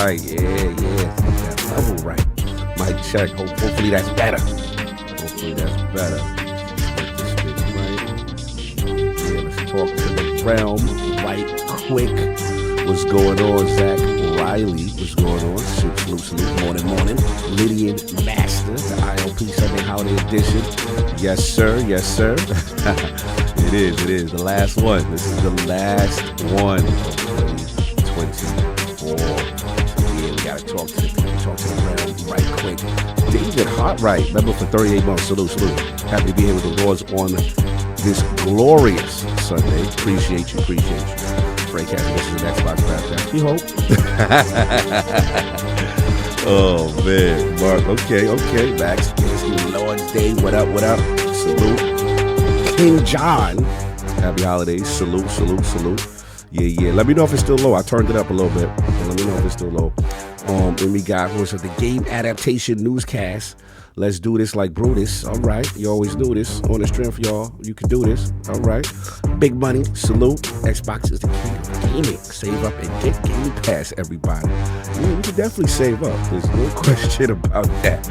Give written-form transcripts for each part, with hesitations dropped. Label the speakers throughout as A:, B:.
A: right. Yeah. That level right. Mic check. Hopefully that's better. Get this thing right. Yeah, let's talk to the realm right quick. What's going on, Zach Riley? What's going on? Salute. Morning. Lydian Master, the ILP Sunday Holiday Edition. Yes, sir. It is. The last one. This is the last one of 2024. Yeah, we gotta talk to the realm right quick. David Hartright, member for 38 months. Salute. Happy to be here with the Lords on this glorious Sunday. Appreciate you. Frank Happy, this is an Xbox Draft. We hope. Oh man, Mark. Okay. Max, it's Lord's Day. What up? Salute. King John. Happy holidays. Salute. Yeah. Let me know if it's still low. I turned it up a little bit. Let me know if it's still low. And we got the game adaptation newscast. Let's do this like Brutus. All right. You always do this. On the strength, y'all. You can do this. All right. Big money. Salute. Xbox is the key to gaming. Save up and get Game Pass, everybody. Yeah, you can definitely save up. There's no question about that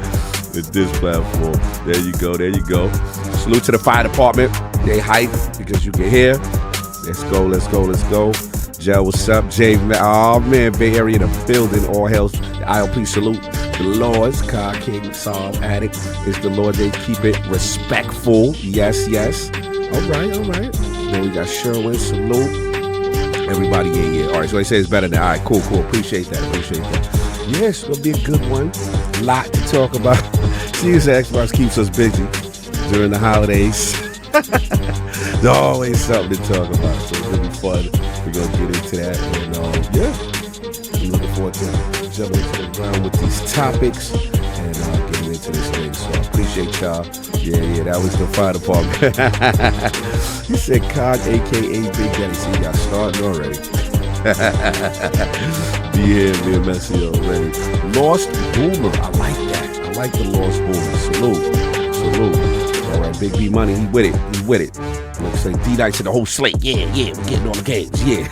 A: with this platform. There you go. Salute to the fire department. They hype because you can hear. Let's go. Joe, what's up? Jay, oh man, Bay Area in the building. All hails the ILP salute. The Lords, Car King, Psalm Addict is the Lord. They keep it respectful. Yes. All right. Then we got Sherwin, salute. Everybody, yeah. All right, so they say it's better than. All right, cool. Appreciate that. Yes, it'll be a good one. Lot to talk about. CES Xbox keeps us busy during the holidays. There's always something to talk about, so it's gonna be fun. We're gonna get into that, and I'm looking forward to jumping into the ground with these topics and getting into this thing. So I appreciate y'all. Yeah, that was the fire department. He said Cog, aka Big Daddy. See, y'all starting already. Be here, being messy already. Lost Boomer, I like that. I like the Lost Boomer. Salute. All right, Big B Money, he with it. Looks like D-Nights and the whole slate. Yeah, we're getting on the games. Yeah.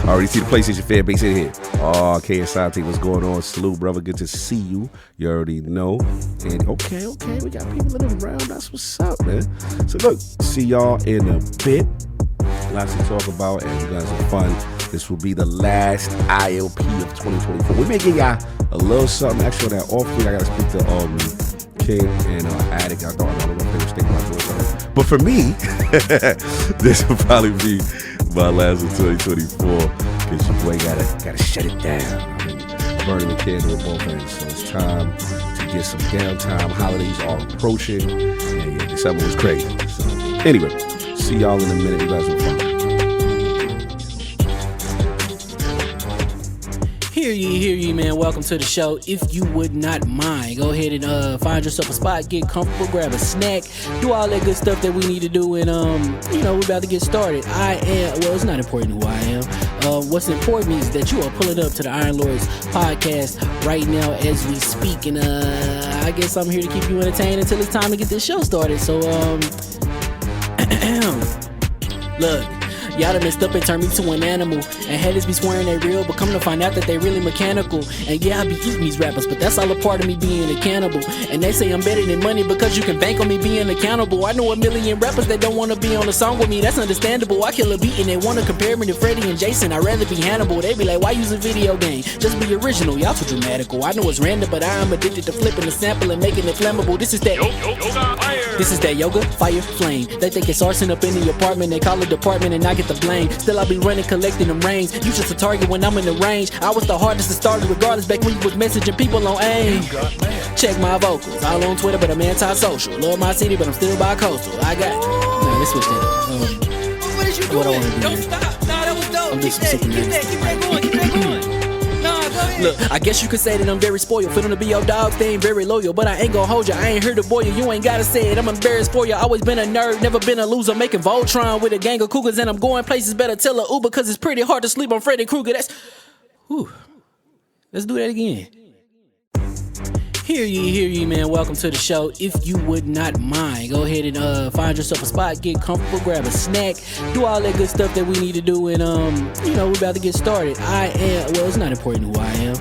A: I already see the PlayStation Fanbase in here. Oh, KSI, what's going on? Salute, brother. Good to see you. You already know. And okay. We got people in the round. That's what's up, man. So look, see y'all in a bit. Lots to talk about, and you guys are fun. This will be the last ILP of 2024. We may give y'all a little something extra on that off week. I gotta speak to King and Addict. I don't know if they was thinking about doing something. But for me, this will probably be my last of 2024 because your boy gotta shut it down. I've been burning the candle at both ends, so it's time to get some downtime. Holidays are approaching, and yeah, December was crazy. So anyway, see y'all in a minute. You guys are fun.
B: Hear ye, man. Welcome to the show. If you would not mind, go ahead and find yourself a spot, get comfortable, grab a snack, do all that good stuff that we need to do, and we're about to get started. It's not important who I am. What's important is that you are pulling up to the Iron Lords podcast right now as we speak, and I guess I'm here to keep you entertained until it's time to get this show started. So look, y'all done messed up and turned me to an animal, and haters be swearing they real, but come to find out that they really mechanical. And yeah, I be eating these rappers, but that's all a part of me being a cannibal. And they say I'm better than money because you can bank on me being accountable. I know a million rappers that don't want to be on a song with me, that's understandable. I kill a beat and they want to compare me to Freddie and Jason. I'd rather be Hannibal. They be like, why use a video game? Just be original, y'all too dramatical. I know it's random, but I am addicted to flipping the sample and making it flammable. This is that yoga, fire, flame. They think it's arson up in the apartment, they call it department and I get the blame. Still I be running, collecting them rings. You just a target when I'm in the range. I was the hardest to start regardless back when you was messaging people on AIM. Check my vocals, all on Twitter but I'm anti-social. Love my city but I'm still bi-coastal. Let's switch that up.
C: What did you do? Don't stop. Nah, that was dope. Keep that going.
B: Look, I guess you could say that I'm very spoiled. For them to be your dogs, they ain't very loyal. But I ain't gon' hold you, I ain't here to boil you. You ain't gotta say it, I'm embarrassed for you. Always been a nerd, never been a loser. Making Voltron with a gang of cougars. And I'm going places, better tell a Uber. Cause it's pretty hard to sleep on Freddy Krueger. Let's do that again. Hear ye, man. Welcome to the show. If you would not mind, go ahead and find yourself a spot, get comfortable, grab a snack, do all that good stuff that we need to do, and we're about to get started. It's not important who I am.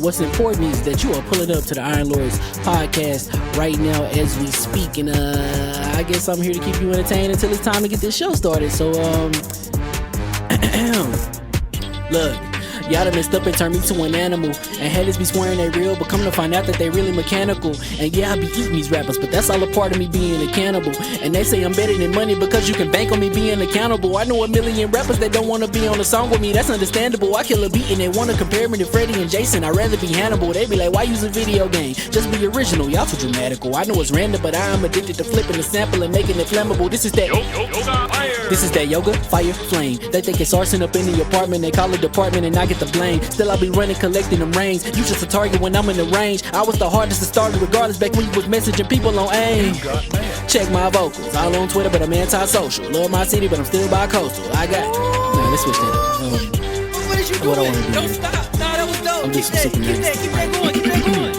B: What's important is that you are pulling up to the Iron Lords podcast right now as we speak, and I guess I'm here to keep you entertained until it's time to get this show started. So look. Y'all done messed up and turned me to an animal. And haters be swearing they real, but come to find out that they really mechanical. And yeah, I be eating these rappers, but that's all a part of me being a cannibal. And they say I'm better than money because you can bank on me being accountable. I know a million rappers that don't wanna be on a song with me, that's understandable. I kill a beat and they wanna compare me to Freddie and Jason. I'd rather be Hannibal. They be like, why use a video game? Just be original, y'all too dramatical. I know it's random, but I am addicted to flipping the sample and making it flammable. This is that yoga, fire, flame. They think it's arson up in the apartment, they call it department and I get the blame. Still I be running, collecting them rings. You just a target when I'm in the range. I was the hardest to start regardless back when you was messaging people on AIM. Check my vocals, all on Twitter but I'm anti-social. Love my city but I'm still bi-coastal. I got let's switch that up.
C: What is you doing?
B: What I wanna do?
C: Don't stop. Nah, that was dope.
B: I'm
C: Keep
B: just
C: that going. Keep that going.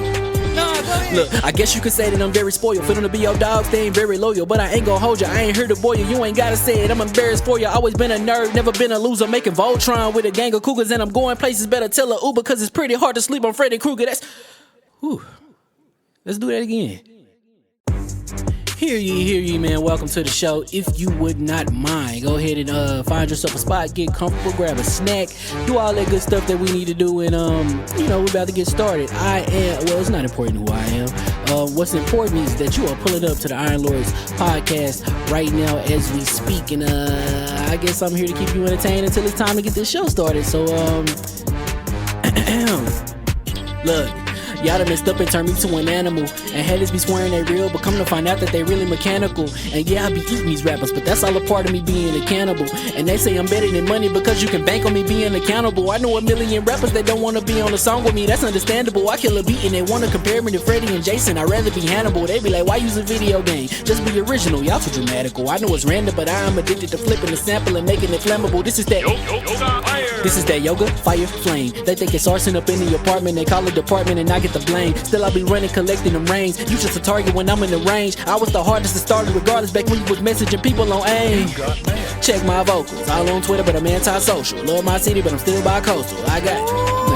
C: Nah, go ahead.
B: Look, I guess you could say that I'm very spoiled. Feeling to be your dog, they ain't very loyal. But I ain't gon' hold ya, I ain't here to boil you. You ain't gotta say it, I'm embarrassed for ya. Always been a nerd, never been a loser. Making Voltron with a gang of cougars. And I'm going places, better tell a Uber. Cause it's pretty hard to sleep on Freddy Krueger. Let's do that again. Hear ye, man. Welcome to the show. If you would not mind, go ahead and find yourself a spot, get comfortable, grab a snack, do all that good stuff that we need to do, and we're about to get started. It's not important who I am. What's important is that you are pulling up to the Iron Lords podcast right now as we speak, and I guess I'm here to keep you entertained until it's time to get this show started. So look. Y'all done messed up and turned me to an animal. And haters be swearing they real, but come to find out that they really mechanical. And yeah, I be eating these rappers, but that's all a part of me being a cannibal. And they say I'm better than money because you can bank on me being accountable. I know a million rappers that don't wanna be on a song with me, that's understandable. I kill a beat and they wanna compare me to Freddie and Jason. I'd rather be Hannibal. They be like, why use a video game? Just be original, y'all too dramatical. I know it's random, but I am addicted to flipping the sample and making it flammable. This is that yoga, fire, flame. They think it's arson up in the apartment, they call it department and I get the blame. Still I be running, collecting them rings. You just a target when I'm in the range. I was the hardest to start regardless back when you was messaging people on AIM. Check my vocals, all on Twitter but I'm anti-social. Love my city but I'm still bi-coastal. I got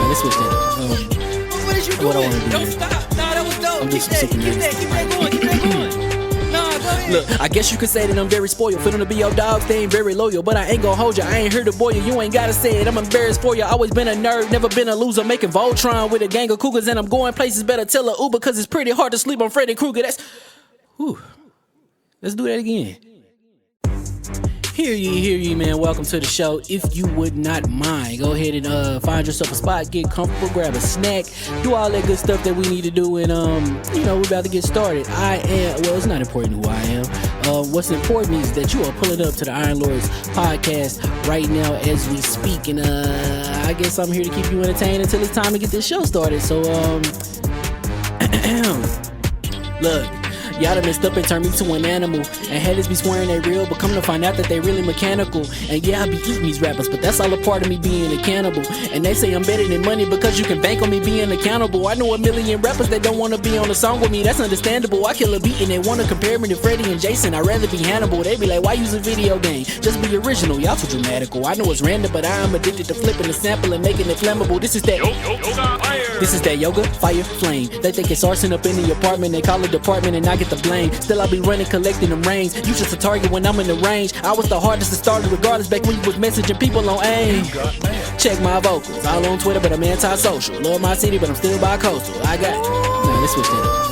B: let's switch that up.
C: What is you doing?
B: What I wanna do?
C: Don't stop. Nah, that was dope.
B: I'm
C: Keep
B: just
C: that going. Keep that going. Nah, go ahead.
B: Look, I guess you could say that I'm very spoiled. Feeling to be your dog, they ain't very loyal. But I ain't gon' hold ya, I ain't here to boil you. You ain't gotta say it, I'm embarrassed for ya. Always been a nerd, never been a loser. Making Voltron with a gang of cougars. And I'm going places, better tell a Uber. Cause it's pretty hard to sleep on Freddy Krueger. Let's do that again. Hear ye, man. Welcome to the show. If you would not mind, go ahead and find yourself a spot, get comfortable, grab a snack, do all that good stuff that we need to do, and we're about to get started. It's not important who I am. What's important is that you are pulling up to the Iron Lords podcast right now as we speak, and I guess I'm here to keep you entertained until it's time to get this show started. So look. Y'all done messed up and turned me to an animal. And haters be swearing they real, but come to find out that they really mechanical. And yeah, I be eating these rappers, but that's all a part of me being a cannibal. And they say I'm better than money because you can bank on me being accountable. I know a million rappers that don't wanna be on a song with me, that's understandable. I kill a beat and they wanna compare me to Freddie and Jason. I'd rather be Hannibal. They be like, why use a video game? Just be original, y'all too dramatical. I know it's random, but I am addicted to flipping the sample and making it flammable. This is that yoga, fire, flame. They think it's arson up in the apartment, they call it department and I get the blame. Still I be running, collecting them rings. You just a target when I'm in the range. I was the hardest to start regardless back when you was messaging people on AIM. Check my vocals, all on Twitter but I'm anti-social. Love my city but I'm still bi-coastal. I got let's switch that up.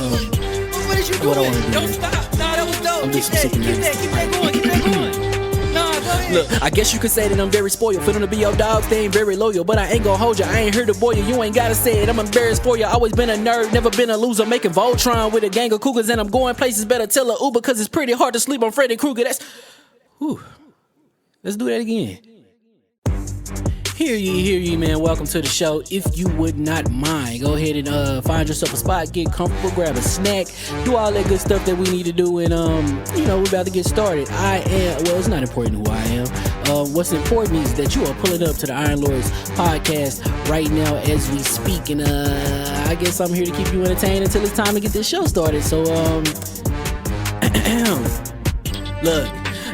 C: What is you doing?
B: What I wanna do?
C: Don't stop. Nah, that was dope.
B: I'm
C: Keep
B: just
C: that going. Keep that going. Nah, go ahead.
B: Look, I guess you could say that I'm very spoiled. Feeling to be your dog, they ain't very loyal. But I ain't gon' hold ya, I ain't here to boil you. You ain't gotta say it, I'm embarrassed for ya. Always been a nerd, never been a loser. Making Voltron with a gang of cougars. And I'm going places, better tell a Uber. Cause it's pretty hard to sleep on Freddy Krueger. Let's do that again. Hear ye, man. Welcome to the show. If you would not mind, go ahead and find yourself a spot, get comfortable, grab a snack, do all that good stuff that we need to do, and we're about to get started. It's not important who I am. What's important is that you are pulling up to the Iron Lords podcast right now as we speak, and I guess I'm here to keep you entertained until it's time to get this show started. So, look.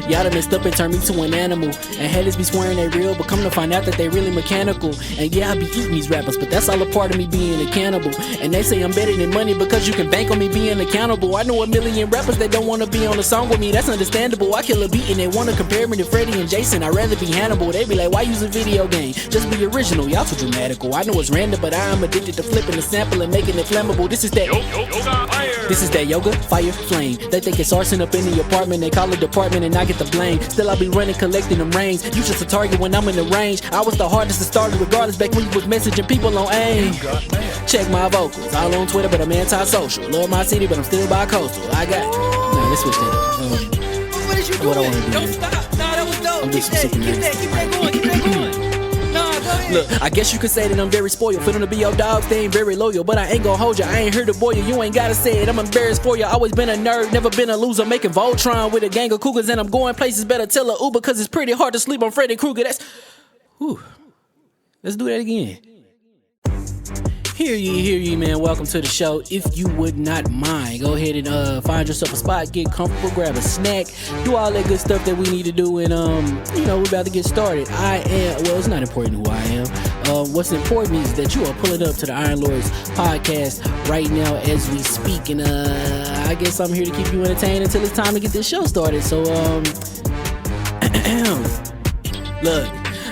B: Y'all done messed up and turned me to an animal. And haters be swearing they real, but come to find out that they really mechanical. And yeah, I be eating these rappers, but that's all a part of me being a cannibal. And they say I'm better than money because you can bank on me being accountable. I know a million rappers that don't wanna be on a song with me, that's understandable. I kill a beat and they wanna compare me to Freddie and Jason. I'd rather be Hannibal. They be like, why use a video game? Just be original, y'all too dramatical. I know it's random, but I am addicted to flipping the sample and making it flammable. This is that This is that yoga, fire, flame. They think it's arson up in the apartment. They call it department and I get the blame. Still I be running, collecting them rings. You just a target when I'm in the range. I was the hardest to start regardless back when you was messaging people on AIM. Check my vocals, all on Twitter but I'm anti-social. Love my city but I'm still bi-coastal. I got nah, let's switch that up.
C: What is you doing?
B: What I wanna do?
C: Don't stop. Nah, that was dope.
B: I'm
C: Keep
B: just
C: that,
B: super
C: keep that, keep that going, keep that going. Nah, go ahead.
B: Look, I guess you could say that I'm very spoiled. For them to be your dogs, they ain't very loyal. But I ain't gon' hold ya, I ain't here to boil you. You ain't gotta say it, I'm embarrassed for ya. Always been a nerd, never been a loser. Making Voltron with a gang of cougars. And I'm going places, better tell a Uber. Cause it's pretty hard to sleep on Freddy Krueger. That's, whew. Let's do that again. Hear ye, man. Welcome to the show. If you would not mind, go ahead and find yourself a spot, get comfortable, grab a snack, do all that good stuff that we need to do, and we're about to get started. It's not important who I am. What's important is that you are pulling up to the Iron Lords podcast right now as we speak, and I guess I'm here to keep you entertained until it's time to get this show started. So look.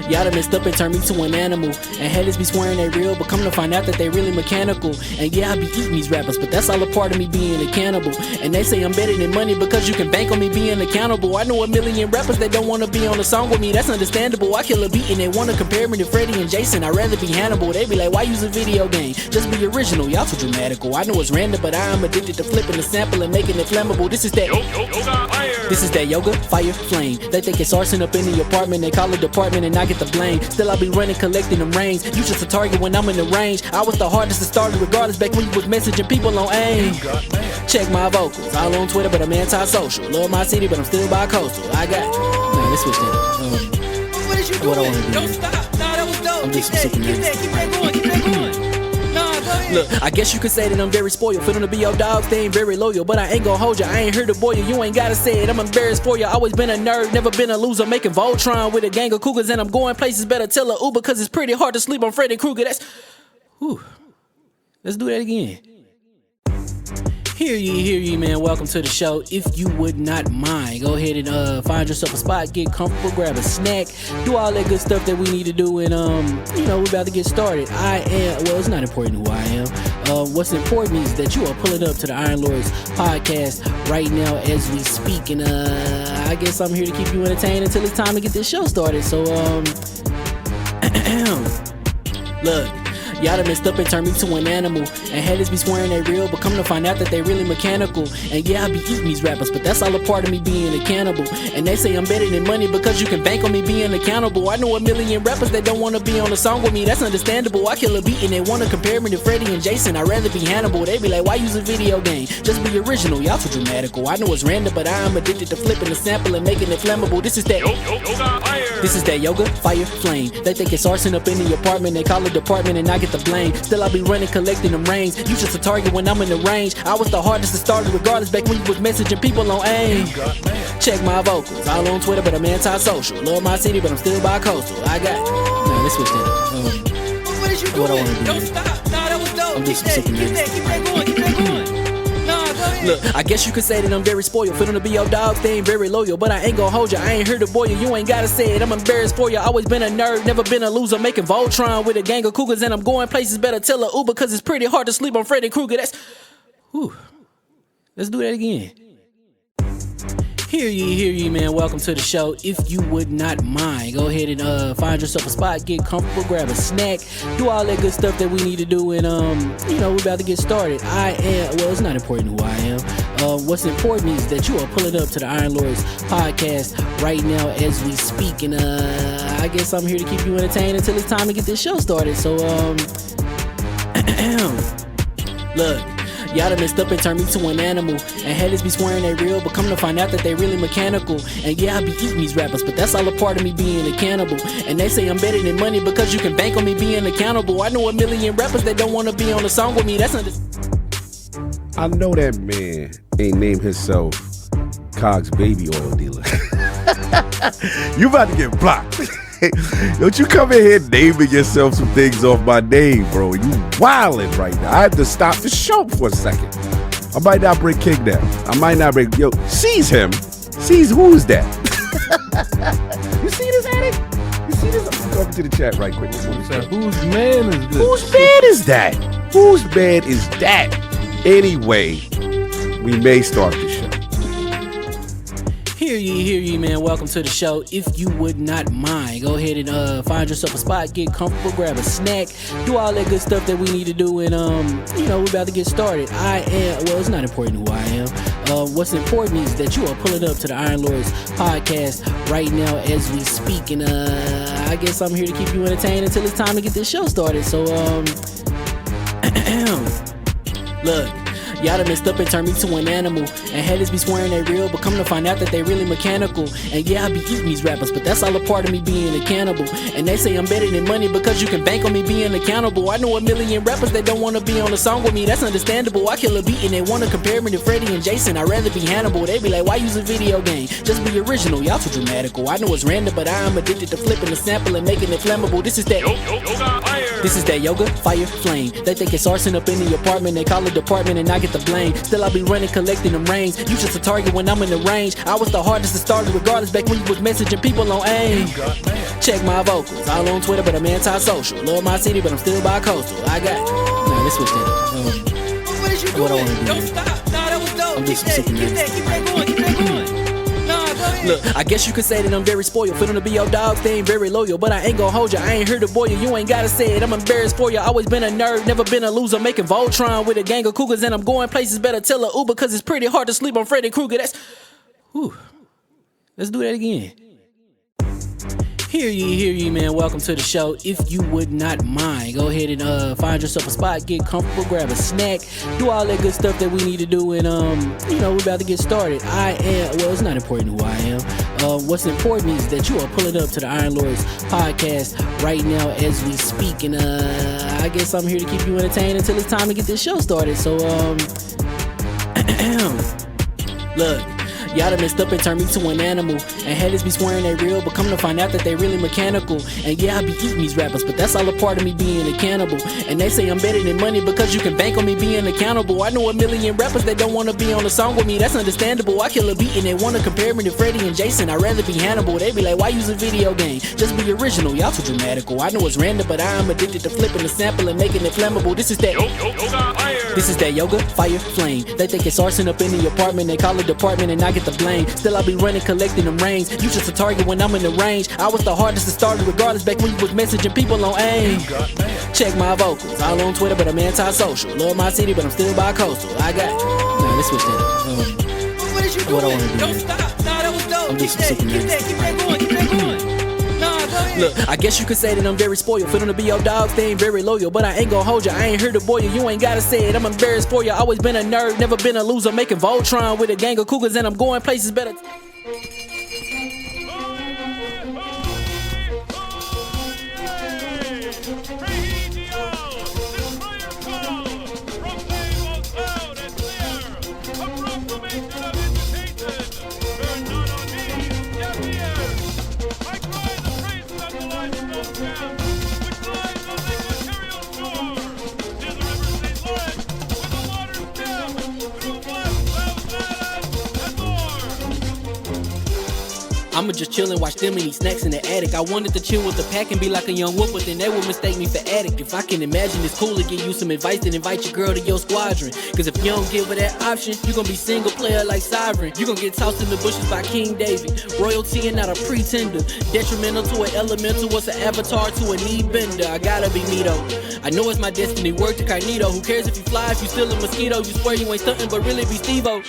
B: Y'all done messed up and turned me to an animal. And haters be swearing they real, but come to find out that they really mechanical. And yeah, I be eating these rappers, but that's all a part of me being a cannibal. And they say I'm better than money because you can bank on me being accountable. I know a million rappers that don't wanna be on a song with me, that's understandable. I kill a beat and they wanna compare me to Freddie and Jason. I'd rather be Hannibal. They be like, why use a video game? Just be original, y'all too dramatical. I know it's random, but I am addicted to flipping the sample and making it flammable. This is that This is that yoga, fire, flame. They think it's arson up in the apartment. They call it department and I get the blame. Still I be running, collecting them rings. You just a target when I'm in the range. I was the hardest to start regardless back when you was messaging people on AIM. Check my vocals, all on Twitter but I'm anti-social. Love my city but I'm still bi-coastal. I got nah, let's switch that up.
C: What is you doing?
B: What I wanna do?
C: Don't stop. Nah, that was dope.
B: I'm
C: Keep
B: just
C: that,
B: super
C: keep that, keep that going, keep that going. Nah, go ahead.
B: Look, I guess you could say that I'm very spoiled. For them to be your dogs, they ain't very loyal. But I ain't gon' hold ya, I ain't here to boil you. You ain't gotta say it, I'm embarrassed for ya. Always been a nerd, never been a loser. Making Voltron with a gang of cougars. And I'm going places, better tell a Uber. Cause it's pretty hard to sleep on Freddy Krueger. That's, whew. Let's do that again. Hear ye, man. Welcome to the show. If you would not mind, go ahead and find yourself a spot, get comfortable, grab a snack, do all that good stuff that we need to do, and we're about to get started. It's not important who I am. What's important is that you are pulling up to the Iron Lords podcast right now as we speak, and I guess I'm here to keep you entertained until it's time to get this show started. So look. Y'all done messed up and turned me to an animal. And haters be swearing they real, but come to find out that they really mechanical. And yeah, I be eating these rappers, but that's all a part of me being a cannibal. And they say I'm better than money because you can bank on me being accountable. I know a million rappers that don't wanna be on a song with me, that's understandable. I kill a beat and they wanna compare me to Freddie and Jason. I'd rather be Hannibal. They be like, why use a video game? Just be original, y'all too dramatical. I know it's random, but I am addicted to flipping the sample and making it flammable. This is that This is that yoga, fire, flame. They think it's arson up in the apartment. They call it department and I get the blame. Still I be running, collecting them rings. You just a target when I'm in the range. I was the hardest to start regardless back when you was messaging people on AIM. Check my vocals, all on Twitter but I'm anti-social. Love my city but I'm still bi-coastal. I got nah, let's switch that up.
C: What is you doing?
B: What I wanna do?
C: Don't stop. Nah, that was dope.
B: I'm
C: Keep
B: just
C: that,
B: super
C: keep that, keep that going, keep that going. Nah, go ahead.
B: Look, I guess you could say that I'm very spoiled. For them to be your dogs, they ain't very loyal. But I ain't gon' hold ya, I ain't here to boil you. You ain't gotta say it, I'm embarrassed for ya. Always been a nerd, never been a loser. Making Voltron with a gang of cougars. And I'm going places, better tell a Uber. Cause it's pretty hard to sleep on Freddy Krueger. That's, whew. Let's do that again. Hear ye, man. Welcome to the show. If you would not mind, go ahead and find yourself a spot, get comfortable, grab a snack, do all that good stuff that we need to do, and we're about to get started. It's not important who I am. What's important is that you are pulling up to the Iron Lords podcast right now as we speak, and I guess I'm here to keep you entertained until it's time to get this show started. So look. Y'all done messed up and turned me to an animal. And haters be swearing they real, but come to find out that they really mechanical. And yeah, I be eating these rappers, but that's all a part of me being a cannibal. And they say I'm better than money because you can bank on me being accountable. I know a million rappers that don't wanna be on a song with me. That's not.
A: I know that man ain't named himself Cog's baby oil dealer. You about to get blocked. Don't you come in here naming yourself some things off my name, bro. You wildin' right now. I had to stop the show for a second. I might not bring King down. I might not bring, seize him. Seize who's that? You see this, Addict? You see this? I'm talking to the chat right quick.
D: Whose man is this?
A: Whose man is that? Whose man is that? Anyway, we may start the show.
B: Hear ye, man. Welcome to the show. If you would not mind, go ahead and find yourself a spot, get comfortable, grab a snack, do all that good stuff that we need to do, and we're about to get started. It's not important who I am. What's important is that you are pulling up to the Iron Lords podcast right now as we speak, and I guess I'm here to keep you entertained until it's time to get this show started. So look, y'all done messed up and turned me to an animal. And haters be swearing they real, but come to find out that they really mechanical. And yeah, I be eating these rappers, but that's all a part of me being a cannibal. And they say I'm better than money because you can bank on me being accountable. I know a million rappers that don't wanna be on a song with me. That's understandable. I kill a beat and they wanna compare me to Freddie and Jason. I'd rather be Hannibal. They be like, why use a video game? Just be original. Y'all too dramatical. I know it's random, but I am addicted to flipping the sample and making it flammable. This is that yoga, fire, flame. They think it's arson up in the apartment. They call it department and I get the blame. Still I be running, collecting them rains. You just a target when I'm in the range. I was the hardest to start regardless back when you was messaging people on AIM. Check my vocals, all on Twitter, but I'm anti-social. Love my city, but I'm still bi-coastal. Let's switch that up.
C: What is you doing?
B: What I wanna do.
C: Don't stop. Nah, that was dope.
B: I'm
C: Keep
B: just super
C: that going. Keep that going. Nah, go ahead.
B: Look, I guess you could say that I'm very spoiled. For them to be your dogs, they ain't very loyal. But I ain't gon' hold ya, I ain't here to boil you. You ain't gotta say it, I'm embarrassed for ya. Always been a nerd, never been a loser. Making Voltron with a gang of cougars. And I'm going places, better tell a Uber. Cause it's pretty hard to sleep on Freddy Krueger. Let's do that again. Hear ye, man. Welcome to the show. If you would not mind, go ahead and find yourself a spot, get comfortable, grab a snack, do all that good stuff that we need to do, and we're about to get started. It's not important who I am. What's important is that you are pulling up to the Iron Lords podcast right now as we speak, and I guess I'm here to keep you entertained until it's time to get this show started. So look, y'all done messed up and turned me to an animal. And haters be swearing they real, but come to find out that they really mechanical. And yeah, I be eating these rappers, but that's all a part of me being a cannibal. And they say I'm better than money because you can bank on me being accountable. I know a million rappers that don't wanna be on a song with me. That's understandable. I kill a beat and they wanna compare me to Freddie and Jason. I'd rather be Hannibal. They be like, why use a video game? Just be original. Y'all too dramatical. I know it's random, but I am addicted to flipping the sample and making it flammable. This is that yoga, fire, flame. They think it's arson up in the apartment. They call it department and I get the blame. Still I be running, collecting them rains. You just a target when I'm in the range. I was the hardest to start regardless back when you was messaging people on AIM. Check my vocals, all on Twitter, but I'm anti-social. Love my city, but I'm still bi-coastal. Let's switch that up.
C: What is you doing?
B: What I wanna do.
C: Don't stop. Nah, that was dope.
B: I'm
C: Keep
B: just
C: that going. Keep that going. Nah, go ahead.
B: Look, I guess you could say that I'm very spoiled. For them to be your dogs, they ain't very loyal. But I ain't gon' hold ya, I ain't here to boil you. You ain't gotta say it, I'm embarrassed for ya. Always been a nerd, never been a loser. Making Voltron with a gang of cougars, and I'm going places better. I'ma just chill and watch them and eat snacks in the attic. I wanted to chill with the pack and be like a young wolf, but then they would mistake me for addict. If I can imagine it's cool to give you some advice, then invite your girl to your squadron. Cause if you don't give her that option, you gon' be single player like Sovereign. You gon' get tossed in the bushes by King David. Royalty and not a pretender. Detrimental to an elemental, what's an avatar to a knee bender? I gotta be me though. I know it's my destiny, work to Cognito. Who cares if you fly, if you still a mosquito? You swear you ain't stuntin', but really be Steve-O.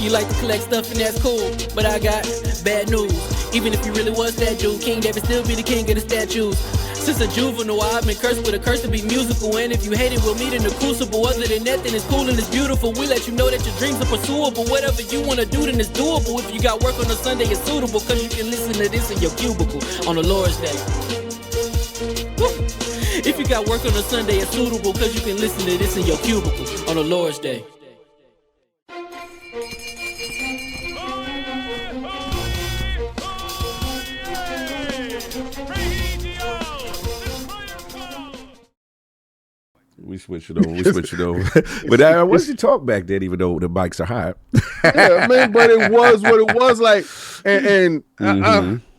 B: You like to collect stuff and that's cool, but I got bad news. Even if you really was that dude, King David still be the king of the statues. Since a juvenile, I've been cursed with a curse to be musical. And if you hate it, we'll meet in the crucible. Other than that, then it's cool and it's beautiful. We let you know that your dreams are pursuable. Whatever you wanna do, then it's doable. If you got work on a Sunday, it's suitable. Cause you can listen to this in your cubicle on the Lord's Day. Woo. If you got work on a Sunday, it's suitable. Cause you can listen to this in your cubicle on the Lord's Day.
A: We switch it over. But I wanted to talk back then, even though the mics are hot.
D: Yeah, man, but it was what it was like. And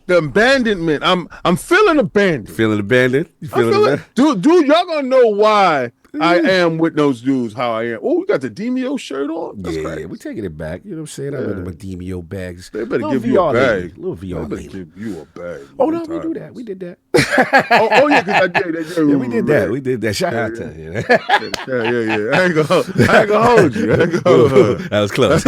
D: the abandonment, I'm feeling abandoned.
A: Feeling abandoned? You feeling abandoned?
D: Dude, y'all gonna know why I am with those dudes, how I am. Oh, we got the Demio shirt on? That's crazy.
A: We're taking it back. You know what I'm saying? I'm in my Demio bags.
D: They better give you a bag.
A: Little VR
D: They better give you a bag.
A: Oh, no, we do that. We did that.
D: oh, yeah, because I did.
A: Yeah, we did that. We did that. Shout out to you.
D: Yeah. I ain't gonna hold you.
A: That was close.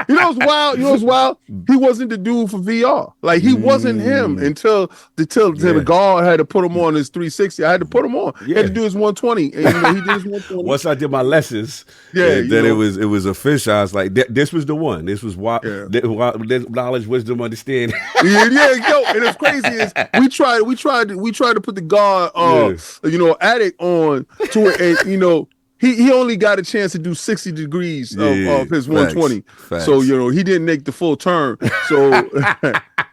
D: You know what's wild? He wasn't the dude for VR. Like, he wasn't him until the guard had to put him on his 360. I had to put him on. He had to do his 120. And he did his 120.
A: Once I did my lessons, then it was official. I was like, this was the one. This was why knowledge, wisdom, understanding.
D: Yo, and it's crazy is we tried to put the guard addict on to it, and he only got a chance to do 60 degrees of his 120.
A: Facts.
D: So, he didn't make the full turn. So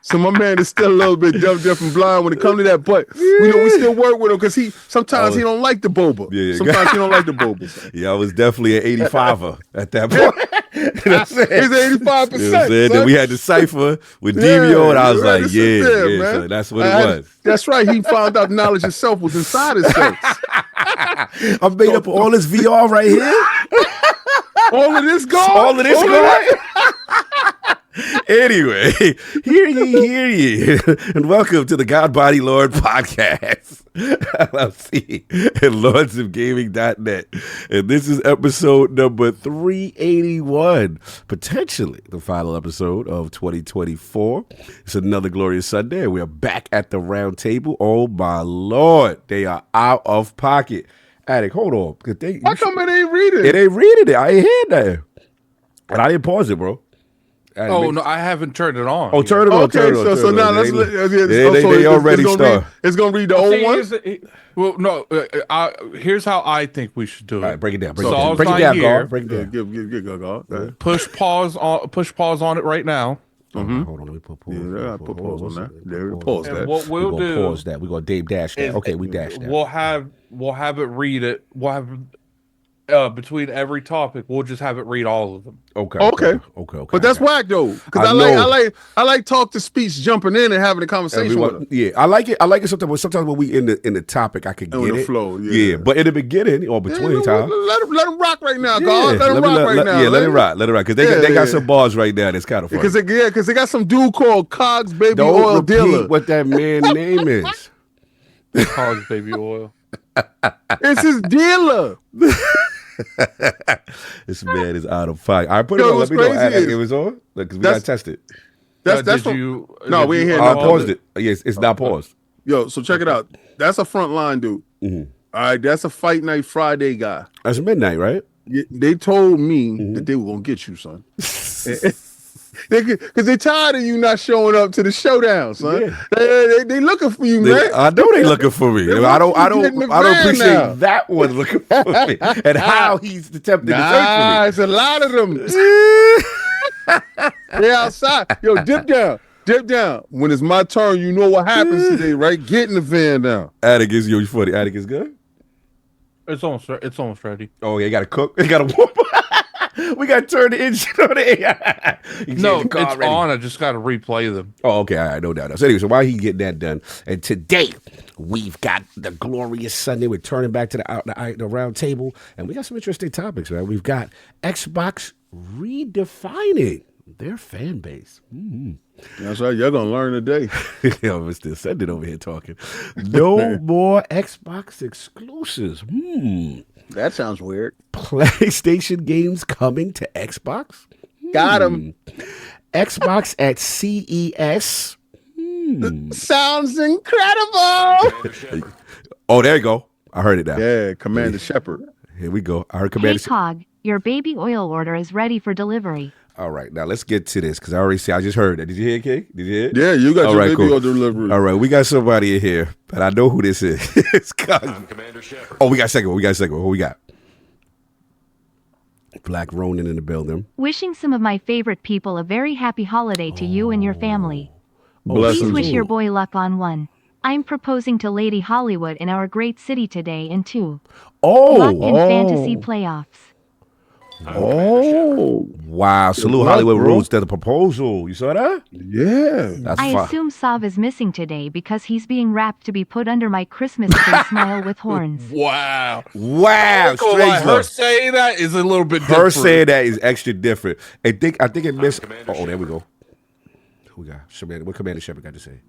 D: so my man is still a little bit deaf and blind when it comes to that. But we still work with him because sometimes he don't like the boba. Sometimes he don't like the boba.
A: Yeah, I was definitely an 85er at that point.
D: He's 85%.
A: Then we had the cipher with Demio, and I was like, so that's what it was.
D: That's right. He found out knowledge itself was inside himself.
A: I've made up all this VR right here.
D: All of this gone?
A: Anyway, hear ye, and welcome to the God Body Lord podcast, LLC, and lordsofgaming.net. And this is episode number 381, potentially the final episode of 2024. It's another glorious Sunday, and we are back at the round table. Oh, my Lord, they are out of pocket. Attic, hold on.
D: How come it ain't reading?
A: It ain't reading it. I ain't heard that. And I didn't pause it, bro.
C: No, I haven't turned it on.
A: Oh, turn it on.
D: Okay, so now let's.
A: They already start.
D: It's gonna read the old one.
C: Well, no. Here's how I think we should do it.
A: All right, break it down. Break it down.
D: Give
C: Push pause on it right now.
A: Hold on, let me put pause.
D: Yeah, I put pause on that. There, pause that.
C: And what we'll do?
A: Pause that. We're gonna Dave dash that. Okay, we dashed that.
C: We'll have it read it. We'll have between every topic, we'll just have it read all of them.
A: Okay.
D: But that's whack though, because I like talk to speech, jumping in and having a conversation with them.
A: Yeah, I like it. Sometimes when we in the topic, I can get it.
D: Flow.
A: Yeah, but in the beginning or between time,
D: let them rock right now, God. Let them rock right now.
A: Yeah, let it rock. Because they got some bars right now. That's kind of funny.
D: Because they got some dude called Cogs Baby
A: Don't
D: Oil
A: repeat
D: Dealer.
A: what that man's name is.
C: Cogs Baby Oil.
D: It's his dealer.
A: This man is out of pocket. All right, put it on. Let me know. It was on because we got to test it.
D: That's we ain't here.
A: I paused it. Yes, it's not paused.
D: Yo, so check it out. That's a front line dude. Mm-hmm. All right, that's a Fight Night Friday guy.
A: That's midnight, right?
D: They told me that they were gonna get you, son. Because they're tired of you not showing up to the showdown, son. Yeah. They looking for you, man.
A: I know they looking for me. I don't appreciate that one looking for me and how he's attempting to search for me.
D: It's a lot of them. They outside. Yo, dip down. When it's my turn, you know what happens today, right? Get in the van down.
A: Attic is funny. Attic is good.
C: It's almost ready.
A: Oh, yeah, you got to cook. You got to warm. We got to turn the engine on the AI.
C: No, it's on. I just got to replay them.
A: Oh, okay. All right. No doubt. So anyway, so while he's getting that done, and today we've got the glorious Sunday. We're turning back to the round table, and we got some interesting topics, right? We've got Xbox redefining their fan base. Mm-hmm.
D: That's right. You're going to learn today.
A: Yo, Mr. Ascendant over here talking. No more Xbox exclusives.
D: That sounds weird.
A: PlayStation games coming to Xbox?
D: Got him.
A: Xbox at CES?
D: Sounds incredible.
A: Oh, there you go. I heard it now.
D: Yeah, Commander Shepard.
A: Here we go. I heard
E: Hey
A: Commander.
E: Cog, your baby oil order is ready for delivery.
A: All right, now let's get to this because I just heard that. Did you hear, Kay? Did you hear it?
D: Yeah, you got
A: All
D: your
A: right,
D: baby
A: cool.
D: oil delivery.
A: All right, we got somebody in here, but I know who this is. It's
F: Commander Shepard.
A: Oh, we got a second one. Who we got? Black Ronin in the building.
E: Wishing some of my favorite people a very happy holiday to you and your family. Please
D: Blessings.
E: wish your boy luck on one. I'm proposing to Lady Hollywood in our great city today in 2. Luck in fantasy playoffs.
D: Oh,
A: Wow, salute
D: luck,
A: Hollywood
D: bro.
A: Roots to the proposal. You saw that?
D: yeah.
A: That's
E: I
A: fine.
E: assume Sav is missing today because he's being wrapped to be put under my Christmas tree smile with horns.
C: Wow.
A: Wow,
C: Like,
A: strange
C: her
A: love.
C: saying that is a little bit
A: Her
C: different.
A: saying that is extra different. I think it missed. Oh, there we go. Who we got? What Commander Shepard got to say?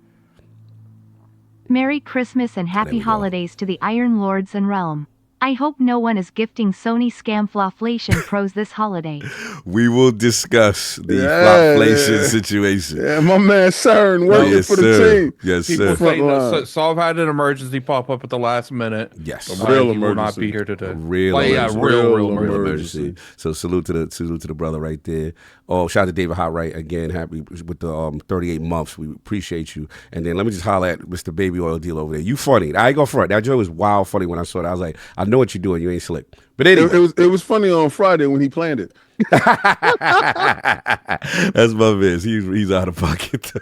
E: Merry Christmas and happy
A: we go.
E: holidays to the Iron Lords and Realm. I hope no one is gifting Sony scamflation pros this holiday.
A: We will discuss the
D: Yeah.
A: flopflation situation.
D: Yeah, my man CERN working
A: Yes,
D: for the
A: sir.
D: team.
A: Yes,
C: People
A: sir.
C: saying
D: Front
C: that Sav had an emergency pop up at the last minute.
A: Yes.
D: A real
C: He will not
D: emergency.
C: be here today.
A: Real
C: Like, yeah,
A: emergency.
C: real
D: Real
C: emergency.
A: Emergency. So salute to the brother right there. Oh, shout out to David Hotwright again. Happy with the 38 months. We appreciate you. And then let me just holler at Mr. Baby Oil Deal over there. You funny. I ain't gonna front. That joke was wild funny when I saw it. I was like, I know what you're doing. You ain't slick. But anyway,
D: It was funny on Friday when he planned it.
A: that's my man. He's out of pocket.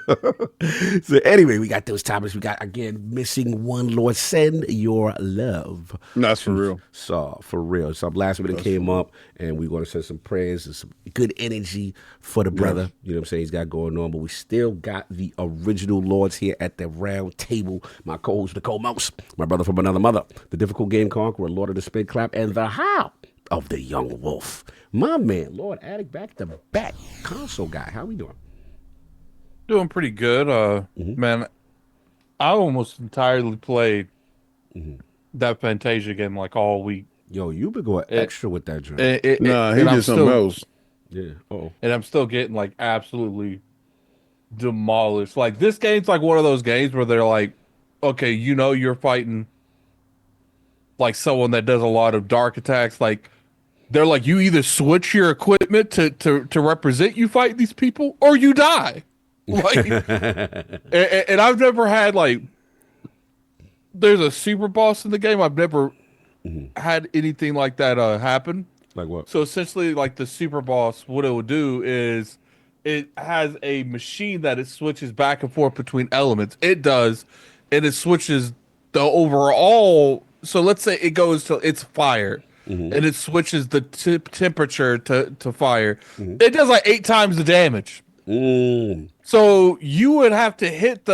A: So anyway, we got those topics. We got again missing one. Lord, send your love.
D: That's for real.
A: So for real. So last minute came up, and we're gonna send some prayers and some good energy for the brother. You know what I'm saying? He's got going on, but we still got the original Lords here at the round table. My co-host, Nicole Mouse, my brother from another mother, the difficult game conqueror, Lord of the Spin Clap, and the how of the young wolf. My man, Lord Attic, back to back console guy. How we doing?
C: Doing pretty good. Man, I almost entirely played that Fantasia game like all week.
A: Yo, you been going extra with that joint.
D: Nah, he
C: and I'm
D: did something
C: still-
D: else.
A: Yeah. Oh.
C: And I'm still getting like absolutely demolished. Like this game's like one of those games where they're like, okay, you know you're fighting like someone that does a lot of dark attacks. Like they're like, you either switch your equipment to represent you fight these people or you die. Like and I've never had like there's a super boss in the game. I've never had anything like that happen.
A: Like what?
C: So essentially, like the super boss, what it will do is it has a machine that it switches back and forth between elements. It does, and it switches the overall. So let's say it goes to it's fire, and it switches the temperature to fire. It does like 8 times the damage. So you would have to hit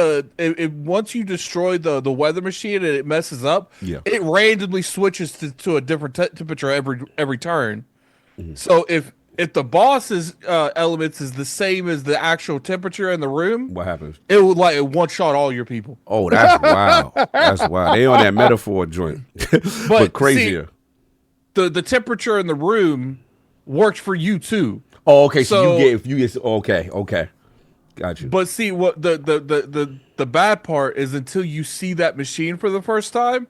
C: once you destroy the weather machine and it messes up, it randomly switches to a different temperature every turn. So if the boss's elements is the same as the actual temperature in the room,
A: What happens?
C: it would like one shot all your people.
A: Oh, that's wild. That's wild. They on that metaphor joint, but crazier.
C: See, the temperature in the room worked for you too.
A: Oh, okay. So
C: So-
A: you get okay. Got you.
C: But see, what the bad part is until you see that machine for the first time,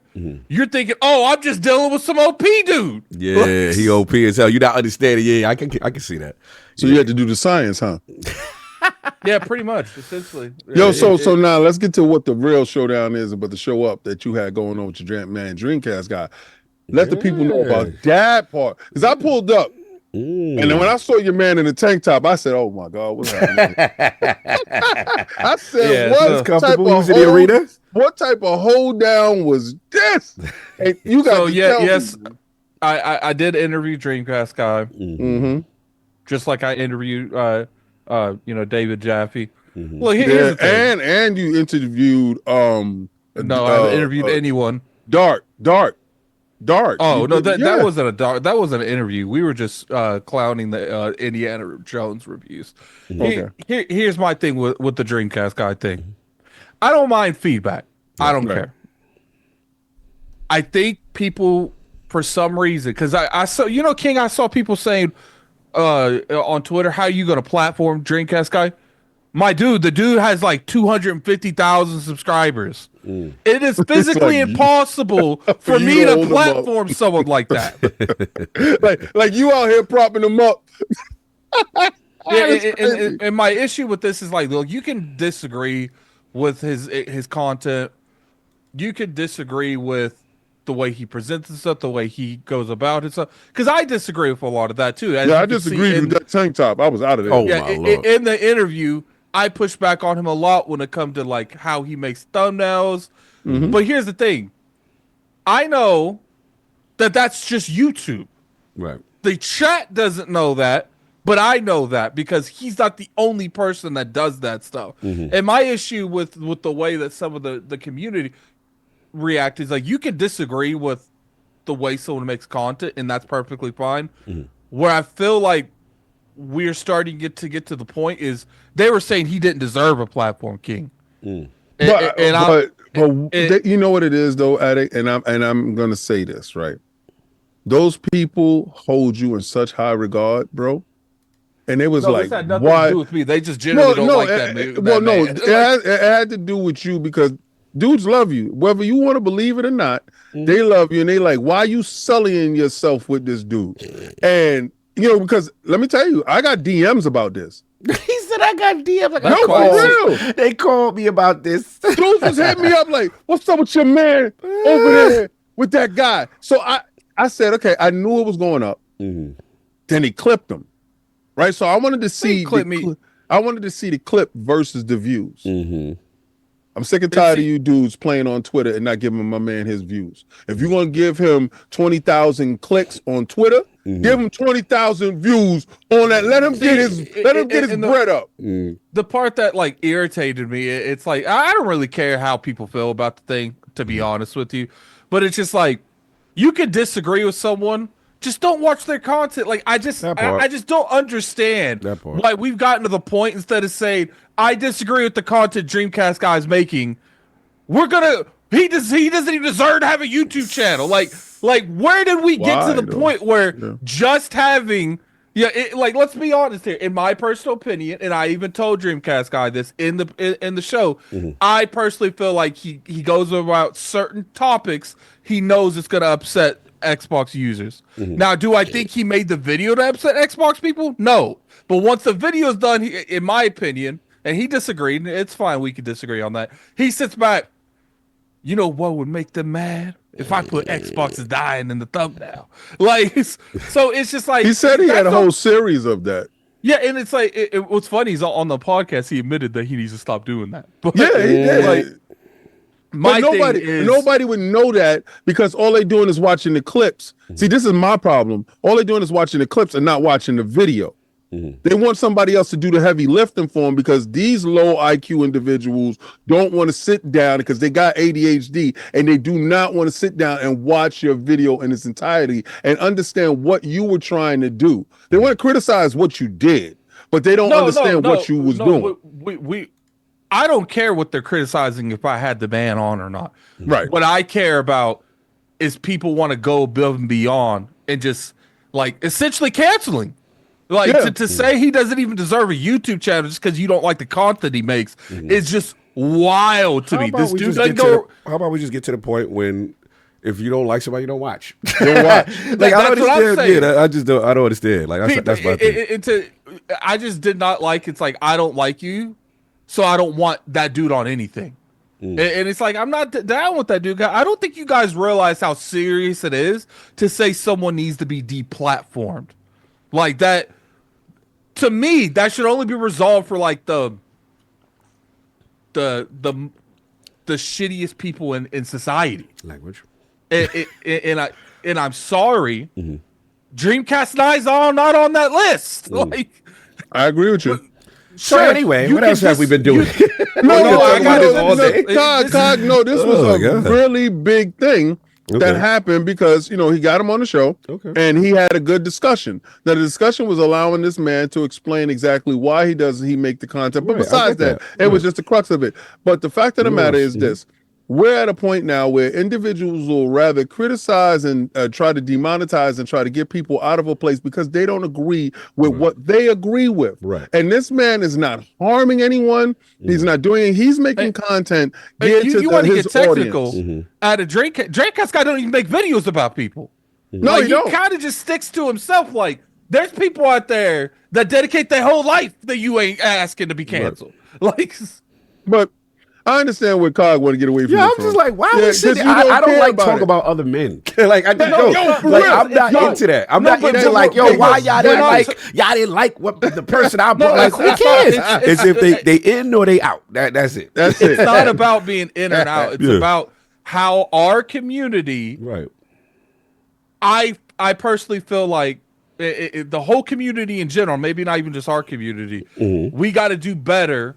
C: you're thinking, "Oh, I'm just dealing with some OP dude."
A: Yeah, he OP as hell. You not understanding? Yeah, I can see that.
D: So you had to do the science, huh?
C: Yeah, pretty much, essentially.
D: Yo,
C: Yeah,
D: so now let's get to what the real showdown is about the show up that you had going on with your man Dreamcast guy. Let the people know about that part. Because I pulled up. And then when I saw your man in the tank top, I said, "Oh my God, what's happening?" I said,
C: Yeah,
D: "What
C: so
D: type
A: comfortable
D: of
A: was in the arena?
D: What type of hold down was this?" And you got
C: So
D: to
C: yeah,
D: tell
C: yes,
D: people.
C: I did interview Dreamcast guy, just like I interviewed David Jaffe. Look, here's
D: Yeah,
C: the thing.
D: and you interviewed
C: No, I haven't interviewed anyone.
D: Dark.
C: Oh
D: You
C: no,
D: did-
C: that wasn't that wasn't an interview. We were just clowning the Indiana Jones reviews.
D: Okay.
C: Here's my thing with the Dreamcast guy thing. I don't mind feedback. I don't
D: Right.
C: care. I think people, for some reason, because I saw King, I saw people saying on Twitter, "How you going to platform Dreamcast guy?" the dude has like 250,000 subscribers. It is physically impossible for me to platform someone like that.
D: like you out here propping them up.
C: And my issue with this is like, look, you can disagree with his content. You could disagree with the way he presents himself, the way he goes about himself. Because I disagree with a lot of that too.
D: I disagree with that tank top. I was out of there.
A: Oh, my Lord.
C: In the interview, I push back on him a lot when it comes to like how he makes thumbnails. But here's the thing. I know that that's just YouTube.
A: Right.
C: The chat doesn't know that, but I know that because he's not the only person that does that stuff. And my issue with the way that some of the community react is like, you can disagree with the way someone makes content, and that's perfectly fine. Where I feel like we're starting to get to the point is they were saying he didn't deserve a platform king.
D: But you know what it is though, Addict, and I'm gonna say this, right? Those people hold you in such high regard, bro. And it was like,
C: this had nothing
D: why?
C: to do with me. They just generally don't like that.
D: It had to do with you because dudes love you, whether you want to believe it or not. They love you, and they like, why are you sullying yourself with this dude? And you know, because let me tell you, I got DMs about this.
A: He said I got DMs. Like,
D: no, for real.
A: They called me about this.
D: Dudes was hitting me up like, what's up with your man over there with that guy? So I said, okay, I knew it was going up. Then he clipped him, right? So I wanted to see I wanted to see the clip versus the views. I'm sick and tired of you dudes playing on Twitter and not giving my man his views. If you're gonna give him 20,000 clicks on Twitter, give him 20,000 views on that. Let him get his bread up.
C: The part that like irritated me, it's like I don't really care how people feel about the thing, to be honest with you, but it's just like you could disagree with someone. Just don't watch their content. Like I just don't understand why we've gotten to the point instead of saying I disagree with the content Dreamcast guy's making. He doesn't even deserve to have a YouTube channel. Like where did we get to the point where just having like let's be honest here. In my personal opinion, and I even told Dreamcast guy this in the show, I personally feel like he goes about certain topics he knows it's gonna upset Xbox users. Now, do I think he made the video to upset Xbox people? No. But once the video's done, in my opinion, and he disagreed, it's fine, we can disagree on that. He sits back, you know what would make them mad? If I put Xbox is dying in the thumbnail. Like, so it's just like...
D: He said he had a whole series of that.
C: Yeah, and it's like, what's funny is on the podcast, he admitted that he needs to stop doing that. But,
D: yeah, he did.
C: Like,
D: but nobody would know that because all they're doing is watching the clips. See, this is my problem. All they're doing is watching the clips and not watching the video. They want somebody else to do the heavy lifting for them because these low IQ individuals don't want to sit down because they got ADHD and they do not want to sit down and watch your video in its entirety and understand what you were trying to do. They want to criticize what you did, but they don't understand what you was doing.
C: I don't care what they're criticizing if I had the ban on or not.
D: Right.
C: What I care about is people want to go above and beyond and just like essentially canceling. Like to say he doesn't even deserve a YouTube channel just because you don't like the content he makes is just wild to me. This dude doesn't go.
A: How about we just get to the point when if you don't like somebody, you don't watch.
D: Don't watch.
A: Like I don't understand. Yeah, I don't understand. Like that's my thing.
C: I just did not like. It's like I don't like you. So I don't want that dude on anything. And it's like, I'm not down with that dude. I don't think you guys realize how serious it is to say someone needs to be deplatformed. Like that, to me, that should only be resolved for like the shittiest people in society.
A: Language.
C: And I'm sorry, Dreamcast and I's not on that list. Like,
D: I agree with you.
A: So anyway, what else have we been doing?
D: This was a really big thing that happened because, you know, he got him on the show and he had a good discussion. Now, the discussion was allowing this man to explain exactly why he make the content. But besides that, it was just the crux of it. But the fact of the matter is this. we're at a point now where individuals will rather criticize and try to demonetize and try to get people out of a place because they don't agree with what they agree with.
A: Right.
D: And this man is not harming anyone. He's not doing it. He's making content geared to
C: want to
D: his
C: get technical
D: audience.
C: Out of Drake. Drake guy don't even make videos about people.
D: No,
C: like,
D: he don't.
C: kind of just sticks to himself. Like, there's people out there that dedicate their whole life that you ain't asking to be canceled.
A: Right.
C: Like,
D: but I understand where Cog want to get away from.
A: Yeah,
D: this
A: I'm just
D: from.
A: like, why would shit? I don't like talk about other men. Like, I just I'm not into that. I'm not into like, yo, why y'all didn't like what the person I brought? Like, who cares? It's if they in or they out. That's it.
D: That's it.
C: It's not about being in or out. It's about how our community.
A: Right.
C: I personally feel like the whole community in general, maybe not even just our community, we got to do better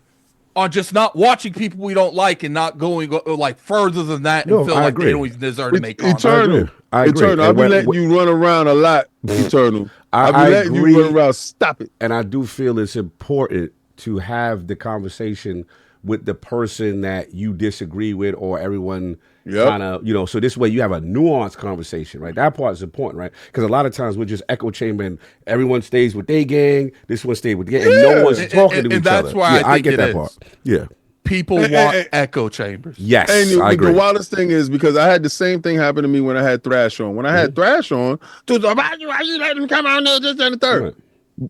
C: on just not watching people we don't like and not going like further than that and feel like they don't even deserve to make content.
D: Eternal.
A: I agree.
D: Eternal. I'll be letting you run around a lot, Eternal. I'll be letting you run around. Stop it.
A: And I do feel it's important to have the conversation with the person that you disagree with or everyone kind of, so this way you have a nuanced conversation, right? That part is important, right? Because a lot of times we're just echo chambering. Everyone stays with their gang. This one stays with the gang. And no one's talking to each other.
C: And that's why I get that part.
A: Yeah.
C: People want echo chambers.
A: Yes,
D: and
A: I agree.
D: The wildest thing is because I had the same thing happen to me when I had Thrash on. When I had Thrash on, dudes like, why you let him come on there, this and the third? Right.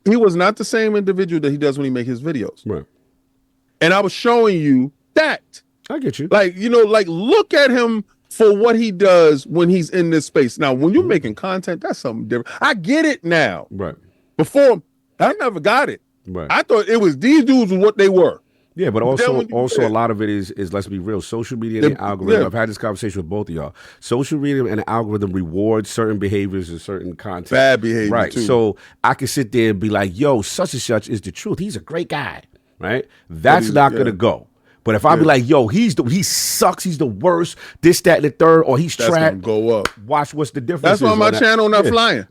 D: He was not the same individual that he does when he make his videos.
A: Right.
D: And I was showing you that.
A: I get you.
D: Like, like look at him for what he does when he's in this space. Now, when you're making content, that's something different. I get it now.
A: Right.
D: Before, I never got it.
A: Right.
D: I thought it was these dudes were what they were.
A: Yeah, but also a lot of it is let's be real, social media and the algorithm. I've had this conversation with both of y'all. Social media and the algorithm rewards certain behaviors and certain content.
D: Bad behavior,
A: right?
D: Too.
A: So I can sit there and be like, "Yo, such and such is the truth. He's a great guy." Right? That's not gonna go. But if I be like, "Yo, he sucks. He's the worst. This, that, and the third, or he's trash."
D: Go up.
A: Watch what's the difference.
D: That's why my channel not flying.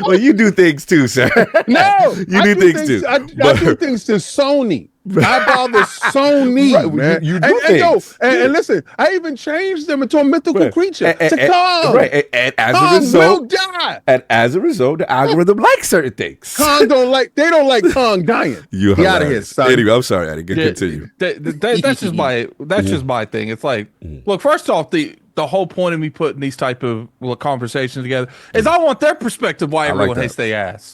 A: Well, you do things too, sir.
D: No,
A: you do things too.
D: I do things to Sony. I bother Sony, right, man. You do things. And listen, I even changed them into a mythical creature to Kong.
A: Right, and as
D: Kong
A: a result,
D: will die.
A: And as a result, the algorithm likes certain things.
D: Kong they don't like Kong dying.
A: You
D: Get out of here, son.
A: Anyway, I'm sorry, Addy. Continue.
C: That's just my thing. It's like, look, first off, the whole point of me putting these type of conversations together is I want their perspective why everyone hates their ass.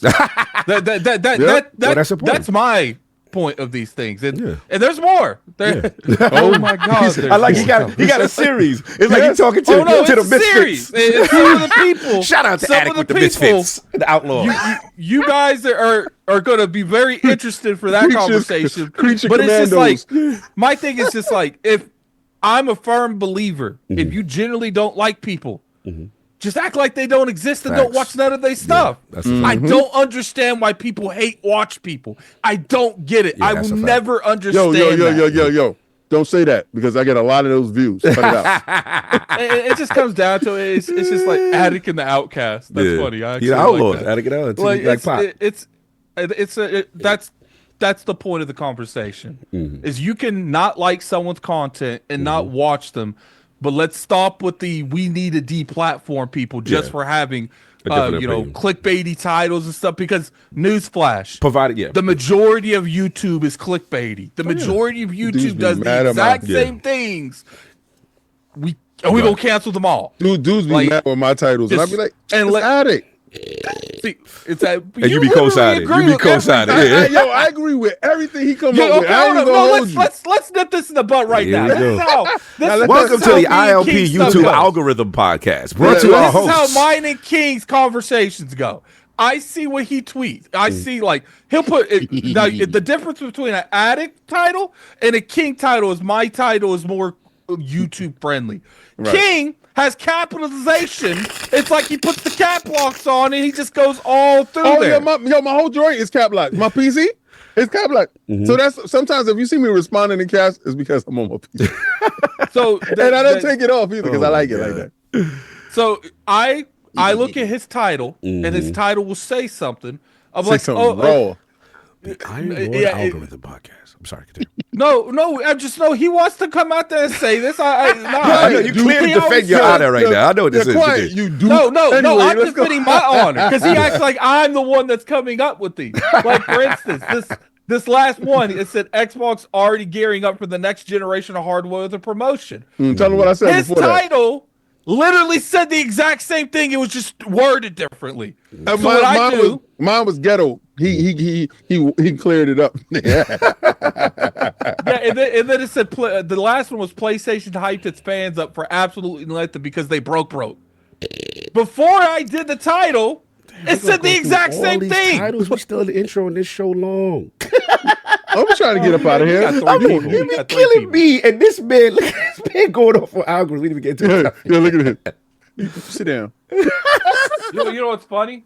C: That's my point of these things, and there's more. Oh my god!
A: I like he got a series. It's like you're talking to the misfits.
C: It's some of the people.
A: Shout out to Attic with the misfits, the outlaws.
C: You guys are going to be very interested for that conversation.
D: Creature
C: but
D: commandos.
C: it's just like my thing is just like if I'm a firm believer, if you generally don't like people. Just act like they don't exist and don't watch none of their stuff. I don't understand why people watch people. I don't get it. I will never understand
D: Yo. Don't say that because I get a lot of those views. Cut it out.
C: It just comes down to it. It's just like Attic and the Outcast. That's funny. I actually like that.
A: Attic and the Outcast.
C: That's the point of the conversation. Is you can not like someone's content and not watch them. But let's stop with we need to deplatform people just for having, clickbaity titles and stuff. Because newsflash, the majority of YouTube is clickbaity. The majority of YouTube does the exact same things. We gonna cancel them all.
D: Dudes be mad with my titles, and I be like, Addict.
C: See, it's that
A: you be co-signing. You be co-signing.
D: I agree with everything he comes up with.
C: Let's nip this in the butt right now.
A: Welcome to the ILP YouTube algorithm podcast. Brought to our host.
C: This is how mine and King's conversations go. I see what he tweets. I see he'll put now, the difference between an Addict title and a King title is my title is more YouTube friendly. Right. King has capitalization. It's like he puts the cap locks on and he just goes all through there.
D: My whole joint is cap locked. My PC is cap locked. So that's sometimes if you see me responding in caps, it's because I'm on my PC. And I don't take it off either because I like it like that.
C: So I look at his title and his title will say something. I'm like,
A: The Iron Lord Algorithm Podcast. I'm sorry, continue.
C: No, I just know he wants to come out there and say this.
A: I know you clearly defend your honor right now. I know what this is.
D: Quiet, you do.
C: No,
D: Anyway,
C: I'm defending my honor because he acts like I'm the one that's coming up with these. Like, for instance, this last one, it said Xbox already gearing up for the next generation of hardware with a promotion.
D: Tell him what I said
C: His
D: before
C: title literally said the exact same thing. It was just worded differently. So
D: mine was ghetto. He cleared it up.
C: Yeah, and then it said the last one was PlayStation hyped its fans up for absolutely nothing because they broke. Before I did the title, it said the exact same thing.
A: Titles, we still in the intro in this show long.
D: I'm trying to get up out of here.
A: You be killing me, and this man, look at this man going off for algorithms. We didn't even get to it.
D: Yeah, look at him. Sit down.
C: You know what's funny?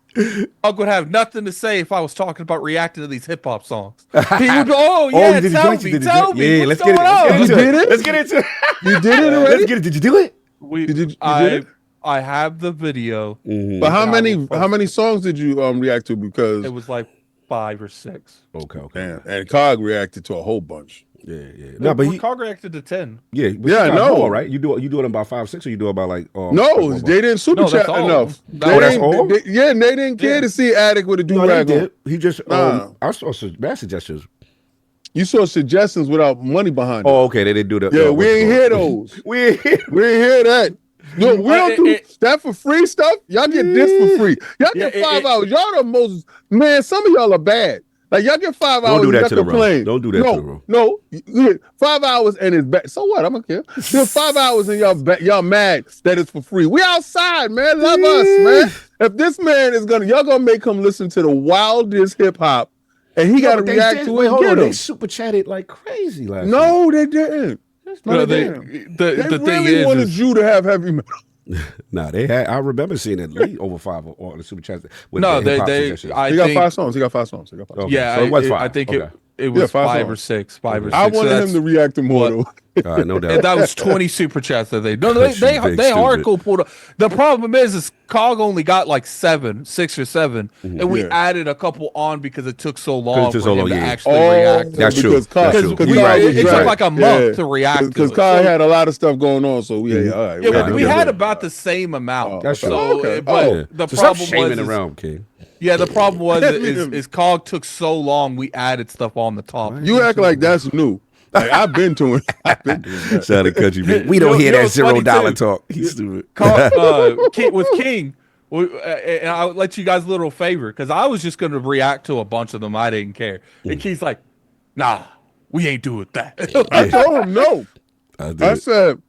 C: I would have nothing to say if I was talking about reacting to these hip hop songs. He would go, "Oh yeah, tell me,
A: yeah,
C: what's going on?"
D: You did it.
A: Let's get into it.
D: You did it already.
A: Let's get it. Did you do it?
D: You did it?
C: I have the video.
D: But how many songs did you react to? Because
C: it was like 5 or 6.
D: Okay. And Cog reacted to a whole bunch.
A: Yeah.
C: No, but Cog reacted to 10.
A: Yeah,
D: I know.
A: More, right? You do it about 5, 6, or you do it about like?
D: No, they didn't super chat enough.
A: That's all.
D: They didn't care to see Attic with a do-rag on.
A: He just. I saw some bad suggestions.
D: You saw suggestions without money behind it.
A: Oh, okay. They didn't do that.
D: Yeah, we ain't hear those. We ain't hear that. No, we don't do that for free stuff. Y'all get this for free. Y'all get 5 hours. Y'all the most, man, some of y'all are bad. Like, y'all get 5 hours.
A: Don't do that to the
D: complain.
A: Don't do that to the room.
D: No, 5 hours and it's back. So what? I don't care. There's 5 hours and y'all mad that it's for free. We outside, man. Love us, man. If this man is y'all gonna make him listen to the wildest hip hop, and he got to react to it.
A: Hold on, they super chatted like crazy last week.
D: No, they didn't.
C: No,
D: they
C: the thing
D: really wanted you to have heavy metal.
A: Nah, they had. I remember seeing at least over 5 on the super chats.
C: No, they
D: got 5 songs. He got 5 songs.
A: Okay.
C: Yeah,
A: so it was 5.
C: I think it was 5 or 6. 5 or 6.
D: I wanted him to react to more though.
A: No doubt.
C: And that was 20 super chats that they hardcore pulled up. The problem is COG only got like 6 or 7, and we added a couple on because it took so long for him to actually react.
A: That's true.
C: Because it took like a month to react.
D: Because COG had a lot of stuff going on, so we
C: had about the same amount.
A: That's true.
C: But the problem was
A: around, King.
C: Yeah, the problem was is COG took so long. We added stuff on the top.
D: You act like that's new. Like, I've been to it.
A: Shout out to country man. We don't hear that $0 talk. He's stupid.
C: With King, and I'll let you guys a little favor because I was just going to react to a bunch of them. I didn't care. And King's like, "Nah, we ain't doing that."
D: I told him no. I said,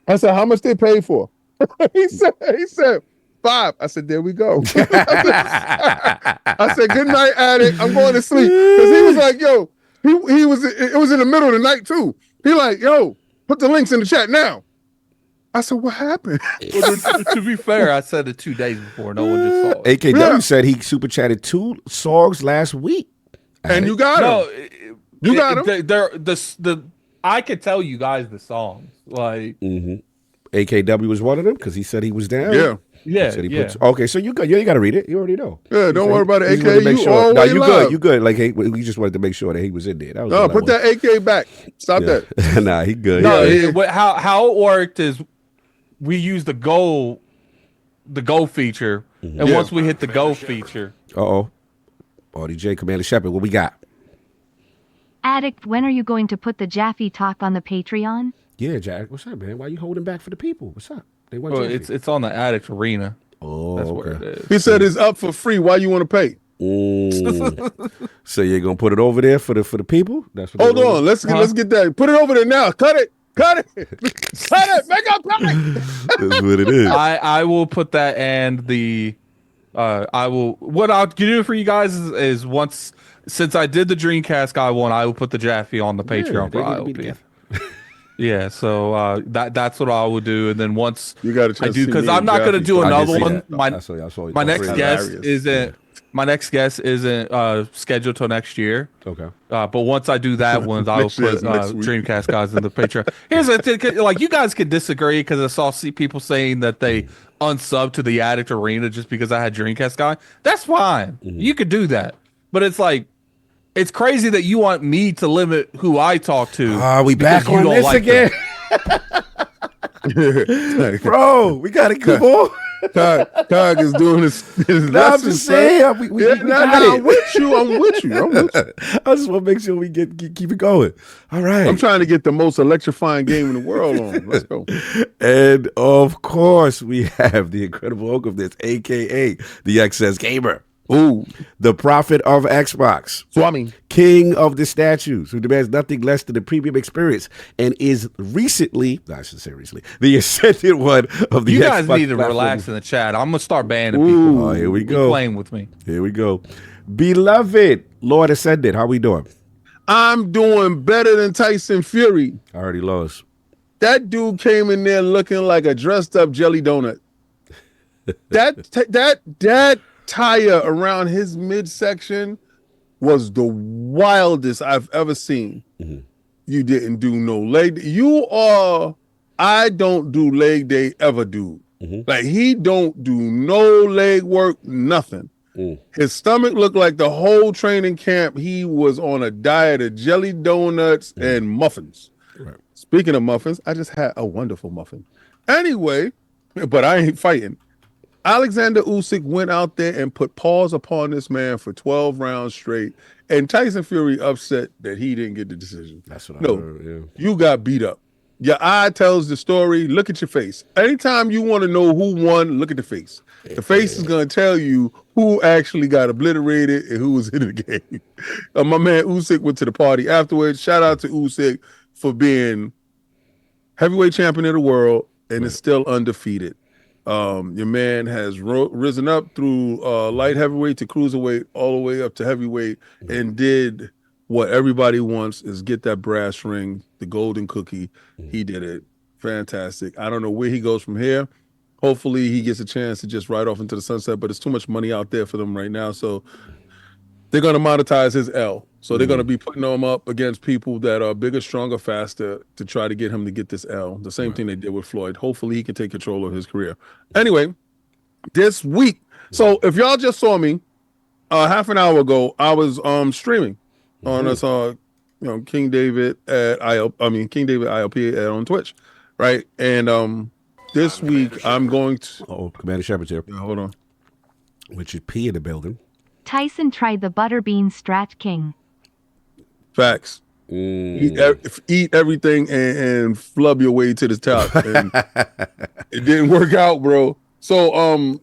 D: how much they paid for? he said 5. I said, there we go. I said, good night, Addict. I'm going to sleep. Because he was like, yo. It was in the middle of the night too. He like, yo, put the links in the chat now. I said, what happened?
C: Well, to be fair, I said it 2 days before. No one just saw it.
A: AKW said he super chatted 2 songs last week.
D: And you got him. You got him.
C: I could tell you guys the songs. Like
A: AKW was one of them because he said he was down.
D: Yeah.
A: Okay, so you got to read it. You already know.
D: Yeah, don't worry about it. AK,
A: you good. Like, hey, we just wanted to make sure that he was in there.
D: No, put that AK back. Stop that.
A: Nah, he good.
C: No, how it worked is we used the go feature, and once we hit the go feature.
A: DJ Commander Shepard, what we got?
E: Addict, when are you going to put the Jaffe talk on the Patreon?
A: Yeah, Jack. What's up, man? Why you holding back for the people? What's up?
C: It's on the Addict Arena.
A: Oh,
C: that's
A: okay.
C: where it is.
D: He said it's up for free. Why you want to pay?
A: So you're gonna put it over there for the people? That's what.
D: Hold on, let's get that. Put it over there now. Cut it. Cut it. Make up pay.
A: That's what it is.
C: I will put that and the. I will. What I'll do for you guys is once since I did the Dreamcast guy one, I will put the Jaffe on the Patreon for ILP. Yeah, so that's what I will do, and then once I do, because I'm not going to do another one. My next guest isn't scheduled till next year.
A: Okay.
C: But once I do that one, I will put Dreamcast guys in the Patreon. Here's the thing, like you guys could disagree because I saw people saying that they unsubbed to the Addict Arena just because I had Dreamcast guy. That's fine. You could do that, but it's like It's crazy that you want me to limit who I talk to.
A: We back
C: because you
A: on
C: don't
A: this
C: like
A: again. Bro, we got to keep on.
D: Cog is doing his
A: No, I'm just saying. We got it.
D: I'm with you. I'm with you.
A: I just want to make sure we keep it going. All right.
D: I'm trying to get the most electrifying game in the world on. Let's go.
A: And of course, we have the incredible Hulk of this, a.k.a. the Excess Gamer.
D: Ooh.
A: The prophet of Xbox.
D: Swami.
A: King of the statues, who demands nothing less than the premium experience and is recently, I should say recently, the ascended one of the
C: You
A: Xbox
C: guys need to
A: platform.
C: relax in the chat. I'm going to start banning people.
A: Oh, here we
C: Keep
A: go.
C: playing with me.
A: Here we go. Beloved Lord Ascended, how we doing?
D: I'm doing better than Tyson Fury.
A: I already lost.
D: That dude came in there looking like a dressed up jelly donut. That tire around his midsection was the wildest I've ever seen.
A: Mm-hmm.
D: You didn't do no leg. I don't do leg day ever, dude.
A: Mm-hmm.
D: Like he don't do no leg work, nothing. His stomach looked like the whole training camp he was on a diet of jelly donuts and muffins.
A: Right.
D: Speaking of muffins, I just had a wonderful muffin. Anyway, but I ain't fighting. Alexander Usyk went out there and put paws upon this man for 12 rounds straight, and Tyson Fury upset that he didn't get the decision.
A: That's what I heard, yeah.
D: You got beat up. Your eye tells the story. Look at your face. Anytime you want to know who won, look at the face. The face is going to tell you who actually got obliterated and who was in the game. My man Usyk went to the party afterwards. Shout out to Usyk for being heavyweight champion of the world and is still undefeated. Your man has risen up through light heavyweight to cruiserweight, all the way up to heavyweight, and did what everybody wants is get that brass ring, the golden cookie. He did it. Fantastic. I don't know where he goes from here. Hopefully he gets a chance to just ride off into the sunset, but it's too much money out there for them right now. So they're going to monetize his L. So they're going to be putting him up against people that are bigger, stronger, faster to try to get him to get this L. The same thing they did with Floyd. Hopefully he can take control of his career. Anyway, this week. So if y'all just saw me half an hour ago, I was streaming on us, King David King David ILP on Twitch, right? And this week I'm going to.
A: Commander Shepard's here.
D: Yeah, hold on.
A: Richard P in the building.
E: Tyson tried the Butterbean Strat King.
D: Facts. Eat everything and flub your way to the top. And it didn't work out, bro. So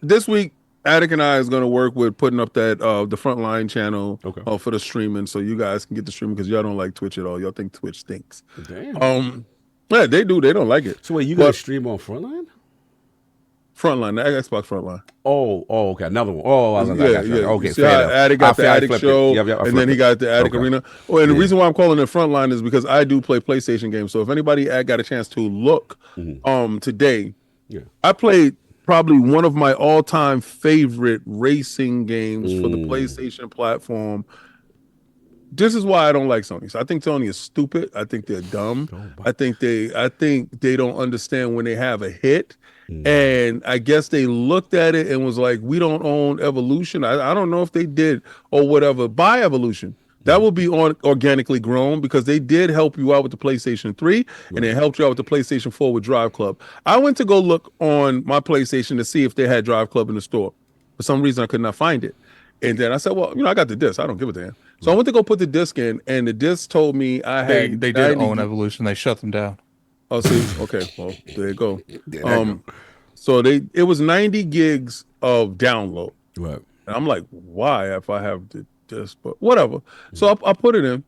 D: this week Attic and I is gonna work with putting up that the Frontline channel for the streaming, so you guys can get the streaming because y'all don't like Twitch at all. Y'all think Twitch stinks.
A: Damn.
D: Yeah, they do. They don't like it.
A: So wait, you gonna stream on Frontline?
D: Frontline, the Xbox Frontline.
A: Oh, okay, another one. Oh, I got you. Okay,
D: see how Attic got the Attic show, and then he got the Attic Arena. Oh, and the reason why I'm calling it Frontline is because I do play PlayStation games. So if anybody got a chance to look, today, I played probably one of my all-time favorite racing games for the PlayStation platform. This is why I don't like Sony. So I think Sony is stupid. I think they're dumb. I think they don't understand when they have a hit. And I guess they looked at it and was like, we don't own Evolution. I don't know if they did or whatever. Buy Evolution. That will be organically grown because they did help you out with the PlayStation 3 and they helped you out with the PlayStation 4 with Drive Club. I went to go look on my PlayStation to see if they had Drive Club in the store. For some reason, I could not find it. And then I said, well, I got the disc. I don't give a damn. So I went to go put the disc in, and the disc told me I had.
C: They did own Evolution. They shut them down.
D: Oh, see, okay, well, there you go. So it was 90 gigs of download.
A: Right.
D: And I'm like, why? If I have the disc, but whatever. So I put it in,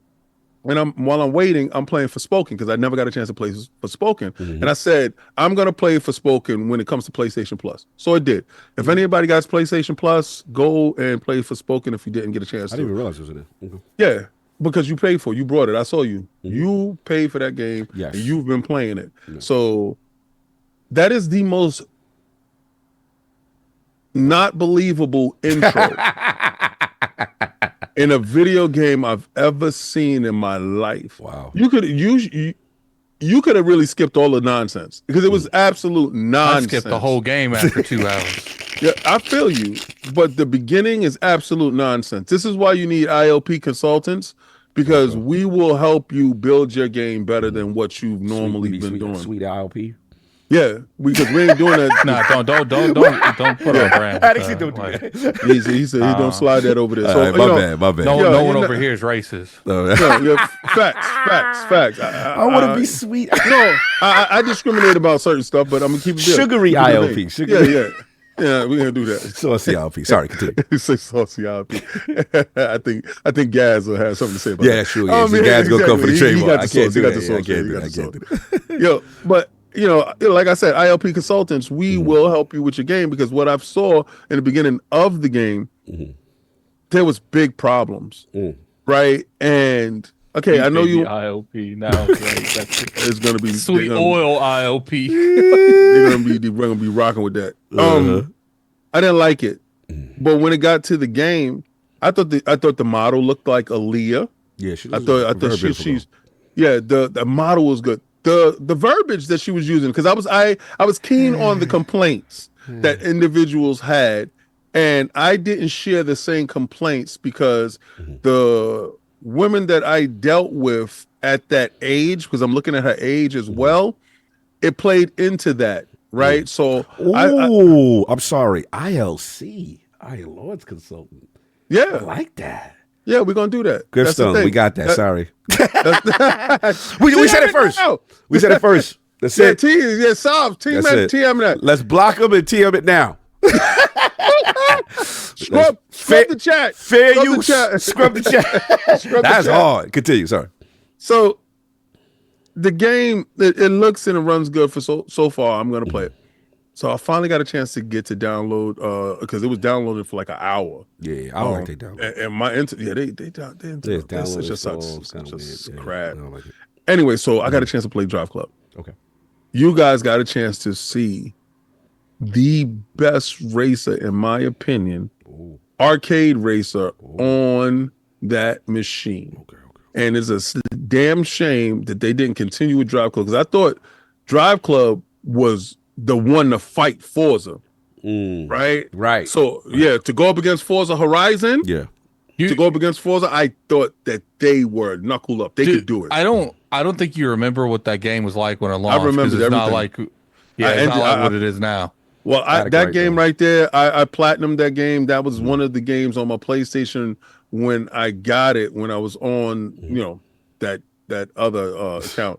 D: and while I'm waiting, I'm playing Forspoken because I never got a chance to play Forspoken. And I said I'm gonna play Forspoken when it comes to PlayStation Plus. So it did. If anybody got PlayStation Plus, go and play Forspoken if you didn't get a chance.
A: I didn't even realize it was in there.
D: Yeah, because you paid for it. You brought it. I saw you. You paid for that game.
A: Yes.
D: And you've been playing it. So that is the most not believable intro in a video game I've ever seen in my life.
A: Wow.
D: You could have really skipped all the nonsense because it was absolute nonsense.
C: I skipped the whole game after 2 hours.
D: Yeah, I feel you, but the beginning is absolute nonsense. This is why you need ILP consultants, because we will help you build your game better than what you've normally been doing.
A: Sweet ILP.
D: Yeah, because we ain't doing that.
C: Nah, don't put on brand.
A: Actually, don't do that.
D: He said he don't slide that over there. So
A: Right, my bad.
C: No one over here is racist.
D: Facts.
A: I want to be sweet.
D: No, I discriminate about certain stuff, but I'm gonna keep it there.
A: Sugary ILP. Sugary.
D: Yeah, we're gonna do that.
A: Saucy ILP. Sorry, continue.
D: You say saucy ILP. I think Gaz will have something to say about that.
A: Yeah, sure. Yeah, Gaz gonna come for the trademark. I can't do that.
D: Yo, but like I said, ILP consultants, we will help you with your game, because what I've saw in the beginning of the game, there was big problems, right? And okay, I know you
C: ILP now.
D: it's gonna be
C: sweet oil ILP.
D: They're gonna be rocking with that. I didn't like it, but when it got to the game, I thought the model looked like Aaliyah.
A: Yeah,
D: I thought she's the model was good. The verbiage that she was using, because I was keen on the complaints that individuals had, and I didn't share the same complaints because the women that I dealt with at that age, because I'm looking at her age as well, it played into that, right? So
A: I'm sorry, ILC, Lord's consultant.
D: Yeah,
A: I like that.
D: Yeah, we're gonna do that.
A: Griffstone, we got that. Sorry, we said it first. We said it first. That's it.
D: Soft. TM that.
A: Let's block them and TM it now.
D: Scrub the chat.
A: Fair use. Scrub the chat. That's hard. Continue. Sorry.
D: So the game, it looks and it runs good for so far. I'm gonna play it. So I finally got a chance to get to download because it was downloaded for like an hour.
A: Yeah, I like they download.
D: And my internet, they
A: download
D: such crap. Like anyway, so I got a chance to play Drive Club.
A: Okay.
D: You guys got a chance to see the best racer, in my opinion, arcade racer on that machine. Okay. And it's a damn shame that they didn't continue with Drive Club, because I thought Drive Club was the one to fight Forza, right? So to go up against Forza Horizon, to go up against Forza, I thought that they were knuckle up. They could do it.
C: I don't think you remember what that game was like when it launched.
D: I remember
C: it's
D: everything.
C: Not like it's not like what it is now.
D: Well, that game right there, I platinumed that game. That was one of the games on my PlayStation when I got it, when I was on that other account.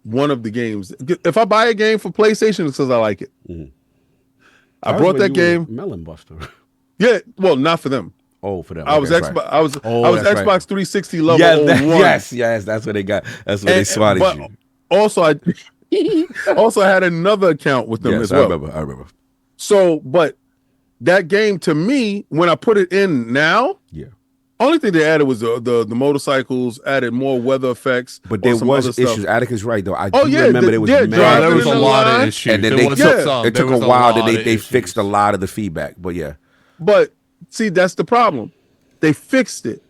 D: One of the games. If I buy a game for PlayStation, it's because I like it. I brought that game.
A: Melon Buster.
D: Yeah, well, not for them.
A: Oh, for them.
D: I was Xbox. Right. I was Xbox 360 level.
A: Yes, that's what they got. That's what they swatted you.
D: Also, I had another account with them as well.
A: I remember.
D: So, but that game to me, when I put it in now, only thing they added was the motorcycles, added more weather effects.
A: But there was issues. Atticus right though. I do remember there was
C: there was a lot of issues.
A: And then it took a while that they fixed a lot of the feedback. But
D: But see, that's the problem. They fixed it.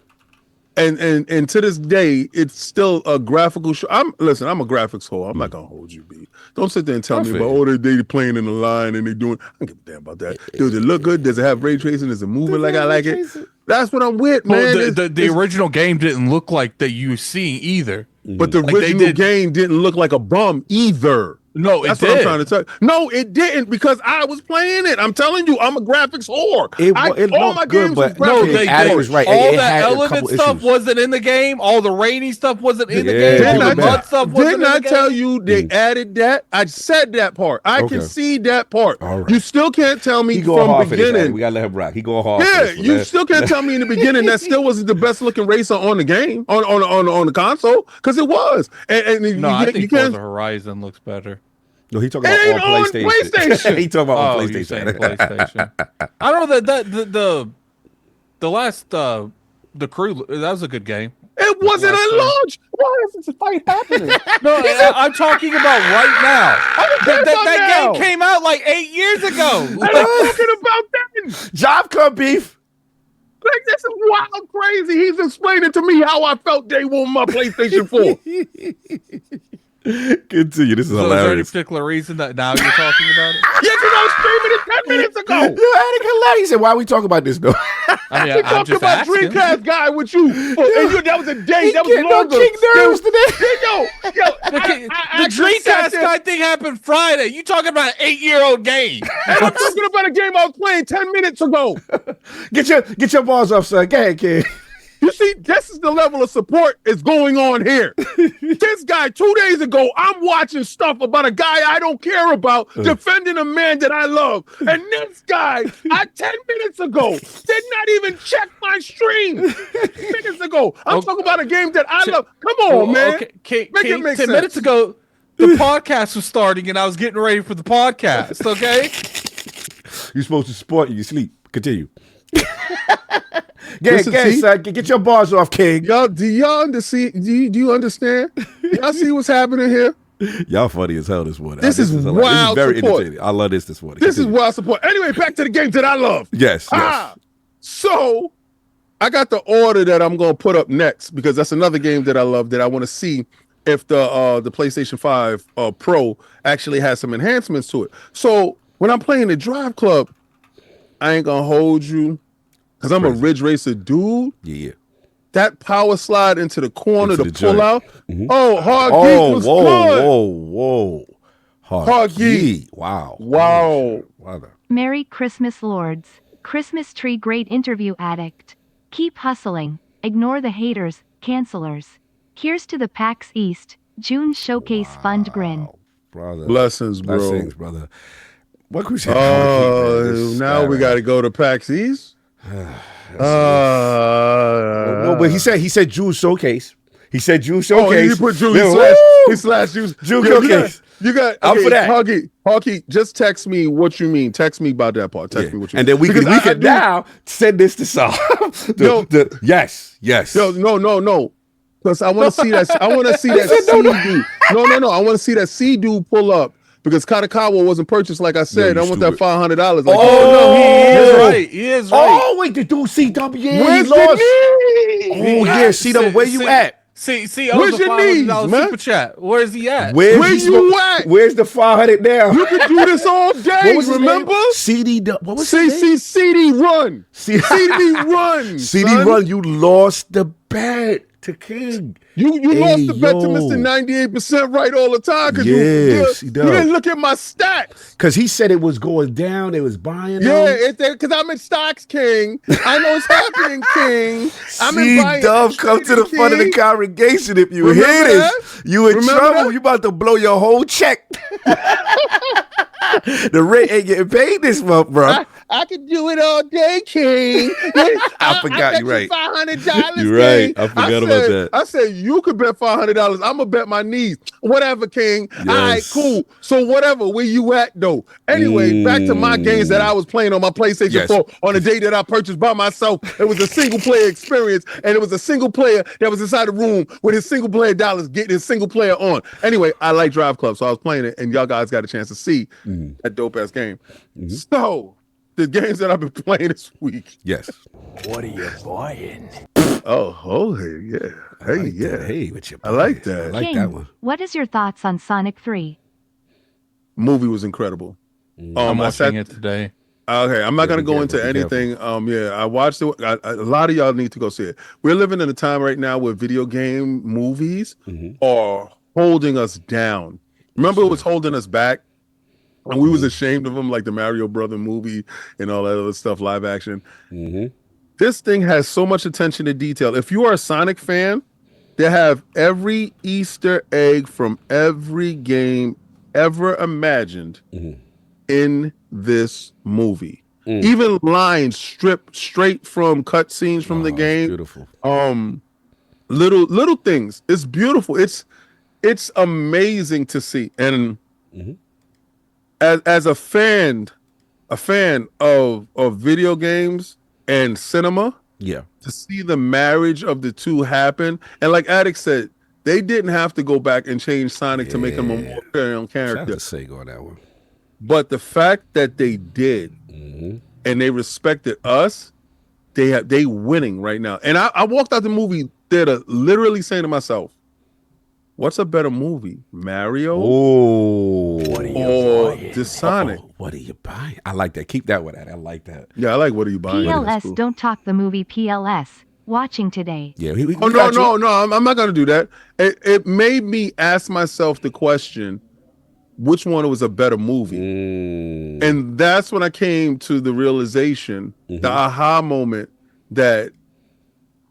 D: And to this day, it's still a graphical show. I'm a graphics whore. I'm not gonna hold you, B. Don't sit there and tell me about they playing in the line and they doing. I don't give a damn about that. Does it look good? Does it have ray tracing? Is it moving like I like it? That's what I'm with, man.
C: The original game didn't look like that you were seeing either.
D: But the original game didn't look like a bum either.
C: No,
D: that's what I'm trying to tell you. No, it didn't, because I was playing it. I'm telling you, I'm a graphics whore. All my games was graphics.
A: Was right.
C: All that element stuff wasn't in the game. All the rainy stuff wasn't in the game. All the mud stuff wasn't in the game.
D: Didn't I tell you they added that? I said that part. I can see that part. Right. You still can't tell me from the beginning.
A: We gotta let him rock. He going hard.
D: Yeah, you still can't tell me in the beginning that still wasn't the best looking racer on the game on the console, because it was.
C: I think Forza Horizon looks better.
A: No, he talking about on PlayStation. He talking about on
C: PlayStation. I don't know that the last the crew, that was a good game.
D: It wasn't a launch. Why is this fight happening?
C: No, I'm talking about right now. That game came out like 8 years ago.
D: I'm talking about that.
A: Job Club beef.
D: Like, this is wild crazy. He's explaining to me how I felt day one on my PlayStation 4.
A: Continue. This is hilarious.
C: Is there any particular reason that now you're talking about it?
D: Yeah, because I was streaming it 10 minutes ago.
A: Yo, Attic hilarious. He said, why are we talking about this, though?
C: I mean,
D: We
C: I'm
D: talked
C: just
D: about
C: asking.
D: Dreamcast guy with you. And that was a day.
A: He
D: That was
A: getting on
D: longer.
A: King nerves today.
D: Yo,
C: The Dreamcast guy thing happened Friday. You talking about an 8-year-old game?
D: And I'm talking about a game I was playing 10 minutes ago.
A: Get your balls off, son. Go ahead, kid.
D: You see, this is the level of support is going on here. This guy, 2 days ago, I'm watching stuff about a guy I don't care about defending a man that I love. And this guy, 10 minutes ago, did not even check my stream. 10 minutes ago. I'm talking about a game that I love. Come on, man.
C: Okay,
D: Make it make
C: 10
D: sense.
C: minutes ago, the podcast was starting, and I was getting ready for the podcast. Okay.
A: You're supposed to support you sleep. Continue. Get
D: see?
A: son. Get your bars off, King.
D: Y'all, do you understand? Y'all see what's happening here?
A: Y'all funny as hell this morning.
D: This is
A: hilarious.
D: wild
A: This is very
D: support.
A: entertaining. I love this morning.
D: This is
A: Continue.
D: wild support. Anyway, back to the games that I love.
A: Yes.
D: So I got the order that I'm going to put up next because that's another game that I love that I want to see if the PlayStation 5 Pro actually has some enhancements to it. So when I'm playing the Drive Club, I ain't going to hold you because I'm a Ridge Racer dude.
A: Yeah.
D: That power slide into the corner
A: Into
D: to
A: the
D: pull
A: joint.
D: out.
A: Mhm.
D: Oh, Hard Geek was good.
A: Whoa.
D: Hard Geek.
A: Wow.
D: Wow.
E: Merry Christmas, Lords. Christmas tree great interview addict. Keep hustling. Ignore the haters, cancelers. Here's to the PAX East. June showcase fund grin.
A: Brother.
D: Blessings, bro.
A: Blessings, brother. What could we say?
D: Now we got to go to PAX East.
A: Well, but he said June showcase. He said June
D: Oh,
A: showcase.
D: he put June.
A: Yeah,
D: He slashed June.
A: June
D: Yo,
A: showcase.
D: You got.
A: I'm for that.
D: Huggy, just text me what you mean. Text me about that part. Text me what you
A: and
D: mean.
A: then we can now send this to Saul. Yes.
D: Yo, no. Because I want to see that. I want to see that C dude. No. I want to see that C dude pull up. Because Katakawa wasn't purchased, like I said.
A: No,
D: I want that $500. Like,
C: No, he is right. He is right.
A: Oh, wait, the dude CW. Yeah,
D: Where's
A: he lost.
D: the knee?
A: Oh, yeah, CW, where you at?
C: See,
D: Where's your knees,
C: $500
D: man?
C: super chat. Where's he at?
D: Where you at?
A: Where's the 500 now?
D: You can do this all day.
A: What was his
D: Remember?
A: name? CD. What was his name?
D: CD Run. CD Run.
A: CD
D: son.
A: Run. You lost the bet to King.
D: You lost the bet to
A: yo.
D: Mr. 98% right all the time because
A: Yes, he
D: you
A: does.
D: didn't look at my stats.
A: Because he said it was going down. They was buying them.
D: Yeah, because I'm in stocks, King. I know what's happening, King. I'm in
A: See,
D: buying.
A: Dove, come to the front of the
D: King.
A: congregation. If you
D: Remember
A: hear this, you in
D: Remember
A: trouble.
D: that?
A: You about to blow your whole check. The rent ain't getting paid this month, bro.
D: I could do it all day, King.
A: I forgot, you're right.
D: $500.
A: You're right.
D: King.
A: I forgot about that.
D: I said you could bet $500. I'm gonna bet my knees. Whatever, King.
A: Yes.
D: All right, cool. So whatever. Where you at though? Anyway, back to my games that I was playing on my PlayStation
A: Yes.
D: 4 on the day that I purchased by myself. It was a single player experience, and it was a single player that was inside the room with his single player dollars getting his single player on. Anyway, I like Drive Club, so I was playing it, and y'all guys got a chance to see that dope ass game. So the games that I've been playing this week.
A: Yes.
F: What are you buying?
D: Oh, hey, yeah. Hey,
A: Like
D: yeah.
A: that. Hey, with your
D: I like
A: boy.
D: that.
A: I like
E: King,
A: that one.
E: what is your thoughts on Sonic 3?
D: Movie was incredible.
C: I'm
D: I
C: watching
D: sat,
C: it today.
D: okay, I'm not
A: Yeah,
D: gonna
A: be
D: go
A: careful,
D: into
A: be
D: anything. I watched it. A lot of y'all need to go see it. We're living in a time right now where video game movies are holding us down. Remember, it was holding us back, and we was ashamed of them, like the Mario Brother movie and all that other stuff, live action. This thing has so much attention to detail. If you are a Sonic fan, they have every Easter egg from every game ever imagined in this movie. Even lines stripped straight from cutscenes from the game.
A: Beautiful.
D: Little things. It's beautiful. It's amazing to see. And as a fan of video games and cinema,
A: Yeah.
D: to see the marriage of the two happen, and like Addict said, they didn't have to go back and change Sonic to make him a more carry-on
A: Shout out
D: character.
A: to Sega on that one.
D: But the fact that they did, and they respected us, they winning right now. And I walked out the movie theater literally saying to myself, What's a better movie, Mario
A: Oh,
D: or the Sonic?
A: What are you buying? I like that. Keep that one at. I like that.
D: Yeah, I like What Are You Buying? That's
E: PLS
D: cool.
E: Don't Talk the movie PLS. Watching today.
A: Yeah.
D: Oh no! I'm not gonna do that. It made me ask myself the question, which one was a better movie? And that's when I came to the realization, the aha moment, that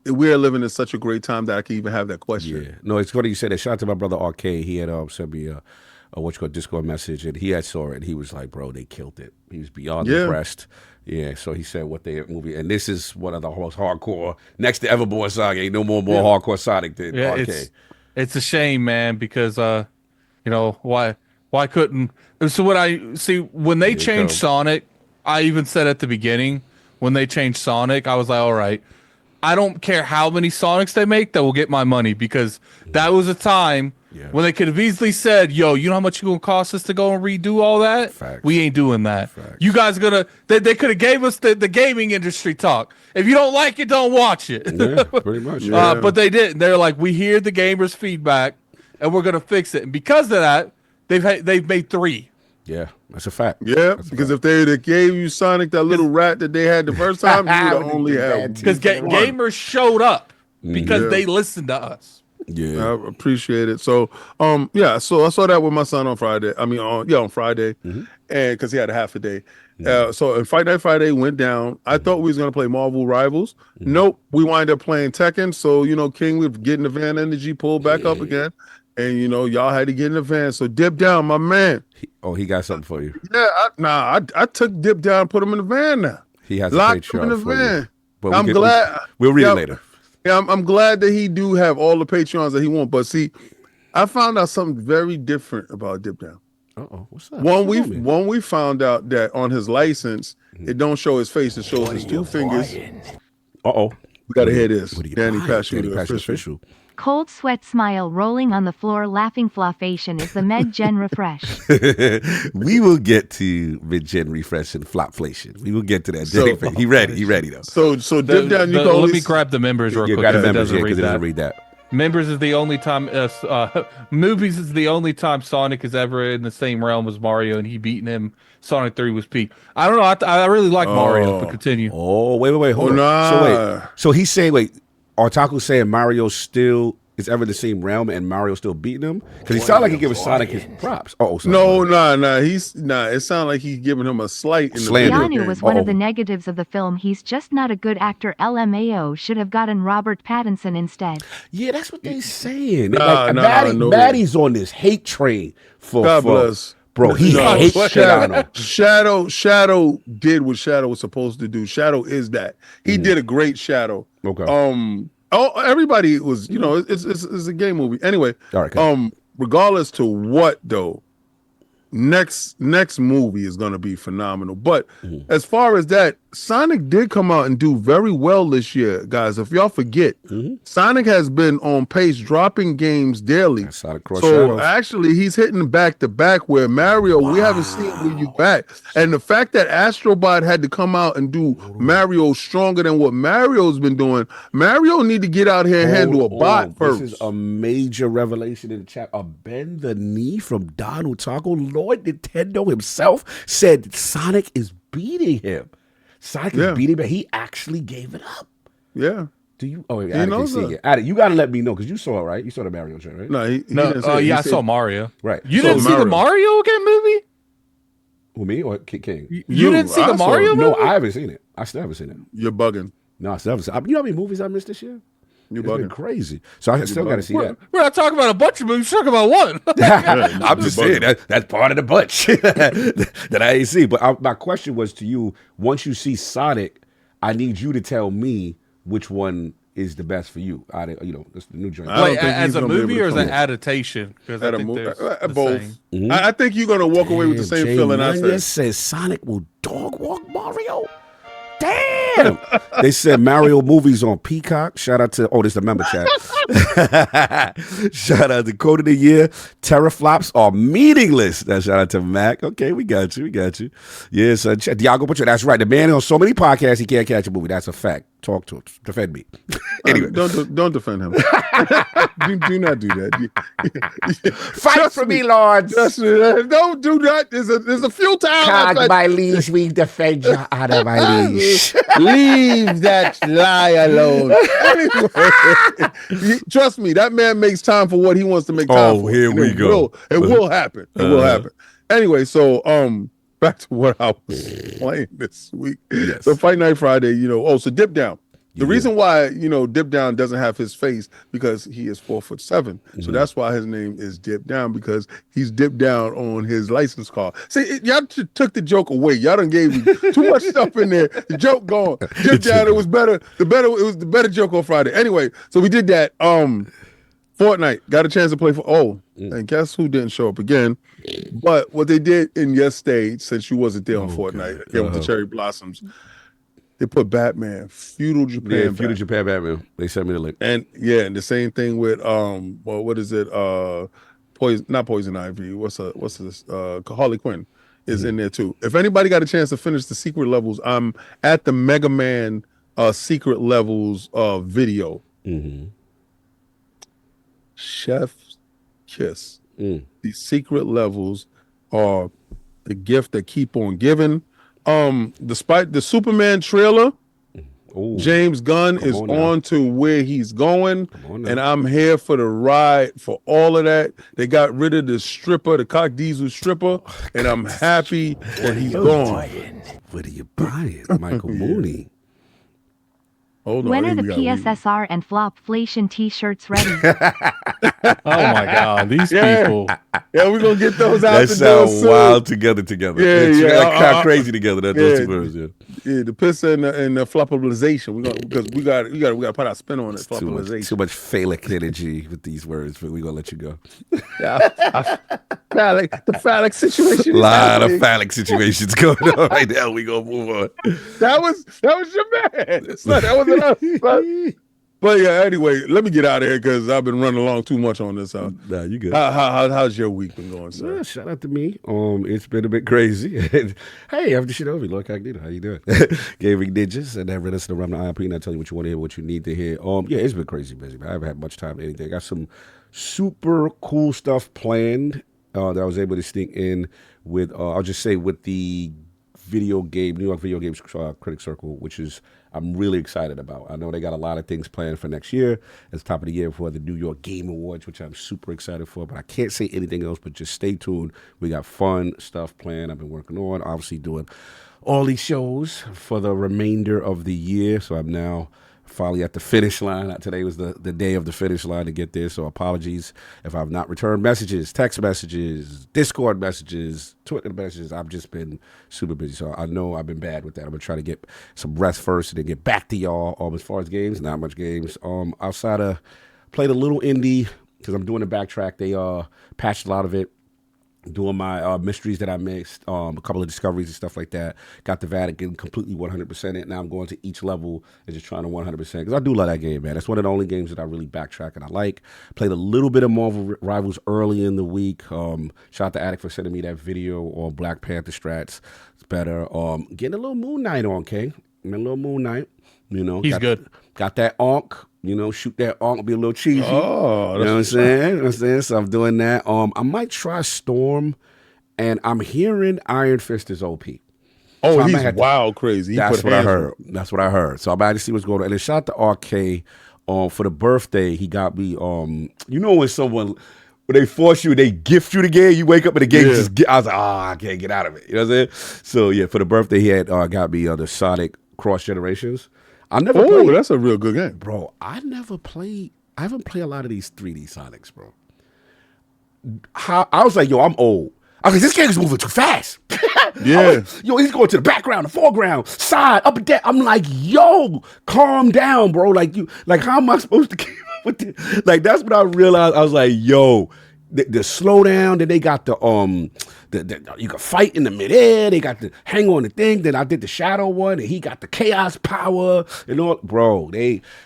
D: we're living in such a great time that I can even have that question.
A: Yeah. No, it's funny you said that. Shout out to my brother Arcade. He had sent me a Discord message, and he had saw it, and he was like, bro, they killed it. He was beyond impressed. Yeah, so he said what they movie, and this is one of the most hardcore, next to Everborn Saga. Ain't no more hardcore Sonic than Arcade.
C: It's a shame, man, because why couldn't? So when they changed Sonic, I even said at the beginning, when they changed Sonic, I was like, all right, I don't care how many Sonics they make, that will get my money, because that was a time when they could have easily said, yo, you know how much it's going to cost us to go and redo all that?
A: Facts.
C: We ain't doing that.
A: Facts.
C: You guys they could have gave us the gaming industry talk. If you don't like it, don't watch it.
A: Yeah, pretty much.
C: But they didn't. They're like, we hear the gamers' feedback, and we're going to fix it. And because of that, they've made 3.
A: Yeah, that's a fact.
D: Yeah, because if they would gave you Sonic that little rat that they had the first time, you would only have.
C: Because gamers showed up because they listened to us.
A: Yeah,
D: I appreciate it. So, so I saw that with my son on Friday. On Friday, and because he had a half a day. So Fight Night Friday went down. I thought we was gonna play Marvel Rivals. Nope, we wind up playing Tekken. So King was getting the van energy pulled back up again, and y'all had to get in the van. So Dip Down, my man.
A: He got something for you.
D: Yeah, I took Dip Down, and put him in the van now.
A: He has
D: locked
A: a
D: him in the
A: for
D: van.
A: you. But
D: I'm glad.
A: We'll read it later.
D: Yeah, I'm glad that he do have all the Patreons that he wants. But see, I found out something very different about Dip Down.
A: What's up?
D: One we found out that on his license, it don't show his face; it shows his 2 fingers. We gotta hear this. Danny Passion official.
E: Cold sweat smile rolling on the floor laughing flopation is the med-gen refresh.
A: We will get to mid-gen refresh and flopflation. We will get to that. So, he ready though.
D: So Dip Down, you can
C: let me grab the members real quick.
A: Got the members
C: because
A: it doesn't read that.
C: Members is the only time movies is the only time Sonic is ever in the same realm as Mario, and he beating him. Sonic 3 was peak. I don't know. I really like Mario, but continue.
A: Oh, wait. Hold on. So he's saying, Artaku's saying Mario still is ever in the same realm and Mario still beating him? Because he sounded like he giving Sonic his props.
D: No. It sounded like he's giving him a slight.
A: Slander.
E: Keanu was one of the negatives of the film. He's just not a good actor. LMAO should have gotten Robert Pattinson instead.
A: Yeah, that's what they saying. Maddie's on this hate train for
D: God bless.
A: Bro, he hates Shadow.
D: Shadow did what Shadow was supposed to do. Shadow is that. He did a great Shadow.
A: Okay.
D: Everybody was, it's a game movie. Anyway,
A: all right,
D: regardless to what though, next movie is gonna be phenomenal. But as far as that, Sonic did come out and do very well this year, guys. If y'all forget, Sonic has been on pace, dropping games daily.
A: Sonic Cross Shadows.
D: Actually, he's hitting back to back. Where Mario, we haven't seen where you back. And the fact that Astrobot had to come out and do Mario stronger than what Mario's been doing, Mario need to get out here and handle a bot first.
A: This is a major revelation in the chat. A bend the knee from Donald Taco. Lord Nintendo himself said Sonic is beating him. Sonic is beating him. He actually gave it up.
D: Yeah.
A: Do you? Oh, Addict can see it. Addict, you got to let me know because you saw it, right? You saw the Mario show, right?
D: No,
C: I saw Mario.
A: Right.
C: You didn't see the Mario game movie?
A: Who, me or King?
C: You didn't see the Mario movie?
A: No, I haven't seen it. I still haven't seen it.
D: You're bugging.
A: No, I still haven't seen it. You know how many movies I missed this year?
D: You're
A: bugging. Been crazy. So I still got to see that.
C: We're not talking about a bunch of movies. We're talking about one.
A: I'm just saying that's part of the bunch that I ain't see. But my question was to you: once you see Sonic, I need you to tell me which one is the best for you. That's the new joint.
C: Wait, as a movie or as an adaptation? Because I think
D: both. I think you're gonna walk away with the same feeling. I
A: says Sonic will dog walk Mario. Damn! They said Mario movies on Peacock. Shout out to this is the member chat. Shout out to Code of the Year. Teraflops are meaningless. Shout out to Mac. Okay, we got you. Yes, Diago Patrick. That's right. The man on so many podcasts he can't catch a movie. That's a fact. talk to him. Defend me. Anyway,
D: don't defend him. do not do that.
A: fight for me, Lord.
D: Don't do that. There's a futile.
A: Cog my liege, we defend you out of my liege.
D: Leave that lie alone. Anyway, trust me, that man makes time for what he wants to make time for.
A: Here we go.
D: It will happen. It will happen. Anyway, so back to what I was playing this week.
A: Yes.
D: So Fight Night Friday, so Dip Down. The reason why, Dip Down doesn't have his face because he is 4'7". So that's why his name is Dip Down, because he's dipped down on his license card. See, y'all took the joke away. Y'all done gave me too much stuff in there. The joke gone. Dip Down, it was better. It was the better joke on Friday. Anyway, so we did that. Fortnite, got a chance to play and guess who didn't show up again? But what they did in yesterday, since you wasn't there on Fortnite, with the Cherry Blossoms, they put Batman, Feudal Japan.
A: Feudal Japan Batman. They sent me the link.
D: And the same thing with what is it? Not Poison Ivy. What's this? Harley Quinn is in there too. If anybody got a chance to finish the secret levels, I'm at the Mega Man secret levels video. Chef's kiss. These secret levels are the gift that keep on giving. Despite the Superman trailer, James Gunn is on to where he's going, and I'm here for the ride for all of that. They got rid of the stripper, the Cock Diesel stripper, and I'm happy that he's gone.
A: What are you buying, Michael Mooney?
D: Hold on,
E: when are the PSSR and Flopflation t-shirts ready?
C: Oh my God, these people.
D: Yeah, we're gonna get those out.
A: That sounds wild together.
D: Yeah.
A: Like kind of crazy together. Those two words.
D: Yeah, the piss and the floppabilization. Because we got to put our spin on it. Floppabilization.
A: Too much phallic energy with these words, but we're gonna let you go.
D: Yeah, the phallic situation.
A: A lot of phallic situations going on right now. We gonna move on.
D: That was your man. That wasn't us. But yeah, anyway, let me get out of here because I've been running along too much on this.
A: Nah, you good.
D: How's your week been going, sir?
A: Well, shout out to me. It's been a bit crazy. Hey, I'm the shit over. LordCognito, how you doing? Gaming Ninjas, and then listen to Run the ILP, and I tell you what you want to hear, what you need to hear. Yeah, it's been crazy busy, man. I haven't had much time to anything. I got some super cool stuff planned that I was able to sneak in with, I'll just say, with the New York Video Games Critic Circle, which is I'm really excited about. I know they got a lot of things planned for next year. It's top of the year for the New York Game Awards, which I'm super excited for, but I can't say anything else, but just stay tuned. We got fun stuff planned I've been working on, obviously doing all these shows for the remainder of the year, so I'm now finally at the finish line. Today was the day of the finish line to get there, so apologies if I've not returned messages, text messages, Discord messages, Twitter messages. I've just been super busy, so I know I've been bad with that. I'm going to try to get some rest first and then get back to y'all. As far as games, not much games. Outside of played a little indie because I'm doing the backtrack. They patched a lot of it. Doing my mysteries that I mixed, a couple of discoveries and stuff like that. Got the Vatican completely 100% it. Now I'm going to each level and just trying to 100% because I do love that game, man. That's one of the only games that I really backtrack and I like. Played a little bit of Marvel Rivals early in the week. Shout out to Addict for sending me that video on Black Panther strats. It's better. Getting a little Moon Knight on, King. A little Moon Knight.
C: He's good.
A: Got that Ankh. Shoot that Ankh, be a little cheesy.
D: Oh,
A: you know what I'm saying? So I'm doing that. I might try Storm, and I'm hearing Iron Fist is OP.
D: Oh, so he's wild crazy.
A: That's what I heard. So I'm about to see what's going on. And then shout out to RK for the birthday. He got me, when someone, when they force you, they gift you the game, you wake up and the game I was like, I can't get out of it. You know what I'm saying? So yeah, for the birthday, he had got me the Sonic Cross Generations. I never played.
D: That's a real good game.
A: Bro, I haven't played a lot of these 3D Sonics, bro. I was like, yo, I'm old. I was like, this game is moving too fast.
D: Yeah.
A: He's going to the background, the foreground, side, up and down. I'm like, yo, calm down, bro. Like, how am I supposed to keep up with this? Like, that's what I realized. I was like, yo, the slowdown, then they got the you can fight in the midair, they got the hang on the thing, then I did the shadow one, and he got the chaos power and all. Bro,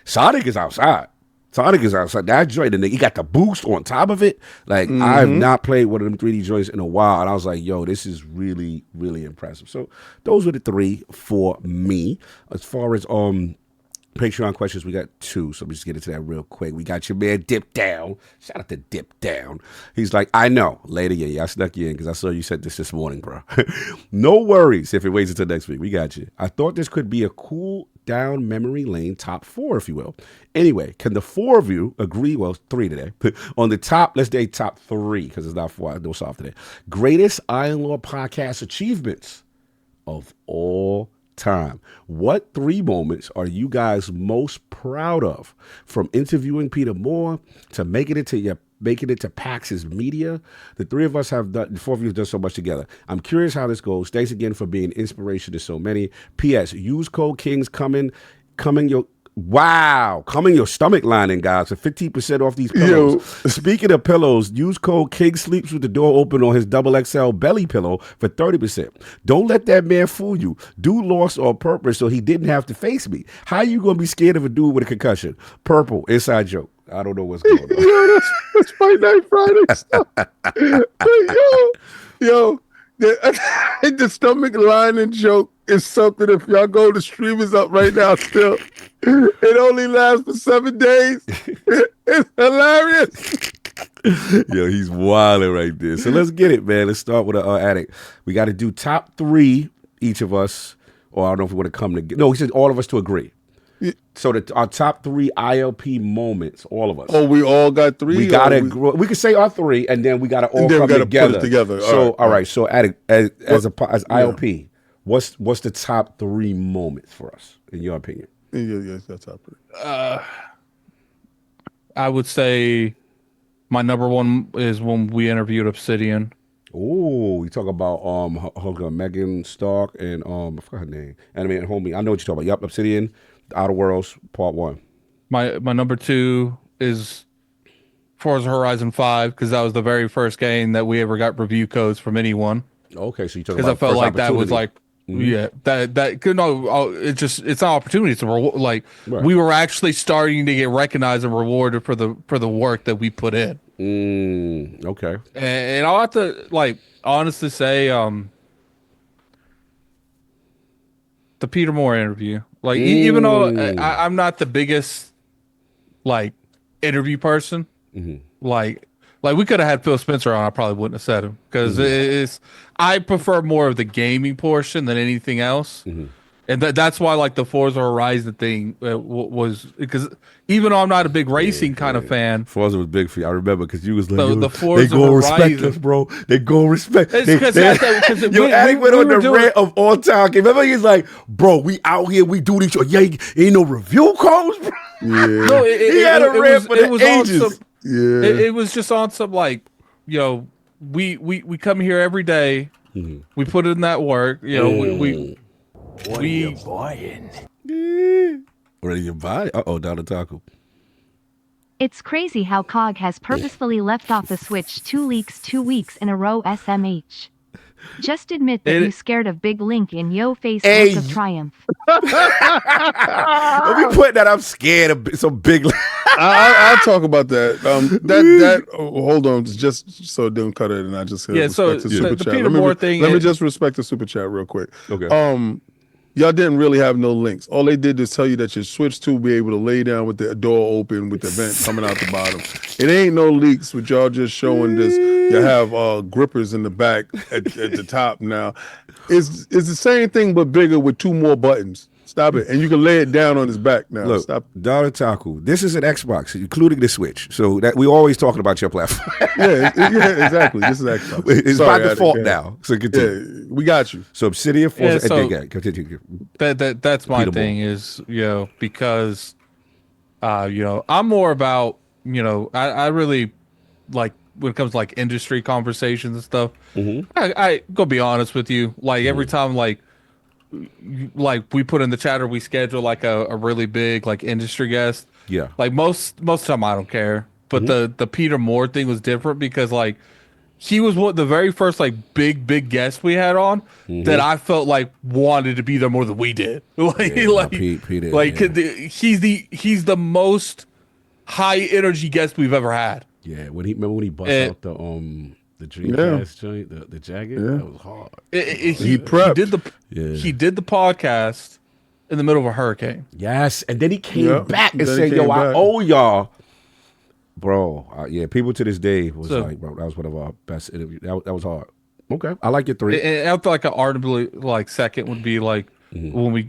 A: Sonic is outside. That joint, and he got the boost on top of it. Like, I have not played one of them 3D joints in a while, and I was like, yo, this is really, really impressive. So those were the three for me. As far as Patreon questions, we got 2, so let me just get into that real quick. We got your man Dip Down. Shout out to Dip Down. He's like, I know. Later, yeah, I snuck you in because I saw you said this morning, bro. No worries if it waits until next week. We got you. I thought this could be a cool down memory lane top 4, if you will. Anyway, can the 4 of you agree, well, 3 today, on the top, let's say top 3, because it's not 4, no soft today. Greatest ILO podcast achievements of all time. What 3 moments are you guys most proud of? From interviewing Peter Moore to making it to PAX's media. The 3 of us have done, the 4 of you have done so much together. I'm curious how this goes. Thanks again for being inspiration to so many. P.S. Use code KINGS coming your stomach lining, guys, for 15% off these pillows. Yo. Speaking of pillows, use code King Sleeps with the door open on his XXL belly pillow for 30%. Don't let that man fool you. Dude lost on purpose so he didn't have to face me. How you gonna be scared of a dude with a concussion? Purple, inside joke. I don't know what's going on.
D: Yo, that's Fight Night Friday stuff. yo, the stomach lining joke is something, if y'all go, the stream is up right now still. It only lasts for 7 days. It's hilarious.
A: Yo, he's wilding right there. So let's get it, man. Let's start with our addict. We got to do top 3, each of us, or I don't know if we want to come together. No, he said all of us to agree. Yeah. So our top 3 ILP moments, all of us.
D: Oh, we all got 3?
A: We got to, we can say our 3, and then we got to all come together.
D: Put it together.
A: So, all right. So addict, as ILP, what's the top 3 moments for us, in your opinion?
D: Yeah, that's top 3.
C: I would say my number 1 is when we interviewed Obsidian.
A: Oh, we talk about Megan Stark and I forgot her name. Animated homie. I know what you're talking about. Yup, Obsidian, Outer Worlds, Part 1.
C: My number 2 is Forza Horizon 5, because that was the very first game that we ever got review codes from anyone.
A: Okay, so you talking
C: about, because I felt like that was like,
A: mm-hmm.
C: yeah, that could no, it's an opportunity to right. We were actually starting to get recognized and rewarded for the work that we put in.
A: Okay,
C: and I'll have to honestly say, the Peter Moore interview, even though I'm not the biggest interview person,
A: mm-hmm.
C: We could have had Phil Spencer on, I probably wouldn't have said him, because I prefer more of the gaming portion than anything else.
A: Mm-hmm.
C: And that's why the Forza Horizon thing was, because even though I'm not a big racing kind of fan,
A: Forza was big for you. I remember because you was like,
C: the Forza
A: they go
C: Horizon,
A: respect us, bro. They go respect.
C: It's because
A: Addict went on the rant of all time. Remember, he's like, bro, we out here, we do these. Yeah, ain't no review codes, bro.
D: Yeah,
C: no,
A: he had a rant for the ages.
C: It was just on some we come here every day.
A: Mm-hmm.
C: We put in that work.
F: What are you buying?
A: What are you buying? Down the taco.
E: It's crazy how COG has purposefully left off the Switch 2 weeks in a row. SMH. Just admit that you scared of Big Link in yo face look of triumph.
A: Let me put that. I'm scared of some Big Link.
D: I'll talk about that. Hold on, just so it don't cut it, and I just respect the super chat. Let me just respect the super chat real quick.
A: Okay.
D: Y'all didn't really have no links. All they did is tell you that your Switch 2 will be able to lay down with the door open with the vent coming out the bottom. It ain't no leaks with y'all just showing this. You have grippers in the back at the top now. It's the same thing but bigger with 2 more buttons. Stop it. And you can lay it down on his back now.
A: Look,
D: stop.
A: Dara Taku, this is an Xbox, including the Switch. So that we always talking about your platform.
D: yeah, exactly. This is Xbox.
A: It's by default now. So continue.
D: Yeah, we got you.
A: So Obsidian Forza,
C: continue. That's my thing is, because I'm more about, I really like when it comes to industry conversations and stuff.
A: Mm-hmm.
C: I go be honest with you. Every time we put in the chat or we schedule a really big industry guest.
A: Yeah.
C: Most of the time I don't care. But the Peter Moore thing was different because he was the very first big guest we had on that I felt wanted to be there more than we did. He's the most high energy guest we've ever had.
A: Yeah, remember when he bust out the Dreamcast joint, the jacket, that was hard.
D: He prepped.
C: He did the podcast, in the middle of a hurricane.
A: Yes, and then he came back and
D: Then he
A: said,
D: came
A: "Yo, I
D: back.
A: owe y'all." Bro, yeah, people to this day was like, bro, that was one of our best interviews. That was hard. Okay, I like your 3.
C: And I feel like an arguably like second would be like when we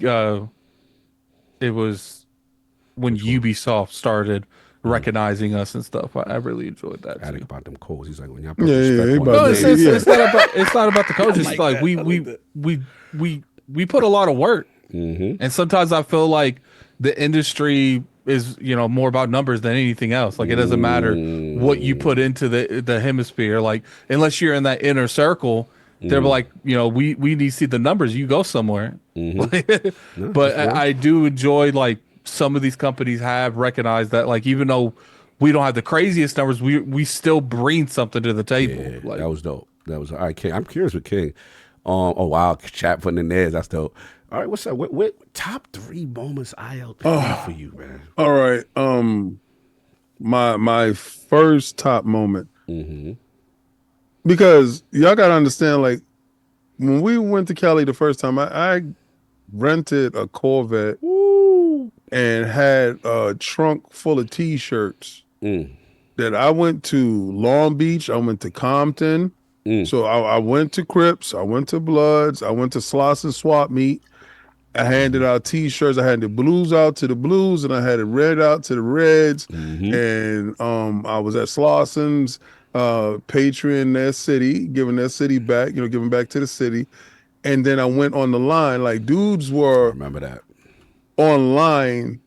C: it was when Ubisoft started recognizing us and stuff. I really enjoyed that.
A: Attic
C: Too.
A: about them codes. He's like, when y'all put
D: Yeah,
A: respect
D: he
A: on
D: about
C: No,
A: the
C: it's,
A: name.
C: it's, it's not about the coaches. It's like we put a lot of work, and sometimes I feel like the industry is more about numbers than anything else. Like it doesn't matter what you put into the hemisphere. Like unless you're in that inner circle, they're like we need to see the numbers. You go somewhere. But I do enjoy like some of these companies have recognized that like even though we don't have the craziest numbers, we still bring something to the table.
A: Yeah,
C: Like,
A: that was dope. That was all right, King. I'm curious with King. Oh wow, chat putting in there. That's dope. All right, what's up? What top 3 moments ILP for you, man?
D: All right. My first top moment. Because y'all gotta understand, like when we went to Cali the first time, I rented a Corvette and had a trunk full of T-shirts that I went to Long Beach, I went to Compton. So I went to Crips, I went to Bloods, I went to Slauson Swap Meet. I handed out T-shirts. I handed blues out to the blues, and I had it red out to the reds. And I was at Slauson's, Patreon their city, giving their city back, giving back to the city. And then I went on the line. Like dudes were
A: Remember that
D: online,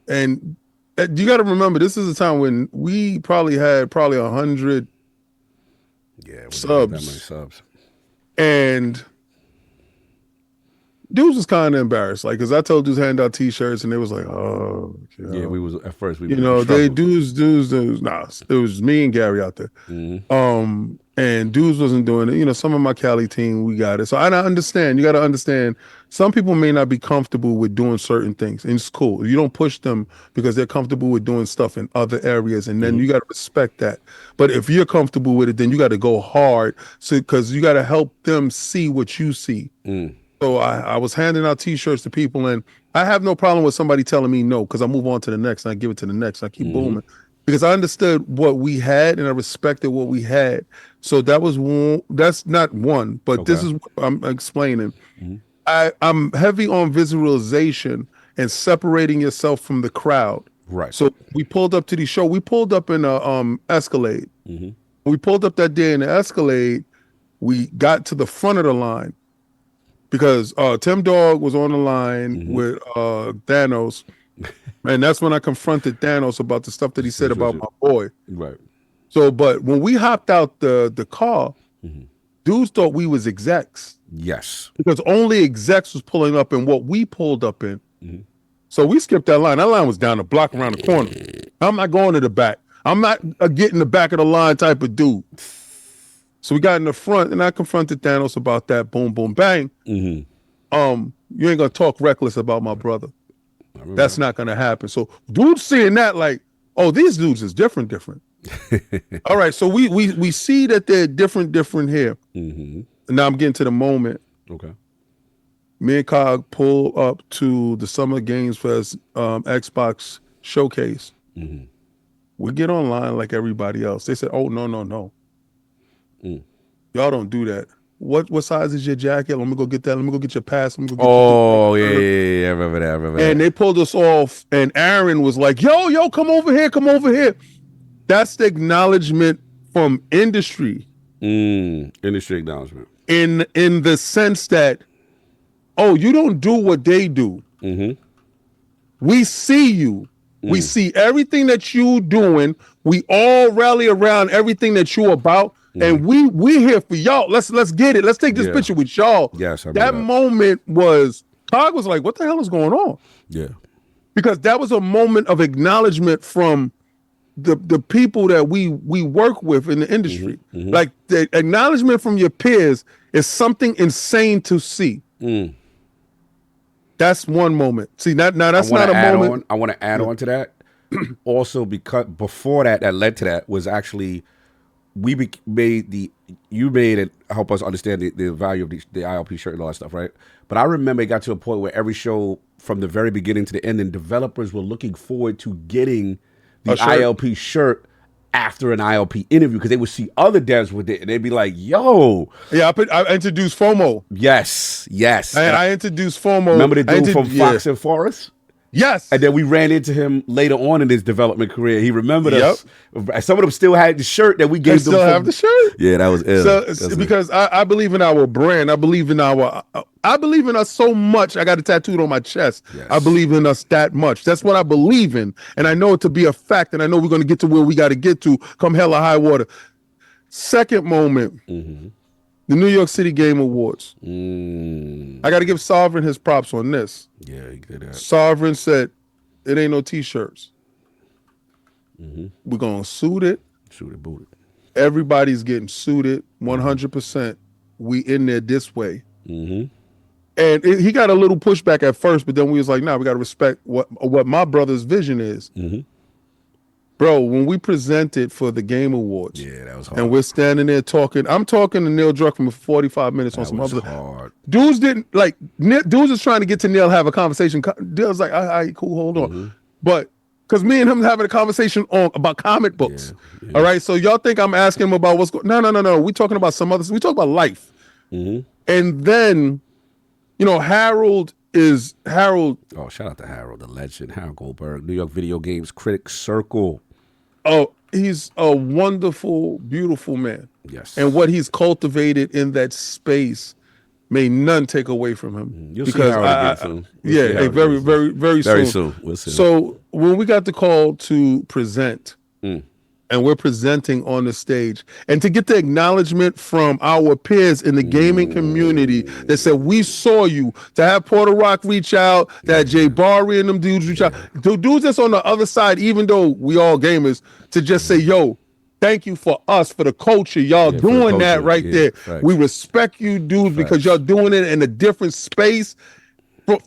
D: and you got to remember this is a time when we probably had 100 subs.
A: That many subs.
D: And dudes was kind of embarrassed, like, cause I told dudes hand out T-shirts, and they was like, "Oh,
A: yeah." We was at first.
D: they dudes. Nah, it was me and Gary out there. And dudes wasn't doing it. Some of my Cali team, we got it. So I understand. You got to understand. Some people may not be comfortable with doing certain things, and it's cool. You don't push them because they're comfortable with doing stuff in other areas, and then you got to respect that. But if you're comfortable with it, then you got to go hard, because you got to help them see what you see. So I was handing out T-shirts to people, and I have no problem with somebody telling me no, because I move on to the next, and I give it to the next, and I keep booming. Because I understood what we had, and I respected what we had. So that was one. That's not one, but this is what I'm explaining. I'm heavy on visualization and separating yourself from the crowd.
A: Right.
D: So we pulled up to the show. We pulled up in a Escalade. We pulled up that day in the Escalade. We got to the front of the line, because Tim Dog was on the line with Thanos, and that's when I confronted Thanos about the stuff that he said about my boy.
A: Right.
D: So, but when we hopped out the car, dudes thought we was execs.
A: Yes.
D: Because only execs was pulling up in what we pulled up in. So we skipped that line. That line was down the block around the corner. I'm not going to the back. I'm not a get in the back of the line type of dude. So we got in the front, and I confronted Thanos about that. Boom, boom, bang. You ain't gonna talk reckless about my brother. That's not gonna happen. So dudes seeing that like, oh, these dudes is different. All right, so we see that they're different here. And now I'm getting to the moment.
A: Okay.
D: Me and Cog pull up to the Summer Games Fest Xbox showcase. We get online like everybody else. They said, "Oh, no. Y'all don't do that. What size is your jacket? Let me go get that. Let me go get your pass. Let me go get
A: yeah. I remember that.
D: And they pulled us off, and Aaron was like, yo, come over here. That's the acknowledgement from industry.
A: Industry acknowledgement.
D: In the sense that, oh, you don't do what they do. We see you. We see everything that you doing. We all rally around everything that you about. And we here for y'all. Let's get it. Let's take this picture with y'all.
A: Yes,
D: that moment was, Cog was like, what the hell is going on?
A: Yeah.
D: Because that was a moment of acknowledgement from the people that we work with in the industry. Like the acknowledgement from your peers is something insane to see. That's one moment. See, now that's not a moment.
A: I want to add on to that. Also, because before that led to that was actually you made it help us understand the value of the ILP shirt and all that stuff, right? But I remember it got to a point where every show from the very beginning to the end, and developers were looking forward to getting the ILP shirt after an ILP interview because they would see other devs with it and they'd be like, yo.
D: Yeah, I introduced FOMO.
A: Yes.
D: I introduced FOMO.
A: Remember the dude from Fox and Forest?
D: Yes.
A: And then we ran into him later on in his development career. He remembered us. Some of them still had the shirt that we gave them.
D: Still have the shirt?
A: Yeah, that was ill.
D: So, because I believe in our brand. I believe in us so much. I got it tattooed on my chest. Yes. I believe in us that much. That's what I believe in. And I know it to be a fact. And I know we're going to get to where we got to get to come hell or high water. Second moment. The New York City Game Awards. I got to give Sovereign his props on this.
A: Yeah, he did that.
D: Sovereign said, it ain't no T-shirts. We're going to suit it.
A: Suit it, boot it.
D: Everybody's getting suited 100%. We in there this way. And he got a little pushback at first, but then we was like, nah, we got to respect what my brother's vision is. Bro, when we presented for the Game Awards,
A: that was hard.
D: And we're standing there talking. I'm talking to Neil Druckmann for 45 minutes on some other.
A: Hard.
D: Dudes didn't like. Dudes is trying to get to Neil, have a conversation. Neil's like, all right, cool, hold on. But because me and him having a conversation about comic books. All right, so y'all think I'm asking him about what's going? No. We talking about some other. We talk about life. And then, Harold. Oh,
A: shout out to Harold, the legend, Harold Goldberg, New York Video Games Critics Circle.
D: Oh, he's a wonderful, beautiful man.
A: Yes.
D: And what he's cultivated in that space may none take away from him.
A: You'll see Harold again soon.
D: Very
A: soon. We'll see.
D: So when we got the call to present, and we're presenting on the stage, and to get the acknowledgement from our peers in the gaming community that said, we saw you, to have Porter Rock reach out, that Jay Barry and them dudes reach out, the dudes that's on the other side, even though we all gamers, to just say, yo, thank you for us, for the culture. Y'all doing that right there. Facts. We respect you dudes because y'all doing it in a different space.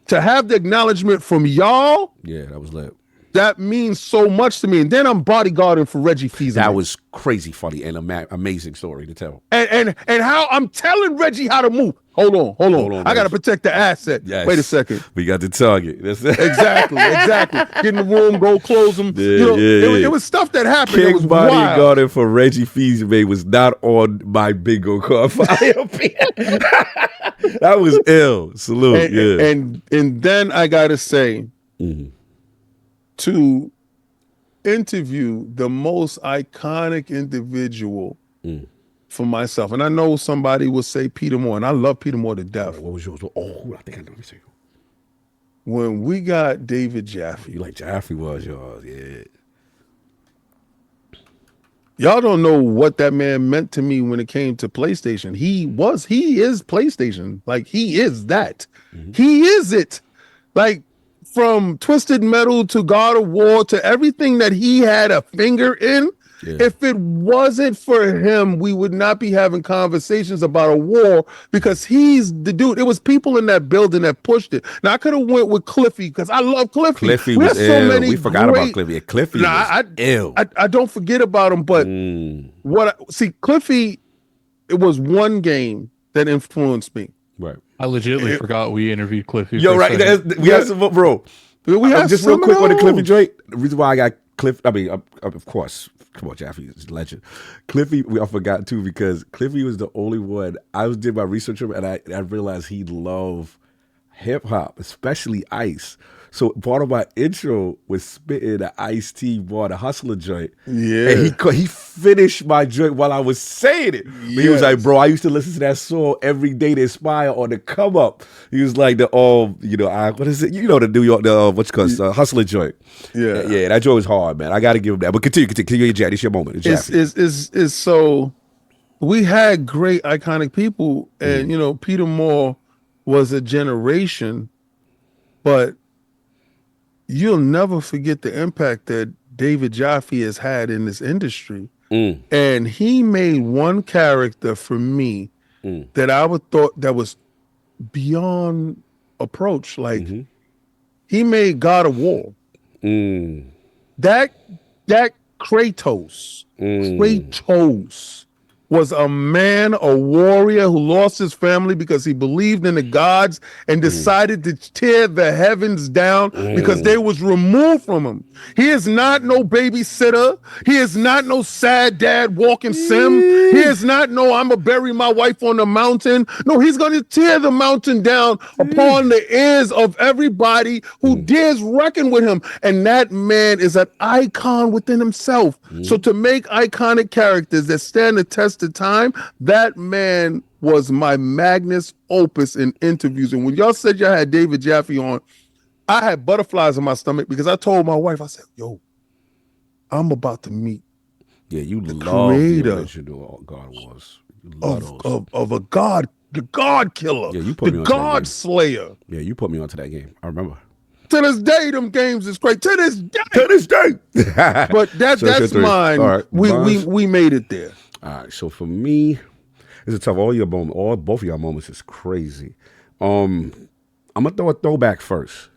D: To have the acknowledgement from y'all.
A: Yeah, that was lit.
D: That means so much to me. And then I'm bodyguarding for Reggie Fils.
A: That was crazy funny and amazing story to tell.
D: And how I'm telling Reggie how to move. Hold on. I got to protect the asset.
A: Yes.
D: Wait a second.
A: We got the target.
D: Exactly. Get in the room, go close them. It was stuff that happened.
A: King
D: it was
A: bodyguarding for Reggie Fils was not on my bingo card for ILP. That was ill. Salute.
D: And then I got to say, to interview the most iconic individual for myself. And I know somebody will say Peter Moore, and I love Peter Moore to death.
A: What was yours? Oh, I think I know. Let me see.
D: When we got David Jaffe.
A: You like Jaffe was yours, yeah.
D: Y'all don't know what that man meant to me when it came to PlayStation. He is PlayStation. Like, he is that. He is it. Like, from Twisted Metal to God of War to everything that he had a finger in, if it wasn't for him, we would not be having conversations about a war because he's the dude. It was people in that building that pushed it. Now, I could have went with Cliffy because I love Cliffy.
A: Cliffy was ill. We forgot about Cliffy. Cliffy was ill.
D: I don't forget about him, but Cliffy, it was one game that influenced me.
A: Right.
C: I legitimately forgot we interviewed Cliffy.
A: Yo, right. We have some, bro.
D: We have
A: just real quick on the Cliffy Drake. The reason why I got Cliff, I mean, of course, come on, Jaffe is a legend. Cliffy, I forgot too because Cliffy was the only one. I did my research on him and I realized he loved hip hop, especially Ice. So part of my intro was spitting the Ice-T bar, the Hustler joint.
D: Yeah.
A: And he finished my joint while I was saying it. Yes. He was like, bro, I used to listen to that song every day to inspire on the come up. He was like what is it? You know, the New York, Hustler joint.
D: Yeah.
A: Yeah, that joint was hard, man. I got to give him that. But continue, Jack. It's your moment.
D: It's so, we had great iconic people and, Peter Moore was a generation, but you'll never forget the impact that David Jaffe has had in this industry. And he made one character for me that I would thought that was beyond approach. Like he made God of War. That Kratos. Kratos was a man, a warrior who lost his family because he believed in the gods and decided to tear the heavens down because they was removed from him. He is not no babysitter. He is not no sad dad walking sim. He is not no I'm gonna bury my wife on the mountain. No, he's gonna tear the mountain down upon the ears of everybody who dares reckon with him. And that man is an icon within himself. So to make iconic characters that stand the test of time, that man was my magnus opus in interviews. And when y'all said y'all had David Jaffe on, I had butterflies in my stomach because I told my wife, I said, yo, I'm about to meet
A: you
D: the
A: love
D: creator
A: the original God Wars.
D: of a god, the God killer,
A: you put me
D: the
A: onto that
D: God
A: game.
D: slayer.
A: Yeah, you put me onto that game. I remember.
D: To this day, them games is great. To this day.
A: To this day.
D: But that's mine.
A: All right,
D: we made it there.
A: All right, so for me, it's a tough. Both of y'all moments is crazy. I'm gonna throw a throwback first.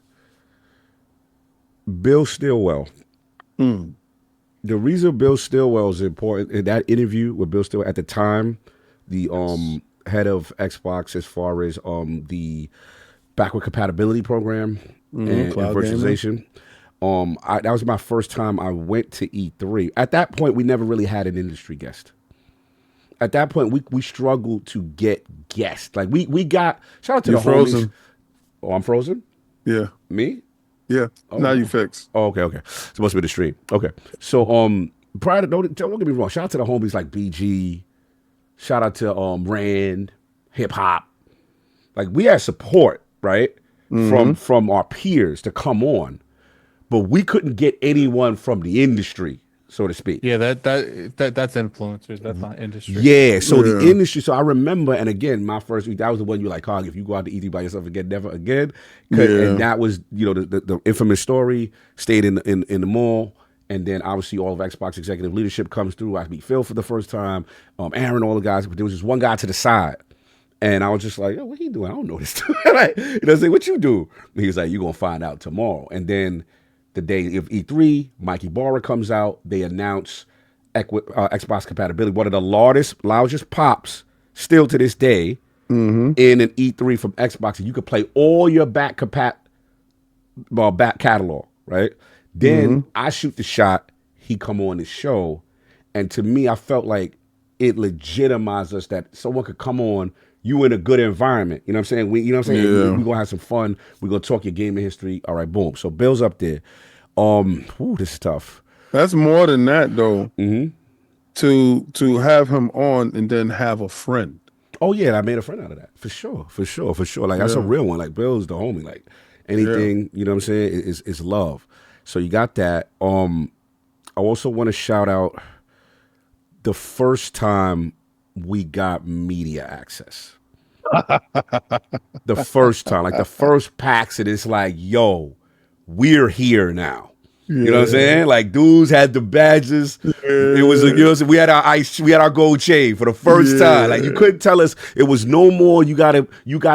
A: Bill Stillwell. The reason Bill Stillwell is important in that interview with Bill Stillwell at the time, the head of Xbox as far as the backward compatibility program and virtualization. That was my first time I went to E3. At that point, we never really had an industry guest. At that point, we struggled to get guests. Like we got shout out to the
D: frozen.
A: homies. Oh, I'm frozen?
D: Yeah.
A: Me?
D: Yeah. Now you fixed.
A: Oh, okay. Supposed to be the stream. Okay. So prior to don't get me wrong, shout out to the homies like BG, shout out to Rand, hip hop. Like we had support, right? From our peers to come on. But we couldn't get anyone from the industry, so to speak.
C: Yeah, that's influencers. That's not industry.
A: Yeah, so the industry. So I remember, and again, my first week, that was the one you were like, Cog, if you go out to E3 by yourself again, never again. And that was, the infamous story. Stayed in the mall, and then obviously all of Xbox executive leadership comes through. I meet Phil for the first time, Aaron, all the guys. But there was just one guy to the side, and I was just like, yo, what he doing? I don't know this. Like, say, what you do? And he was like, you're gonna find out tomorrow. And then the day of E3, Mikey Barra comes out. They announce Xbox compatibility. One of the loudest pops still to this day in an E3 from Xbox. And you could play all your back catalog, right? Then I shoot the shot. He come on the show. And to me, I felt like it legitimized us that someone could come on, you in a good environment. You know what I'm saying? We're going to have some fun. We're going to talk your gaming history. All right, boom. So Bill's up there. This is tough.
D: That's more than that, though. To have him on and then have a friend.
A: Oh, yeah, I made a friend out of that. For sure. Like, that's a real one. Like, Bill's the homie. Like, anything, you know what I'm saying, is love. So you got that. I also want to shout out the first time we got media access. The first time, like the first PAX, and it's like, yo, we're here now. You know what I'm saying? Like dudes had the badges. It was we had our gold chain for the first time. Like you couldn't tell us it was no more. You gotta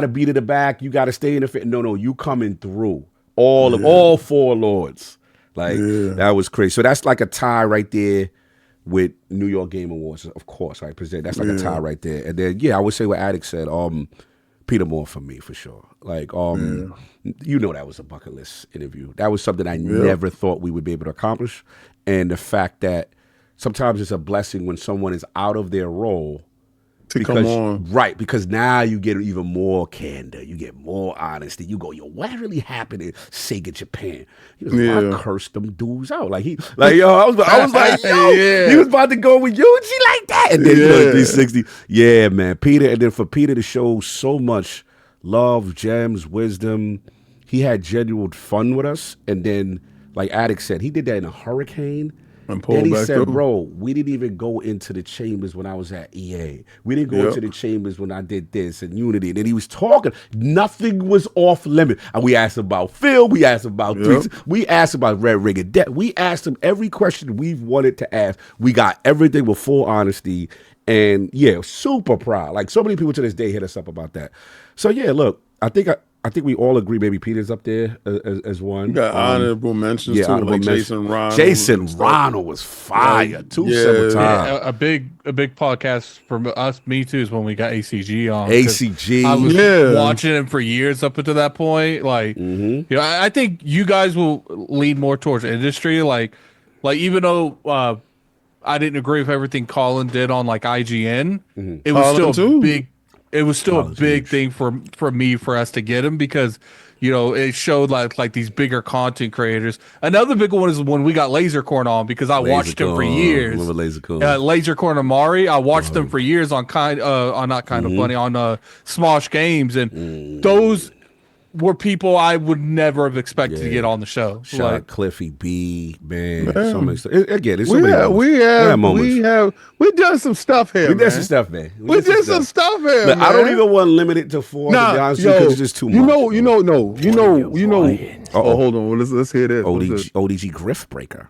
A: be to the back. You gotta stay in the fit. No, you coming through. All four lords. Like that was crazy. So that's like a tie right there with New York Game Awards, of course, right? That's like a tie right there. And then I would say what Addict said, Peter Moore for me for sure. Like that was a bucket list interview. That was something I never thought we would be able to accomplish. And the fact that sometimes it's a blessing when someone is out of their role to come on. Right, because now you get even more candor, you get more honesty. You go, yo, what really happened in Sega Japan? He was about to curse them dudes out. I was like, yo, he was about to go with Yuji like that. And then 360. Yeah, man. Peter, and then for Peter to show so much love, gems, wisdom. He had genuine fun with us. And then, like Addict said, he did that in a hurricane. Then he said, bro, we didn't even go into the chambers when I was at EA. We didn't go into the chambers when I did this and Unity. And then he was talking. Nothing was off limit. And we asked him about Phil. We asked him about we asked him about Red Ring of Death. We asked him every question we've wanted to ask. We got everything with full honesty. And super proud. Like so many people to this day hit us up about that. So look, I think I think we all agree Baby Peter's up there as one.
D: You got honorable mentions too,
A: honorable
D: like
A: mentions.
D: Jason Ronald.
A: Jason Ronald was fire several times.
C: A big podcast for us, me too, is when we got ACG on.
A: ACG.
C: I was watching him for years up until that point. Like, you know, I think you guys will lean more towards industry. Like even though I didn't agree with everything Colin did on like IGN, it was
D: Colin
C: still
D: too.
C: big. It was still a big thing for us to get him because, you know, it showed like these bigger content creators. Another big one is when we got Lasercorn on because I watched him for years.
A: Remember Lasercorn?
C: Lasercorn and Mari, I watched them for years on not kind of funny on Smosh Games, and those were people I would never have expected to get on the show.
A: Shout out Cliffy B, man. So many stuff. Again, it's so many
D: we done some stuff here.
A: We did some stuff, man.
D: We did some stuff here.
A: Look,
D: man.
A: I don't even want to limit it to 4.
D: Nah,
A: to be honest with you, because it's just too much.
D: You know. Oh, hold on. Let's hear this.
A: ODG Griff Breaker.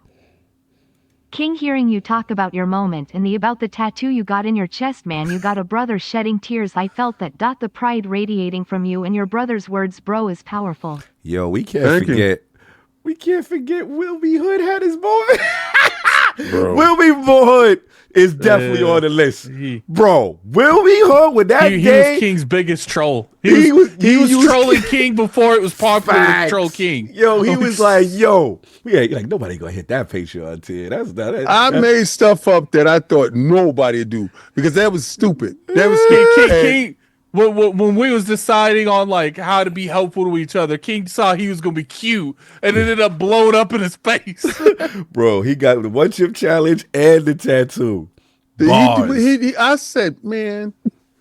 E: King, hearing you talk about your moment and about the tattoo you got in your chest, man, you got a brother shedding tears. I felt that. The pride radiating from you and your brother's words, bro, is powerful.
A: Yo, we can't forget Will B. Hood had his moment. Will B. Hood is definitely on the list. Bro, Will B. Hood with that
C: he
A: day.
C: was King's biggest troll. He was trolling King before it was popular to troll King.
A: Yo, he was like, like nobody gonna hit that Patreon tier.
D: I made stuff up that I thought nobody would do because that was stupid. That was
C: King. When we was deciding on like how to be helpful to each other, King saw he was gonna be cute and it ended up blowing up in his face.
A: Bro, he got the 1 chip challenge and the tattoo.
D: I said, man.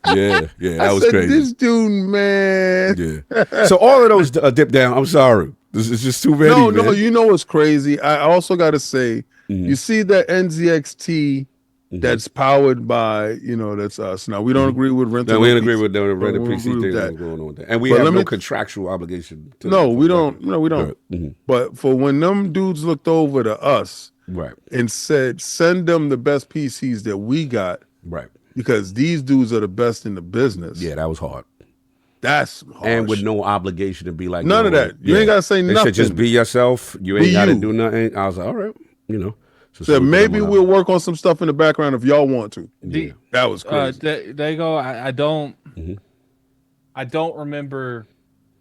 A: Yeah, that was crazy.
D: This dude, man.
A: Yeah. So all of those dip down. I'm sorry. This is just too many.
D: No. You know what's crazy? I also got to say, you see that NZXT that's powered by, that's us. Now we don't agree with rental.
A: No, we don't agree with the rental PC thing that's going on with that, and we have no contractual obligation.
D: We don't. But for when them dudes looked over to us,
A: right,
D: and said, send them the best PCs that we got,
A: right.
D: Because these dudes are the best in the business.
A: Yeah, that was hard.
D: That's harsh.
A: And with no obligation to be like
D: none of that. You ain't gotta say nothing.
A: Said just be yourself. You ain't gotta do nothing. I was like, all right,
D: So maybe we'll work on some stuff in the background if y'all want to.
A: Yeah.
D: That was crazy.
C: There you go. I don't remember.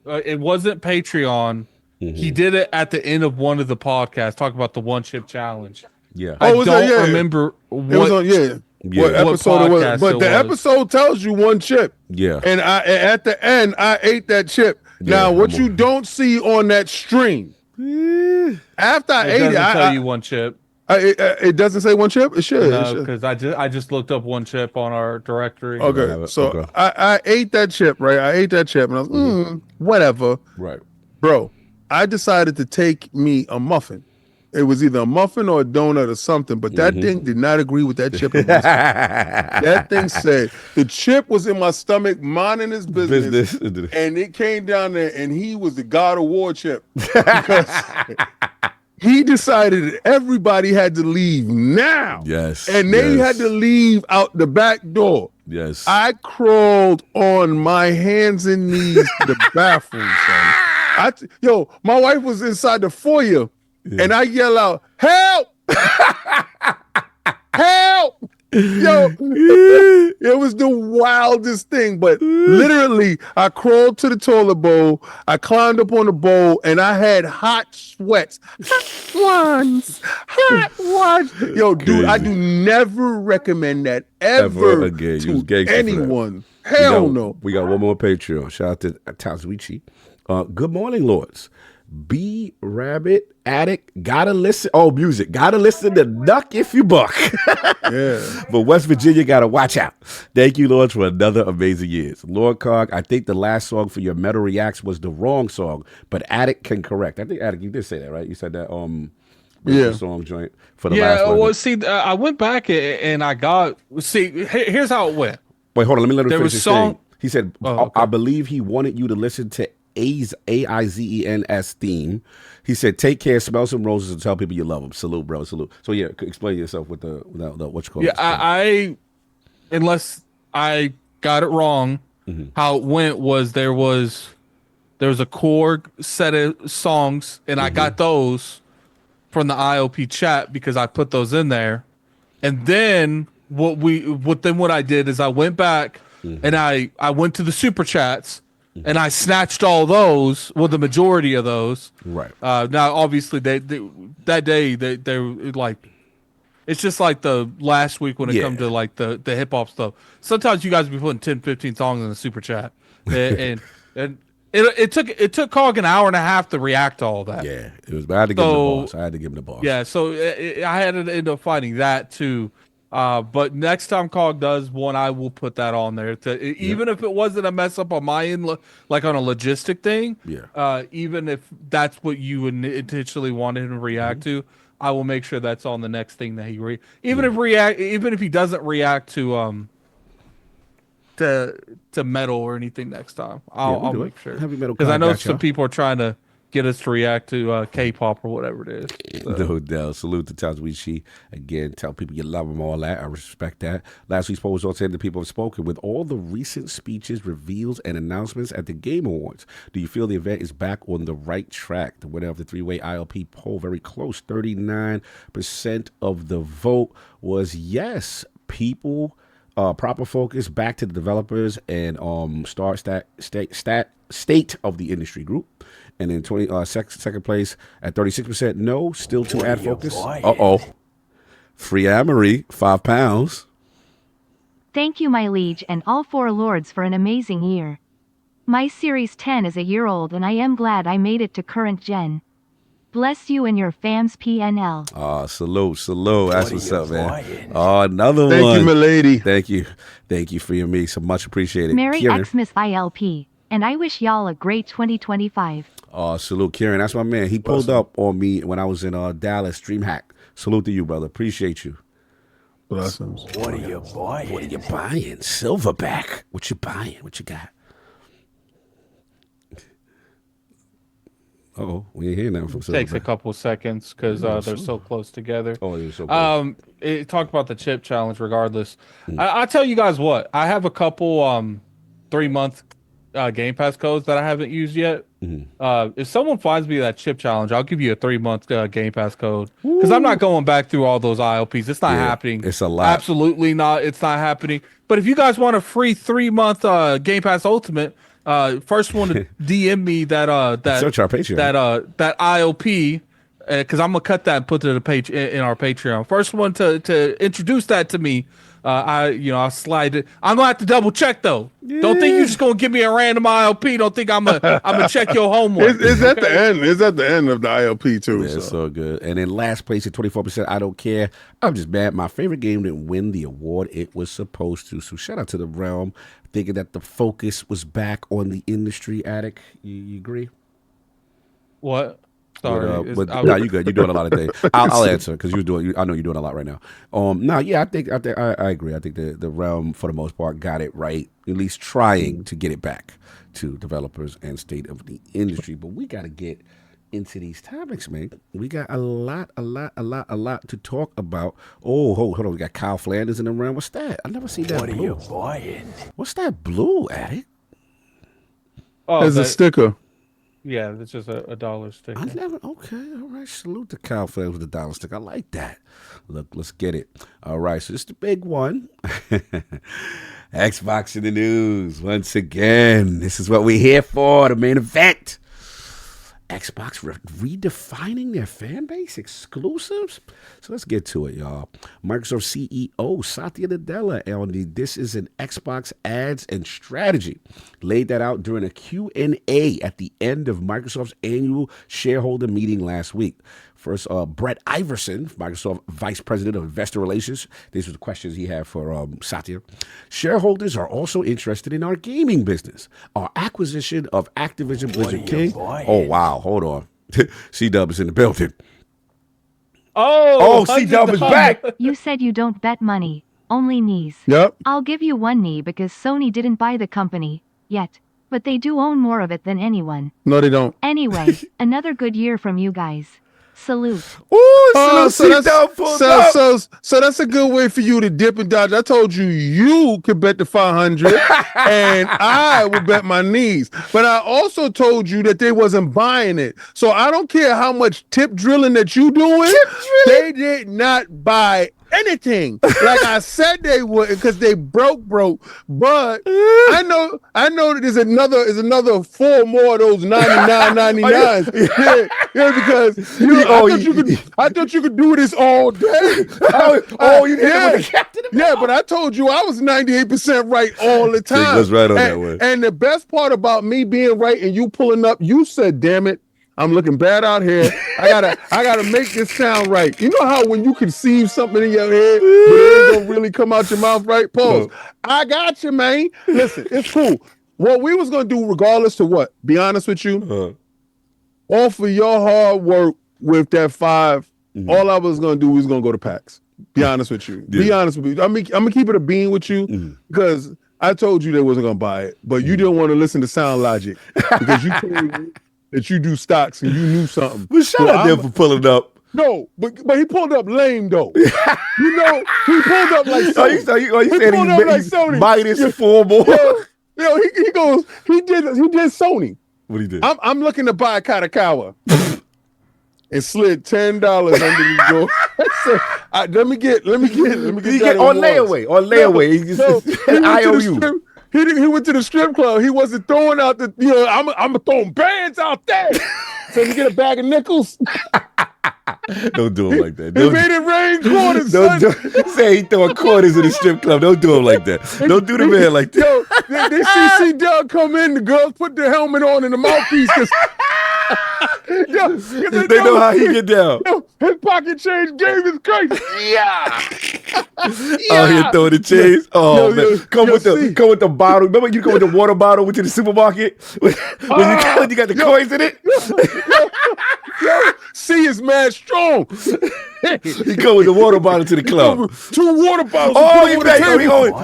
C: It wasn't Patreon. He did it at the end of one of the podcasts, talking about the 1 chip challenge.
A: Yeah.
C: I don't remember what.
D: It was on, what episode it was, but the episode tells you 1 chip.
A: Yeah.
D: And at the end, I ate that chip. Now, what you don't see on that stream, after I ate it,
C: I tell you 1 chip.
D: It doesn't say 1 chip. It should.
C: No, because I just looked up 1 chip on our directory.
D: Okay, so I ate that chip, right? I ate that chip, and I was whatever.
A: Right,
D: bro. I decided to take me a muffin. It was either a muffin or a donut or something, but that thing did not agree with that chip. That thing said the chip was in my stomach, minding his business, and it came down there, and he was the God of War chip because he decided that everybody had to leave now.
A: Yes,
D: and they had to leave out the back door.
A: Yes,
D: I crawled on my hands and knees to the bathroom, son. My wife was inside the foyer. Yeah. And I yell out, help! Help! Yo, it was the wildest thing. But literally, I crawled to the toilet bowl. I climbed up on the bowl, and I had hot sweats. Hot ones. Yo, dude, I do never recommend that ever
A: again.
D: To anyone. Hell no.
A: We got one more Patreon. Shout out to Tazuichi. Good morning, Lords. B Rabbit Addict, gotta listen. Oh, music, gotta listen to Duck If You Buck.
D: Yeah.
A: But West Virginia gotta watch out. Thank you, Lord, for another amazing year. Lord Cog, I think the last song for your Metal Reacts was the wrong song, but Addict can correct. I think Addict, you did say that, right? You said that song joint for the last one.
C: Well, see, I went back and I got here's how it went.
A: Wait, hold on, let me let him finish his thing. He said,
C: okay.
A: I believe he wanted you to listen to AIZENS theme. He said, take care, smell some roses, and tell people you love them. Salute, bro, salute. So yeah, explain yourself with the what you call it.
C: Yeah, unless I got it wrong, how it went was there was There's a core set of songs, and I got those from the ILP chat because I put those in there. And then what I did is I went back and I went to the super chats and I snatched all those, well, the majority of those.
A: Right.
C: Now, obviously, they that day they like, it's just like the last week when it comes to like the hip hop stuff. Sometimes you guys be putting 10, 15 songs in the super chat, and it took Cog an hour and a half to react to all that.
A: Yeah, it was. But I had to give him the boss. I had to give him the boss.
C: Yeah, so I had to end up fighting that too. But next time Cog does one, I will put that on there. Even if it wasn't a mess up on my end, like on a logistic thing.
A: Yeah.
C: Even if that's what you intentionally wanted him to react to, I will make sure that's on the next thing that he even if he doesn't react to metal or anything next time. I'll make sure, because I know some people are trying to get us to react to K-pop or whatever it is. So.
A: No doubt. Salute to Tazuichi. Again, tell people you love them, all that. I respect that. Last week's poll was also the people have spoken. With all the recent speeches, reveals, and announcements at the Game Awards, do you feel the event is back on the right track? The winner of the three-way ILP poll, very close, 39% of the vote was yes. People, proper focus back to the developers and state of the industry group. And then second place at 36%. No, still too ad focus. Free Amory, £5.
E: Thank you, my liege, and all four lords for an amazing year. My Series 10 is a year old, and I am glad I made it to current gen. Bless you and your fams, PNL.
A: Salute. That's what's up, man. Another one.
D: Thank you, my lady.
A: Thank you for your me. So much appreciated.
E: Merry
A: Kieran.
E: Xmas ILP, and I wish y'all a great 2025.
A: Salute, Kieran. That's my man. He pulled up on me when I was in Dallas, DreamHack. Salute to you, brother. Appreciate you.
D: Blessings.
F: What are you buying?
A: What are you buying? Silverback. What you buying? What you got? We ain't hearing nothing from Silverback.
C: Takes a couple of seconds because they're so close together.
A: They're so close.
C: It talked about the chip challenge regardless. I tell you guys what, I have a couple 3-month Game Pass codes that I haven't used yet. If someone finds me that chip challenge, I'll give you a 3-month Game Pass code, because I'm not going back through all those ILPs. It's not happening.
A: It's a lot.
C: Absolutely not. It's not happening. But if you guys want a free 3-month Game Pass Ultimate, first one to DM me that
A: search our Patreon.
C: that ILP, because I'm gonna cut that and put it in the page in our Patreon. First one to introduce that to me. I'll slide it. I'm gonna have to double check though. Yeah. Don't think you're just gonna give me a random ILP. Don't think I'm gonna check your homework.
D: It's at the end. It's at the end of the ILP too.
A: Yeah, it's so good. And in last place at 24%, I don't care. I'm just mad. My favorite game didn't win the award it was supposed to. So shout out to the Realm, thinking that the focus was back on the industry. Addict, you agree?
C: What? Sorry,
A: no, you good. You're doing a lot of things. I'll answer because I know you're doing a lot right now. I think I agree. I think the Realm for the most part got it right, at least trying to get it back to developers and state of the industry. But we got to get into these topics, man. We got a lot to talk about. Oh, hold on. We got Kyle Flanders in the Realm. What's that? I never seen that.
F: What
A: blue.
F: are you buying?
A: What's that blue, Addict?
D: As a sticker.
C: Yeah, it's just a dollar sticker.
A: Okay, all right. Salute to Kyle Flanders with the dollar sticker. I like that. Look, let's get it. All right, so this is the big one. Xbox in the news once again. This is what we're here for, the main event. Xbox redefining their fan base exclusives. So let's get to it, y'all. Microsoft CEO Satya Nadella on the This is an Xbox Ads and Strategy laid that out during a Q&A at the end of Microsoft's annual shareholder meeting last week. First, Brett Iverson, Microsoft Vice President of Investor Relations. These were the questions he had for Satya. Shareholders are also interested in our gaming business. Our acquisition of Activision Blizzard King. Oh, wow. Hold on. C-Dub is in the building.
C: Oh,
A: C-Dub is back.
E: You said you don't bet money, only knees.
D: Yep.
E: I'll give you one knee because Sony didn't buy the company yet, but they do own more of it than anyone.
D: No, they don't.
E: Anyway, another good year from you guys. Salute.
A: Ooh,
D: Oh,
A: salute, C-Dub pulled up.
D: so that's a good way for you to dip and dodge. I told you you could bet the 500 and I would bet my knees. But I also told you that they wasn't buying it. So I don't care how much tip drilling that you doing. They did not buy anything. Like I said they would, because they broke. But I know that there's another 4 more of those 99.99s. Yeah, because I thought you could do this all day.
A: You did it with the captain.
D: Yeah, but I told you I was 98% right all the time.
A: was right on that one.
D: And the best part about me being right and you pulling up, you said, "Damn it, I'm looking bad out here. I gotta make this sound right." You know how when you conceive something in your head, but it ain't gonna really come out your mouth right? Pause. I got you, man. Listen, it's cool. What we was gonna do, regardless to what, be honest with you, all for your hard work with that 5, all I was gonna do was gonna go to PAX. Be honest with you. Be honest with you. I'm gonna keep it a bean with you because I told you they wasn't gonna buy it, but you didn't want to listen to Sound Logic because you told me that you do stocks and you knew something.
A: Well, shout out there for pulling up.
D: No, but he pulled up lame though. You know, he pulled up like Sony.
A: You said he
D: like Sony.
A: Minus 4 more.
D: He did Sony.
A: What he did?
D: I'm looking to buy a Katakawa. And slid $10 under the door. Let me get that
A: on layaway. On layaway.
D: He went to the strip club. He wasn't throwing out the, I'm throwing bands out there. So you get a bag of nickels.
A: Don't do him like that.
D: He made it rain quarters.
A: Say he throwing quarters in the strip club. Don't do him like that. Don't do the man like that.
D: They see Doug come in. The girls put their helmet on and the mouthpiece.
A: They know how he get down.
D: His pocket change game is crazy. Yeah.
A: Oh, he throwing the chains. Oh man, come with the bottle. Remember you come with the water bottle went to the supermarket when you got the coins in it.
D: C is mad strong.
A: He come with the water bottle to the club.
D: 2 water bottles.
A: Oh, he back.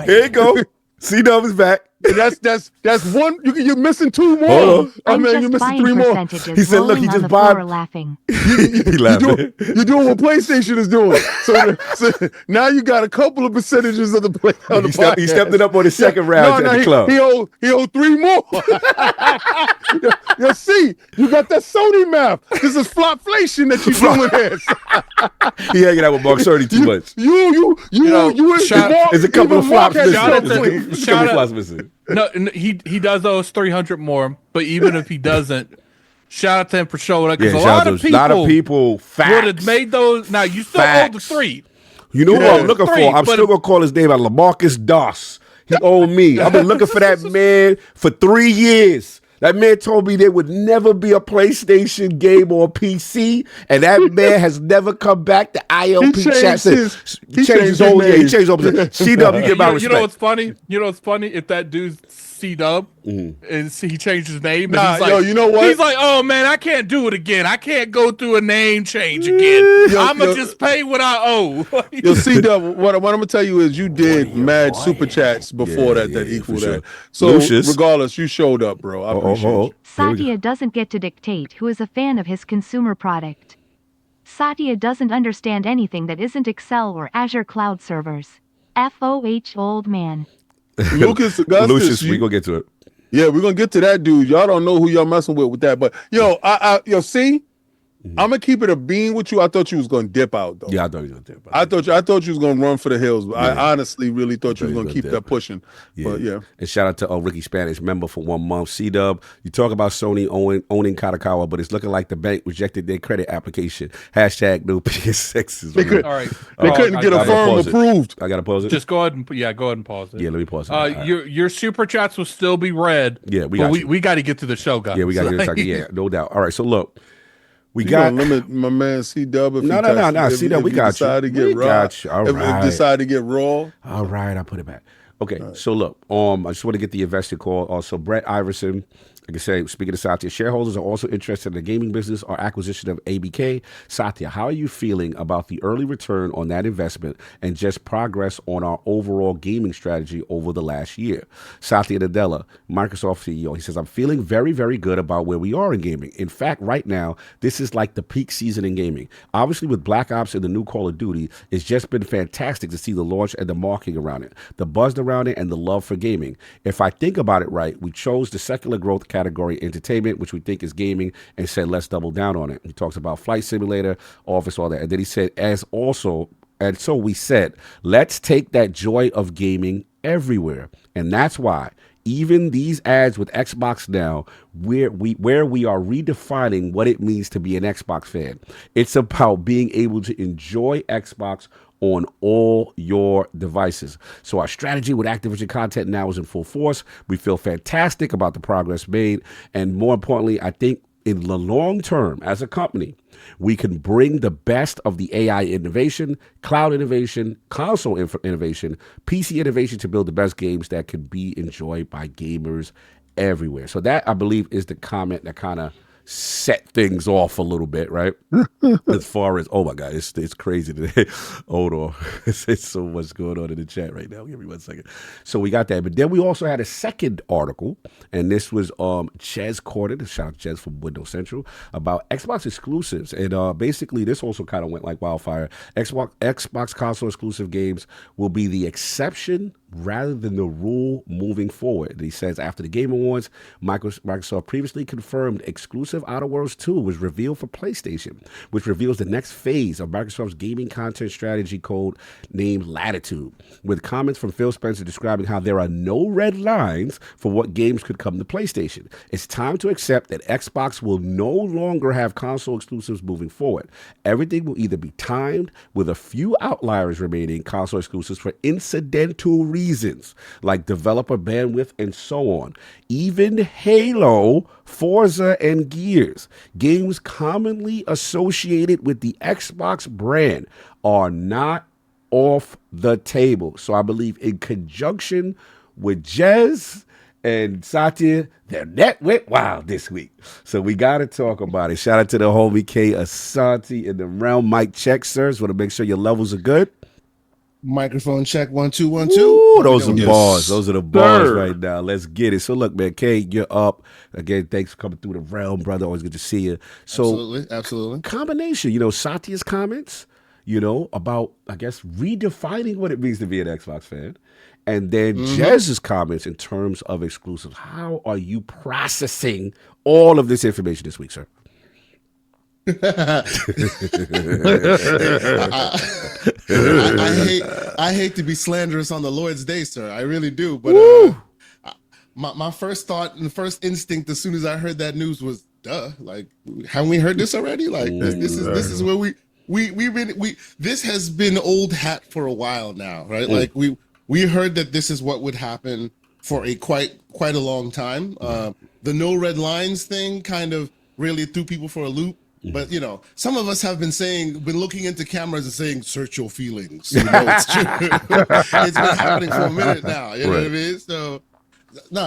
A: Here you go. C-Dub is back.
D: And that's one. You're missing 2 more.
A: Hold
E: I'm
D: you're
E: just
D: missing
E: buying
D: 3 more.
E: percentages.
A: He said, "Look, he
E: rolling
A: just
E: on the floor
A: bought."
E: laughing.
A: He laughing.
D: You're doing what PlayStation is doing. So now you got a couple of percentages of the play.
A: He stepped it up on the second round at the club.
D: He owed 3 more. See, you got that Sony math. This is flopflation that you're doing this.
A: He hanging out with Mark Cerny too much.
D: You
A: There's a couple of flops
C: missing. No, he does owe us 300 more, but even if he doesn't, shout out to him for showing up, because a lot of people would have made those. Now you still owe the 3.
A: You know what I'm looking for? I'm still gonna call his name out, LaMarcus Doss. He owed me. I've been looking for that man for 3 years. That man told me there would never be a PlayStation game or a PC, and that man has never come back. The ILP chat said he changed his whole name. He changed over. C-Dub, you get my respect.
C: You know what's funny? If that dude's C-Dub and he changed his name, and he's like,
D: you know what?
C: He's like, "Oh man, I can't do it again. I can't go through a name change again. I'ma just pay what I owe."
D: C-Dub, what I'm gonna tell you is you did mad super chats before that equal that. So
A: Lucius,
D: regardless, you showed up, bro. I appreciate you.
E: Satya doesn't get to dictate who is a fan of his consumer product. Satya doesn't understand anything that isn't Excel or Azure cloud servers. FOH old man.
D: Lucas Augustus.
A: Lucius, we gonna get to it.
D: Yeah, we're gonna get to that dude. Y'all don't know who y'all messing with that, but see, I'm gonna keep it a bean with you. I thought you was gonna dip out though.
A: Yeah, I thought you was gonna dip out.
D: I thought you was gonna run for the hills. Yeah. I honestly really thought you was gonna keep that pushing.
A: Yeah.
D: But yeah.
A: And shout out to Ricky Spanish, member for 1 month. C-Dub, you talk about Sony owning Katakawa, but it's looking like the bank rejected their credit application. # no PS6.
C: All right.
D: They couldn't get a firm approved.
A: I gotta pause it.
C: Just go ahead and pause it.
A: Yeah, let me pause it.
C: Your super chats will still be read.
A: Yeah, we
C: got to get to the show, guys.
A: Yeah, we got to get to yeah, no doubt. All right, so look. We
D: got limit my man C-Dub.
A: No. C-Dub, we got you.
D: Decide to get raw.
A: All right.
D: Decide to get raw.
A: All right, I'll put it back. Okay, so look, I just want to get the investor call. Also, Brett Iverson, like I say, speaking to Satya, shareholders are also interested in the gaming business or acquisition of ABK. Satya, how are you feeling about the early return on that investment and just progress on our overall gaming strategy over the last year? Satya Nadella, Microsoft CEO, he says, I'm feeling very, very good about where we are in gaming. In fact, right now, this is like the peak season in gaming. Obviously, with Black Ops and the new Call of Duty, it's just been fantastic to see the launch and the marketing around it, the buzz around it, and the love for gaming. If I think about it right, we chose the secular growth category entertainment, which we think is gaming, and said, let's double down on it. He talks about Flight Simulator, Office, all that. And then he said, and so we said, let's take that joy of gaming everywhere. And that's why even these ads with Xbox Now, where we are redefining what it means to be an Xbox fan. It's about being able to enjoy Xbox on all your devices. So our strategy with Activision content now is in full force. We feel fantastic about the progress made. And more importantly, I think in the long term, as a company, we can bring the best of the AI innovation, cloud innovation, console innovation, PC innovation to build the best games that can be enjoyed by gamers everywhere. So that, I believe, is the comment that kind of set things off a little bit, right? As far as, oh my God, it's crazy today. Hold on. It's so much going on in the chat right now. Give me 1 second. So we got that. But then we also had a second article, and this was Ches Corden, shout out to Ches from Windows Central, about Xbox exclusives. And basically, this also kind of went like wildfire. Xbox console exclusive games will be the exception rather than the rule moving forward. And he says, after the Game Awards, Microsoft previously confirmed exclusive Outer Worlds 2 was revealed for PlayStation, which reveals the next phase of Microsoft's gaming content strategy code named Latitude, with comments from Phil Spencer describing how there are no red lines for what games could come to PlayStation. It's time to accept that Xbox will no longer have console exclusives moving forward. Everything will either be timed, with a few outliers remaining console exclusives for incidental reasons, like developer bandwidth and so on. Even Halo, Forza, and Gears, games commonly associated with the Xbox brand, are not off the table. So I believe in conjunction with Jez and Satya, their net went wild this week. So we got to talk about it. Shout out to the homie K Asante in the realm. Mic check, sirs. Want to make sure your levels are good.
G: Microphone check 1 2 1 2.
A: Ooh, those are bars. Those are the bars right now. Let's get it. So look, man, K, you're up again. Thanks for coming through the realm, brother. Always good to see you. So
G: absolutely.
A: Combination, Satya's comments, about, I guess, redefining what it means to be an Xbox fan, and then Jez's comments in terms of exclusives. How are you processing all of this information this week, sir?
G: I hate to be slanderous on the Lord's Day, sir. I really do. But my first thought and the first instinct as soon as I heard that news was, duh. Like, haven't we heard this already? Like, this is where this has been old hat for a while now, right? Like we heard that this is what would happen for a quite a long time. The no red lines thing kind of really threw people for a loop. But some of us have been looking into cameras and saying, "Search your feelings." It's true. It's been happening for a minute now. You know what I mean? So,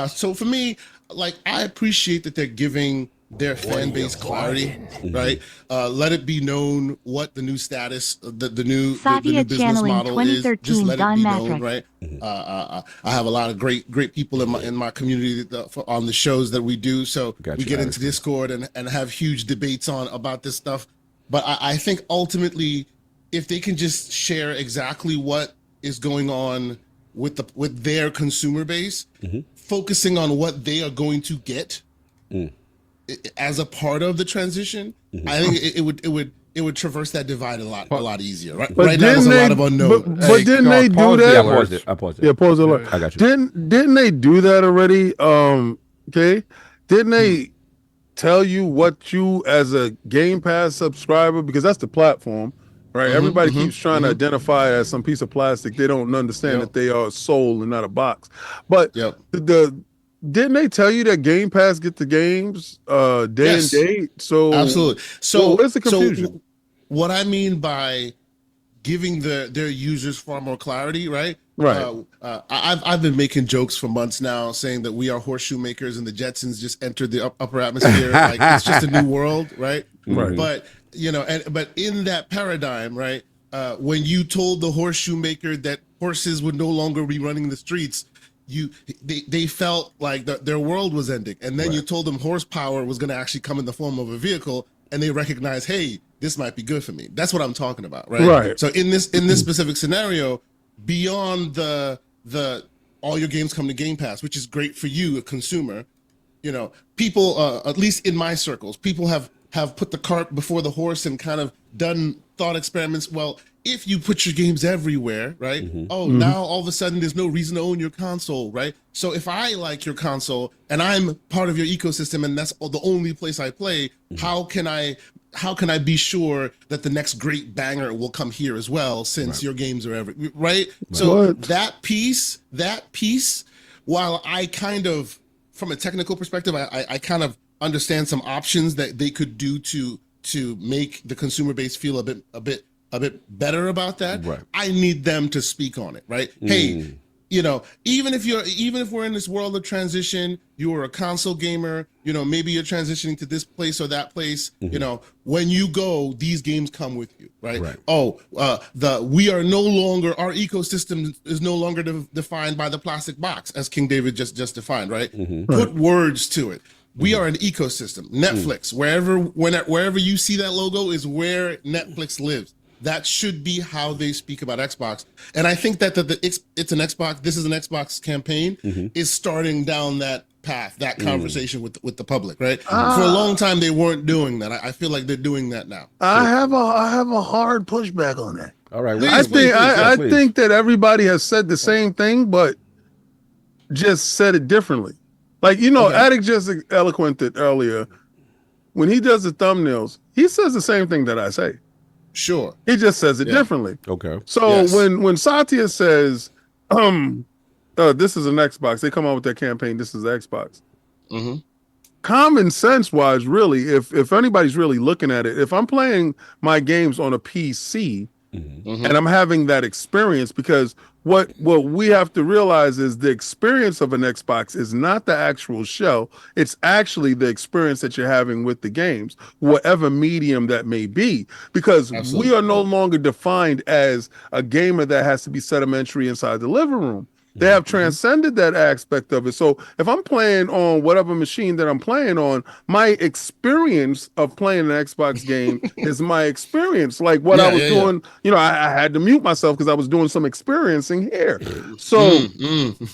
G: So for me, like, I appreciate that they're giving their fan base clarity, right? Let it be known what the new status, the new business model is. Just let it be known, right? I have a lot of great people in my community on the shows that we do. So we get into Discord and have huge debates about this stuff. But I think ultimately, if they can just share exactly what is going on with their consumer base, focusing on what they are going to get as a part of the transition, I think it would traverse that divide a lot easier. Right, right now there's a lot of unknown.
D: But didn't they do that?
A: I paused it.
D: Yeah, pause alert.
A: I got you.
D: Didn't they do that already? Okay, didn't they tell you what you as a Game Pass subscriber, because that's the platform, right? Everybody keeps trying to identify it as some piece of plastic. They don't understand that they are a soul and not a box. But didn't they tell you that Game Pass get the games day and date? So
G: absolutely. So
D: where's the confusion?
G: So what I mean by giving their users far more clarity, right?
D: Right.
G: I've been making jokes for months now, saying that we are horseshoe makers and the Jetsons just entered the upper atmosphere. Like it's just a new world, right?
D: Right.
G: But but in that paradigm, right? When you told the horseshoe maker that horses would no longer be running the streets, they felt like their world was ending, and then you told them horsepower was going to actually come in the form of a vehicle, and they recognized, hey, this might be good for me. That's what I'm talking about, right?
D: Right.
G: So in this specific scenario, beyond the all your games come to Game Pass, which is great for you, a consumer, people, at least in my circles, people have put the cart before the horse and kind of done thought experiments. Well, if you put your games everywhere, right? Now all of a sudden there's no reason to own your console, right? So if I like your console and I'm part of your ecosystem and that's the only place I play, how can I be sure that the next great banger will come here as well, since your games are right? So that piece, while I kind of, from a technical perspective, I kind of understand some options that they could do to make the consumer base feel a bit better about that.
A: Right.
G: I need them to speak on it, right? Hey, even if we're in this world of transition, you're a console gamer, maybe you're transitioning to this place or that place, when you go, these games come with you, right? We are no longer, our ecosystem is no longer defined by the plastic box, as King David just defined, right? Put words to it. We are an ecosystem. Netflix, wherever you see that logo is where Netflix lives. That should be how they speak about Xbox. And I think that it's an Xbox, this is an Xbox campaign, is starting down that path, that conversation with the public, right? For a long time, they weren't doing that. I feel like they're doing that now.
D: I have a hard pushback on that.
A: All right.
D: I think that everybody has said the same thing, but just said it differently. Like, Attic just eloquented earlier. When he does the thumbnails, he says the same thing that I say.
G: Sure.
D: He just says it differently.
A: Okay.
D: So when Satya says, this is an Xbox, they come out with their campaign, this is Xbox. Common sense wise, really, if anybody's really looking at it, if I'm playing my games on a PC and I'm having that experience, because what we have to realize is the experience of an Xbox is not the actual shell. It's actually the experience that you're having with the games, whatever medium that may be, because we are no longer defined as a gamer that has to be sedimentary inside the living room. They have transcended that aspect of it. So if I'm playing on whatever machine that I'm playing on, my experience of playing an Xbox game is my experience. Like what I was doing, I had to mute myself because I was doing some experiencing here. So,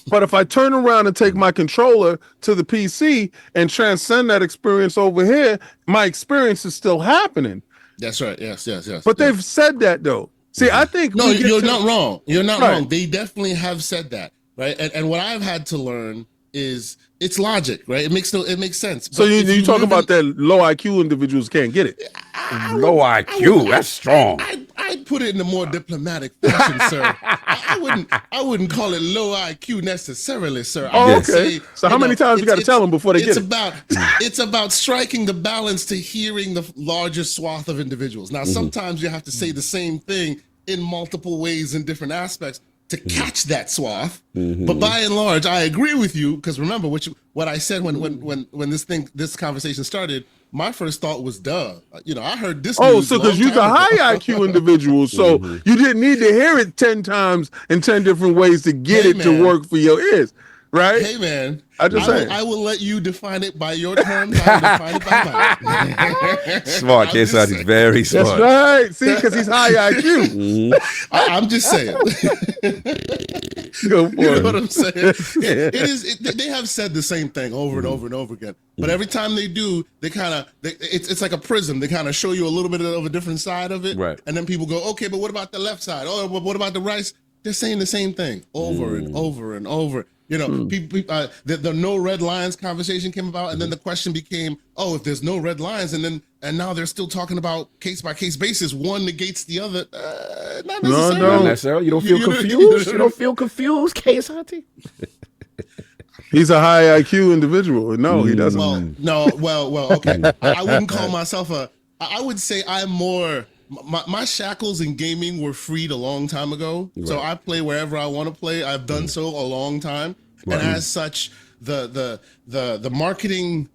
D: but if I turn around and take my controller to the PC and transcend that experience over here, my experience is still happening.
G: That's right. Yes.
D: But they've said that though. See, I think
G: you're not wrong. You're not wrong. They definitely have said that, right? And what I've had to learn is it's logic, right? It makes sense.
D: So you talk about that low IQ individuals can't get it.
A: Low IQ, that's strong.
G: I'd put it in a more diplomatic fashion, sir. I wouldn't call it low IQ necessarily, sir.
D: Okay. So how many times you got to tell them before they get it?
G: It's about striking the balance to hearing the larger swath of individuals. Now, sometimes you have to say the same thing in multiple ways in different aspects to catch that swath. But by and large, I agree with you, because remember what I said when this conversation started. My first thought was, duh. I heard this.
D: So because you're a high IQ individual, so you didn't need to hear it 10 times in 10 different ways to get it to work for your ears, right?
G: Hey, man.
D: I
G: will let you define it by your terms. I will define it by mine.
A: Smart, KSI. He's very smart.
D: That's right. See, because he's high IQ.
G: I'm just saying.
D: Go for
G: you know what I'm saying? They have said the same thing over and over and over again. But every time they do, it's like a prism. They kind of show you a little bit of a different side of it.
A: Right.
G: And then people go, okay, but what about the left side? Oh, what about the right? They're saying the same thing over and over and over. People, the no red lines conversation came about, and then the question became, oh, if there's no red lines, and now they're still talking about case by case basis. One negates the other. Not necessarily.
A: No, not necessarily. You don't feel confused. You don't feel confused, KSI.
D: He's a high IQ individual. No, he doesn't.
G: Well, okay. I wouldn't call myself I would say I'm more my shackles in gaming were freed a long time ago. So I play wherever I want to play. I've done so a long time. And as such, the marketing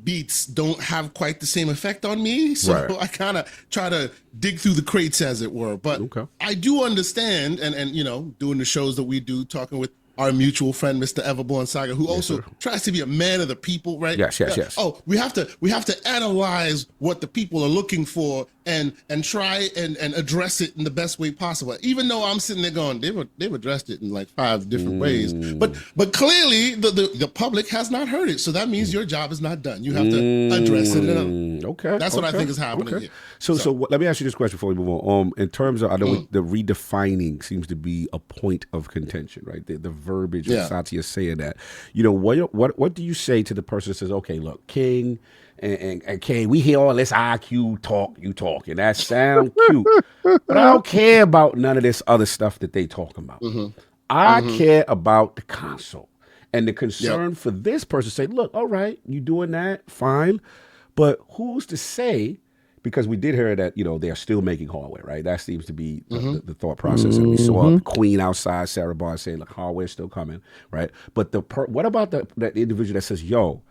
G: beats don't have quite the same effect on me. So I kind of try to dig through the crates, as it were. But I do understand, and you know, doing the shows that we do, talking with our mutual friend, Mr. Everborn Saga, who also tries to be a man of the people, right?
A: Yes.
G: Oh, we have to analyze what the people are looking for and try and address it in the best way possible. Even though I'm sitting there going, they've addressed it in like 5 different ways, but clearly the public has not heard it. So that means your job is not done. You have to address it. That's what I think is happening here.
A: So let me ask you this question before we move on. In terms of, I know the redefining seems to be a point of contention, right? The verbiage of Satya saying that. You know, what do you say to the person that says, okay, look, King and King, we hear all this IQ talk, you talking, that sound cute, but I don't care about none of this other stuff that they talking about. I care about the console. And the concern for this person say, look, all right, you doing that, fine, but who's to say, because we did hear that, you know, they're still making hardware, right? That seems to be the thought process. And we saw Queen outside, Sarah Barr saying, look, hardware's still coming, right? But what about that individual that says, yo,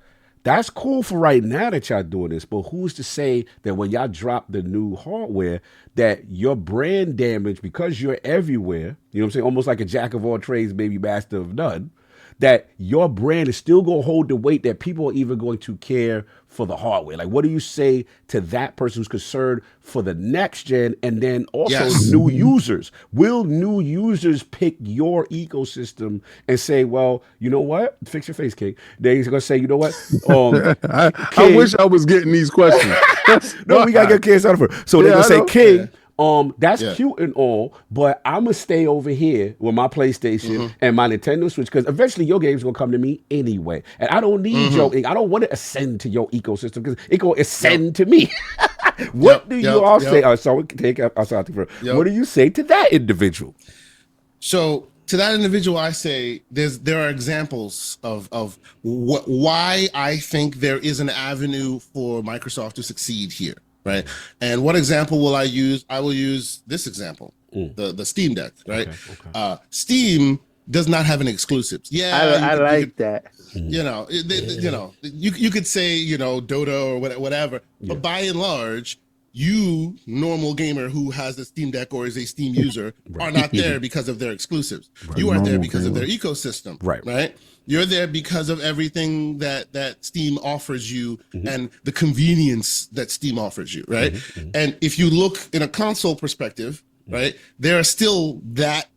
A: that's cool for right now that y'all doing this, but who's to say that when y'all drop the new hardware that your brand damage, because you're everywhere, you know what I'm saying, almost like a jack of all trades, maybe master of none, that your brand is still going to hold the weight that people are even going to care for the hardware? Like, what do you say to that person who's concerned for the next gen and then also new users? Will new users pick your ecosystem and say, well, you know what? Fix your face, King. They're going to say, you know what?
D: I wish I was getting these questions.
A: No, we got to get kids out of her. So they're going to say, King, that's cute and all, but I'm going to stay over here with my PlayStation and my Nintendo Switch, because eventually your game's going to come to me anyway. And I don't need your, I don't want to ascend to your ecosystem because it going to ascend to me. What do you all say? What do you say to that individual?
G: So to that individual, I say there are examples of why I think there is an avenue for Microsoft to succeed here. Right. And what example will I use? I will use this example, the Steam Deck, right? Steam does not have any exclusives.
H: I like that.
G: You know, you could say, you know, Dota or whatever, but by and large, you, normal gamer who has a Steam Deck or is a Steam user, are not there because of their exclusives. You are there because of their ecosystem. Right. You're there because of everything that Steam offers you and the convenience that Steam offers you, right? And if you look in a console perspective, right, there are still that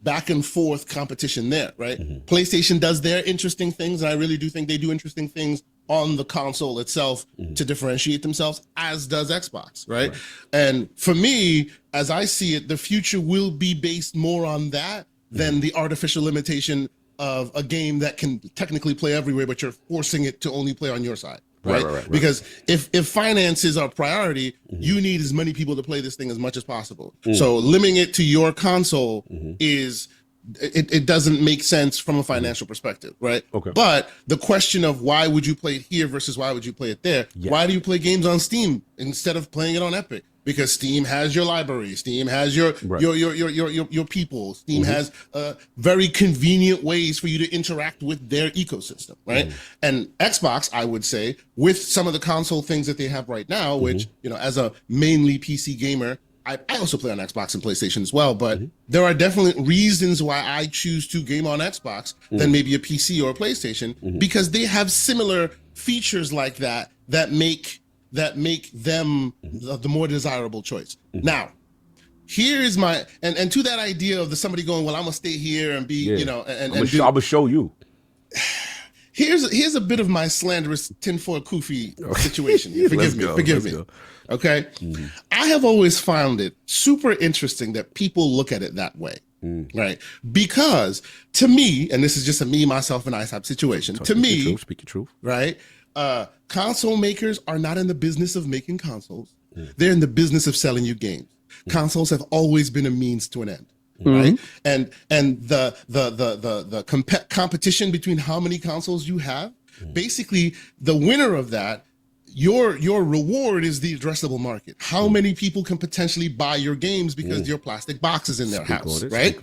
G: back and forth competition there, right? PlayStation does their interesting things, and I really do think they do interesting things on the console itself to differentiate themselves, as does Xbox, right? And for me, as I see it, the future will be based more on that than the artificial limitation of a game that can technically play everywhere, but you're forcing it to only play on your side, right? Because if finance is our priority, you need as many people to play this thing as much as possible. So limiting it to your console is, it doesn't make sense from a financial perspective, right? But the question of why would you play it here versus why would you play it there? Why do you play games on Steam instead of playing it on Epic? Because Steam has your library, Steam has your people, Steam has very convenient ways for you to interact with their ecosystem, right? And Xbox, I would say, with some of the console things that they have right now, which, you know, as a mainly PC gamer, I also play on Xbox and PlayStation as well, but there are definitely reasons why I choose to game on Xbox than maybe a PC or a PlayStation, because they have similar features like that that make them the more desirable choice. Now, here is my and to that idea of somebody going, well, I'm gonna stay here and be, you know, and
A: I'm gonna show you.
G: Here's a bit of my slanderous tinfoil kufi situation. Forgive me. Okay, I have always found it super interesting that people look at it that way. Right, because to me, and this is just a me, myself, and I type situation. To me,
A: speak your truth.
G: Right. Console makers are not in the business of making consoles. They're in the business of selling you games. Consoles have always been a means to an end, right? And the competition between how many consoles you have, basically the winner of that your reward is the addressable market. How many people can potentially buy your games because your plastic box is in their house, right?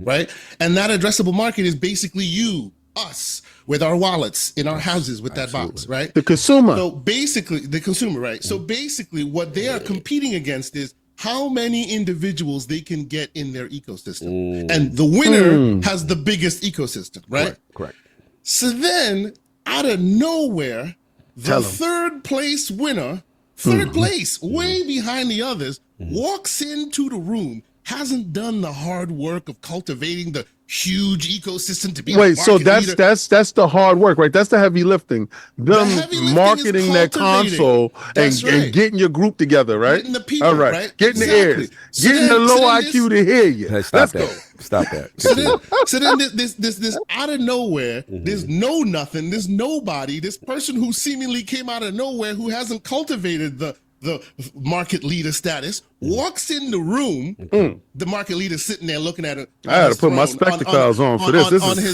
G: Right. And that addressable market is basically you, us, with our wallets in our houses with that box, right?
D: The consumer.
G: So basically, the consumer, right? So basically, what they are competing against is how many individuals they can get in their ecosystem. And the winner has the biggest ecosystem, right?
A: Correct.
G: So then, out of nowhere, the third place winner, third place, way behind the others, walks into the room, hasn't done the hard work of cultivating the huge ecosystem to be
D: Wait,
G: a
D: so
G: market leader.
D: that's the hard work, right? That's the heavy lifting. Them
G: heavy lifting
D: marketing
G: is
D: that
G: cultivating.
D: console
G: That's
D: and
G: right.
D: getting your group together, right?
G: Getting the people,
D: all right.
G: right?
D: Getting
G: Exactly.
D: the ears,
G: So
D: getting
G: then-
D: the
G: so
D: low
G: then
D: IQ to hear you.
A: Hey, stop
D: Let's
A: that.
D: go.
A: Stop that.
G: So then this out of nowhere, there's no nothing, there's nobody, this person who seemingly came out of nowhere, who hasn't cultivated the market leader status, walks in the room. The market leader sitting there looking at it.
D: I had to put my spectacles on for this.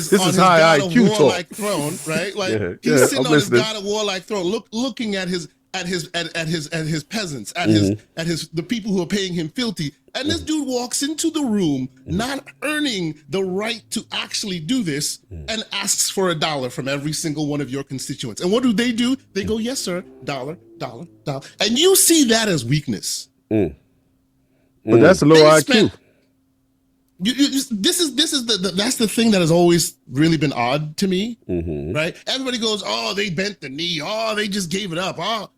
D: This is high IQ talk.
G: Like throne, right? Like
D: Yeah,
G: he's sitting
D: I'm
G: on his
D: listening.
G: God of War like throne, looking at his peasants, at his the people who are paying him filthy. And this dude walks into the room, not earning the right to actually do this, and asks for $1 from every single one of your constituents. And what do? They go, yes, sir, dollar. And you see that as weakness.
D: But that's a low IQ.
G: This is that's the thing that has always really been odd to me, right? Everybody goes, oh, they bent the knee. Oh, they just gave it up. Oh,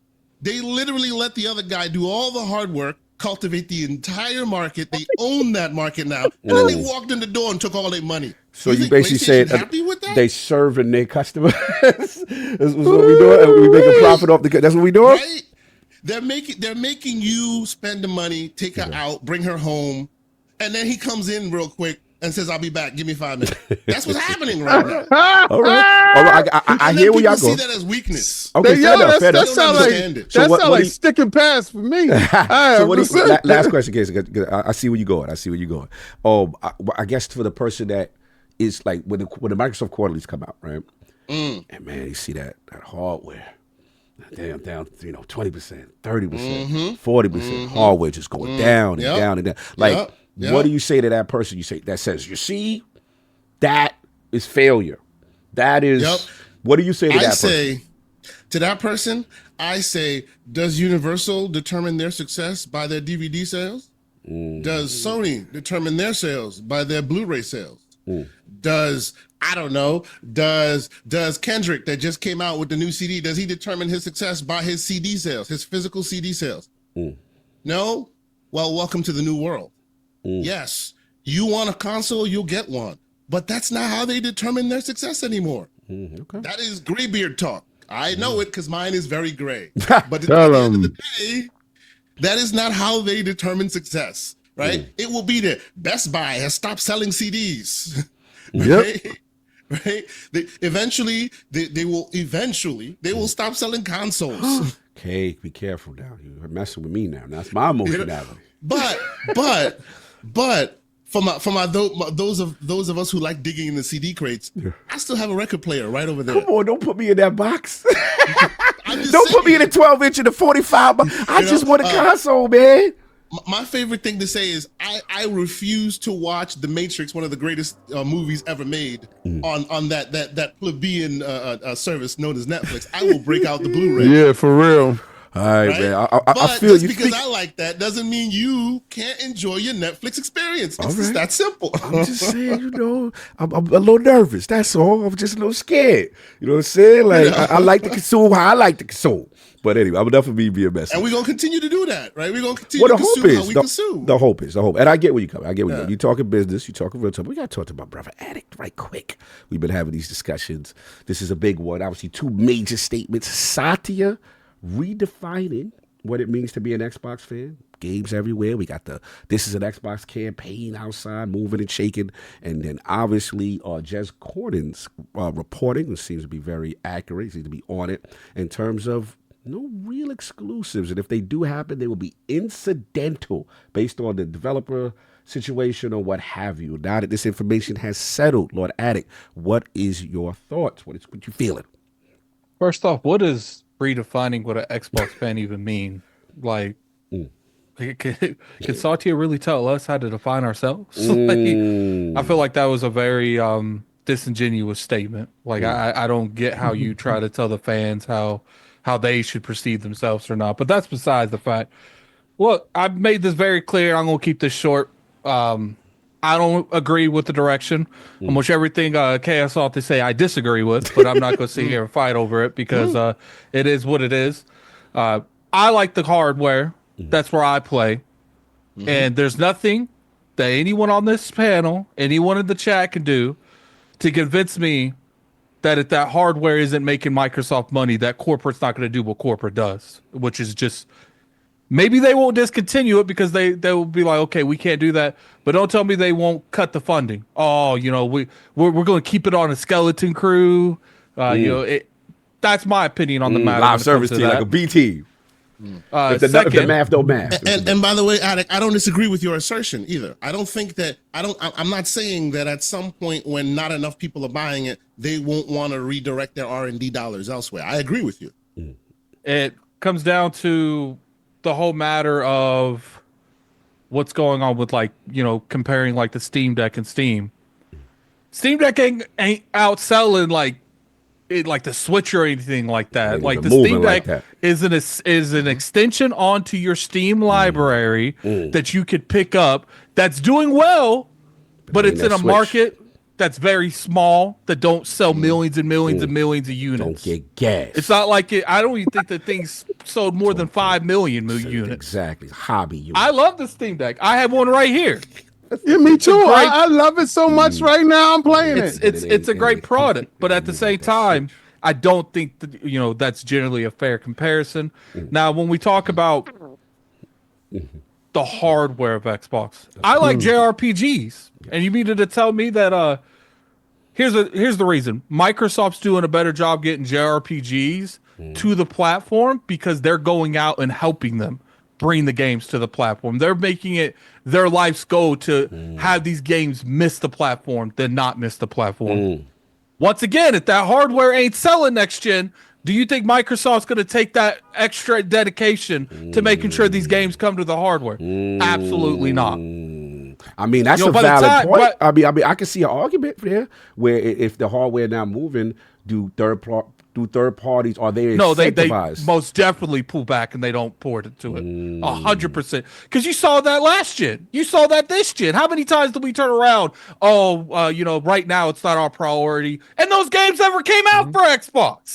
G: they literally let the other guy do all the hard work, cultivate the entire market. They own that market now, and then they walked in the door and took all their money.
A: So you
G: think
A: basically
G: PlayStation
A: said
G: happy with that?
A: they serving their customers. That's what we doing. We making profit off the. That's what we doing.
G: Right? They're making you spend the money, take her out, bring her home, and then he comes in real quick and says, "I'll be back. Give me 5 minutes." That's what's happening right now.
A: All right. I
G: And
A: hear
G: then
A: where y'all
G: people
A: go.
G: see that as weakness.
A: Okay, fair enough. Fair
D: that
A: enough.
D: sounds
G: understand
D: like
G: it.
A: So what do you-
D: stick and pass for me.
A: So what do you,
D: 100%.
A: last question, Casey. I see where you're going. I guess for the person that is like when the Microsoft quarterlies come out, right? And man, you see that hardware. Down 20%, 30%, 40%. Hardware just going down and down and down. Like, what do you say to that person? You say that says, you see, that is failure. That is. What do you say to that person?
G: To that person, I say, does Universal determine their success by their DVD sales? Does Sony determine their sales by their Blu-ray sales? Does Kendrick that just came out with the new CD, does he determine his success by his CD sales, his physical CD sales? No? Well, welcome to the new world. Yes, you want a console, you'll get one. But that's not how they determine their success anymore.
A: Okay.
G: That is graybeard talk. I know it because mine is very gray. But at the end of the day, that is not how they determine success, right? It will be the Best Buy has stopped selling CDs. Right? Right? They will stop selling consoles.
A: Okay, be careful now. You're messing with me now. That's my emotionality.
G: But for those of us who like digging in the CD crates, I still have a record player right over there.
A: Come on, don't put me in that box.
G: I'm just
A: Don't put me in
G: saying.
A: a 12-inch and a 45. I just want a console, man.
G: My favorite thing to say is I refuse to watch The Matrix, one of the greatest movies ever made, on that plebeian service known as Netflix. I will break out the Blu-ray.
D: Yeah, for real.
A: All right,
G: Right?
A: man. I
G: But
A: feel
G: just
A: you.
G: because I like that doesn't mean you can't enjoy your Netflix experience. It's just that simple.
A: I'm just saying, I'm a little nervous. That's all. I'm just a little scared. You know what I'm saying? Like, I like to consume how I like to consume. But anyway, I'm enough of me being messy.
G: And we're going to continue to do that, right? We're going to continue
A: Well,
G: to
A: the hope
G: consume how
A: is
G: we consume.
A: the hope is. And I get where you come. You talking business, you talking real time. We got to talk to my brother Addict right quick. We've been having these discussions. This is a big one. Obviously, two major statements. Satya redefining what it means to be an Xbox fan. Games everywhere. We got This is an Xbox campaign outside, moving and shaking. And then obviously Jez Corden's reporting, which seems to be very accurate, seems to be on it in terms of no real exclusives. And if they do happen, they will be incidental based on the developer situation or what have you. Now that this information has settled, Lord Addict, what is your thoughts? What you feeling?
C: First off, what is redefining what an Xbox fan even mean. Like, can Satya really tell us how to define ourselves? Like, I feel like that was a very disingenuous statement. Like, I don't get how you try to tell the fans how they should perceive themselves or not. But that's besides the fact. Look, I've made this very clear. I'm gonna keep this short. I don't agree with the direction. Almost everything Chaos Off to say I disagree with, but I'm not going to sit here and fight over it because it is what it is. I like the hardware. That's where I play. And there's nothing that anyone on this panel, anyone in the chat can do to convince me that if that hardware isn't making Microsoft money, that corporate's not going to do what corporate does, which is just... Maybe they won't discontinue it because they will be like, okay, we can't do that. But don't tell me they won't cut the funding. Oh, you know, we're going to keep it on a skeleton crew. You know, that's my opinion on the matter.
A: Live service team, like a B team. If the math don't math.
G: And by the way, Attic, I don't disagree with your assertion either. I don't think that I'm not saying that at some point when not enough people are buying it, they won't want to redirect their R&D dollars elsewhere. I agree with you.
C: It comes down to the whole matter of what's going on with, like, you know, comparing like the Steam Deck and Steam. Steam Deck ain't outselling like the Switch or anything like that. Like the Steam Deck is an extension onto your Steam library that you could pick up. That's doing well, but it's in a market that's very small that don't sell millions and millions and millions of units.
A: Don't get gas.
C: It's not like it. I don't even think the thing's sold more than 5 million units.
A: Exactly, hobby unit.
C: I love the Steam Deck. I have one right here.
D: Yeah, me too. I love it so much right now. I'm playing it.
C: It's a great product, but at the same time, I don't think that, you know, that's generally a fair comparison. Now, when we talk about the hardware of Xbox, I like JRPGs, and you needed to tell me that. Here's the reason. Microsoft's doing a better job getting JRPGs to the platform because they're going out and helping them bring the games to the platform. They're making it their life's goal to have these games miss the platform than not miss the platform. Once again, if that hardware ain't selling next gen, do you think Microsoft's going to take that extra dedication to making sure these games come to the hardware? Absolutely not.
A: I mean, that's a valid point. I mean, I can see an argument there where if the hardware now moving, do third parties, are they incentivized?
C: They most definitely pull back and they don't port it to it 100%. Because you saw that last gen, you saw that this gen. How many times did we turn around? You know, right now it's not our priority, and those games never came out for Xbox.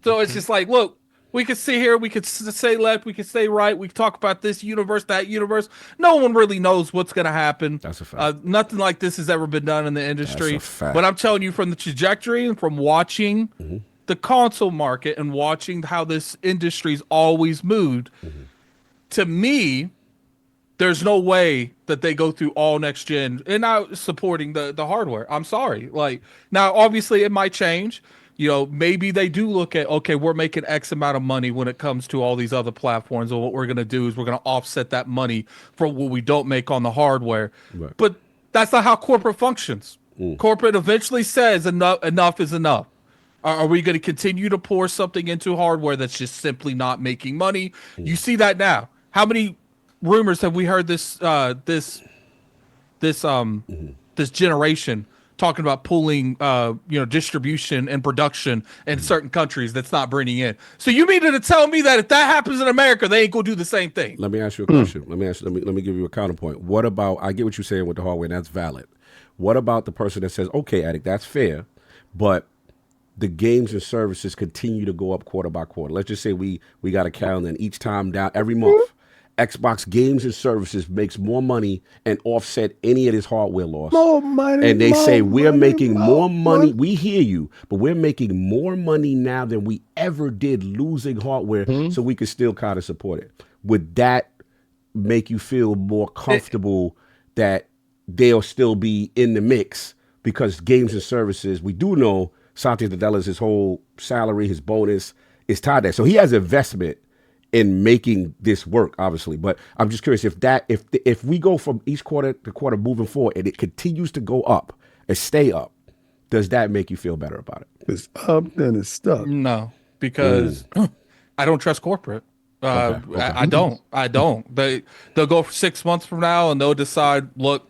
C: So it's just like, look. We could sit here, we could say left, we could say right, we could talk about this universe, that universe. No one really knows what's going to happen.
A: That's a fact.
C: Nothing like this has ever been done in the industry.
A: That's a fact.
C: But I'm telling you, from the trajectory and from watching the console market and watching how this industry's always moved, to me, there's no way that they go through all next gen and not supporting the hardware. I'm sorry. Like, now, obviously, it might change. You know, maybe they do look at, okay, we're making X amount of money when it comes to all these other platforms. And what we're going to do is we're going to offset that money for what we don't make on the hardware. Right. But that's not how corporate functions. Corporate eventually says enough is enough. Are we going to continue to pour something into hardware that's just simply not making money? You see that now. How many rumors have we heard this generation talking about pulling, distribution and production in certain countries that's not bringing in. So you mean to tell me that if that happens in America, they ain't gonna do the same thing?
A: Let me ask you a question. Let me give you a counterpoint. What about? I get what you're saying with the hardware, and that's valid. What about the person that says, okay, Attic, that's fair, but the games and services continue to go up quarter by quarter. Let's just say we got a calendar, and each time down every month. Xbox games and services makes more money and offset any of this hardware loss.
D: More money.
A: And they say we're making more money. We hear you, but we're making more money now than we ever did losing hardware, so we could still kind of support it. Would that make you feel more comfortable that they'll still be in the mix? Because games and services, we do know Satya Nadella's his whole salary, his bonus is tied there. So he has investment in making this work, obviously. But I'm just curious if we go from each quarter to quarter moving forward and it continues to go up and stay up, does that make you feel better about it?
D: it's up, then it's stuck.
C: No, because I don't trust corporate.
A: Okay.
C: I don't. They'll go for 6 months from now and they'll decide, look,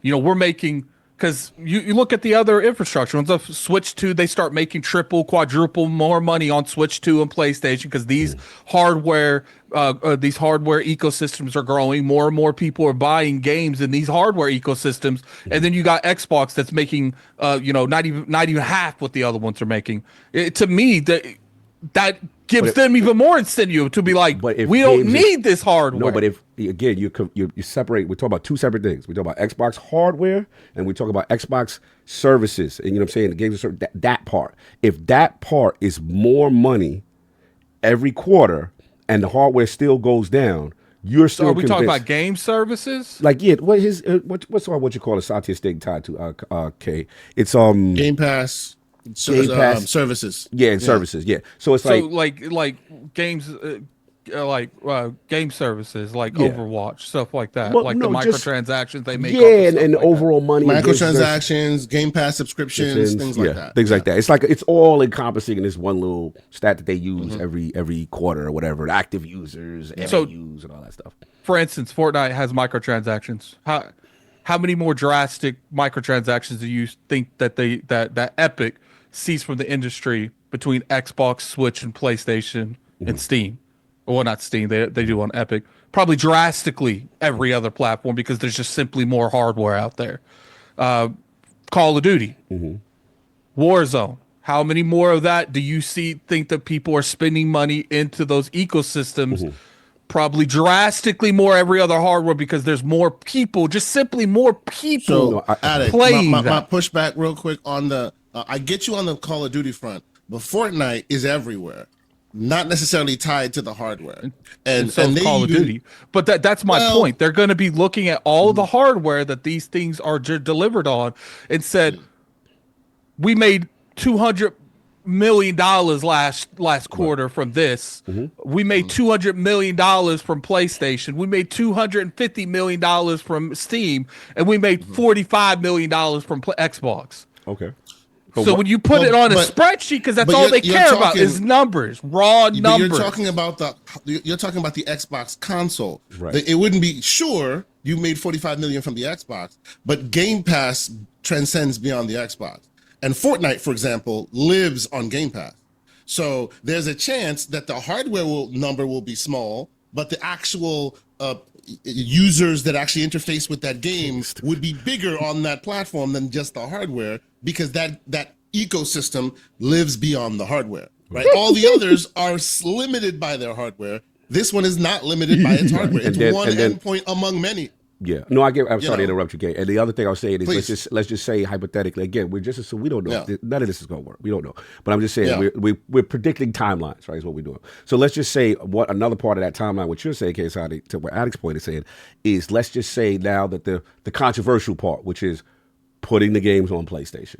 C: we're making, because you look at the other infrastructure. Once the Switch 2, they start making triple, quadruple more money on Switch 2 and PlayStation because these hardware ecosystems are growing. More and more people are buying games in these hardware ecosystems, and then you got Xbox that's making not even half what the other ones are making. To me, that gives them even more incentive to be like, we don't need this hardware.
A: No, but if again you separate, we talk about two separate things. We talk about Xbox hardware and we talk about Xbox services, and what I'm saying, the games are that part. If that part is more money every quarter and the hardware still goes down, you're still.
C: So are we talking about game services?
A: Like what's what you call a Satya stick tied to
G: Game Pass.
A: It's
G: Game Pass. Services.
A: Yeah, and services. Yeah. So it's
C: like games, game services, like Overwatch, stuff like that.
A: Well,
C: like
A: no,
C: the microtransactions they make.
A: Yeah, and overall money.
G: Microtransactions, Game Pass subscriptions, things like that.
A: Things like that. It's like it's all encompassing in this one little stat that they use every quarter or whatever. Active users, MAUs, and all that stuff.
C: For instance, Fortnite has microtransactions. How many more drastic microtransactions do you think that that Epic sees from the industry between Xbox, Switch, and PlayStation and Steam? Well, not Steam. They do on Epic. Probably drastically every other platform because there's just simply more hardware out there. Call of Duty, Warzone. How many more of that do you think that people are spending money into those ecosystems? Probably drastically more every other hardware because there's more people, just simply more people playing.
G: My pushback real quick on the, I get you on the Call of Duty front, but Fortnite is everywhere, not necessarily tied to the hardware. And
C: so
G: they
C: Call of Duty. But that's my point. They're going to be looking at all of the hardware that these things are delivered on and said, we made $200 million last quarter from this. We made $200 million from PlayStation. We made $250 million from Steam, and we made $45 million from Xbox.
A: Okay.
C: So when you put it on a spreadsheet, because that's all they care about is numbers, raw numbers.
G: You're talking about the Xbox console.
A: Right.
G: It wouldn't be sure you made 45 million from the Xbox, but Game Pass transcends beyond the Xbox. And Fortnite, for example, lives on Game Pass. So there's a chance that the hardware number will be small, but the actual users that actually interface with that game would be bigger on that platform than just the hardware, because that ecosystem lives beyond the hardware, right? All the others are limited by their hardware. This one is not limited by its hardware. It's one endpoint among many.
A: Yeah, no, I'm sorry to interrupt you, Kay. And the other thing I was saying is, let's just say hypothetically, again, we're just so we don't know. Yeah. None of this is going to work. We don't know. But I'm just saying we're predicting timelines, right? Is what we're doing. So let's just say what another part of that timeline, what you're saying, Kay, to what Addict's point is saying, is let's just say now that the controversial part, which is putting the games on PlayStation.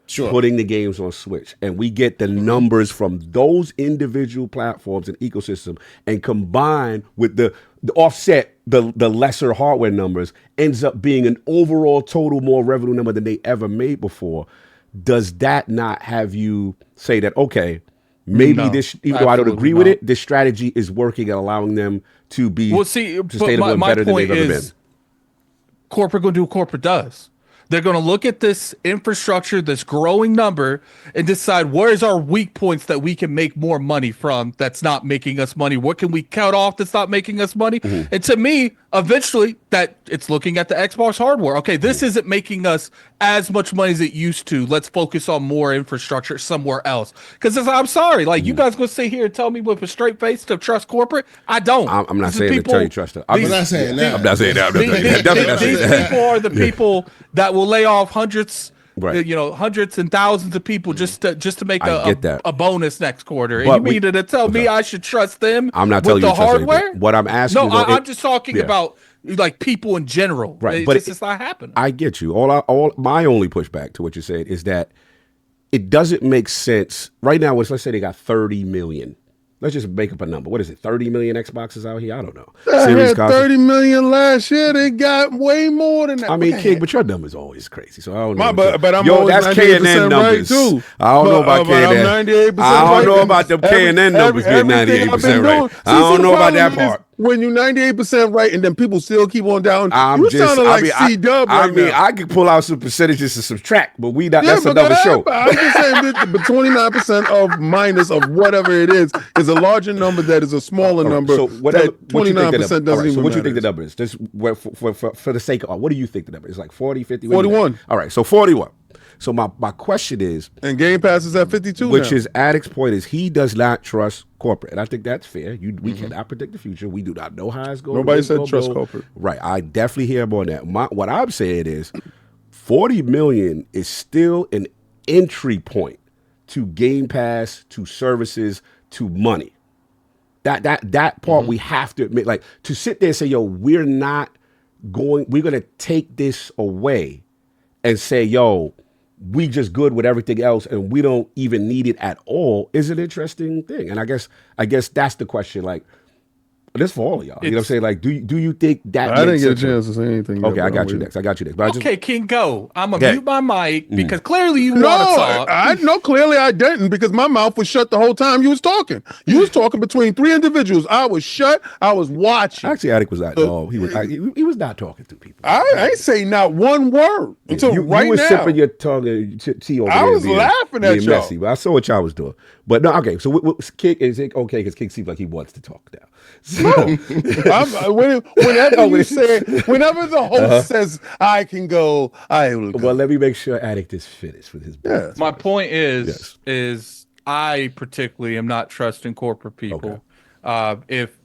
A: Sure. Putting the games on Switch, and we get the numbers from those individual platforms and ecosystem, and combine with the offset the lesser hardware numbers, ends up being an overall total more revenue number than they ever made before. Does that not have you say that, okay, maybe this, even though I don't agree with it, this strategy is working and allowing them to be sustainable and better than they've ever been?
C: Corporate going to do what corporate does. They're going to look at this infrastructure, this growing number, and decide where's our weak points that we can make more money from that's not making us money. What can we cut off that's not making us money? And to me, eventually, that it's looking at the Xbox hardware. Okay, this isn't making us as much money as it used to. Let's focus on more infrastructure somewhere else. Because I'm sorry, like you guys going to sit here and tell me with a straight face to trust corporate? I don't.
A: I'm not saying to tell you trust it.
G: I'm not saying that.
A: I'm not saying that.
C: These people are the people that will lay off hundreds, hundreds and thousands of people just to make a bonus next quarter. And you mean to tell me I should trust them?
A: I'm not telling you to trust hardware. What I'm asking,
C: I'm just talking about like people in general.
A: Right,
C: but it's not happening.
A: I get you. All my only pushback to what you're saying is that it doesn't make sense right now. Let's say they got 30 million Let's just make up a number. What is it? 30 million Xboxes out here? I don't know.
D: I had
A: console.
D: 30 million last year. They got way more than that.
A: I mean, King, but your number's always crazy. So I don't know.
D: But I'm
A: Yo,
D: always
A: that's K&N
D: 98%
A: numbers.
D: right too.
A: I don't know about K&N.
D: I'm 98%
A: I don't know
D: right.
A: about them K&N numbers being 98% right. I don't know about that part.
D: When you're 98% right and then people still keep on down, you
A: just,
D: sounding like C-Dub right now.
A: I could pull out some percentages to subtract, but that's another show.
D: I'm just saying that, but 29% of minus of whatever it is a larger number that is a smaller number. So
A: what
D: 29% doesn't even
A: So what
D: matter.
A: you think the number is? Just for the sake of, what do you think the number is? Like 40, 50?
D: 41.
A: All right, so 41. So my question is,
D: and Game Pass is at 52
A: which
D: now.
A: is Addict's point is he does not trust corporate, and I think that's fair. We cannot predict the future. We do not know how it's going.
D: Nobody said trust corporate.
A: Right. I definitely hear him on that. What I'm saying is, 40 million is still an entry point to Game Pass, to services, to money. That part we have to admit. Like, to sit there and say, yo, we're going to take this away and say, yo, we just good with everything else and we don't even need it at all is an interesting thing. And I guess that's the question. Like, this for all of y'all. You know what I'm saying? Like, do you think that
D: I didn't get a chance to say anything.
A: Okay, I got you next. But
C: okay, King, go. I'm going to mute my mic because clearly you want to talk.
D: I know clearly I didn't because my mouth was shut the whole time you was talking. You was talking between three individuals. I was shut. I was watching.
A: Actually, Attic was not. He was not talking to people.
D: I ain't say not one word until
A: you
D: right
A: was
D: now.
A: sipping your tongue and tea over there.
D: I was laughing at y'all.
A: Messy, but I saw what y'all was doing. But no, okay. So King, is it okay? Because King seems like he wants to talk now. So,
D: whenever the host says I can go, I will go.
A: Well, let me make sure Addict is finished with his business.
C: My point is I particularly am not trusting corporate people. Okay. If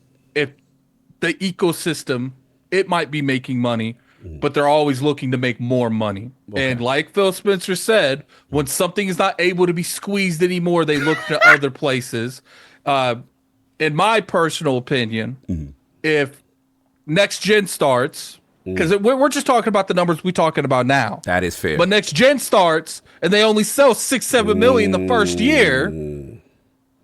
C: the ecosystem, it might be making money, but they're always looking to make more money. Okay. And like Phil Spencer said, when something is not able to be squeezed anymore, they look to other places. In my personal opinion, if next gen starts, because we're just talking about the numbers we're talking about now.
A: That is fair.
C: But next gen starts and they only sell 6-7 million the first year,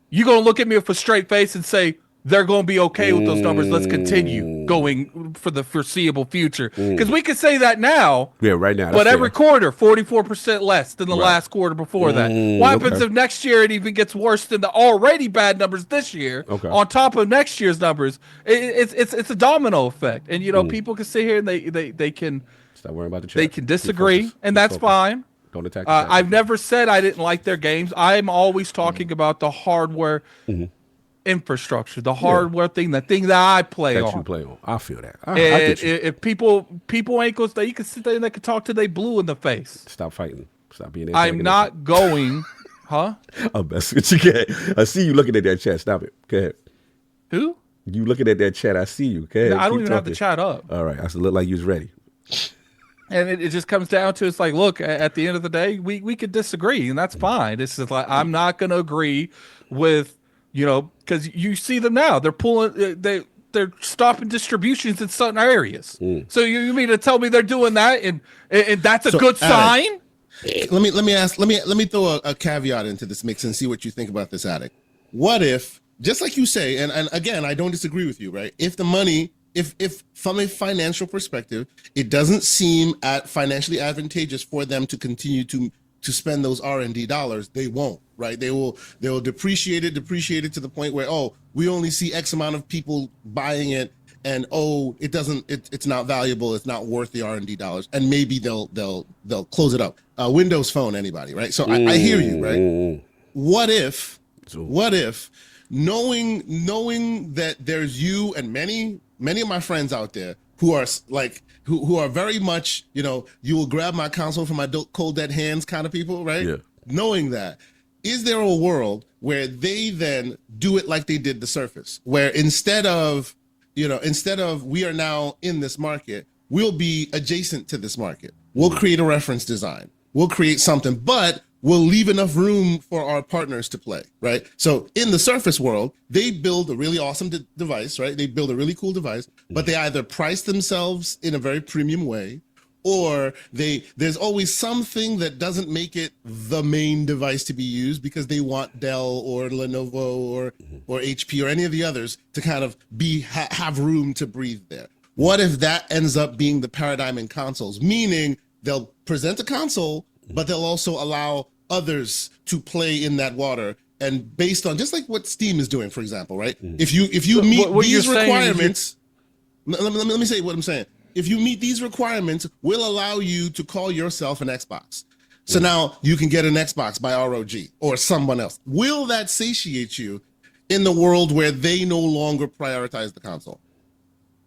C: you're going to look at me with a straight face and say, they're going to be okay with those numbers. Let's continue going for the foreseeable future. Because we can say that now.
A: Yeah, right now.
C: But every quarter, 44% less than the last quarter before that. What happens if next year it even gets worse than the already bad numbers this year? Okay. On top of next year's numbers, it's a domino effect. And people can sit here and they can
A: stop worrying about the chat.
C: They can disagree, and that's fine.
A: Don't attack.
C: I've never said I didn't like their games. I'm always talking about the hardware. Infrastructure, the hardware thing, the thing that I play on.
A: That you play on. I feel that. I
C: get you. If people ain't gonna stay, you can sit there and they can talk till they blue in the face.
A: Stop fighting. Stop being.
C: I'm not going, huh?
A: I'm best what you get. I see you looking at that chat. Stop it. Go ahead.
C: Who?
A: You looking at that chat? I see you. Okay.
C: No, I don't even have the chat up.
A: All right. I look like you was ready.
C: And it just comes down to, it's like, look, at the end of the day, we could disagree, and that's fine. It's just like, I'm not gonna agree with. Because you see them now, they're pulling, they're stopping distributions in certain areas. So you mean to tell me they're doing that, and that's a good sign?
G: Let me throw a caveat into this mix and see what you think about this, Addict. What if, just like you say, and again, I don't disagree with you, right? If the money, if from a financial perspective, it doesn't seem financially advantageous for them to continue to spend those R&D dollars, they won't, right? They will depreciate it to the point where, we only see X amount of people buying it, and it's not valuable, it's not worth the R&D dollars, and maybe they'll close it up. Windows Phone, anybody, right? So I hear you, right? What if knowing that there's you and many of my friends out there who are like who are very much, you will grab my console from my cold dead hands kind of people, right? Yeah. Knowing that, is there a world where they then do it like they did the Surface, where instead of we are now in this market, we'll be adjacent to this market. We'll create a reference design. We'll create something, but we'll leave enough room for our partners to play, right? So in the Surface world, they build a really awesome device, right? They build a really cool device, but they either price themselves in a very premium way, or there's always something that doesn't make it the main device to be used because they want Dell or Lenovo or HP or any of the others to kind of have room to breathe there. What if that ends up being the paradigm in consoles, meaning they'll present a console, but they'll also allow others to play in that water, and based on just like what Steam is doing, for example, right? If you meet these requirements, let me say what I'm saying. If you meet these requirements, we'll allow you to call yourself an Xbox. So now you can get an Xbox by ROG or someone else. Will that satiate you in the world where they no longer prioritize the console?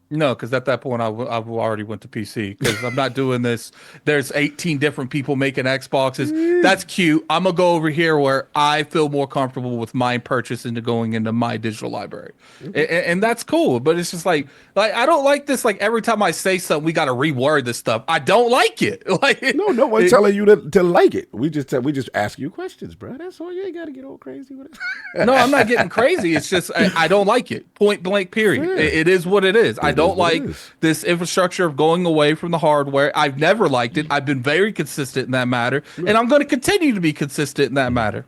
C: No, because at that point I've already went to PC because I'm not doing this. There's 18 different people making Xboxes. That's cute. I'm gonna go over here where I feel more comfortable with my purchase into going into my digital library, and that's cool. But it's just like I don't like this. Like every time I say something, we got to reword this stuff. I don't like it. Like
A: no one's telling you to like it. We just ask you questions, bro. That's all. You ain't got to get all crazy with it.
C: No, I'm not getting crazy. It's just I don't like it. Point blank. Period.
A: Yeah.
C: It is what it is. I don't like this infrastructure of going away from the hardware. I've never liked it. I've been very consistent in that matter, and I'm going to continue to be consistent in that matter.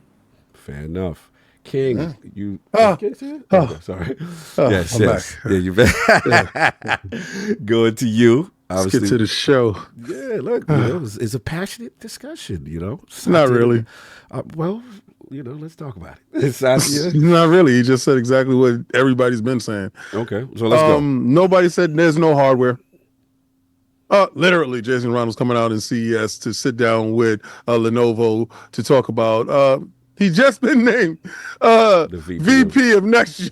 A: Fair enough. King, you sorry. Yes. Yeah, you bet. Going to you.
D: Let's get to the show.
A: Yeah, look, it's a passionate discussion,
D: Not really.
A: Well, let's talk about it. It's
D: not really. He just said exactly what everybody's been saying.
A: Okay, so let's go.
D: Nobody said there's no hardware. Literally, Jason Ronald's coming out in CES to sit down with Lenovo to talk about. He's just been named the VP of Next Gen.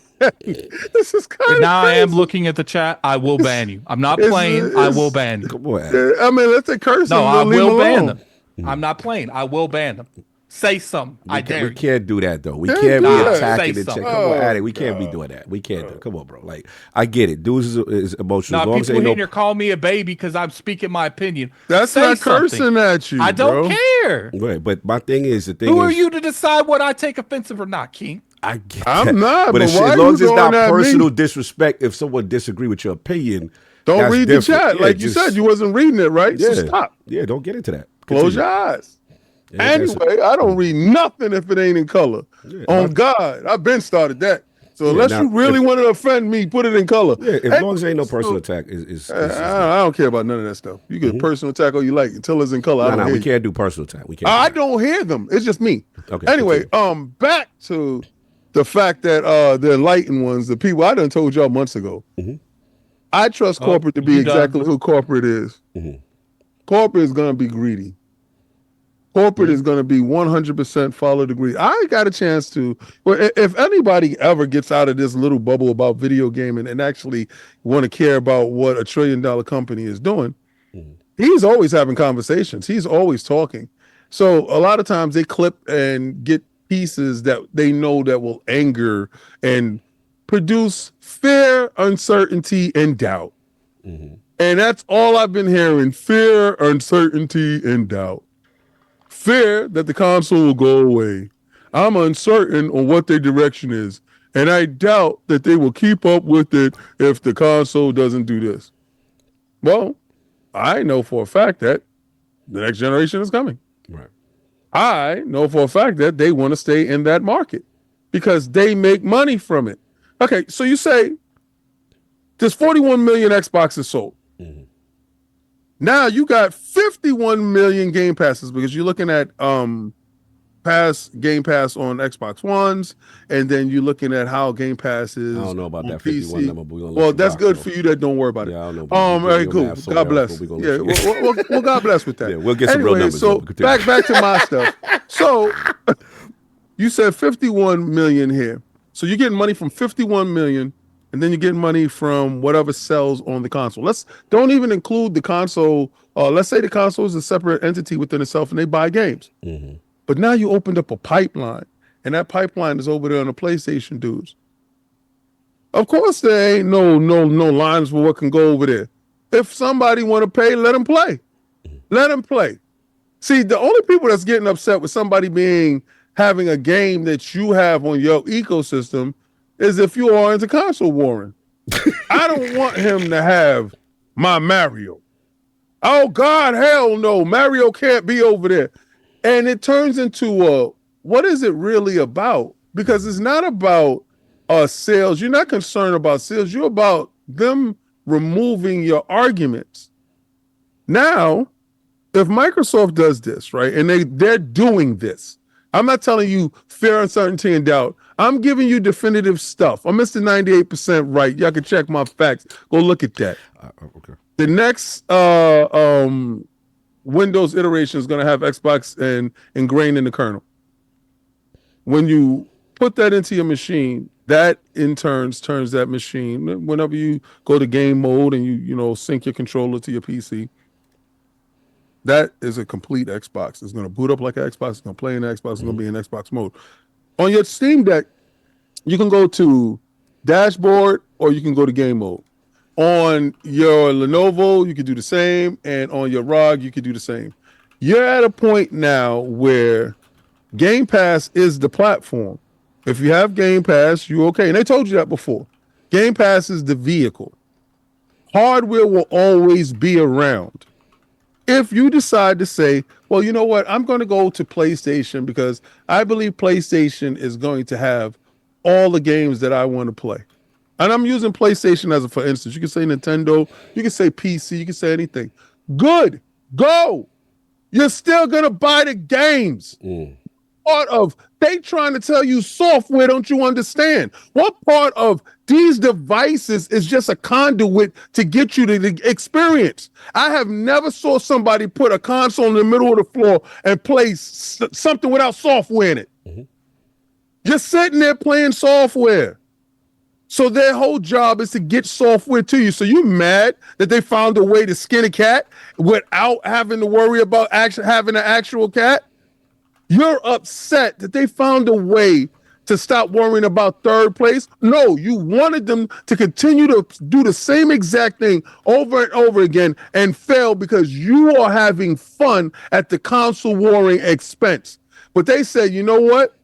D: This is kind of
C: now
D: crazy.
C: I am looking at the chat. I will ban you. I'm not playing. I will ban you.
A: Come on.
D: I mean, let's say curse.
C: No, I will ban them. I'm not playing. I will ban them. Say something. I dare you.
A: We can't do that though. We can't be attacking the check. Come on, Addy. We can't be
D: God.
A: doing that. We can't do it. Come on, bro. Like I get it. Dudes is emotional.
C: No, people in here call me a baby because I'm speaking my opinion.
D: That's
C: Say
D: not
C: something.
D: cursing at you.
C: I don't
D: bro.
C: care.
A: Right, but my thing is
C: Who are you to decide what I take offensive or not, King?
A: I get that.
D: I'm not.
A: But
D: why
A: as long as it's not
D: at
A: personal
D: me?
A: disrespect, if someone disagree with your opinion,
D: Don't
A: that's
D: read
A: different.
D: the chat.
A: Yeah,
D: Like you said, you wasn't reading it, right?
A: Yeah,
D: So stop.
A: Yeah, don't get into that.
D: Close your eyes.
A: Yeah,
D: anyway, I don't read nothing if it ain't in color.
A: Yeah,
D: On God, I've been started that. So unless you really want to offend me, put it in color.
A: Yeah, as long as there ain't no personal attack,
D: I don't care about none of that stuff. You get personal attack all you like until it's in color.
A: We can't do personal attack. We can't.
D: I don't hear them. It's just me.
A: Okay.
D: Anyway, back to the fact that the enlightened ones, the people I done told y'all months ago. I trust corporate to be exactly who corporate is. Corporate is gonna be greedy. Corporate is going to be 100% follow the greed. I got a chance to, well, if anybody ever gets out of this little bubble about video gaming and actually want to care about what $1 trillion company is doing, he's always having conversations. He's always talking. So a lot of times they clip and get pieces that they know that will anger and produce fear, uncertainty, and doubt. And that's all I've been hearing: fear, uncertainty, and doubt. Fear that the console will go away. I'm uncertain on what their direction is, and I doubt that they will keep up with it if the console doesn't do this. Well, I know for a fact that the next generation is coming.
A: Right.
D: I know for a fact that they want to stay in that market because they make money from it. Okay, so you say there's 41 million Xboxes sold. Now you got 51 million Game Passes because you're looking at Game Pass on Xbox Ones, and then you're looking at how Game Pass is.
A: I don't know about that
D: PC.
A: 51 number.
D: Well, that's good for you that don't worry about it.
A: Yeah, I don't know.
D: All right, cool. God bless. Yeah, well, God bless with that.
A: Yeah, we'll get some real numbers.
D: So back to my stuff. So you said 51 million here. So you're getting money from 51 million. And then you get money from whatever sells on the console. Don't even include the console. Let's say the console is a separate entity within itself and they buy games. But now you opened up a pipeline, and that pipeline is over there on the PlayStation dudes. Of course, there ain't no lines for what can go over there. If somebody want to pay, let them play. Let them play. See, the only people that's getting upset with somebody having a game that you have on your ecosystem is if you are into console warring. I don't want him to have my Mario. Oh God, hell no, Mario can't be over there. And it turns into what is it really about? Because it's not about sales. You're not concerned about sales. You're about them removing your arguments. Now, if Microsoft does this, right, and they're doing this, I'm not telling you fear, uncertainty, and doubt. I'm giving you definitive stuff. I'm Mr. 98% right. Y'all can check my facts. Go look at that.
A: Okay.
D: The next Windows iteration is going to have Xbox and ingrained in the kernel. When you put that into your machine, that in turns that machine. Whenever you go to game mode and you sync your controller to your PC, that is a complete Xbox. It's going to boot up like an Xbox. It's going to play in Xbox. It's going to be in Xbox mode. On your Steam Deck, you can go to dashboard or you can go to game mode. On your Lenovo, you can do the same. And on your ROG, you can do the same. You're at a point now where Game Pass is the platform. If you have Game Pass, you're okay. And they told you that before. Game Pass is the vehicle. Hardware will always be around. If you decide to say, well, you know what, I'm going to go to PlayStation because I believe PlayStation is going to have all the games that I want to play. And I'm using PlayStation as a for instance. You can say Nintendo, you can say PC, you can say anything. Good, go. You're still going to buy the games. Part of they trying to tell you software, don't you understand? What part of these devices is just a conduit to get you to the experience? I have never saw somebody put a console in the middle of the floor and play something without software in it. Just sitting there playing software. So their whole job is to get software to you. So you mad that they found a way to skin a cat without having to worry about having an actual cat? You're upset that they found a way to stop worrying about third place. No, you wanted them to continue to do the same exact thing over and over again and fail because you are having fun at the console warring expense. But they said, you know what?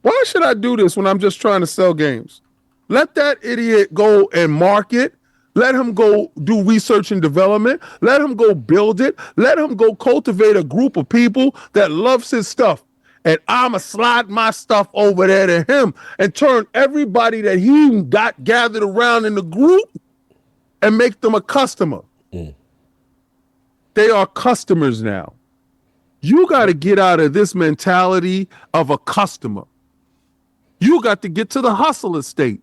D: Why should I do this when I'm just trying to sell games? Let that idiot go and market. Let him go do research and development. Let him go build it. Let him go cultivate a group of people that loves his stuff. And I'ma slide my stuff over there to him and turn everybody that he got gathered around in the group and make them a customer. They are customers now. You got to get out of this mentality of a customer. You got to get to the hustler state.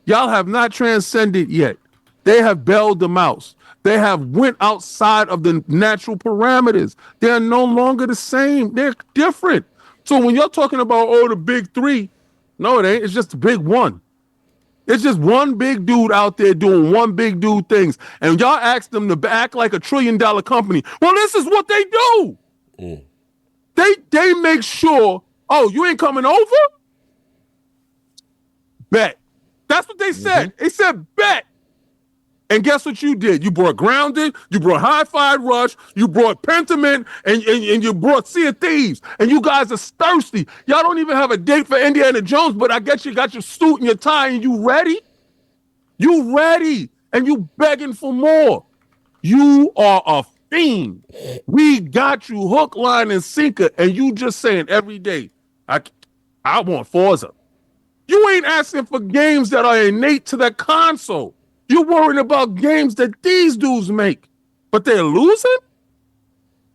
D: Y'all have not transcended yet. They have bailed the mouse. They have went outside of the natural parameters. They're no longer the same. They're different. So when you're talking about, the big three, no, it ain't. It's just the big one. It's just one big dude out there doing one big dude things. And y'all ask them to act like a $1 trillion company. Well, this is what they do. They make sure, you ain't coming over? Bet. That's what they said. They said bet. And guess what you did? You brought Grounded, you brought Hi-Fi Rush, you brought Pentiment, and you brought Sea of Thieves. And you guys are thirsty. Y'all don't even have a date for Indiana Jones, but I guess you got your suit and your tie and you ready? You ready. And you begging for more. You are a fiend. We got you hook, line, and sinker, and you just saying every day, I want Forza. You ain't asking for games that are innate to that console. You're worrying about games that these dudes make, but they're losing?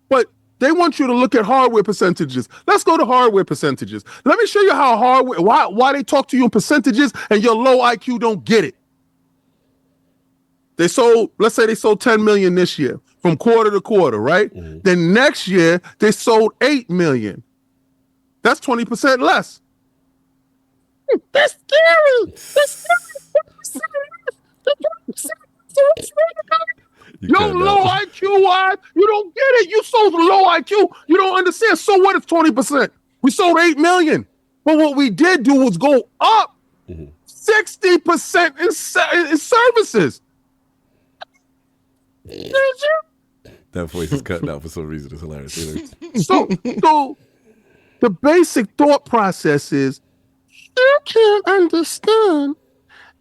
D: But they want you to look at hardware percentages. Let's go to hardware percentages. Let me show you how why they talk to you in percentages and your low IQ don't get it. Let's say they sold 10 million this year from quarter to quarter, right? Then next year, they sold 8 million. That's 20% less. That's scary. That's scary. Yo, low IQ wise, you don't get it. You sold low IQ. You don't understand. So what if 20%? We sold 8 million. But what we did do was go up 60% in services.
A: That voice is cutting out for some reason. It's hilarious.
D: So the basic thought process is you can't understand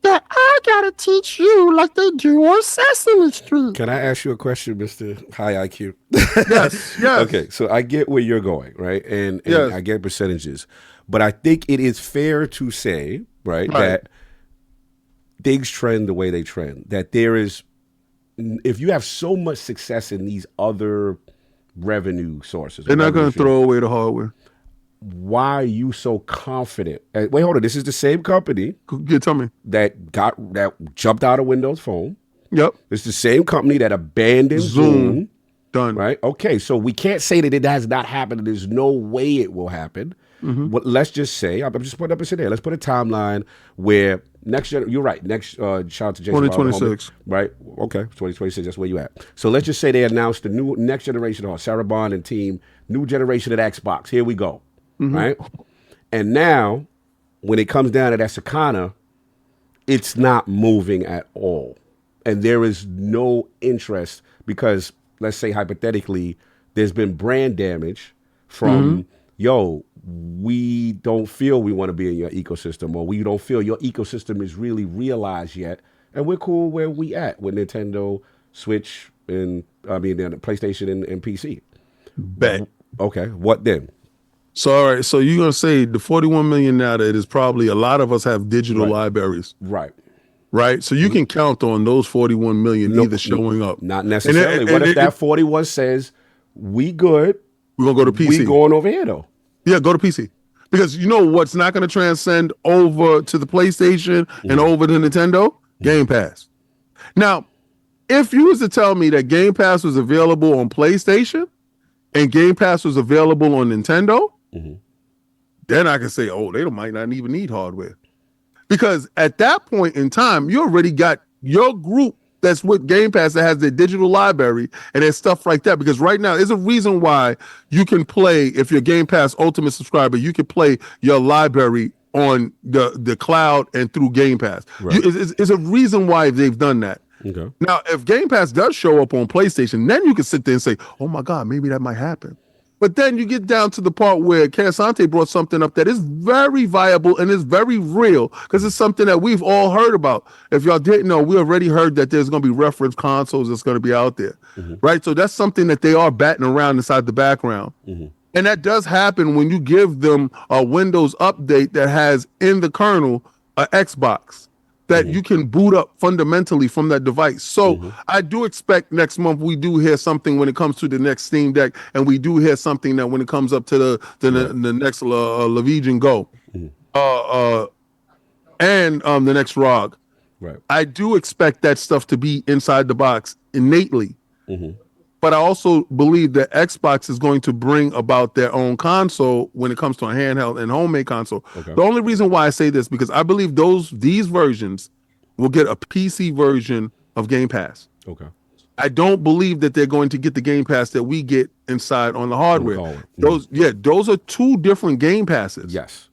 D: that I gotta teach you like they do on Sesame Street.
A: Can I ask you a question, Mr. High IQ?
D: Yes, yes.
A: Okay, so I get where you're going, right? And
D: Yes.
A: I get percentages. But I think it is fair to say, right, that things trend the way they trend. That there is, if you have so much success in these other revenue sources,
D: They're not going to throw away the hardware.
A: Why are you so confident? Wait, hold on. This is the same company
D: Tell me.
A: that jumped out of Windows Phone.
D: Yep.
A: It's the same company that abandoned Zoom.
D: Done.
A: Right? Okay, so we can't say that it has not happened. There's no way it will happen. But let's just say, I'm just putting up a scenario. Let's put a timeline where next year, you're right, next, shout out to Jason.
D: 2026.
A: Right? Okay, 2026, that's where you at. So let's just say they announced the new next generation of Sarah Bond and team, new generation of Xbox. Here we go. Right? And now, when it comes down to that Sakana, it's not moving at all. And there is no interest because, let's say hypothetically, there's been brand damage from, yo, we don't feel we want to be in your ecosystem, or we don't feel your ecosystem is really realized yet. And we're cool where we at with Nintendo, Switch, and PlayStation and PC.
D: Bet.
A: Okay, what then?
D: So, all right. So you're going to say the 41 million now that is probably a lot of us have digital libraries.
A: Right.
D: Right. So you can count on those 41 million either showing up.
A: Not necessarily. What if that 41 says, we good?
D: We're going to go to PC.
A: We going over here, though.
D: Yeah, go to PC. Because you know what's not going to transcend over to the PlayStation and over to Nintendo? Game Pass. Now, if you was to tell me that Game Pass was available on PlayStation and Game Pass was available on Nintendo, then I can say, oh, they might not even need hardware. Because at that point in time, you already got your group that's with Game Pass that has their digital library and there's stuff like that. Because right now, there's a reason why you can play, if you're Game Pass Ultimate subscriber, you can play your library on the cloud and through Game Pass.
A: Right.
D: It's a reason why they've done that.
A: Okay.
D: Now, if Game Pass does show up on PlayStation, then you can sit there and say, oh my God, maybe that might happen. But then you get down to the part where Casante brought something up that is very viable and is very real because it's something that we've all heard about. If y'all didn't know, we already heard that there's going to be reference consoles that's going to be out there, right? So that's something that they are batting around inside the background. And that does happen when you give them a Windows update that has in the kernel an Xbox that you can boot up fundamentally from that device. So I do expect next month we do hear something when it comes to the next Steam Deck, and we do hear something that when it comes up to the next Legion Go, and the next ROG.
A: Right.
D: I do expect that stuff to be inside the box innately. But I also believe that Xbox is going to bring about their own console when it comes to a handheld and homemade console.
A: Okay.
D: The only reason why I say this because I believe these versions will get a PC version of Game Pass.
A: Okay.
D: I don't believe that they're going to get the Game Pass that we get inside on the hardware. Those are two different Game Passes.
A: Yes.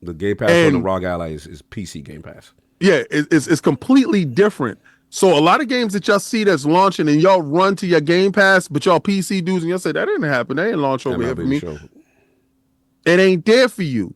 A: The Game Pass on the ROG Ally is PC Game Pass.
D: Yeah, it's completely different. So a lot of games that y'all see that's launching and y'all run to your Game Pass, but y'all PC dudes and y'all say, that didn't happen. That ain't launch over here for me. It ain't there for you.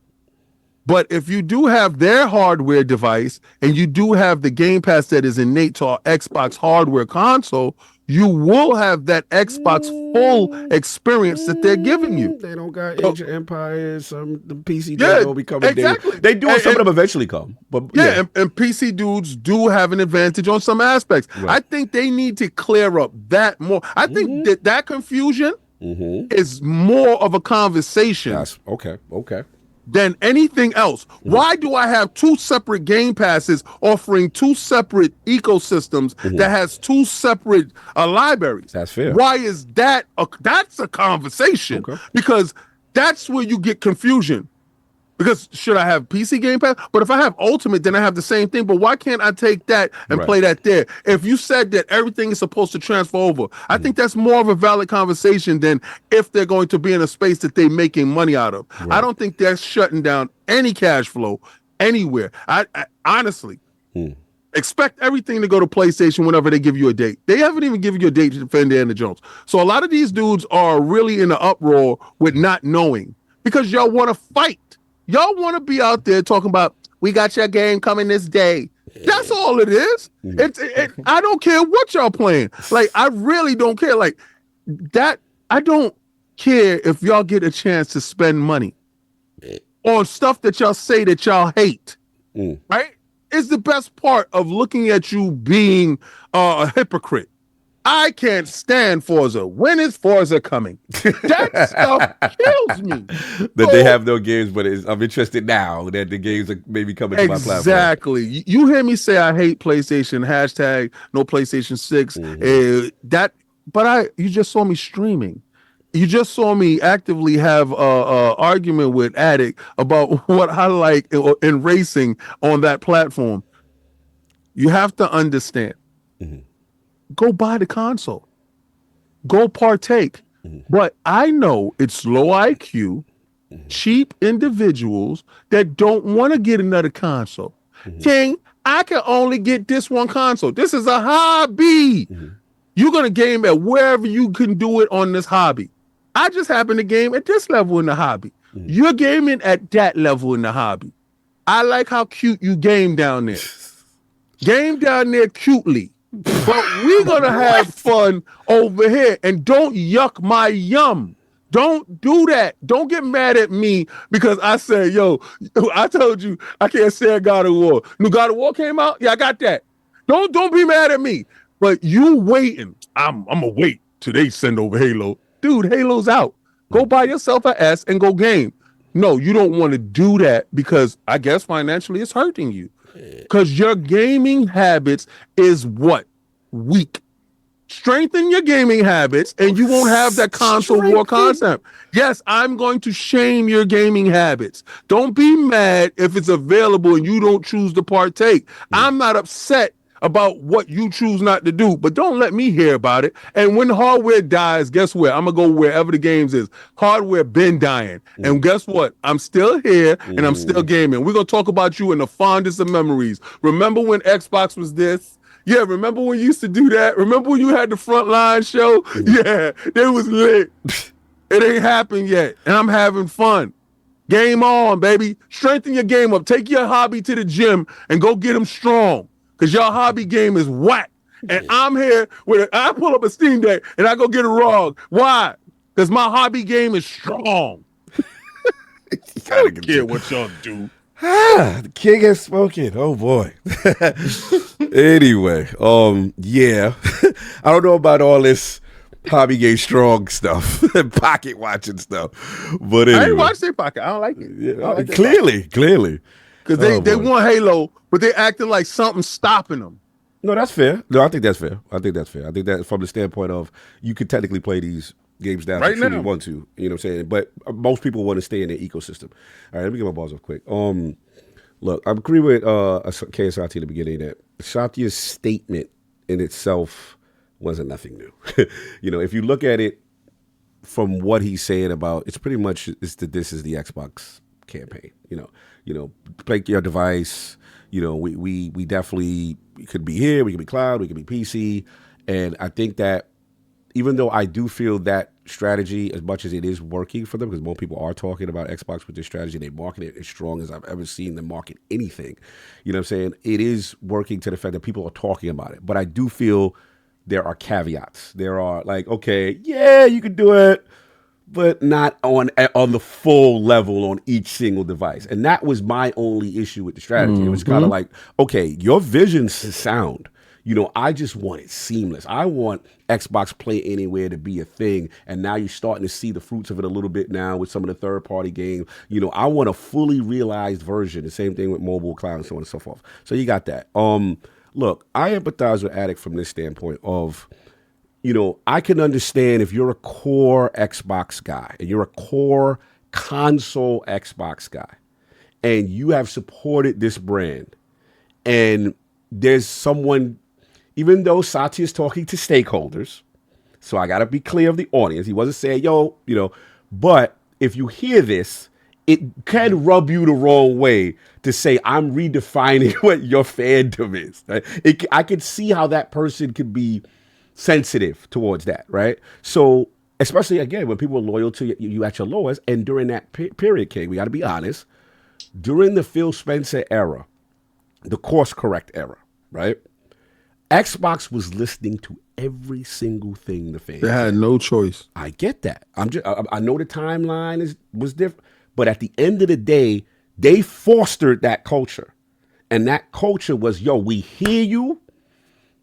D: But if you do have their hardware device and you do have the Game Pass that is innate to our Xbox hardware console, you will have that Xbox full experience that they're giving you.
A: They don't got Age of Empires, the PC dudes will be coming.
D: Exactly.
A: They do, some of them eventually come. But
D: and PC dudes do have an advantage on some aspects. Right. I think they need to clear up that more. I think that confusion is more of a conversation.
A: That's okay.
D: Than anything else. Why do I have two separate Game Passes offering two separate ecosystems that has two separate libraries?
A: That's fair.
D: Why is that? That's a conversation because that's where you get confusion. Because should I have PC Game Pass? But if I have Ultimate, then I have the same thing. But why can't I take that and play that there? If you said that everything is supposed to transfer over, I think that's more of a valid conversation than if they're going to be in a space that they're making money out of. Right. I don't think they're shutting down any cash flow anywhere. I honestly expect everything to go to PlayStation whenever they give you a date. They haven't even given you a date to defend Indiana Jones. So a lot of these dudes are really in an uproar with not knowing because y'all want to fight. Y'all want to be out there talking about, we got your game coming this day. That's all it is. I don't care what y'all playing. Like, I really don't care. Like that. I don't care if y'all get a chance to spend money on stuff that y'all say that y'all hate. Right? It's the best part of looking at you being a hypocrite. I can't stand Forza. When is Forza coming? That stuff kills me.
A: That they have no games, but I'm interested now that the games are maybe coming to my platform.
D: Exactly. You hear me say I hate PlayStation, hashtag no PlayStation 6. You just saw me streaming. You just saw me actively have a argument with Addict about what I like in racing on that platform. You have to understand. Go buy the console. Go partake. But I know it's low IQ, cheap individuals that don't want to get another console. King, I can only get this one console. This is a hobby. You're going to game at wherever you can do it on this hobby. I just happen to game at this level in the hobby. You're gaming at that level in the hobby. I like how cute you game down there. Game down there cutely. But we're going to have fun over here. And don't yuck my yum. Don't do that. Don't get mad at me because I said, yo, I told you I can't stand God of War. New God of War came out? Yeah, I got that. Don't be mad at me. But you waiting. I'm going to wait till they send over Halo. Dude, Halo's out. Go buy yourself an S and go game. No, you don't want to do that because I guess financially it's hurting you. Because your gaming habits is what? Weak. Strengthen your gaming habits and you won't have that console war concept. Yes, I'm going to shame your gaming habits. Don't be mad if it's available and you don't choose to partake. I'm not upset about what you choose not to do, but don't let me hear about it. And when hardware dies, guess where? I'm gonna go wherever the games is. Hardware been dying. And guess what? I'm still here and I'm still gaming. We're gonna talk about you in the fondest of memories. Remember when Xbox was this? Yeah, remember when you used to do that? Remember when you had the Frontline show? Yeah, it was lit. It ain't happened yet, and I'm having fun. Game on, baby. Strengthen your game up. Take your hobby to the gym and go get them strong. Because your hobby game is whack. And I'm here I pull up a Steam Deck and I go get a ROG. Why? Because my hobby game is strong. I don't care what y'all do.
A: The king has spoken. Oh boy. Anyway, yeah. I don't know about all this hobby game strong stuff and pocket watching stuff. But anyway.
D: I ain't watched their pocket. I don't like it.
A: Yeah, like clearly.
D: Because they want Halo, but they're acting like something's stopping them.
A: No, that's fair. No, I think that's fair. I think that from the standpoint of you could technically play these games down if you want to. You know what I'm saying? But most people want to stay in their ecosystem. All right, let me get my balls off quick. Look, I agree with KSRT at the beginning that Satya's statement in itself wasn't nothing new. You know, if you look at it from what he's saying about, it's pretty much this is the Xbox campaign. You know, play your device. You know, we definitely could be here. We could be cloud. We could be PC. And I think that even though I do feel that strategy, as much as it is working for them, because more people are talking about Xbox with this strategy, they market it as strong as I've ever seen them market anything. You know what I'm saying? It is working to the fact that people are talking about it. But I do feel there are caveats. There are like, okay, yeah, you can do it, but not on the full level on each single device. And that was my only issue with the strategy. It was kind of like, okay, your vision's sound. You know, I just want it seamless. I want Xbox Play Anywhere to be a thing. And now you're starting to see the fruits of it a little bit now with some of the third-party games. You know, I want a fully realized version. The same thing with mobile, cloud, and so on and so forth. So you got that. Look, I empathize with Addict from this standpoint of, you know, I can understand if you're a core Xbox guy and you're a core console Xbox guy and you have supported this brand and there's someone, even though Satya is talking to stakeholders, so I got to be clear of the audience. He wasn't saying, yo, you know, but if you hear this, it can rub you the wrong way to say, I'm redefining what your fandom is. Right? I could see how that person could be sensitive towards that, right? So, especially, again, when people are loyal to you at your lowest, and during that period, King, we got to be honest, during the Phil Spencer era, the course correct era, right? Xbox was listening to every single thing the fans
D: They had
A: said.
D: no choice.
A: I get that. I know the timeline was different, but at the end of the day, they fostered that culture. And that culture was, yo, we hear you.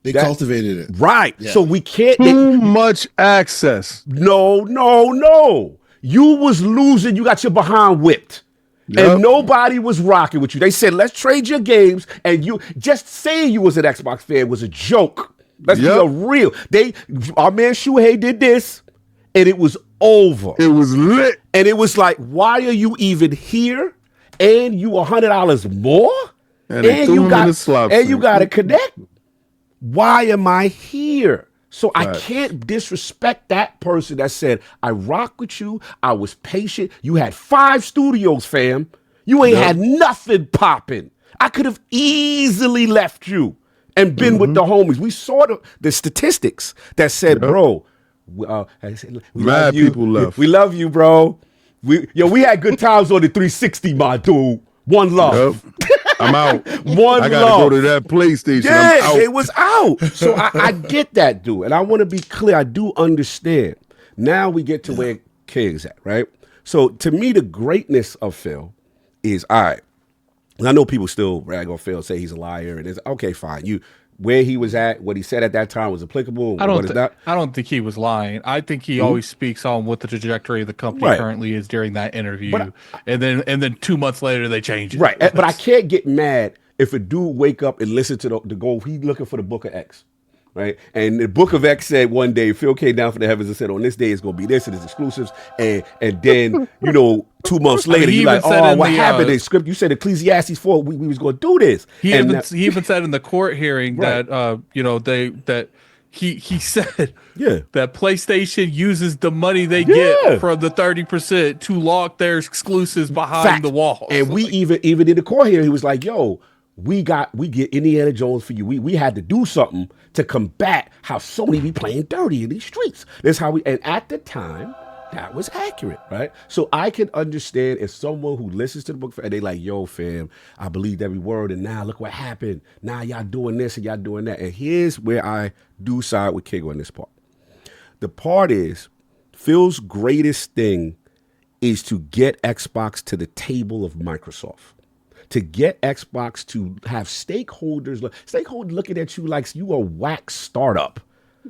G: They cultivated it.
A: Right.
G: Yeah.
A: So we can't.
D: Too much access.
A: No. You was losing. You got your behind whipped.
D: Yep.
A: And nobody was rocking with you. They said, let's trade your games. And you just saying you was an Xbox fan was a joke. Let's be a real. Our man Shuhei did this, and it was over.
D: It was lit.
A: And it was like, why are you even here? And you $100 more?
D: And you
A: got to connect. Why am I here? So I can't disrespect that person that said, I rock with you. I was patient. You had 5 studios, fam. You ain't had nothing popping. I could have easily left you and been with the homies. We saw the statistics that said, bro, we love you.
D: People left.
A: We love you, bro. We had good times on the 360, my dude. One love.
D: Yep. I'm out.
A: I
D: gotta go to that PlayStation.
A: Yeah,
D: I'm out.
A: it was out. So I get that, dude. And I want to be clear. I do understand. Now we get to where King's at, right? So to me, the greatness of Phil is, all right, and I know people still rag on Phil, say he's a liar, and it's okay, fine. Where he was at, what he said at that time was applicable.
C: I don't think he was lying. I think he always speaks on what the trajectory of the company currently is during that interview, and then 2 months later they change it.
A: Right, but I can't get mad if a dude wake up and listen to the goal. He's looking for the Book of X, right? And the Book of X said one day Phil came down from the heavens and said, on this day it's going to be this and it's exclusives, and then 2 months later you're like, oh, what happened in script? You said Ecclesiastes 4, we was going to do this.
C: He even said in the court hearing that he said that PlayStation uses the money they get from the 30% to lock their exclusives behind the wall.
A: And we even in the court here, he was like, yo, we get Indiana Jones for you. We had to do something to combat how Sony be playing dirty in these streets. That's how and at the time, that was accurate, right? So I can understand if someone who listens to the book and they like, yo, fam, I believed every word, and now look what happened. Now y'all doing this and y'all doing that. And here's where I do side with King on this part. The part is, Phil's greatest thing is to get Xbox to the table of Microsoft. To get Xbox to have stakeholders looking at you like you a whack startup.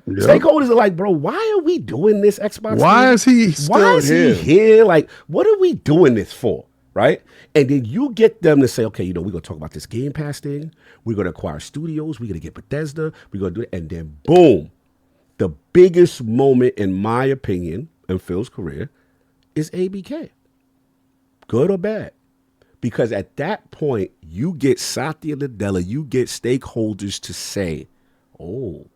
A: Yep. Stakeholders are like, bro, why are we doing this, Xbox?
D: Why is he
A: here? Like, what are we doing this for? Right? And then you get them to say, okay, we're going to talk about this Game Pass thing. We're going to acquire studios. We're going to get Bethesda. We're going to do it. And then boom, the biggest moment, in my opinion, in Phil's career is ABK. Good or bad? Because at that point, you get Satya Nadella, you get stakeholders to say, oh,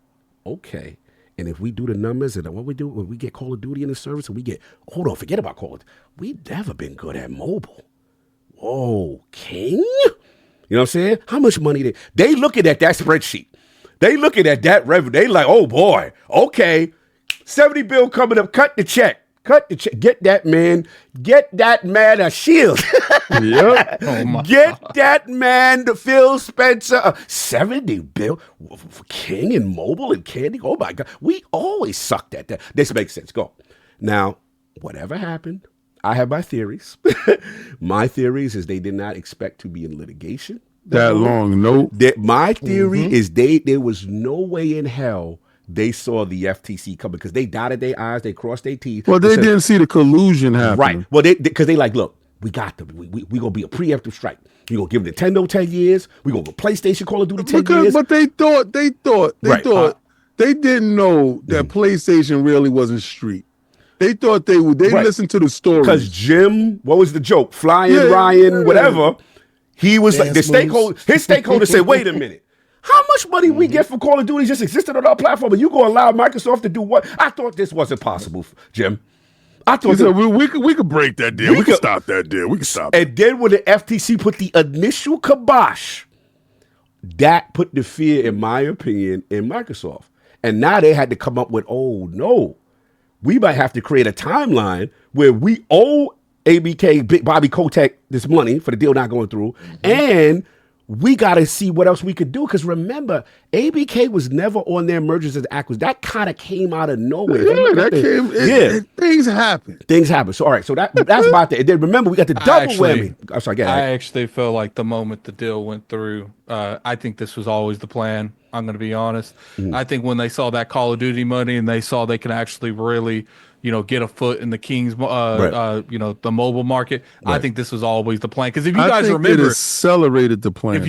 A: okay. And if we do the numbers and what we do, when we get Call of Duty in the service and we get, hold on, forget about Call of Duty. We've never been good at mobile. Whoa, King? You know what I'm saying? How much money they looking at that spreadsheet. They looking at that revenue. They like, oh boy, okay, 70 bill coming up, cut the check. Get that man a shield.
D: Yep.
A: Get that man to Phil Spencer 70 bill for King and mobile and candy. Oh my God. We always sucked at that. This makes sense. Go. Now, whatever happened, I have my theories. My theories is they did not expect to be in litigation
D: that long. Nope.
A: My theory is there was no way in hell they saw the FTC coming because they dotted their I's, they crossed their T's.
D: Well, they didn't see the collusion happen.
A: Right. Well, because they like, look, we got them. We going to be a preemptive strike. We're going to give Nintendo 10 years. We're going to go PlayStation, Call of Duty 10 years.
D: But they thought they didn't know that PlayStation really wasn't street. They thought they would. They listened to the story.
A: Because Jim, what was the joke? Ryan, whatever. He was like, his stakeholder said, wait a minute. How much money we get from Call of Duty just existed on our platform, and you going to allow Microsoft to do what? I thought this wasn't possible, Jim. I thought
D: we could break that deal. We could stop that deal. We could stop it.
A: And then when the FTC put the initial kibosh, that put the fear, in my opinion, in Microsoft. And now they had to come up with, oh, no, we might have to create a timeline where we owe ABK, Big Bobby Kotick, this money for the deal not going through, and we got to see what else we could do. Because remember, ABK was never on their mergers and acquisitions. That kind of came out of nowhere.
D: Things happen.
A: Things happen. So, all right. So that's about that. And then remember, we got the double whammy. I'm sorry,
C: I actually feel like the moment the deal went through, I think this was always the plan. I'm going to be honest. I think when they saw that Call of Duty money and they saw they can actually really, get a foot in the Kings, the mobile market. Right. I think this was always the plan. Because if you guys remember,
D: it accelerated the plan.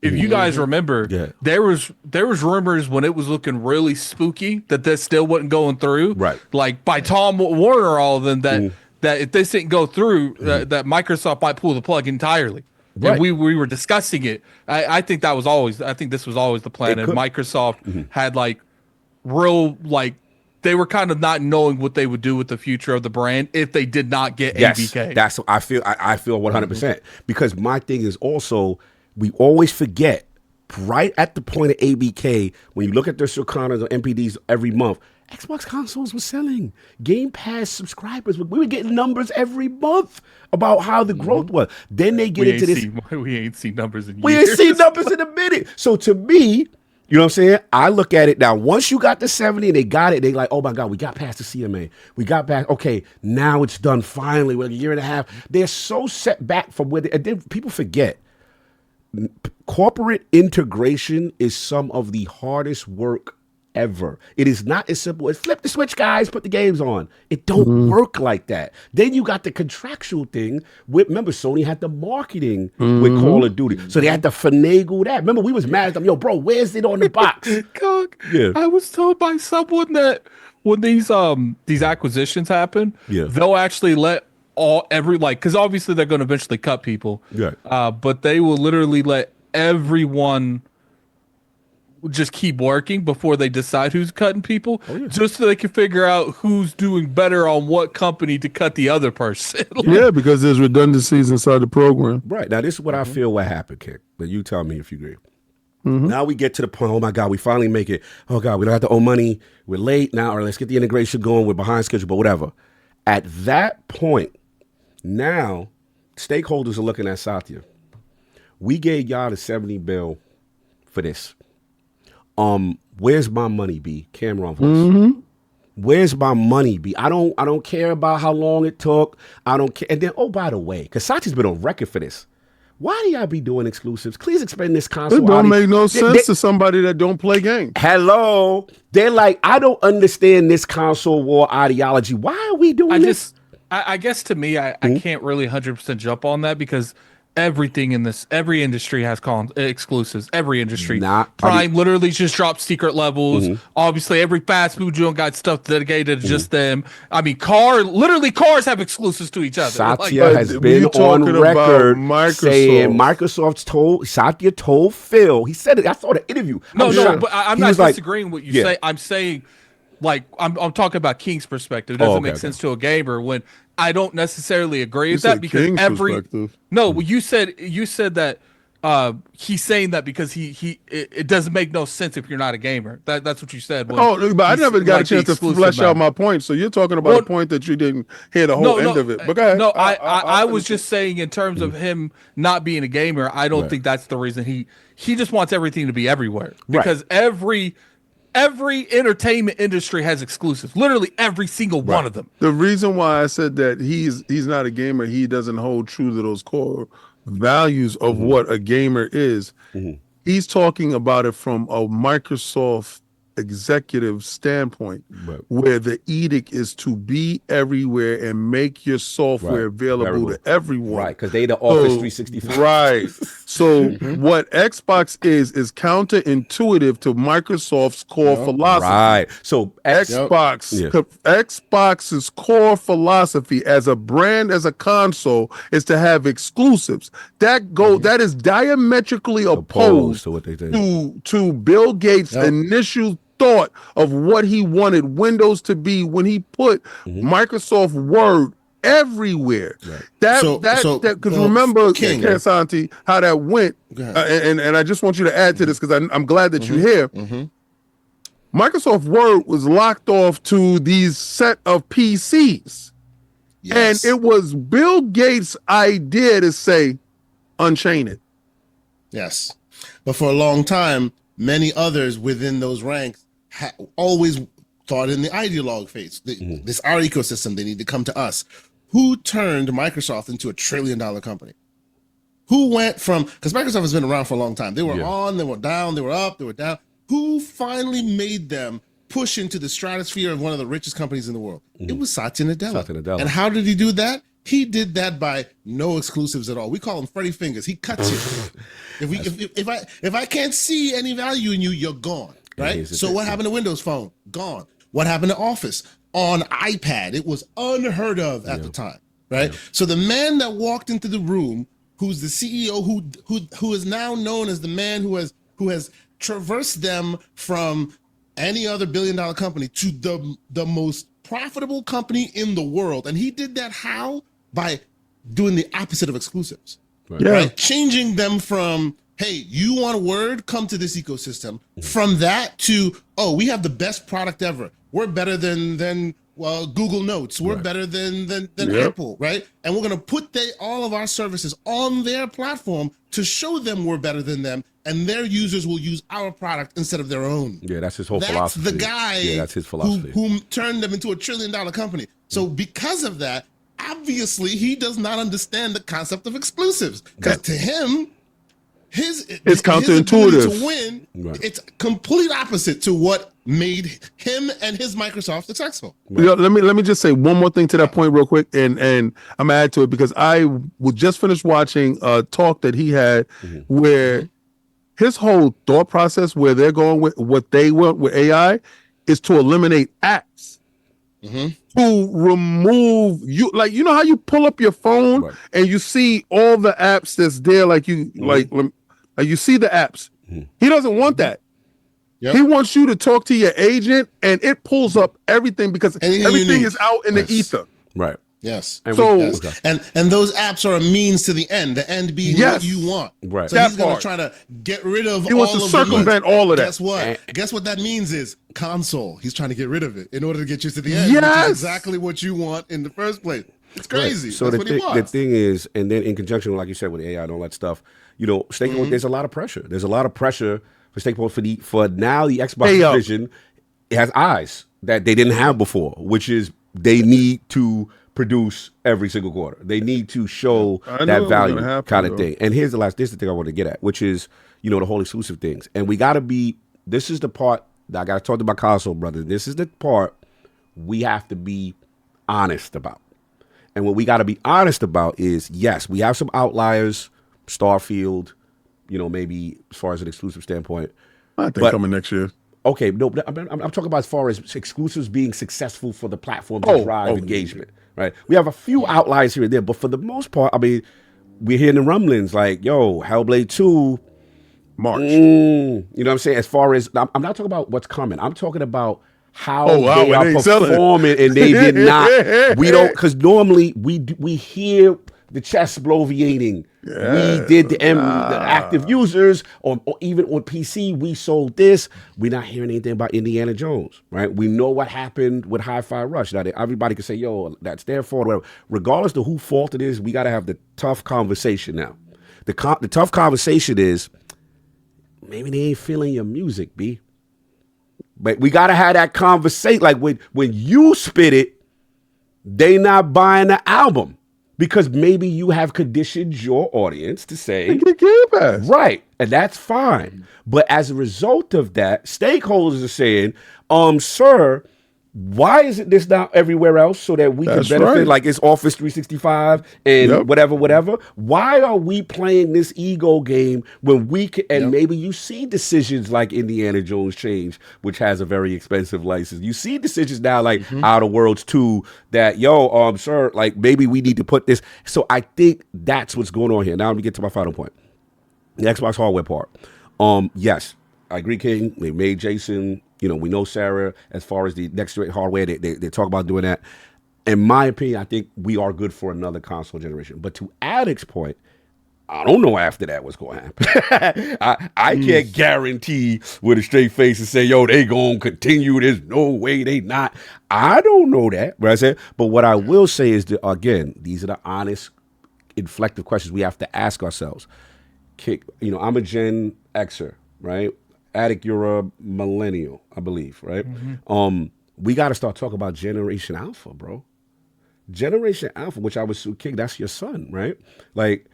C: If you guys remember, there was rumors when it was looking really spooky that this still wasn't going through.
A: Right.
C: Like by Tom Warner, all of them that if this didn't go through, that Microsoft might pull the plug entirely. Right. And we were discussing it. I think this was always the plan. And Microsoft had they were kind of not knowing what they would do with the future of the brand if they did not get ABK.
A: That's I feel 100%. Because my thing is also, we always forget right at the point of ABK, when you look at their Circanas or MPDs every month, Xbox consoles were selling. Game Pass subscribers, we were getting numbers every month about how the growth was. Then they get into this.
C: We ain't seen numbers in years.
A: We ain't seen numbers in a minute. So to me, you know what I'm saying? I look at it now. Once you got to 70 and they got it, they like, oh my God, we got past the CMA. We got back. Okay, now it's done finally. We're a year and a half. They're so set back from where and then people forget. Corporate integration is some of the hardest work ever. It is not as simple as flip the switch, guys, put the games on. It don't work like that. Then you got the contractual thing with, remember, Sony had the marketing with Call of Duty. So they had to finagle that. Remember, we was mad at them. Yo, bro, where's it on the box?
C: I was told by someone that when these acquisitions happen, they'll actually let because obviously they're going to eventually cut people. But they will literally let everyone just keep working before they decide who's cutting people, just so they can figure out who's doing better on what company to cut the other person.
D: Because there's redundancies inside the program.
A: Right. Now, this is what I feel what happened, Kick. But you tell me if you agree. Now we get to the point, oh my God, we finally make it. Oh God, we don't have to owe money. We're late now, or let's get the integration going. We're behind schedule, but whatever. At that point, now stakeholders are looking at Satya. We gave y'all the 70 bill for this. Where's my money, B? Camera on voice. Where's my money, B? I don't care about how long it took. I don't care. And then, oh, by the way, because Satya's been on record for this. Why do y'all be doing exclusives? Please explain this console.
D: It don't make no sense to somebody that don't play games.
A: Hello. They're like, I don't understand this console war ideology. Why are we doing this?
C: I guess to me, I can't really 100% jump on that because everything in every industry has exclusives. Every industry. Prime literally just dropped secret levels. Obviously, every fast food joint got stuff dedicated to just them. I mean, cars have exclusives to each other.
A: Satya has been on record saying Satya told Phil. He said it. I saw the interview.
C: But I'm not disagreeing with what you say. I'm saying, I'm talking about King's perspective. It doesn't make sense to a gamer when I don't necessarily agree with that because you said that he's saying that because it doesn't make no sense if you're not a gamer. That's what you said.
D: But I never got a chance to flesh out my point. So you're talking about a point that you didn't hear the whole end of it. But go ahead.
C: No, I was just saying in terms of him not being a gamer, I don't think that's the reason. He just wants everything to be everywhere because every entertainment industry has exclusives. Literally every single one of them.
D: The reason why I said that he's not a gamer, he doesn't hold true to those core values of what a gamer is. He's talking about it from a Microsoft executive standpoint, where the edict is to be everywhere and make your software available to everyone.
A: Right, because they the Office 365.
D: Right. So what Xbox is counterintuitive to Microsoft's core philosophy.
A: Right. So
D: Xbox's core philosophy as a brand, as a console, is to have exclusives. That is diametrically opposed
A: to what they think.
D: To Bill Gates' initial thought of what he wanted Windows to be when he put Microsoft Word everywhere. Because remember, Santi, how that went, and I just want you to add to this because I'm glad that you're here. Microsoft Word was locked off to these set of PCs, and it was Bill Gates' idea to say, unchain it.
G: Yes. But for a long time, many others within those ranks always thought in the ideologue phase. This our ecosystem, they need to come to us. Who turned Microsoft into $1 trillion company? Who went from, because Microsoft has been around for a long time. They were on, they were down, they were up, they were down. Who finally made them push into the stratosphere of one of the richest companies in the world? It was Satya Nadella. And how did he do that? He did that by no exclusives at all. We call him Freddy Fingers. He cuts you. If I can't see any value in you, you're gone. Right? So what happened to Windows Phone? Gone. What happened to Office? On iPad. It was unheard of at the time. Right? So the man that walked into the room, who's the CEO, who is now known as the man who has traversed them from any other billion-dollar company to the most profitable company in the world. And he did that how? By doing the opposite of exclusives. Right? Changing them from, hey, you want a word? Come to this ecosystem. From that to, oh, we have the best product ever. We're better than Google Notes. We're better than Apple, right? And we're going to put all of our services on their platform to show them we're better than them, and their users will use our product instead of their own.
A: Yeah, that's his whole philosophy.
G: That's the guy
A: that's his philosophy.
G: Who turned them into $1 trillion company. So because of that, obviously he does not understand the concept of exclusives, because to him, it's
D: counterintuitive.
G: To win, it's complete opposite to what made him and his Microsoft successful.
D: Let me just say one more thing to that point real quick, and I'm gonna add to it, because I was just finished watching a talk that he had where his whole thought process, where they're going with what they want with AI, is to eliminate apps. To remove you, like, you know how you pull up your phone and you see all the apps that's there, like you like you see the apps. He doesn't want that. He wants you to talk to your agent and it pulls up everything, because everything is out in the ether.
A: Right.
G: Yes.
D: And
G: and those apps are a means to the end being what you want.
A: Right.
G: So he's going to try to get rid of
D: he wants to circumvent all of that.
G: Guess what? Guess what that means is console. He's trying to get rid of it in order to get you to the end.
D: Yes.
G: Which is exactly what you want in the first place. It's crazy.
A: So the thing is, and then in conjunction, like you said, with AI and all that stuff, you know, stakeholder, there's a lot of pressure. There's a lot of pressure for stakeholders for now the Xbox division has eyes that they didn't have before, which is they need to produce every single quarter. They need to show that value kind of thing. And this is the thing I want to get at, which is, you know, the whole exclusive things. And we got to be, this is the part that I got to talk to my console brother. This is the part we have to be honest about. And what we got to be honest about is, yes, we have some outliers, Starfield, you know, maybe as far as an exclusive standpoint.
D: I think coming next year.
A: Okay, no, I'm talking about as far as exclusives being successful for the platform to drive engagement, right? We have a few outliers here and there, but for the most part, I mean, we're hearing the rumblings like, yo, Hellblade 2,
D: March.
A: You know what I'm saying? As far as, I'm not talking about what's coming. I'm talking about how they are performing, and they did not. We don't, because normally we hear the chest bloviating. We did the active users, or even on PC, we sold this. We're not hearing anything about Indiana Jones, right? We know what happened with Hi-Fi Rush. Now, everybody can say, yo, that's their fault, or whatever. Regardless of who fault it is, we got to have the tough conversation now. The tough conversation is, maybe they ain't feeling your music, B. But we got to have that conversation. Like when you spit it, they not buying the album. Because maybe you have conditioned your audience to say, right, and that's fine. But as a result of that, stakeholders are saying, sir, why isn't this now everywhere else so that we can benefit, like it's Office 365 and whatever? Why are we playing this ego game when we can, and maybe you see decisions like Indiana Jones change, which has a very expensive license. You see decisions now like Outer Worlds 2 that, sir, like maybe we need to put this. So I think that's what's going on here. Now let me get to my final point. The Xbox hardware part. Yes, I agree, King. They made Jason. You know, we know Sarah, as far as the next generation hardware, they talk about doing that. In my opinion, I think we are good for another console generation. But to Addict's point, I don't know after that what's going to happen. I can't guarantee with a straight face and say, yo, they going to continue. There's no way they not. I don't know that. But I said, but what I will say is that, again, these are the honest, inflective questions we have to ask ourselves. kick. You know, I'm a Gen Xer, right? Attic, you're a millennial, I believe, right? We got to start talking about Generation Alpha, bro. Generation Alpha, which I was so kick. That's your son, right? Like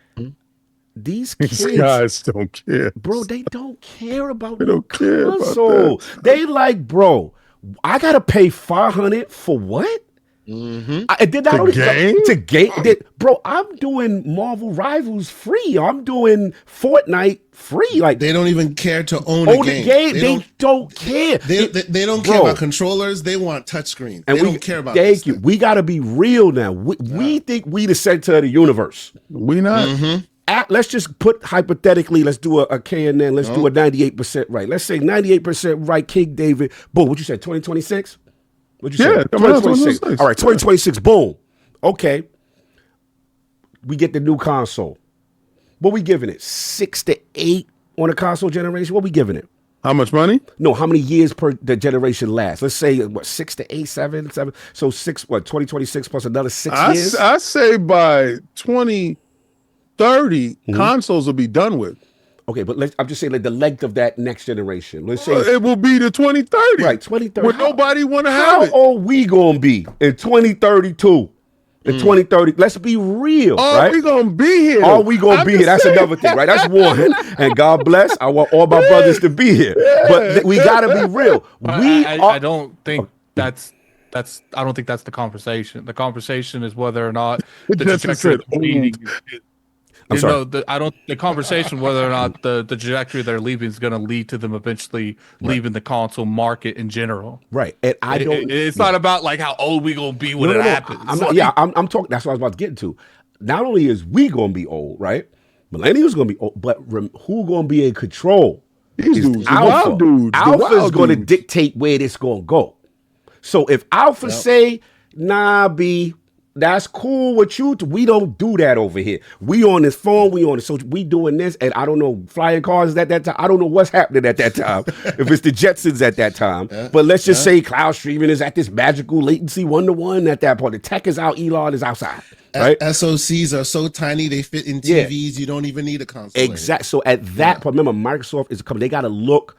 A: these kids,
D: guys don't care,
A: bro. They don't care about
D: They
A: no
D: don't care about
A: console. They like, bro. I gotta pay $500 for what? And then not only to game, bro. I'm doing Marvel Rivals free. I'm doing Fortnite free. Like
G: they don't even care to own a game.
A: They don't care.
G: They don't care about controllers. They want touchscreens.
A: And
G: they don't care about.
A: Thank you. We got to be real now. We think we the center of the universe.
D: We not.
A: Let's just put hypothetically. Let's do a KNN. Let's do a 98% right. Let's say 98% right. King David. Boom. What you said? 2026. What you say? 2026. All right. 2026. Boom. Okay. We get the new console. What we giving it? 6 to 8 on a console generation. What we giving it?
D: How much money?
A: No, how many years per the generation lasts? Let's say what, 6 to 8, 7. So 2026 plus another 6 years.
D: I say by 2030, consoles will be done with.
A: Okay, but I'm just saying like the length of that next generation. Let's say
D: it will be the 2030.
A: Right, 2030.
D: Where nobody want to have it.
A: How old we gonna be in 2032? In 2030, let's be real, right?
D: Are we gonna be here?
A: Are we gonna be here? That's another thing, right? That's one. And God bless. I want all my brothers to be here, but we gotta be real.
C: I don't think that's. I don't think that's the conversation. The conversation is whether or not the trajectory of the leading. The conversation whether or not the trajectory they're leaving is going to lead to them eventually leaving the console market in general.
A: Right, and
C: it's not about like how old we gonna be when it happens.
A: I'm talking. That's what I was about to get into. Not only is we gonna be old, right? Millennials gonna be old, but who gonna be in control?
D: These dudes,
A: Alpha. Alpha is gonna
D: dudes.
A: dictate where this gonna go. So if Alpha say, nah, B, that's cool with you. We don't do that over here. We on this phone, we on the social, we doing this, and I don't know, flying cars at that time. I don't know what's happening at that time. If it's the Jetsons at that time. But let's just say cloud streaming is at this magical latency 1-to-1 at that point. The tech is out, Elon is outside. Right?
G: SoCs are so tiny, they fit in TVs. You don't even need a console.
A: Exactly. So at that point, remember, Microsoft is coming. They got to look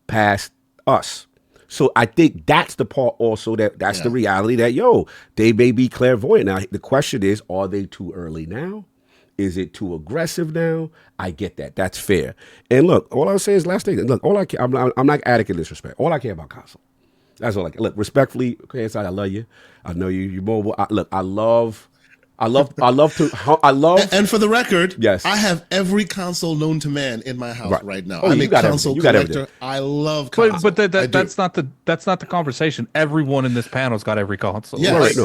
A: past us. So I think that's the part also that's the reality that, they may be clairvoyant. Now, the question is, are they too early now? Is it too aggressive now? I get that. That's fair. And look, all I'll say is last thing. Look, I'm not addict in this respect. All I care about console. That's all I care. Look, respectfully, okay, inside, I love you. I know you're mobile. I love and
G: for the record,
A: yes,
G: I have every console known to man in my house right now. I'm a console collector. I love consoles.
C: But that's not the conversation. Everyone in this panel's got every console.
G: Yes.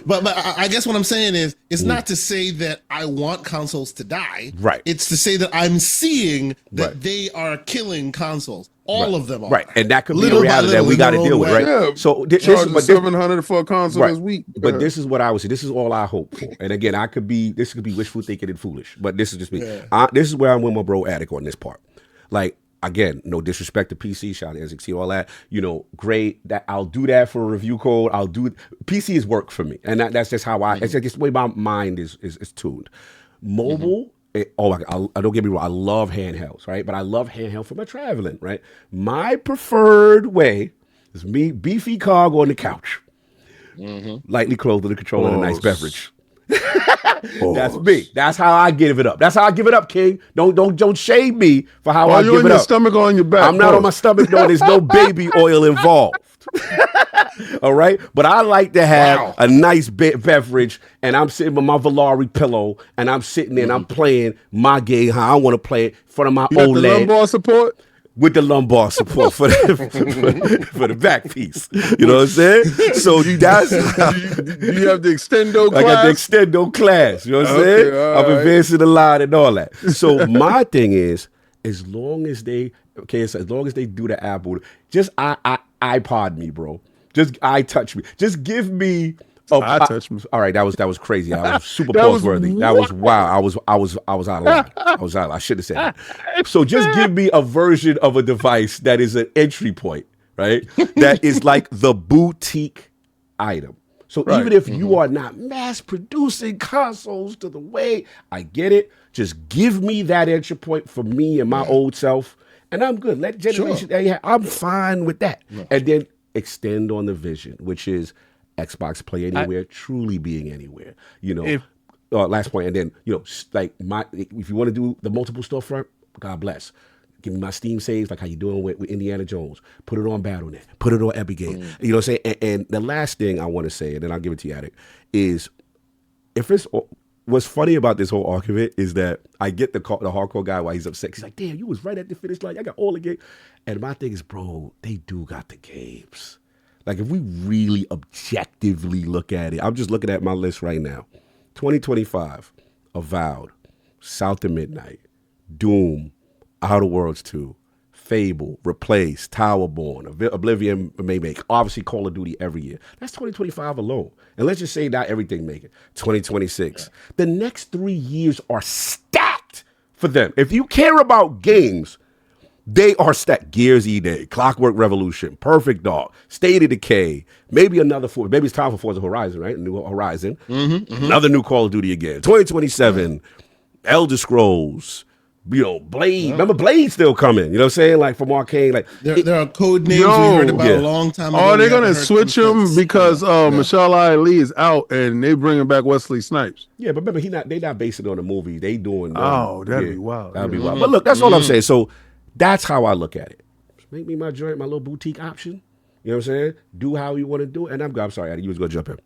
G: But I guess what I'm saying is it's not to say that I want consoles to die.
A: Right.
G: It's to say that I'm seeing that they are killing consoles. All of them are.
A: Right. And that could be a reality that we got to deal with, right?
D: Yeah.
A: So
D: this is $700 for a console this week.
A: But this is what I would say. This is all I hope for. And again, this could be wishful thinking and foolish, but this is just me. This is where I'm with my bro Attic on this part. Like, again, no disrespect to PC, shout out to NXT, all that. Great. That I'll do that for a review code. I'll do PC is work for me, and that's just how it's just the way my mind is tuned. Mobile. I don't get me wrong. I love handhelds, right? But I love handheld for my traveling, right? My preferred way is me beefy cog on the couch, lightly clothed with a controller and a nice beverage. That's me. That's how I give it up. That's how I give it up, King. Don't shame me for how I give it up.
D: You're on your stomach or on your back?
A: I'm not on my stomach, though. There's no baby oil involved. All right, but I like to have a nice beverage, and I'm sitting with my Valari pillow, and I'm sitting there and I'm playing my game how I want to play it in front of my OLED.
D: The lumbar support?
A: With the lumbar support for the back piece. You know what I'm saying? So that's...
D: Do you have the extendo class?
A: I got the extendo class. You know what I'm saying? I'm advancing the line and all that. So my thing is, as long as they do the Apple, just iPod me, bro. Just touch me. Just give me
D: I touch me.
A: All right, that was crazy. I was super pulse worthy. That was wow. I was out of line. I should have said that. So just give me a version of a device that is an entry point, right? That is like the boutique item. So even if you are not mass producing consoles to the way, I get it. Just give me that entry point for me and my old self, and I'm good. Let generation A, I'm fine with that. Yeah. And then extend on the vision, which is Xbox Play Anywhere, truly being anywhere. You know, last point, and then, you know, like if you want to do the multiple storefront, God bless. Give me my Steam saves, like how you doing with Indiana Jones. Put it on BattleNet. Put it on Epic Game. You know what I'm saying? And the last thing I want to say, and then I'll give it to you, Attic, is what's funny about this whole argument is that I get the hardcore guy while he's upset. He's like, damn, you was right at the finish line. I got all the games. And my thing is, bro, they do got the games. Like, if we really objectively look at it, I'm just looking at my list right now. 2025, Avowed, South of Midnight, Doom, Outer Worlds 2, Fable, Replace, Towerborn, Oblivion may make. Obviously, Call of Duty every year. That's 2025 alone. And let's just say not everything make it. 2026. Yeah. The next 3 years are stacked for them. If you care about games, they are stacked. Gears E-Day, Clockwork Revolution, Perfect Dark, State of Decay, maybe another maybe it's time for Forza Horizon, right? New Horizon. Another new Call of Duty again. 2027, Elder Scrolls, you know, Blade. Remember Blade still coming, you know what I'm saying? Like from Arcane. Like
G: there are code names we heard about a long time ago.
D: Oh, they're gonna switch them because Michelle Ali is out and they bringing back Wesley Snipes.
A: Yeah, but remember they not basing it on the movie. They doing
D: that'd be wild.
A: That'd be wild. But look, that's all I'm saying. So that's how I look at it. Make me my joint, my little boutique option. You know what I'm saying? Do how you want to do it. And I'm sorry, Eddie, you was gonna jump in.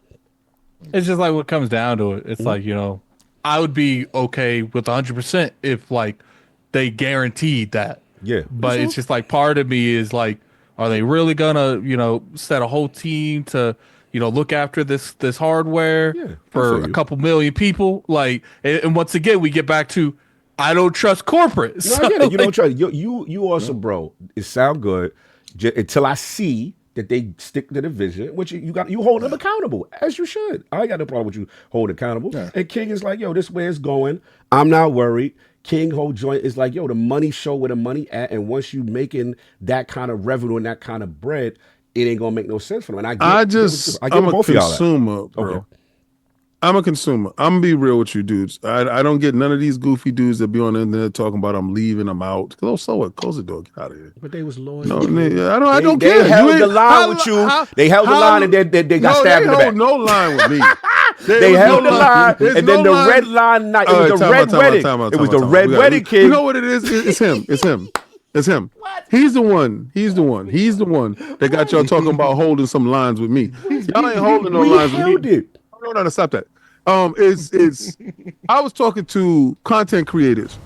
C: It's just like what comes down to it. It's like, you know, I would be okay with 100% if like they guaranteed that.
A: Yeah.
C: But it's just like part of me is like, are they really gonna, you know, set a whole team to, you know, look after this hardware for a couple million people? Like, and once again, we get back to I don't trust corporate.
A: No,
C: So,
A: I get it. You don't trust you also, bro. It sound good until I see that they stick to the vision, which you hold them accountable, as you should. I ain't got no problem with you holding accountable. Yeah. And King is like, yo, this way it's going. I'm not worried. King whole joint is like, yo, the money show where the money at, and once you making that kind of revenue and that kind of bread, it ain't gonna make no sense for them. And I'm a
D: consumer, bro. Okay. I'm a consumer. I'm gonna be real with you dudes. I don't get none of these goofy dudes that be on the internet talking about I'm leaving, I'm out. So what? Close the door, get out of here.
A: But they was loyal.
D: No, I don't care.
A: They held the line with you. They held the line and they got stabbed in the back.
D: No line with me.
A: They held the line, and then the red line night. It was the red wedding. It was the red wedding, King.
D: You know what it is? It's him. It's him. It's him. What? He's the one that got y'all talking about holding some lines with me. Y'all ain't holding no lines with me. No, stop that. It's I was talking to content creators.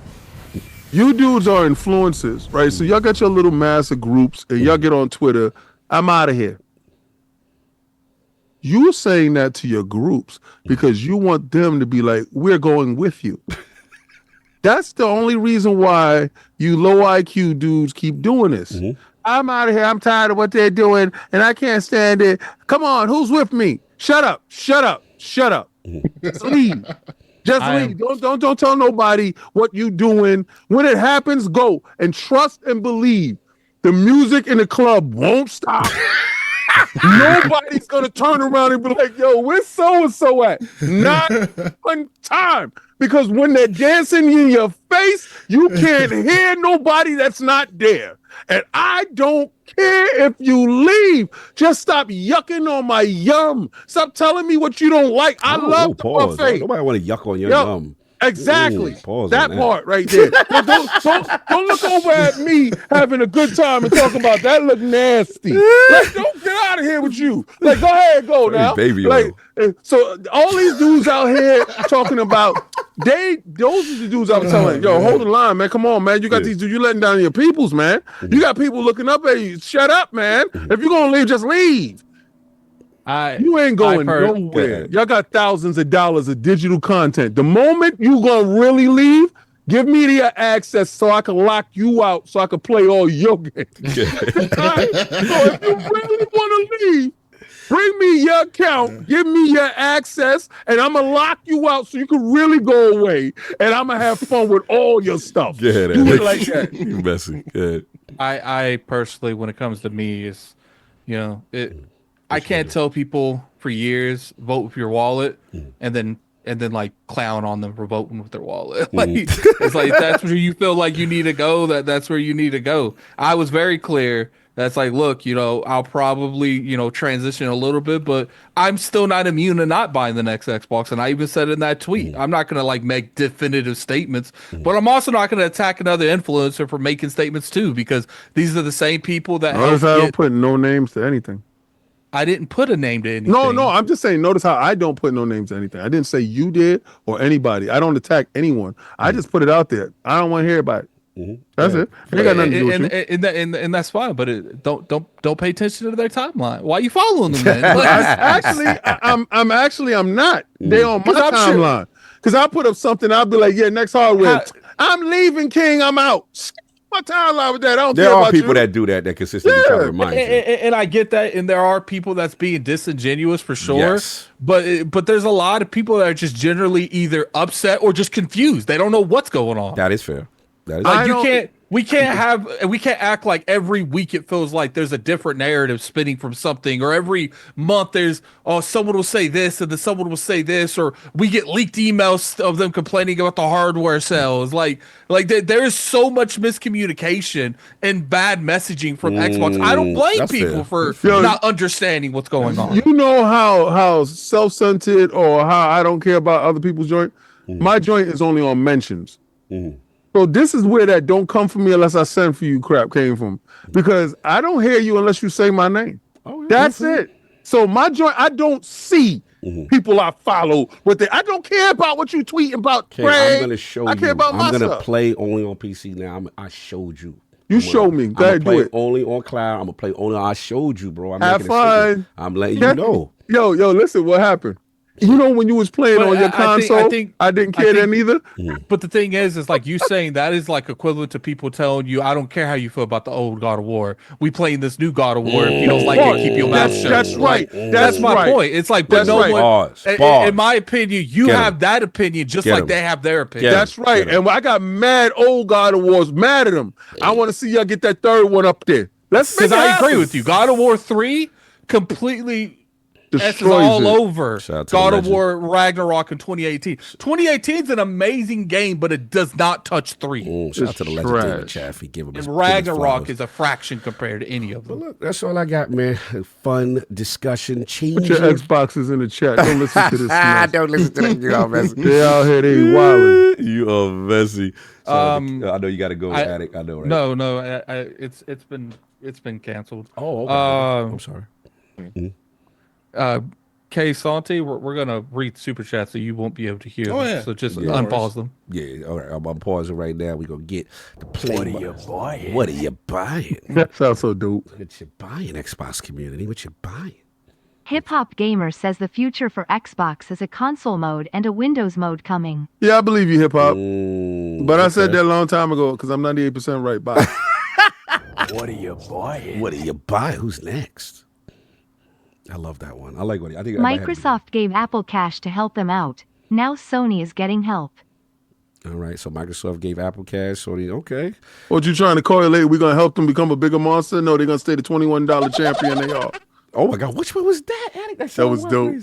D: You dudes are influencers, right? So y'all got your little mass of groups and y'all get on Twitter. I'm out of here. You're saying that to your groups because you want them to be like, we're going with you. That's the only reason why you low IQ dudes keep doing this. Mm-hmm. I'm out of here. I'm tired of what they're doing and I can't stand it. Come on, who's with me? Shut up. Just leave. Leave. Don't tell nobody what you doing. When it happens, go and trust and believe. The music in the club won't stop. Nobody's gonna turn around and be like, yo, where's so-and-so at? Not one time. Because when they're dancing in your face, you can't hear nobody that's not there. And I don't care if you leave. Just stop yucking on my yum. Stop telling me what you don't like. I love the buffet.
A: Nobody want to yuck on your yum.
D: Exactly. That part right there. Don't look over at me having a good time and talking about that look nasty. Like, don't get out of here with you. Like, go ahead, go now.
A: Baby,
D: like, so all these dudes out here talking about those are the dudes I was telling, yo, hold the line, man. Come on, man. You got these dudes, you letting down your peoples, man. You got people looking up at you. Shut up, man. If you're gonna leave, just leave. You ain't going nowhere. Y'all got thousands of dollars of digital content. The moment you gonna really leave, give me your access so I can lock you out so I can play all your games. So if you really want to leave, bring me your account, give me your access, and I'm gonna lock you out so you can really go away, and I'm gonna have fun with all your stuff. Do it like that.
A: You messy. Good.
C: I personally, when it comes to me, is, you know, I can't tell people for years vote with your wallet and then and then like clown on them for voting with their wallet. Like it's like that's where you feel like you need to go. That's where you need to go. I was very clear. That's like, look, I'll probably, transition a little bit, but I'm still not immune to not buying the next Xbox. And I even said in that tweet, I'm not going to like make definitive statements, but I'm also not going to attack another influencer for making statements too, because these are the same people that
D: Notice I don't put no names to anything.
C: I didn't put a name to anything.
D: No, I'm just saying, notice how I don't put no names to anything. I didn't say you did or anybody. I don't attack anyone. I just put it out there. I don't want to hear about it. That's it. It ain't got nothing to do with you.
C: And that's fine, but don't pay attention to their timeline. Why are you following them then?
D: I'm not. They on my timeline. Because I put up something, I'll be like, yeah, next hardware. I'm leaving, King. I'm out. My timeline with that. I don't care about
A: people that do that consistently try to remind you.
C: And I get that, and there are people that's being disingenuous for sure. Yes. But there's a lot of people that are just generally either upset or just confused. They don't know what's going on.
A: That is fair. That is
C: like we can't act like every week it feels like there's a different narrative spinning from something, or every month there's someone will say this and then someone will say this, or we get leaked emails of them complaining about the hardware sales. Like there is so much miscommunication and bad messaging from Xbox. I don't blame people for not understanding what's going on.
D: You know how self-centered or how I don't care about other people's joint? My joint is only on mentions. So this is where that don't come for me unless I send for you crap came from. Because I don't hear you unless you say my name. That's it. So my joint, I don't see people I follow. I don't care about what you tweet about.
A: I'm going to show you.
D: I care about myself.
A: I'm going to play only on PC now. I showed you.
D: You showed me. Go ahead, do it.
A: Only on cloud. I'm going to play only. I showed you, bro.
D: Have fun.
A: I'm letting you know.
D: Yo, listen, what happened? When you was playing on your console, I didn't care then either.
C: But the thing is like you saying that is like equivalent to people telling you, I don't care how you feel about the old God of War. We playing this new God of War. If you don't like it, keep your mouth shut.
D: That's right.
C: That's my point. It's like, but no one, in my opinion, you have that opinion just like they have their opinion.
D: That's right. And I got mad old God of Wars, mad at them. I want to see y'all get that third one up there. Because
C: I agree with you. God of War 3 completely It's all over. God of War Ragnarok in 2018. 2018 is an amazing game, but it does not touch 3.
A: Shout out to the legend David Chaffee. Give him
C: and Ragnarok is a fraction compared to any of them.
A: But look, that's all I got, man. Fun discussion.
D: Put your Xboxes in the chat. Don't listen to this.
A: Don't listen to that. You all messy.
D: They out here, they wilding.
A: You are messy. So, I know you got to go, Attic. I know, right?
C: No, it's been canceled.
A: Oh, okay. I'm sorry.
C: K Santi, we're gonna read super chat, so you won't be able to hear them.
A: Yeah.
C: So just unpause them.
A: Yeah, all right. I'm pausing right now. We're gonna get the play.
F: What are you buying?
A: What are you buying?
D: That sounds so dope.
A: What you buying, Xbox community? What you buying?
E: Hip Hop Gamer says the future for Xbox is a console mode and a Windows mode coming.
D: Yeah, I believe you, Hip Hop. But I said that a long time ago because I'm 98% right. Bye.
F: What are you buying?
A: What are you buying? Who's next? I love that one. I like what I think.
E: Microsoft gave Apple cash to help them out. Now Sony is getting help.
A: All right, so Microsoft gave Apple cash. Sony, okay.
D: What you trying to correlate? We're gonna help them become a bigger monster? No, they're gonna stay the $21 champion they are.
A: Oh my God, which one was that? Attic?
D: That was dope.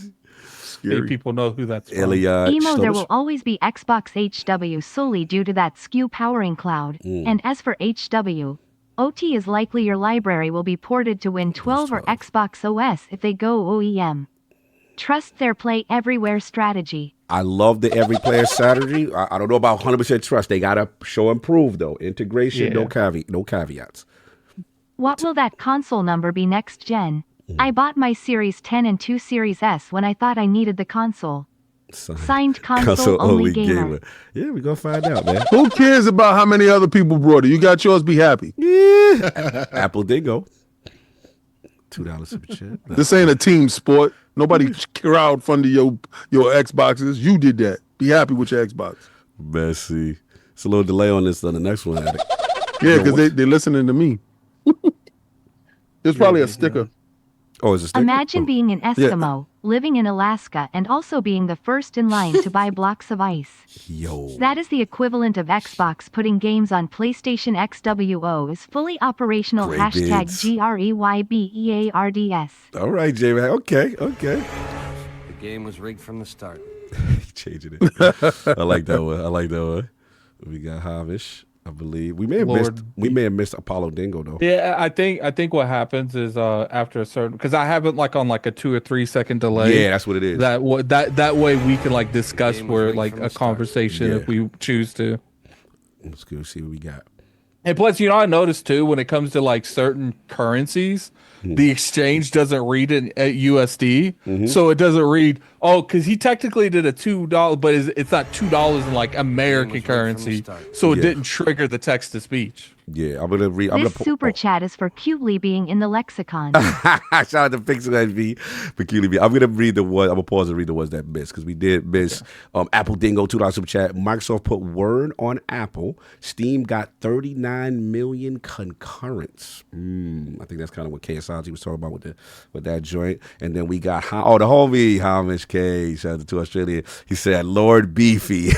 C: Scary. People know who that's from.
E: Emo, there will always be Xbox HW solely due to that SKU powering cloud. And as for HW, OT is likely your library will be ported to Win 12 or Xbox OS if they go OEM. Trust their play everywhere strategy.
A: I love the every player strategy. I don't know about 100% trust. They got to show and prove, though. Integration, no caveats.
E: What will that console number be next gen? I bought my Series 10 and 2 Series S when I thought I needed the console. Signed console only gamer.
A: Yeah, we're going to find out, man.
D: Who cares about how many other people brought it? You got yours, be happy.
A: Yeah. Apple did go. $2 super chat.
D: This ain't a team sport. Nobody crowdfunded your Xboxes. You did that. Be happy with your Xbox.
A: Messy. It's a little delay on this on the next one.
D: Yeah, because they're listening to me. It's probably a sticker.
A: Oh, is it a sticker?
E: Imagine being an Eskimo, living in Alaska, and also being the first in line to buy blocks of ice.
A: Yo.
E: That is the equivalent of Xbox putting games on PlayStation XWO is fully operational.
A: Great
E: Hashtag
A: bids.
E: GREYBEARDS.
A: All right, J-Man. Okay.
H: The game was rigged from the start.
A: Changing it. I like that one. We got Havish, I believe. We may have missed Apollo Dingo though.
C: Yeah, I think what happens is after a certain, because I have it like on like a 2 or 3 second delay.
A: Yeah, that's what it is.
C: That way we can like discuss where like a conversation if we choose to.
A: Let's go see what we got.
C: And plus, I noticed too, when it comes to like certain currencies, the exchange doesn't read it at USD. So it doesn't read, because he technically did a $2, but it's not $2 in like American currency. So it didn't trigger the text to speech.
A: Yeah, I'm gonna read.
E: This super chat is for cutely being in the lexicon.
A: Shout out to Pixel SV for cutely being. I'm gonna read the one. I'm gonna pause and read the ones that missed because we did miss. Apple Dingo $2 super chat. Microsoft put word on Apple. Steam got 39 million concurrents. I think that's kind of what KSI was talking about with that joint. And then we got the homie Hamish K. Shout out to Australia. He said Lord Beefy.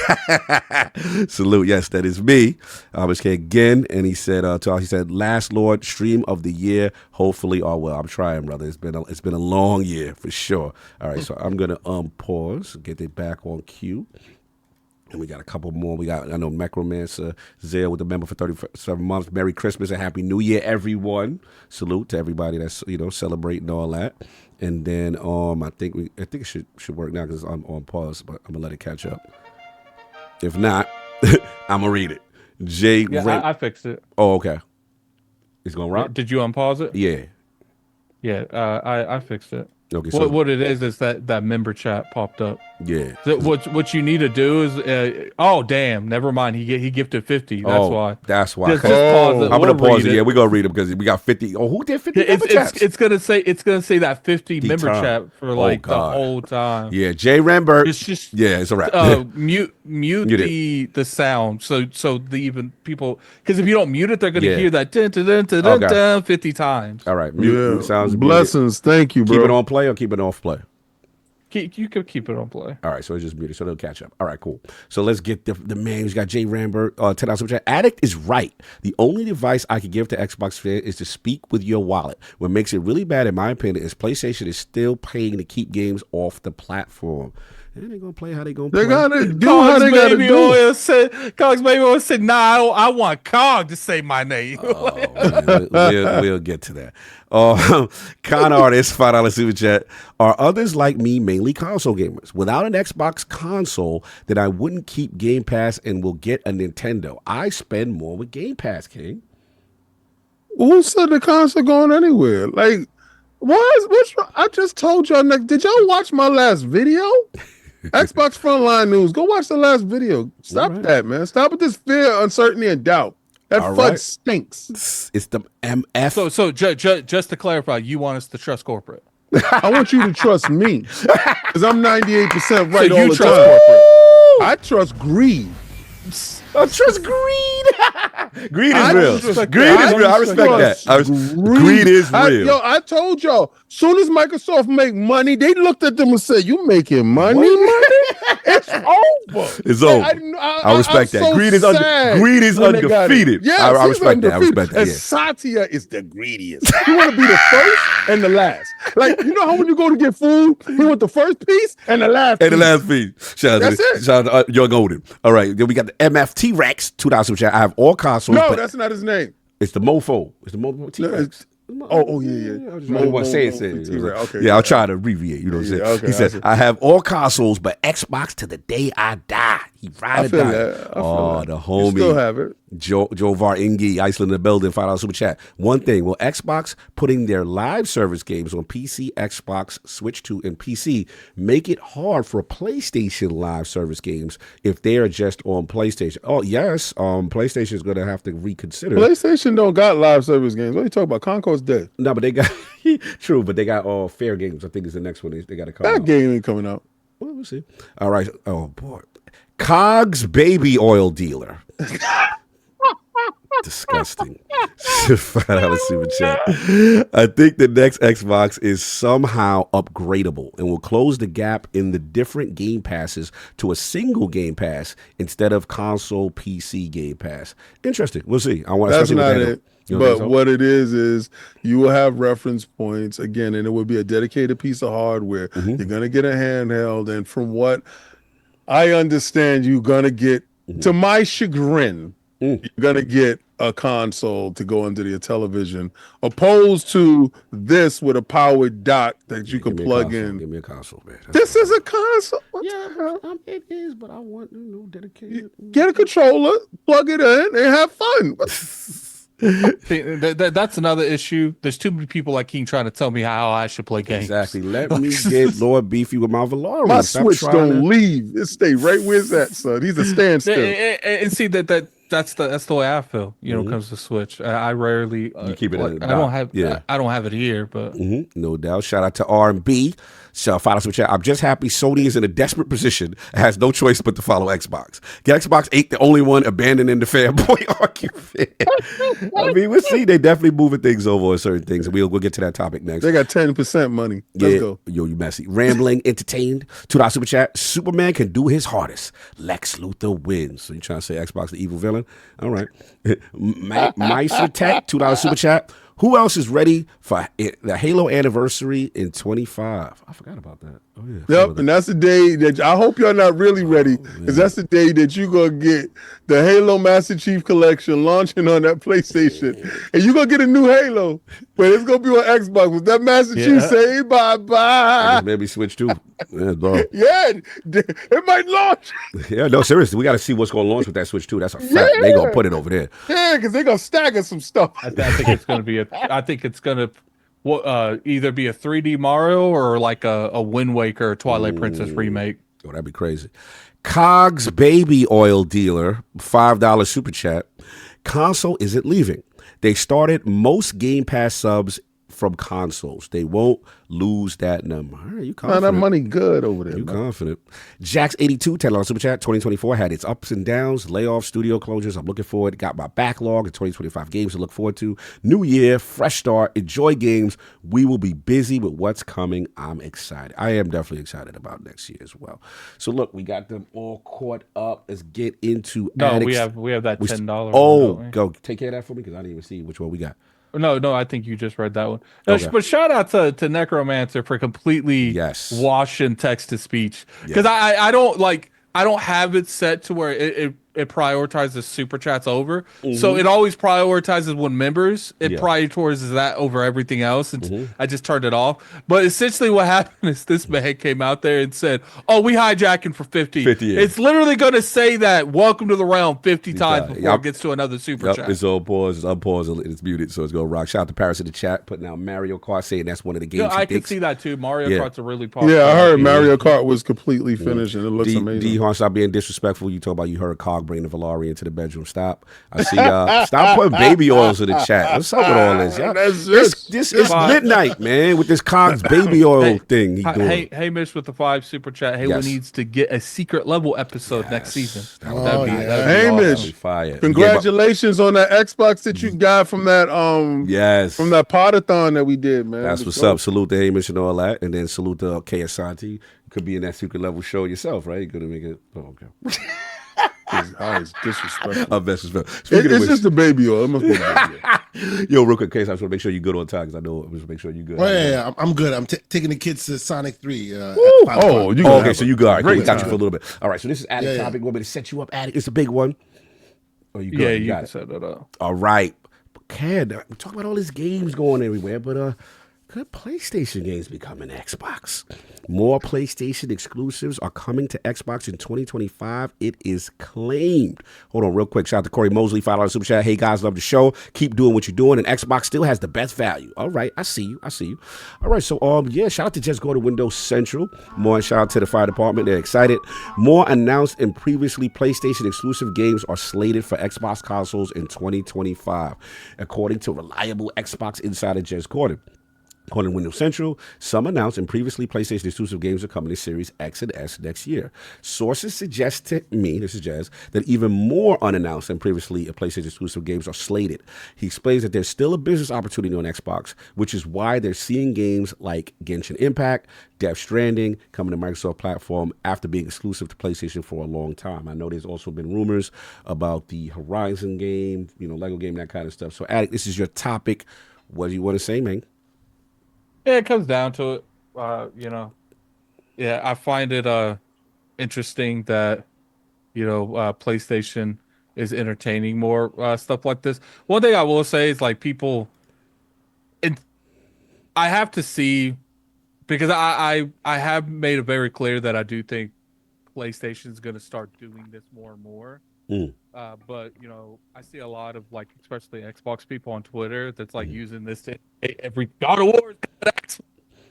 A: Salute. Yes, that is me. Hamish K again, and he said, last Lord stream of the year. Hopefully all well. I'm trying, brother. It's been a long year for sure. All right, so I'm gonna pause, get it back on cue. And we got a couple more. I know Necromancer Zale with the member for 37 months. Merry Christmas and Happy New Year, everyone. Salute to everybody that's celebrating all that. And then I think it should work now because I'm on pause, but I'm gonna let it catch up. If not, I'm gonna read it.
C: I fixed it.
A: Oh, okay. It's gonna rock.
C: Did you unpause it?
A: Yeah.
C: Yeah, I fixed it.
A: Okay. So
C: what it is that member chat popped up.
A: Yeah.
C: So what you need to do is damn, never mind. He gifted 50. That's why.
A: That's why.
C: Just pause it.
A: I'm gonna pause it. Yeah, we're gonna read them because we got 50. Oh, who did 50 member chats?
C: It's gonna say that 50 member chat for like the whole time.
A: Yeah, Jay Rambert.
C: It's just
A: it's a wrap.
C: Mute the sound so the even people, because if you don't mute it, they're gonna hear that dun, dun, dun, dun, dun, 50 times.
A: All right, mute sounds
D: blessings.
A: Muted.
D: Thank you, bro.
A: Keep it on play or keep it off play.
C: You could keep it on play.
A: All right, so it's just muted, so they'll catch up. All right, cool. So let's get the man who's got Jay Rambert, $10 super chat. Addict is right. The only advice I could give to Xbox fans is to speak with your wallet. What makes it really bad, in my opinion, is PlayStation is still paying to keep games off the platform. And they're gonna play how they gonna play.
D: They gotta do how they gotta do.
C: Cogs baby always said, "Nah, I want Cog to say my name."
A: We'll get to that. Con artist, $5 super chat. Are others like me mainly console gamers? Without an Xbox console, then I wouldn't keep Game Pass and will get a Nintendo. I spend more with Game Pass, King.
D: Who said the console going anywhere? Like, what's I just told y'all. Did y'all watch my last video? Xbox Frontline News. Go watch the last video. Stop that, man. Stop with this fear, uncertainty, and doubt. That FUD stinks.
A: It's the MF.
C: So just to clarify, you want us to trust corporate?
D: I want you to trust me because I'm 98% right
C: so
D: all
C: you
D: the
C: trust
D: time.
C: Corporate.
D: I trust greed.
A: I trust greed. Greed is real. Greed is real. I respect that. Greed is real.
D: I told y'all, soon as Microsoft make money, they looked at them and said, "You making money? It's over.
A: It's over. I respect that. Greed is undefeated.
D: Yeah,
A: I respect that. I respect that.
D: And Satya is the greediest. You want to be the first and the last. Like, you know how when you go to get food, he want the first piece and the last piece.
A: And the last piece. Shout out to Young Golden. All right, then we got the MFT Rex, $2 super chat. I have all consoles.
D: No, that's not his name.
A: It's the Mofo. It's the Mofo T-Rex.
D: Oh, yeah.
A: I just want to say it. Okay, yeah, I'll try to abbreviate. You know what I'm saying?
D: Okay,
A: he said, I have all consoles, but Xbox to the day I die. He ride or die. The homie.
D: You still have it.
A: Jovar Ingi, Iceland in the building, $5 super chat. One thing, will Xbox putting their live service games on PC, Xbox, Switch 2, and PC make it hard for PlayStation live service games if they are just on PlayStation? Oh, yes. PlayStation is going to have to reconsider.
D: PlayStation don't got live service games. What are you talking about? Concourse dead.
A: No, but they got, true, but they got all fair games. I think is the next one. They got to come out.
D: That game ain't coming out.
A: Well, we'll see. All right. Oh, boy. Cogs baby oil dealer. Disgusting. $5 super chat. I think the next Xbox is somehow upgradable and will close the gap in the different game passes to a single game pass instead of console PC game pass. Interesting. We'll see.
D: That's not it. But what it is you will have reference points again, and it will be a dedicated piece of hardware. You're going to get a handheld, and from what I understand you're gonna get, to my chagrin, you're gonna get a console to go into your television, opposed to this with a powered dock that you can plug in.
A: Give me a console, man.
D: This is a console. What the hell?
A: It is, but I want dedicated.
D: Get a controller, plug it in, and have fun.
C: See, that's another issue. There's too many like King trying to tell me how I should play games.
A: Exactly. Let me get Lord Beefy with my Valorian.
D: My Switch don't leave. It stay right where it's at, son. He's a standstill.
C: And see that's the way I feel. When it comes to Switch, I rarely
A: you keep it.
C: I don't have it here, but
A: no doubt. Shout out to R&B. So follow us with chat. I'm just happy Sony is in a desperate position and has no choice but to follow Xbox. Xbox ain't the only one abandoning the fanboy argument. I mean, we'll see. They definitely moving things over on certain things, and we'll get to that topic next.
D: They got 10% money. Let's go.
A: Yo, you messy. Rambling, entertained. $2 super chat. Superman can do his hardest. Lex Luthor wins. So you trying to say Xbox the evil villain? All right. Meister Tech, $2 super chat. Who else is ready for the Halo anniversary in 25? I forgot about that. Oh, yeah.
D: Yep, and that's the day that I hope y'all not really ready, because that's the day that you're going to get the Halo Master Chief Collection launching on that PlayStation. And you're going to get a new Halo, but it's going to be on Xbox. With that Master Chief say bye-bye.
A: Maybe Switch too.
D: Yeah, it might launch.
A: Yeah, no, seriously. We got to see what's going to launch with that Switch too. That's a fact. They going to put it over there.
D: Yeah, because they're going to stagger some stuff.
C: I think it's going to be either be a 3D Mario or like a Wind Waker Twilight Princess remake.
A: Oh, that'd be crazy. Cogs Baby Oil Dealer, $5 super chat. Console isn't leaving. They started most Game Pass subs from consoles. They won't lose that number. All right, you confident?
D: That money good over there.
A: You confident? Jax82, $10 super chat. 2024 had its ups and downs, layoffs, studio closures. I'm looking forward. Got my backlog of 2025 games to look forward to. New year, fresh start. Enjoy games. We will be busy with what's coming. I'm excited. I am definitely excited about next year as well. So look, we got them all caught up. Let's get into.
C: No, we have that $10.
A: Oh, go take care of that for me because I didn't even see which one we got.
C: No, I think you just read that one.
A: Okay.
C: But shout out to Necromancer for completely washing text to speech, because I don't have it set to where it prioritizes super chats over. So it always prioritizes when members. It prioritizes that over everything else. And I just turned it off. But essentially what happened is this man came out there and said, oh, we hijacking for 50. It's literally going to say that, welcome to the realm 50 times before it gets to another super chat.
A: It's all paused, it's unpaused, and it's muted, so it's going to rock. Shout out to Paris in the chat, putting out Mario Kart, saying that's one of the games
C: I can see that too. Mario Kart's a really popular.
D: Yeah, I heard Mario Kart was completely finished, and it looks amazing.
A: D-Horn, stop being disrespectful. You talk about you heard Cog bring the Valari into the bedroom. Stop. I see y'all. Stop putting baby oils in the chat. What's up with all this? Y'all? This is midnight, man, with this Cog's baby oil thing he doing.
C: Hey, Mish with the 5 super chat. Halo needs to get a secret level episode next season. That'd be
D: hey, Mish. Congratulations on that Xbox that you got from that from that podathon that we did, man.
A: That's what's up. Salute to Hamish and all that, and then salute to K Asante. You could be in that secret level show yourself, right? You could make it. Oh, okay.
D: It's disrespectful.
A: It's
D: just a baby oil. It must be a baby oil.
A: Yo, real quick, Case, I just want to make sure you're good on time because I know I just make sure you're good.
G: Yeah, I'm good. I'm taking the kids to Sonic 3.
A: Okay, so you got it. We got you for a little bit. All right, so this is Addict topic. Want me to set you up, Addict? It's a big one. Oh, you good?
C: Yeah,
A: you got
C: it. Set that up.
A: All right. We talk about all these games going everywhere, but could PlayStation games be coming to Xbox? More PlayStation exclusives are coming to Xbox in 2025. It is claimed. Hold on real quick. Shout out to Corey Mosley, $5 super chat. Hey, guys, love the show. Keep doing what you're doing. And Xbox still has the best value. All right. I see you. All right. So, shout out to Just Go to Windows Central. More shout out to the fire department. They're excited. More announced and previously PlayStation exclusive games are slated for Xbox consoles in 2025, according to reliable Xbox insider Jez Gordon. According to Windows Central, some announced and previously PlayStation exclusive games are coming to Series X and S next year. Sources suggest to me, this is Jazz, that even more unannounced and previously PlayStation exclusive games are slated. He explains that there's still a business opportunity on Xbox, which is why they're seeing games like Genshin Impact, Death Stranding coming to Microsoft platform after being exclusive to PlayStation for a long time. I know there's also been rumors about the Horizon game, Lego game, that kind of stuff. So, Addict, this is your topic. What do you want to say, man?
C: Yeah, it comes down to it. I find it interesting that PlayStation is entertaining more stuff like this. One thing I will say is like people, and I have to see, because I have made it very clear that I do think PlayStation is going to start doing this more and more. But I see a lot of like, especially Xbox people on Twitter that's like using this to every God of War.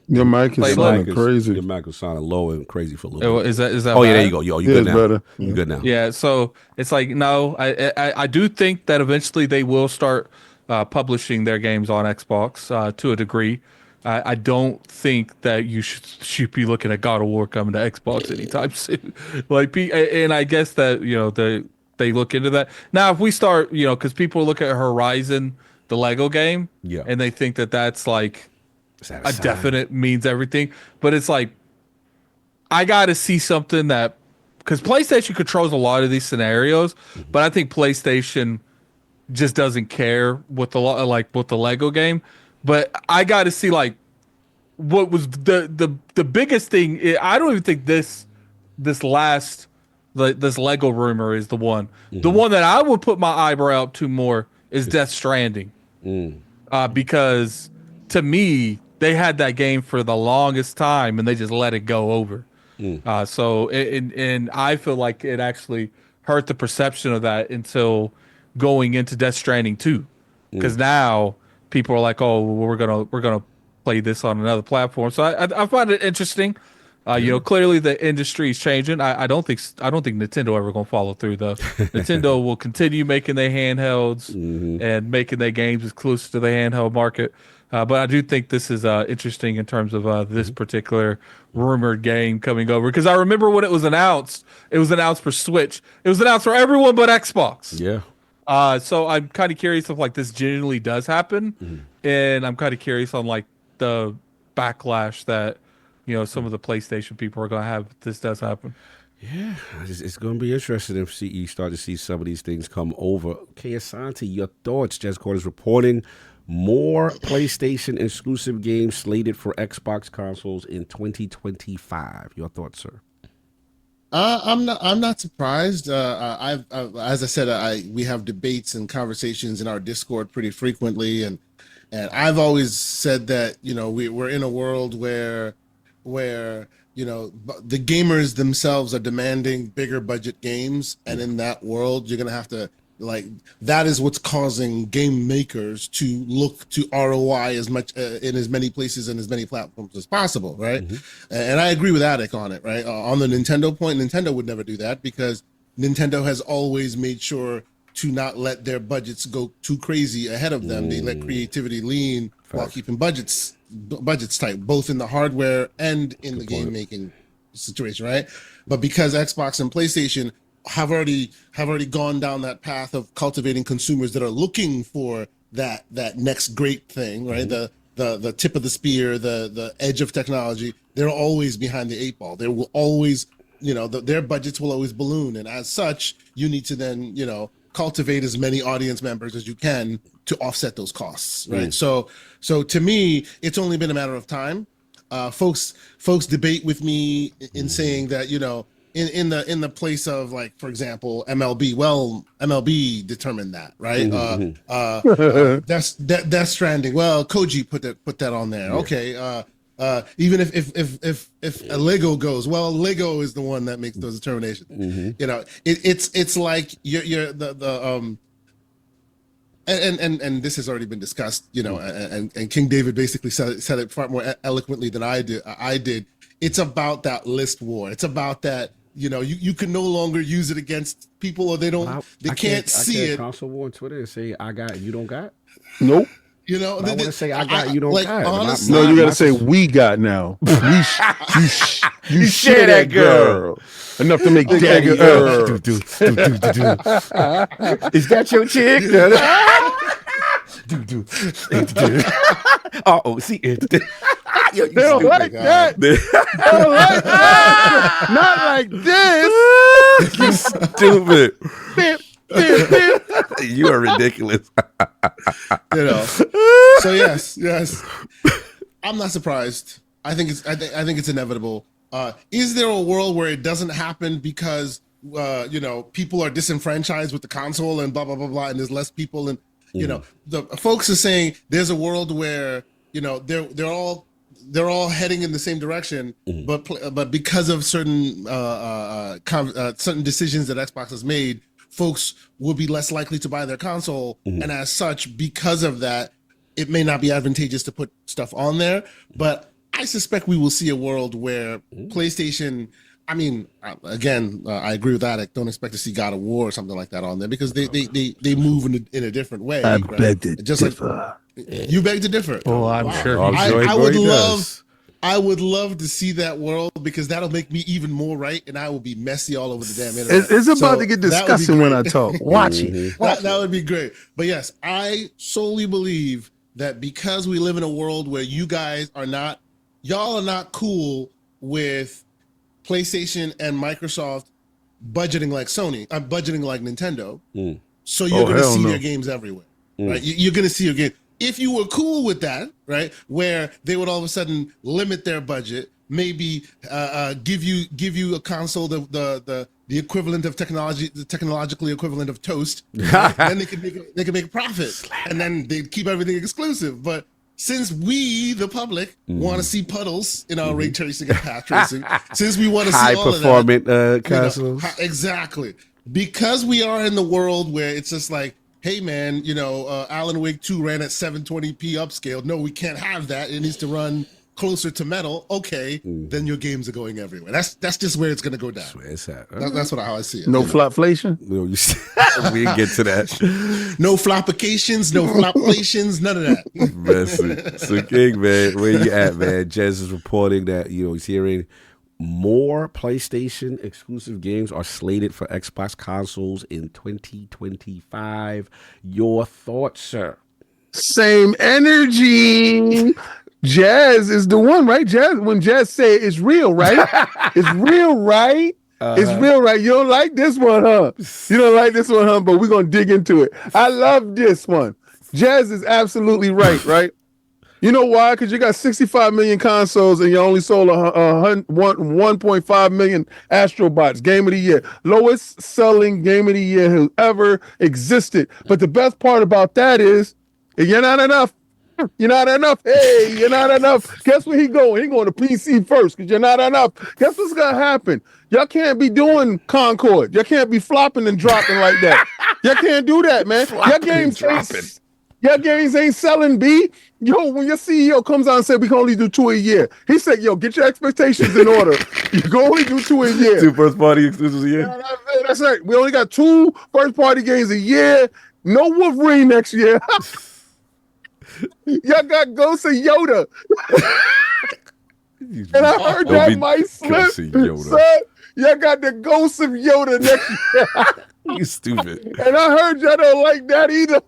D: Your mic is sounding crazy.
A: Your mic is sounding low and crazy for a little bit.
C: Is that?
A: Oh yeah,
C: bad?
A: there you go. Yo, you good now?
D: Better.
A: You good now?
C: Yeah. So it's like no, I do think that eventually they will start publishing their games on Xbox to a degree. I don't think that you should be looking at God of War coming to Xbox anytime soon. And I guess that they look into that now. If we start, because people look at Horizon, the Lego game, and they think that that's like a definite means everything, but it's like I got to see something that, because PlayStation controls a lot of these scenarios, but I think PlayStation just doesn't care with the Lego game. But I got to see like what was the biggest thing. I don't even think this Lego rumor is the one. The one that I would put my eyebrow up to more is Death Stranding, because to me they had that game for the longest time and they just let it go over. So I feel like it actually hurt the perception of that until going into Death Stranding 2, because now people are like, oh, we're gonna play this on another platform. So I find it interesting. Clearly the industry is changing. I don't think Nintendo ever gonna follow through though. Nintendo will continue making their handhelds and making their games exclusive to the handheld market. But I do think this is interesting in terms of this particular rumored game coming over. Because I remember when it was announced for Switch. It was announced for everyone but Xbox.
A: Yeah.
C: So I'm kind of curious if like this genuinely does happen, and I'm kind of curious on like the backlash that some of the PlayStation people are gonna have if this does happen.
A: Yeah, it's going to be interesting if CE start to see some of these things come over. Okay, Asante, your thoughts? Jazz Court is reporting more PlayStation exclusive games slated for Xbox consoles in 2025. Your thoughts, sir?
G: I'm not surprised. I've as I said, we have debates and conversations in our Discord pretty frequently, and I've always said that we're in a world where the gamers themselves are demanding bigger budget games, and in that world you're gonna have to that is what's causing game makers to look to ROI as much in as many places and as many platforms as possible, right? And I agree with Attic on it, right? On the Nintendo point, Nintendo would never do that because Nintendo has always made sure to not let their budgets go too crazy ahead of them. They let creativity lean while keeping budgets tight, both in the hardware and in the game making situation, right? But because Xbox and PlayStation have already gone down that path of cultivating consumers that are looking for that next great thing, right? The tip of the spear, the edge of technology. They're always behind the eight ball. There will always, their budgets will always balloon, and as such, you need to then, cultivate as many audience members as you can to offset those costs, right? So to me, it's only been a matter of time. Folks debate with me in saying that, in the place of, like, for example, MLB. Well, MLB determined that, right? Death Stranding. Well, Koji put that on there. Okay. Even if a Lego goes, well, Lego is the one that makes those determinations. It's like you're the and this has already been discussed, and King David basically said it far more eloquently than I did. It's about that list war. It's about that, you can no longer use it against people, or they can't see it.
A: Console war on Twitter and say I got, you don't got.
D: Nope.
A: I want to say I got, you don't got.
G: Honestly,
D: No, you got to say we got now. You share that girl. Enough to make Daddy Earl.
A: Is that your chick? Uh-oh, see it.
D: They don't like that. They don't like that. Not like this.
A: You stupid. You are ridiculous.
G: So yes, I'm not surprised. I think it's inevitable. Is there a world where it doesn't happen because people are disenfranchised with the console and blah blah blah blah, and there's less people, and the folks are saying there's a world where they're all heading in the same direction, but because of certain certain decisions that Xbox has made, folks will be less likely to buy their console, and as such, because of that, it may not be advantageous to put stuff on there. But I suspect we will see a world where PlayStation. I mean, again, I agree with that. I don't expect to see God of War or something like that on there because they move in a different way.
D: I
G: right?
D: beg to
G: Just
D: differ.
G: You beg to differ.
C: Oh, I'm sure.
G: I would love to see that world because that'll make me even more right, and I will be messy all over the damn internet.
D: It's about to get disgusting when I talk. Watch it.
G: That would be great. But yes, I solely believe that because we live in a world where y'all are not cool with PlayStation and Microsoft budgeting like Sony, budgeting like Nintendo. So you're going to see their games everywhere, right? You're going to see your game. If you were cool with that, right, where they would all of a sudden limit their budget, maybe give you a console the equivalent of technology, the technologically equivalent of toast, right? Then they could make a profit, and then they'd keep everything exclusive. But since we, the public, want to see puddles in our ray tracing and path tracing, since we want to see
A: high
G: all
A: performant
G: of that,
A: consoles,
G: exactly, because we are in the world where it's just like, hey man, Alan Wake 2 ran at 720p upscale. No, we can't have that. It needs to run closer to metal. Okay, then your games are going everywhere. That's just where it's going to go down.
A: that's where it's at.
G: That's how I see it.
D: No flopflation?
A: We didn't get to that.
G: No flopications, no floplations, none of that.
A: Messy. So King, man, where you at, man? Jez is reporting that he's hearing more PlayStation exclusive games are slated for Xbox consoles in 2025. Your thoughts, sir?
D: Same energy. Jazz is the one, right? Jazz, when Jazz say it's real, right? It's real, right? It's real, right? You don't like this one, huh? You don't like this one, huh? But we're going to dig into it. I love this one. Jazz is absolutely right, right? You know why? Because you got 65 million consoles and you only sold 1.5 million Astrobots. Game of the year. Lowest selling game of the year who ever existed. But the best part about that is, you're not enough. You're not enough. Hey, you're not enough. Guess where he going? He going to PC first because you're not enough. Guess what's going to happen? Y'all can't be doing Concord. Y'all can't be flopping and dropping like that. Y'all can't do that, man. Your games ain't selling, B. Yo, when your CEO comes out and said we can only do 2 a year, he said, yo, get your expectations in order. You can only do 2 a year.
A: 2 first-party exclusives a year?
D: Yeah, that's right. We only got 2 first-party games a year. No Wolverine next year. Y'all got Ghost of Yoda. And I heard that might slip. Son, y'all got the Ghost of Yoda next year.
A: You stupid.
D: And I heard y'all don't like that either.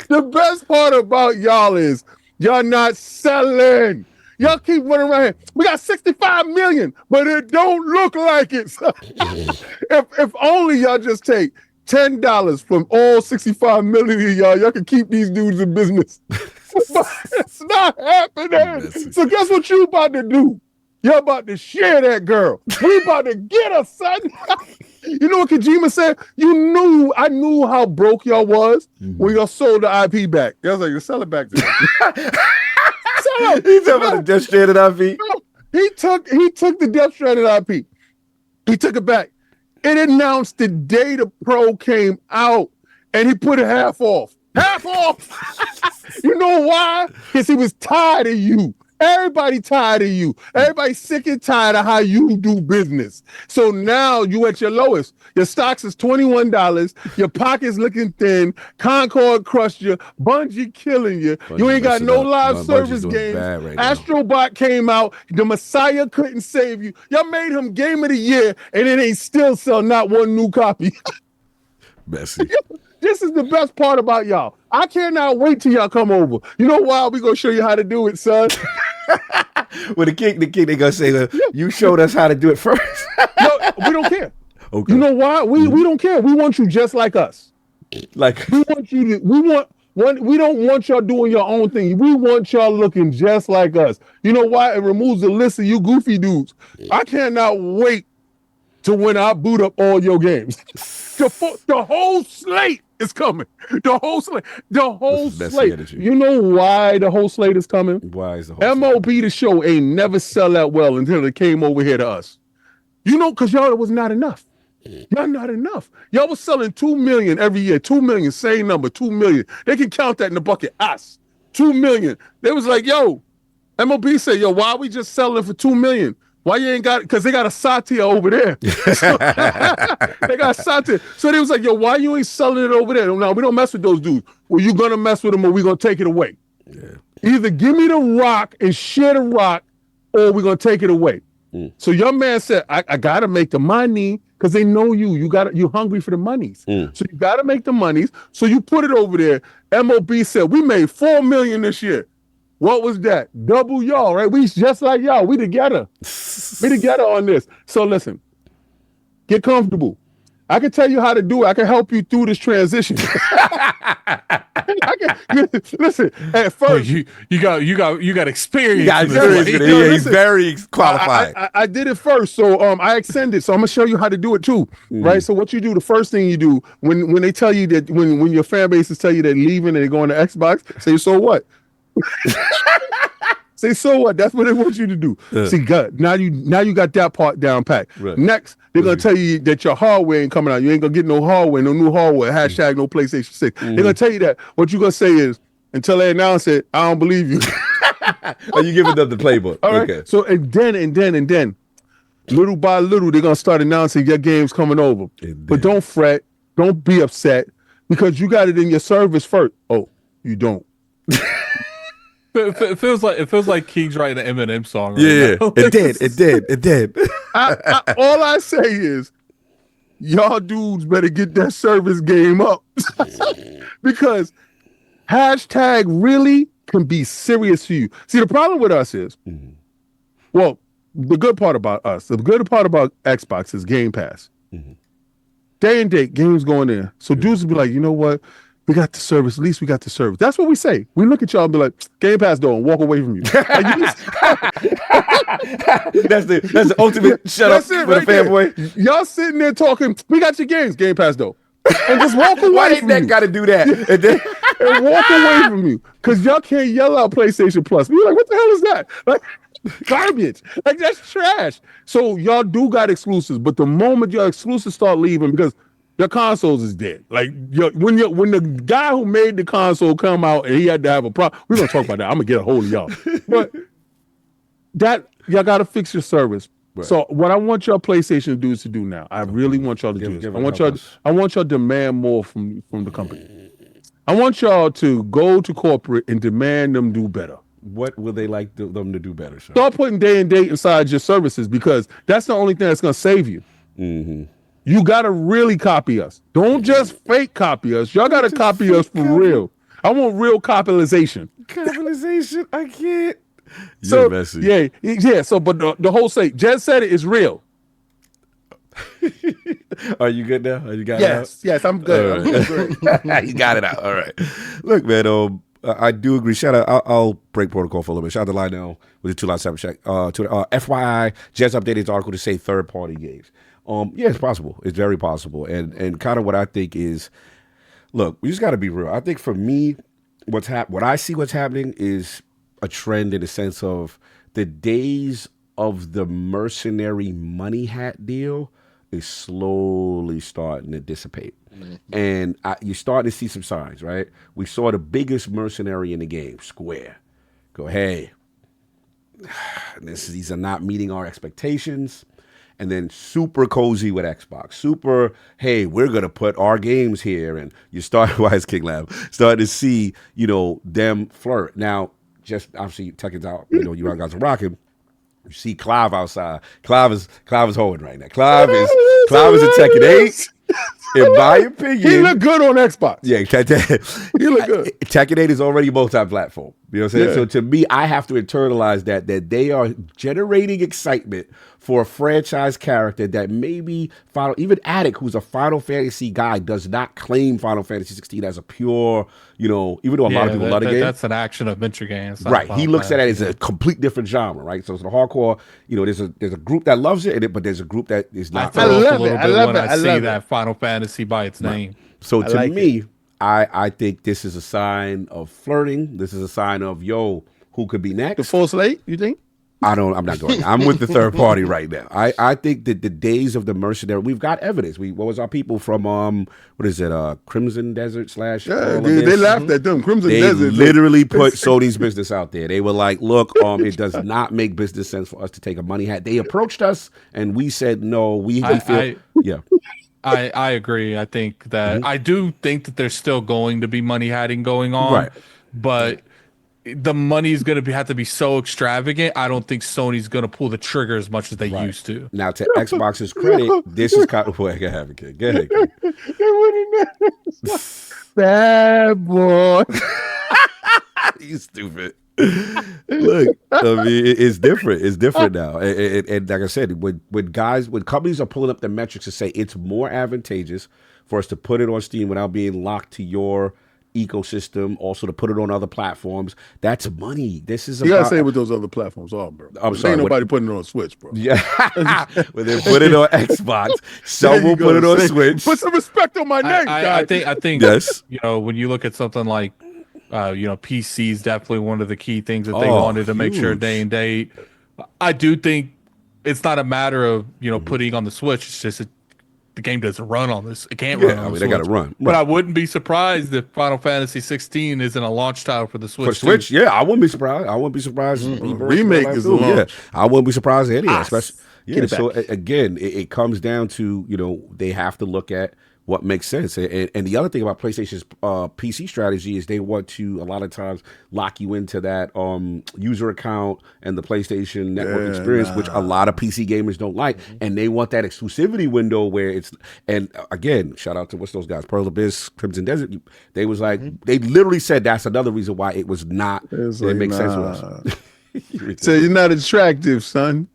D: The best part about y'all is y'all not selling. Y'all keep running around here. We got 65 million, but it don't look like it. So if only y'all just take $10 from all 65 million of y'all can keep these dudes in business. But it's not happening. So guess what you about to do? You're about to share that girl. We about to get her, son. You know what Kojima said? I knew how broke y'all was when y'all sold the IP back. Y'all was like, sell it back to me.
A: He's talking about the Death Stranded IP.
D: He took the Death Stranded IP. He took it back. It announced the day the Pro came out, and he put it half off. Half off. You know why? Because he was tired of you. Everybody tired of you. Everybody sick and tired of how you do business. So now you at your lowest. Your stocks is $21. Your pocket's looking thin. Concord crushed you. Bungie killing you. You ain't got no live service games. Right Astrobot came out. The Messiah couldn't save you. Y'all made him game of the year, and it ain't still sell not one new copy.
A: Messy.
D: This is the best part about y'all. I cannot wait till y'all come over. You know why? We gonna show you how to do it, son.
A: Well, the king, they gonna say, you showed us how to do it first.
D: No, we don't care.
A: Okay.
D: You know why? We don't care. We want you just like us.
A: Like
D: we want We don't want y'all doing your own thing. We want y'all looking just like us. You know why? It removes the list of you goofy dudes. I cannot wait to when I boot up all your games. The whole slate is coming. The whole slate. You know why the whole slate is coming?
A: Why is the whole
D: MLB The Show ain't never sell that well until it came over here to us. You know, because y'all was not enough. Y'all not enough. Y'all was selling 2 million every year. 2 million, same number, 2 million. They can count that in the bucket. Us, 2 million. They was like, yo, MLB said, yo, why are we just selling for 2 million? Why you ain't got it? Because they got a Satya over there. They got Satya. So they was like, yo, why you ain't selling it over there? No, we don't mess with those dudes. Well, you going to mess with them or we going to take it away. Yeah. Either give me the rock and share the rock or we're going to take it away. So your man said, I got to make the money because they know you. You're hungry for the monies. So you got to make the monies. So you put it over there. MLB said, we made 4 million this year. What was that? Double y'all, right? We just like y'all. We together. We together on this. So listen, get comfortable. I can tell you how to do it. I can help you through this transition. Listen. At first,
C: you got experience.
A: He's very qualified.
D: I did it first, so I extended. So I'm gonna show you how to do it too, right? So what you do, the first thing you do when they tell you that when your fan bases tell you they're leaving and they're going to Xbox, say so what? Say so what? That's what they want you to do. See, God, now you got that part down pat. Right. Next, they're gonna tell you that your hardware ain't coming out. You ain't gonna get no hardware, no new hardware. Hashtag no PlayStation 6. They're gonna tell you that. What you gonna say is, until they announce it, I don't believe you.
A: Are you giving them the playbook?
D: All right. Okay. So and then, little by little, they're gonna start announcing your game's coming over. But don't fret, don't be upset because you got it in your service first. Oh, you don't.
C: It feels like King's writing an Eminem song. Right
A: now. It did.
D: All I say is, y'all dudes better get that service game up because hashtag really can be serious for you. See, the problem with us is, well, the good part about us, the good part about Xbox is Game Pass. Day and date, games going there. So dudes will be like, you know what? We got the service. At least we got the service. That's what we say. We look at y'all and be like, Game Pass door and walk away from you. Like,
A: that's the ultimate shut up for the fanboy.
D: Y'all sitting there talking, we got your games, Game Pass door. And just walk away
A: Why
D: from
A: ain't that got to do that?
D: And walk away from you. Because y'all can't yell out PlayStation Plus. We're like, what the hell is that? Like, garbage. Like, that's trash. So y'all do got exclusives. But the moment your exclusives start leaving, because your consoles is dead. Like when the guy who made the console come out and he had to have a problem, we're gonna talk about that. I'm gonna get a hold of y'all. But that y'all gotta fix your service. Right. So what I want y'all PlayStation dudes to do now, I really want y'all to do this. I want y'all to demand more from the company. I want y'all to go to corporate and demand them do better.
A: What would they like them to do better, sir?
D: Start putting day and date inside your services because that's the only thing that's gonna save you. You got to really copy us. Don't just fake copy us. Y'all got to copy us for real. I want real copylization.
A: Copylization? I can't.
D: So,
A: you're messy.
D: Yeah. So, but the whole state, Jed said it is real.
A: Are you good now? You got
D: it out? Yes, I'm good.
A: Right. You got it out. All right. Look, man, I do agree. Shout out. I'll break protocol for a little bit. Shout out to Lionel with the 2-line check. FYI, Jed's updated his article to say third-party games. Yeah, it's possible. It's very possible. And kind of what I think is, look, we just got to be real. I think for me, what I see what's happening is a trend in the sense of the days of the mercenary money hat deal is slowly starting to dissipate. And you're starting to see some signs, right? We saw the biggest mercenary in the game, Square, go, hey, these are not meeting our expectations. And then super cozy with Xbox. Super, hey, we're going to put our games here. And you start, why is King Lab? Starting to see, them flirt. Now, just obviously, Tekken's out, you guys are rocking. You see Clive outside. Clive is holding right now. Clive is a Tekken 8. In my opinion.
D: He look good on Xbox.
A: Yeah,
D: he look good.
A: Tekken 8 is already multi-platform. You know what I'm saying?
D: Yeah.
A: So to me, I have to internalize that they are generating excitement for a franchise character that maybe even Attic, who's a Final Fantasy guy, does not claim Final Fantasy 16 as a pure, even though a lot of people love the game.
C: That's an action adventure game.
A: Right. He looks at it as a complete different genre, right? So it's the hardcore, there's a group that loves it, but there's a group that is not.
C: I love
D: it.
C: a little
D: I
C: bit
D: love
C: when
D: it.
C: I
D: I
C: see
D: love
C: that Final Fantasy by its name.
A: So to
D: like
A: me, I think this is a sign of flirting. This is a sign of, who could be next?
D: The full slate, you think?
A: I'm not doing that. I'm with the third party right now. I think that the days of the mercenary, we've got evidence. What was our people from, what is it, Crimson Desert /
D: Yeah, they laughed at them. Crimson
A: They
D: Desert.
A: literally put Sony's business out there. They were like, look, it does not make business sense for us to take a money hat. They approached us and we said, no, we feel, yeah.
C: I agree. I think that I do think that there's still going to be money hatting going on,
A: Right.
C: But the money is going to have to be so extravagant. I don't think Sony's going to pull the trigger as much as they used to.
A: Now, to Xbox's credit, this is kind of what I have a kid. Go ahead.
D: Bad boy.
A: You stupid. Look, I mean, it's different. It's different now. And like I said, when companies are pulling up the metrics to say it's more advantageous for us to put it on Steam without being locked to your ecosystem, also to put it on other platforms, that's money. This is
D: You gotta say what those other platforms are, bro.
A: I'm sorry,
D: Ain't nobody putting it on Switch, bro.
A: Yeah. When they put it on Xbox, some will put it on Switch.
D: Put some respect on my name,
C: I
D: guy.
C: think
A: Yes.
C: when you look at something like PC is definitely one of the key things that they wanted to make sure day and date. I do think it's not a matter of putting on the Switch. It's just the game doesn't run on this. It can't run on the Switch.
A: They got to run.
C: But I wouldn't be surprised if Final Fantasy 16 isn't a launch title for the Switch.
A: For Switch, yeah, I wouldn't be surprised. I wouldn't be surprised.
D: Remake is the launch.
A: Yeah, I wouldn't be surprised anyway. Especially,
D: Get it
A: so
D: back.
A: again, it comes down to they have to look at what makes sense. And the other thing about PlayStation's PC strategy is they want to a lot of times lock you into that user account and the PlayStation Network experience, which a lot of PC gamers don't like. And they want that exclusivity window where it's, and again, shout out to what's those guys, Pearl Abyss, Crimson Desert. They was like, they literally said that's another reason why it was not, it makes sense to us.
D: So you're not attractive, son.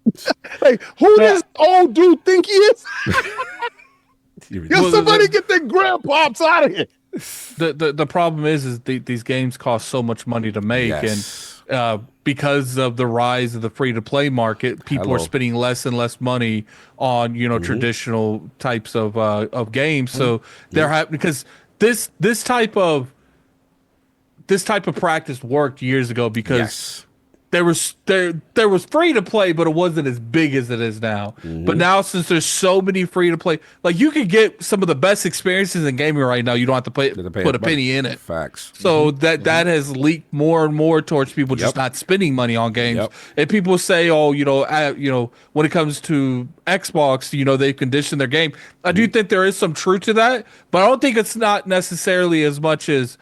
D: Like, who does old dude think he is? Yo, somebody get their grandpops out of here.
C: The problem is these games cost so much money to make, and because of the rise of the free to play market, people are spending less and less money on traditional types of games. So they're because this type of practice worked years ago because there was free to play, but it wasn't as big as it is now. But now, since there's so many free to play, like you could get some of the best experiences in gaming right now. You don't have to put a penny in it.
A: Facts.
C: So that has leaked more and more towards people just not spending money on games. And people say, when it comes to Xbox, they've conditioned their game. I do think there is some truth to that, but I don't think it's not necessarily as much as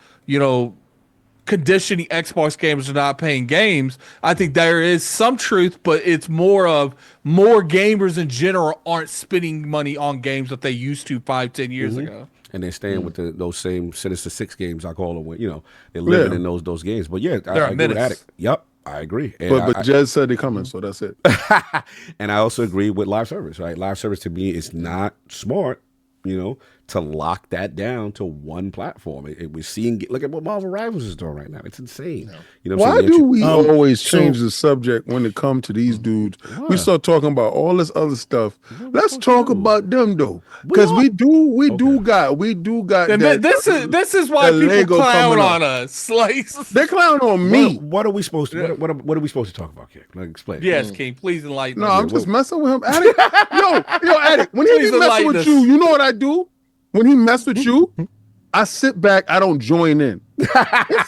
C: conditioning Xbox gamers are not paying games. I think there is some truth, but it's more gamers in general aren't spending money on games that they used to 5-10 years ago.
A: And they're staying with those same Sinister Six games, I call them. They're living in those games. But yeah, I agree with Attic. Yep, I agree. And
D: but Jez said they're coming, so that's it.
A: And I also agree with live service, right? Live service to me is not smart, to lock that down to one platform. We're seeing, look at what Marvel Rivals is doing right now. It's insane.
D: Why do we always change the subject when it comes to these dudes? We start talking about all this other stuff. Let's talk about them though, because we do got.
C: And this is why people clown on us. Like
D: they clown on me.
A: What are we supposed to? What are we supposed to talk about, King? Like, explain.
C: Yes, King. Please enlighten.
D: No, I'm just messing with him. Addict. yo, Addict. When he be messing with you, you know what I do? When he mess with you, I sit back. I don't join in. It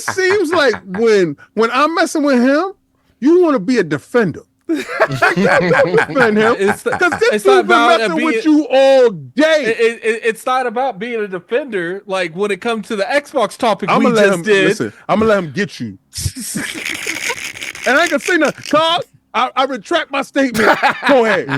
D: seems like when I'm messing with him, you want to be a defender. Defend him because this dude been messing with you all day.
C: It's not about being a defender. Like when it comes to the Xbox topic,
D: I'm gonna let him get you. And I ain't gonna say nothing. Carl, I retract my statement. Go ahead.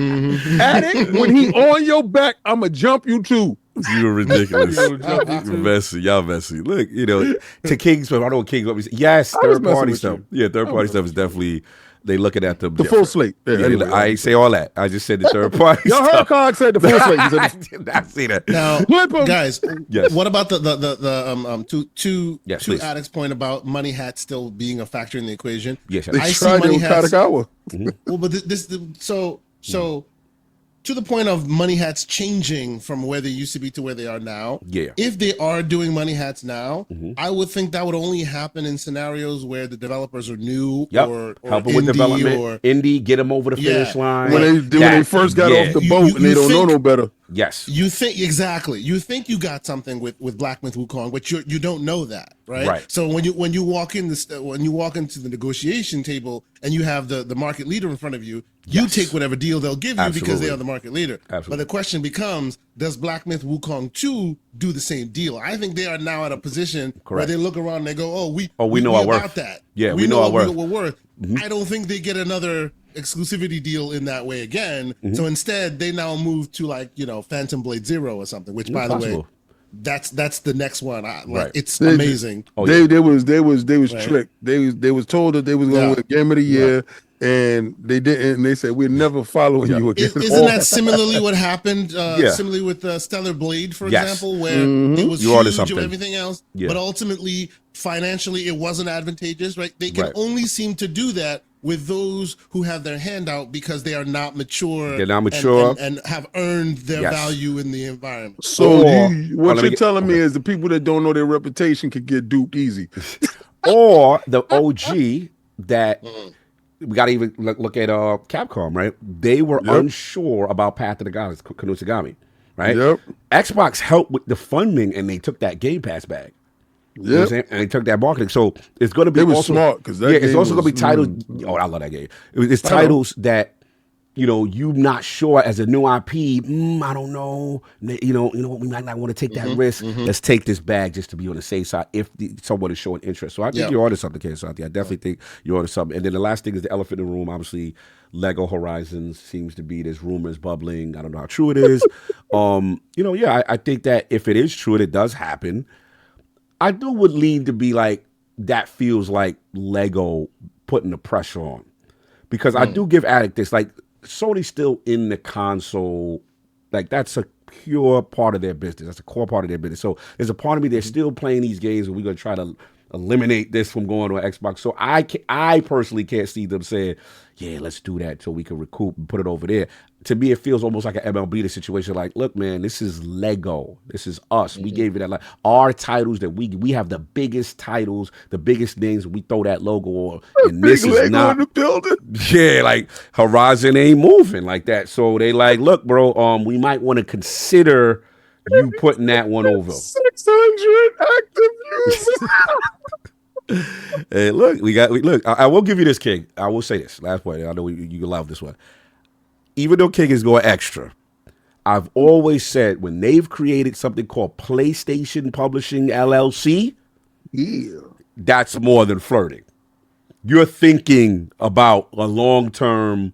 D: Addict, when he on your back, I'm gonna jump you too.
A: You were ridiculous.
C: You jump into-
A: Messy. Y'all messy. Look, to King's, I don't know what King's what we say. Yes,
D: was
A: third
D: messing
A: party
D: with
A: stuff.
D: you.
A: Yeah, third party stuff is definitely, they looking at them
D: The full
A: different.
D: slate. Yeah,
A: Yeah,
D: anyway,
A: I ain't say all that. I just said the third party
D: y'all heard
A: stuff.
D: Cog said the full slate. He
A: I
D: said
A: did not see that.
G: Now,
D: Flip 'em.
G: guys,
A: Yes.
G: what about the two
A: Yes,
G: to
A: please.
G: Addict's point about money hat still being a factor in the equation?
A: Yes,
D: they
G: I see
D: tried it
G: money
D: with
G: hats.
D: Katagawa.
G: Well, but so to the point of money hats changing from where they used to be to where they are now.
A: Yeah.
G: If they are doing money hats now, I would think that would only happen in scenarios where the developers are new
A: Yep.
G: or
A: Helping with
G: indie
A: development.
G: or
A: Indie, get them over the
G: Yeah.
A: finish line.
D: When they first got off the boat
G: You-
D: and they
G: you
D: don't know
G: think-
D: no better.
A: Yes.
G: you think exactly. You think you got something with Black Myth Wukong, but you don't know that, right?
A: Right.
G: So when you walk in when you walk into the negotiation table and you have the market leader in front of you, you
A: Yes.
G: take whatever deal they'll give you because
A: Absolutely.
G: they are the market leader.
A: Absolutely.
G: But the question becomes, does Black Myth Wukong 2 do the same deal? I think they are now at a position where
A: Correct.
G: they look around and they go, "Oh, we
A: know our
G: about
A: worth.
G: that.
A: Yeah, we know our worth.
G: what we're worth." I don't think they get another exclusivity deal in that way again.
A: Mm-hmm.
G: So instead, they now move to Phantom Blade Zero or something. Which, by the way,
A: Possible.
G: that's the next one.
A: Right.
G: It's
D: They-
G: amazing.
A: Oh,
D: they was
G: Right.
D: tricked. They was told that they was going
G: Yeah.
D: with Game of the Year, and they didn't. And they said we're never following you again.
G: Isn't that similarly what happened?
A: Yeah.
G: Similarly with Stellar Blade, for
A: Yes.
G: example, where
D: Mm-hmm.
G: it was
A: You ordered
G: huge
A: something.
G: of everything else,
A: Yeah.
G: but ultimately, financially, it wasn't advantageous. Right? They can
A: Right.
G: only seem to do that with those who have their hand out because they are not mature.
A: They're not
G: and-
A: mature.
G: and have earned their
A: Yes.
G: value in the environment.
D: So
A: Or-
D: what
A: let me
D: you're
A: get-
D: telling me is the people that don't know their reputation could get duped easy.
A: Or the OG that we got to even look at Capcom, right? They were
D: Yep.
A: unsure about Path of the Gods, Konusagami, right?
D: Yep.
A: Xbox helped with the funding and they took that Game Pass bag. You know what I'm
D: Yep.
A: saying? And they took that marketing. So it's going to be
D: They was
A: also,
D: smart, 'cause that
A: yeah, it's
D: game
A: also going to be
D: was-
A: titles. Oh, I love that game. It's titles that you not sure as a new IP. I don't know. You know what? We might not want to take that risk. Let's take this bag just to be on the safe side if someone is showing interest. So I think
G: Yeah.
A: you're onto something, Casey. I definitely think you're onto something. And then the last thing is the elephant in the room. Obviously, Lego Horizons seems to be there's rumors bubbling. I don't know how true it is. I think that if it is true and it does happen, I would lean to be like that feels like Lego putting the pressure on. Because I do give Addict this, like Sony's still in the console, like that's a pure part of their business. That's a core part of their business. So there's a part of me they're still playing these games and we're gonna try to eliminate this from going on Xbox. So I personally can't see them saying, yeah, let's do that so we can recoup and put it over there. To me, it feels almost like an MLB situation. Like, look, man, this is Lego. This is us. We gave you that. Like our titles that we have the biggest titles, the biggest names. We throw that logo on, and this
D: Big
A: is
D: Lego
A: not.
D: in the building.
A: Yeah, like Horizon ain't moving like that. So they like, look, bro, we might want to consider you putting that one over.
D: 600 active users.
A: Hey, look, look. I will give you this, King. I will say this last point. I know you love this one. Even though King is going extra, I've always said when they've created something called PlayStation Publishing LLC,
D: Yeah.
A: that's more than flirting. You're thinking about a long-term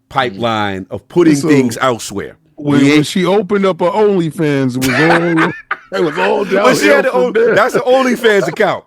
A: pipeline of putting
D: So-
A: things elsewhere.
D: When she opened up her OnlyFans, it was all
A: But she had
D: downhill from there.
A: that's an OnlyFans account.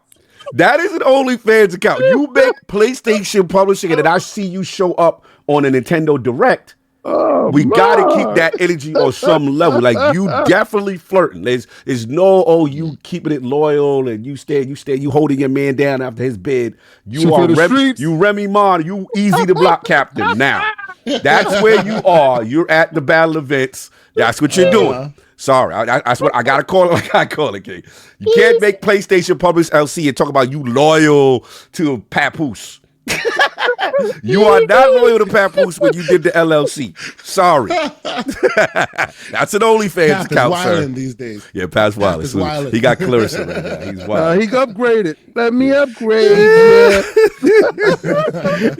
A: That is an OnlyFans account. You make PlayStation Publishing, and then I see you show up on a Nintendo Direct.
D: Oh,
A: We got to
D: my.
A: keep that energy on some level. Like you definitely flirting. There's no you keeping it loyal and you holding your man down after his bid.
D: She
A: You
D: for
A: are
D: the streets.
A: you Remy Ma. You easy to block captain now. That's where you are. You're at the battle events. That's what you're doing. Sorry, that's what I gotta call it. Like I call it, King. You can't make PlayStation Publish LC and talk about you loyal to Papoose. You are not loyal to Papoose when you did the LLC. Sorry. That's an OnlyFans
G: Path is
A: account, sir.
G: wilding these days.
A: Yeah, Pat's wild.
G: is wildin'.
A: He got Clarissa right now. He's wild.
D: He upgraded. Let me upgrade.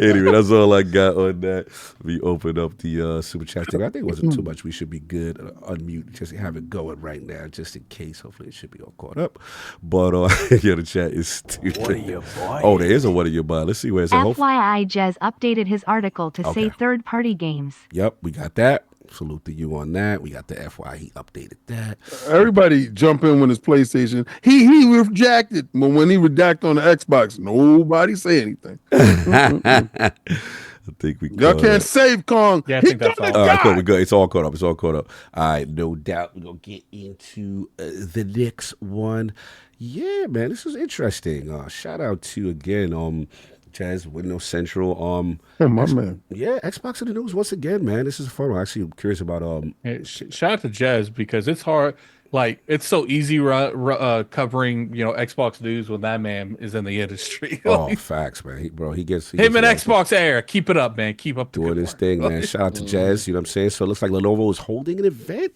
A: Anyway, that's all I got on that. We open up the super chat thing. I think it wasn't too much. We should be good. Unmute, just have it going right now, just in case. Hopefully, it should be all caught up. But yeah, the chat is stupid.
F: What are you buying?
A: Oh, there is a what are you buying? Let's see where it's at.
E: FYI, Jez updated his article to say
A: Okay.
E: third-party games.
A: Yep, we got that. Salute to you on that. We got the FY. He updated that.
D: Everybody jump in when it's PlayStation. He rejected, but when he redacted on the Xbox, nobody say anything.
A: I think we
D: Y'all can't save Kong.
C: Yeah, I
D: He
C: think that's
D: gonna
C: all.
A: All right, cool.
D: die.
A: We good. It's all caught up. It's all caught up. All right, no doubt. We're going to get into the next one. Yeah, man, this is interesting. Shout out to, again, Jazz, Windows Central.
D: Oh, my man.
A: Yeah, Xbox in the news once again, man. This is a fun one. Actually, I'm curious about
C: Hey, shout out to Jez because it's hard. Like it's so easy covering Xbox news when that man is in the industry.
A: oh, facts, man. He gets
C: Him and
A: a lot of
C: Xbox Air, keep it up, man. Keep up the
A: doing
C: good
A: his
C: work.
A: thing, man. Shout out to Jazz, you know what I'm saying? So it looks like Lenovo is holding an event.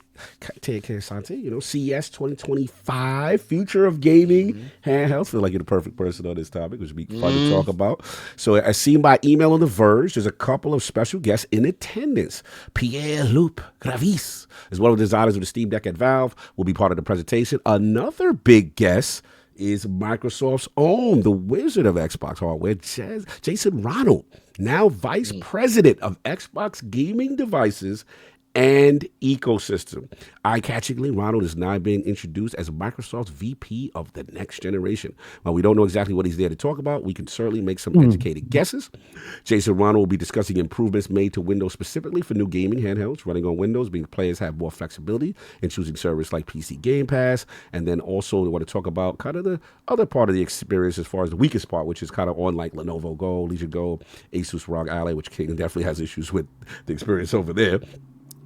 A: Take care, Sante. CES 2025, future of gaming, handhelds. Feel like you're the perfect person on this topic, which would be fun to talk about. So as seen by email on The Verge, there's a couple of special guests in attendance. Pierre-Luc Gravis is one of the designers of the Steam Deck at Valve, will be part of the presentation. Another big guest is Microsoft's own, the Wizard of Xbox hardware, Jason Ronald, now Vice President of Xbox Gaming Devices and Ecosystem. Eye-catchingly, Ronald is now being introduced as Microsoft's VP of the next generation. While we don't know exactly what he's there to talk about, we can certainly make some educated guesses. Jason Ronald will be discussing improvements made to Windows specifically for new gaming handhelds running on Windows, being players have more flexibility in choosing service like PC Game Pass. And then also we want to talk about kind of the other part of the experience as far as the weakest part, which is kind of on like Lenovo Go, Legion Go, Asus ROG Ally, which King definitely has issues with the experience over there.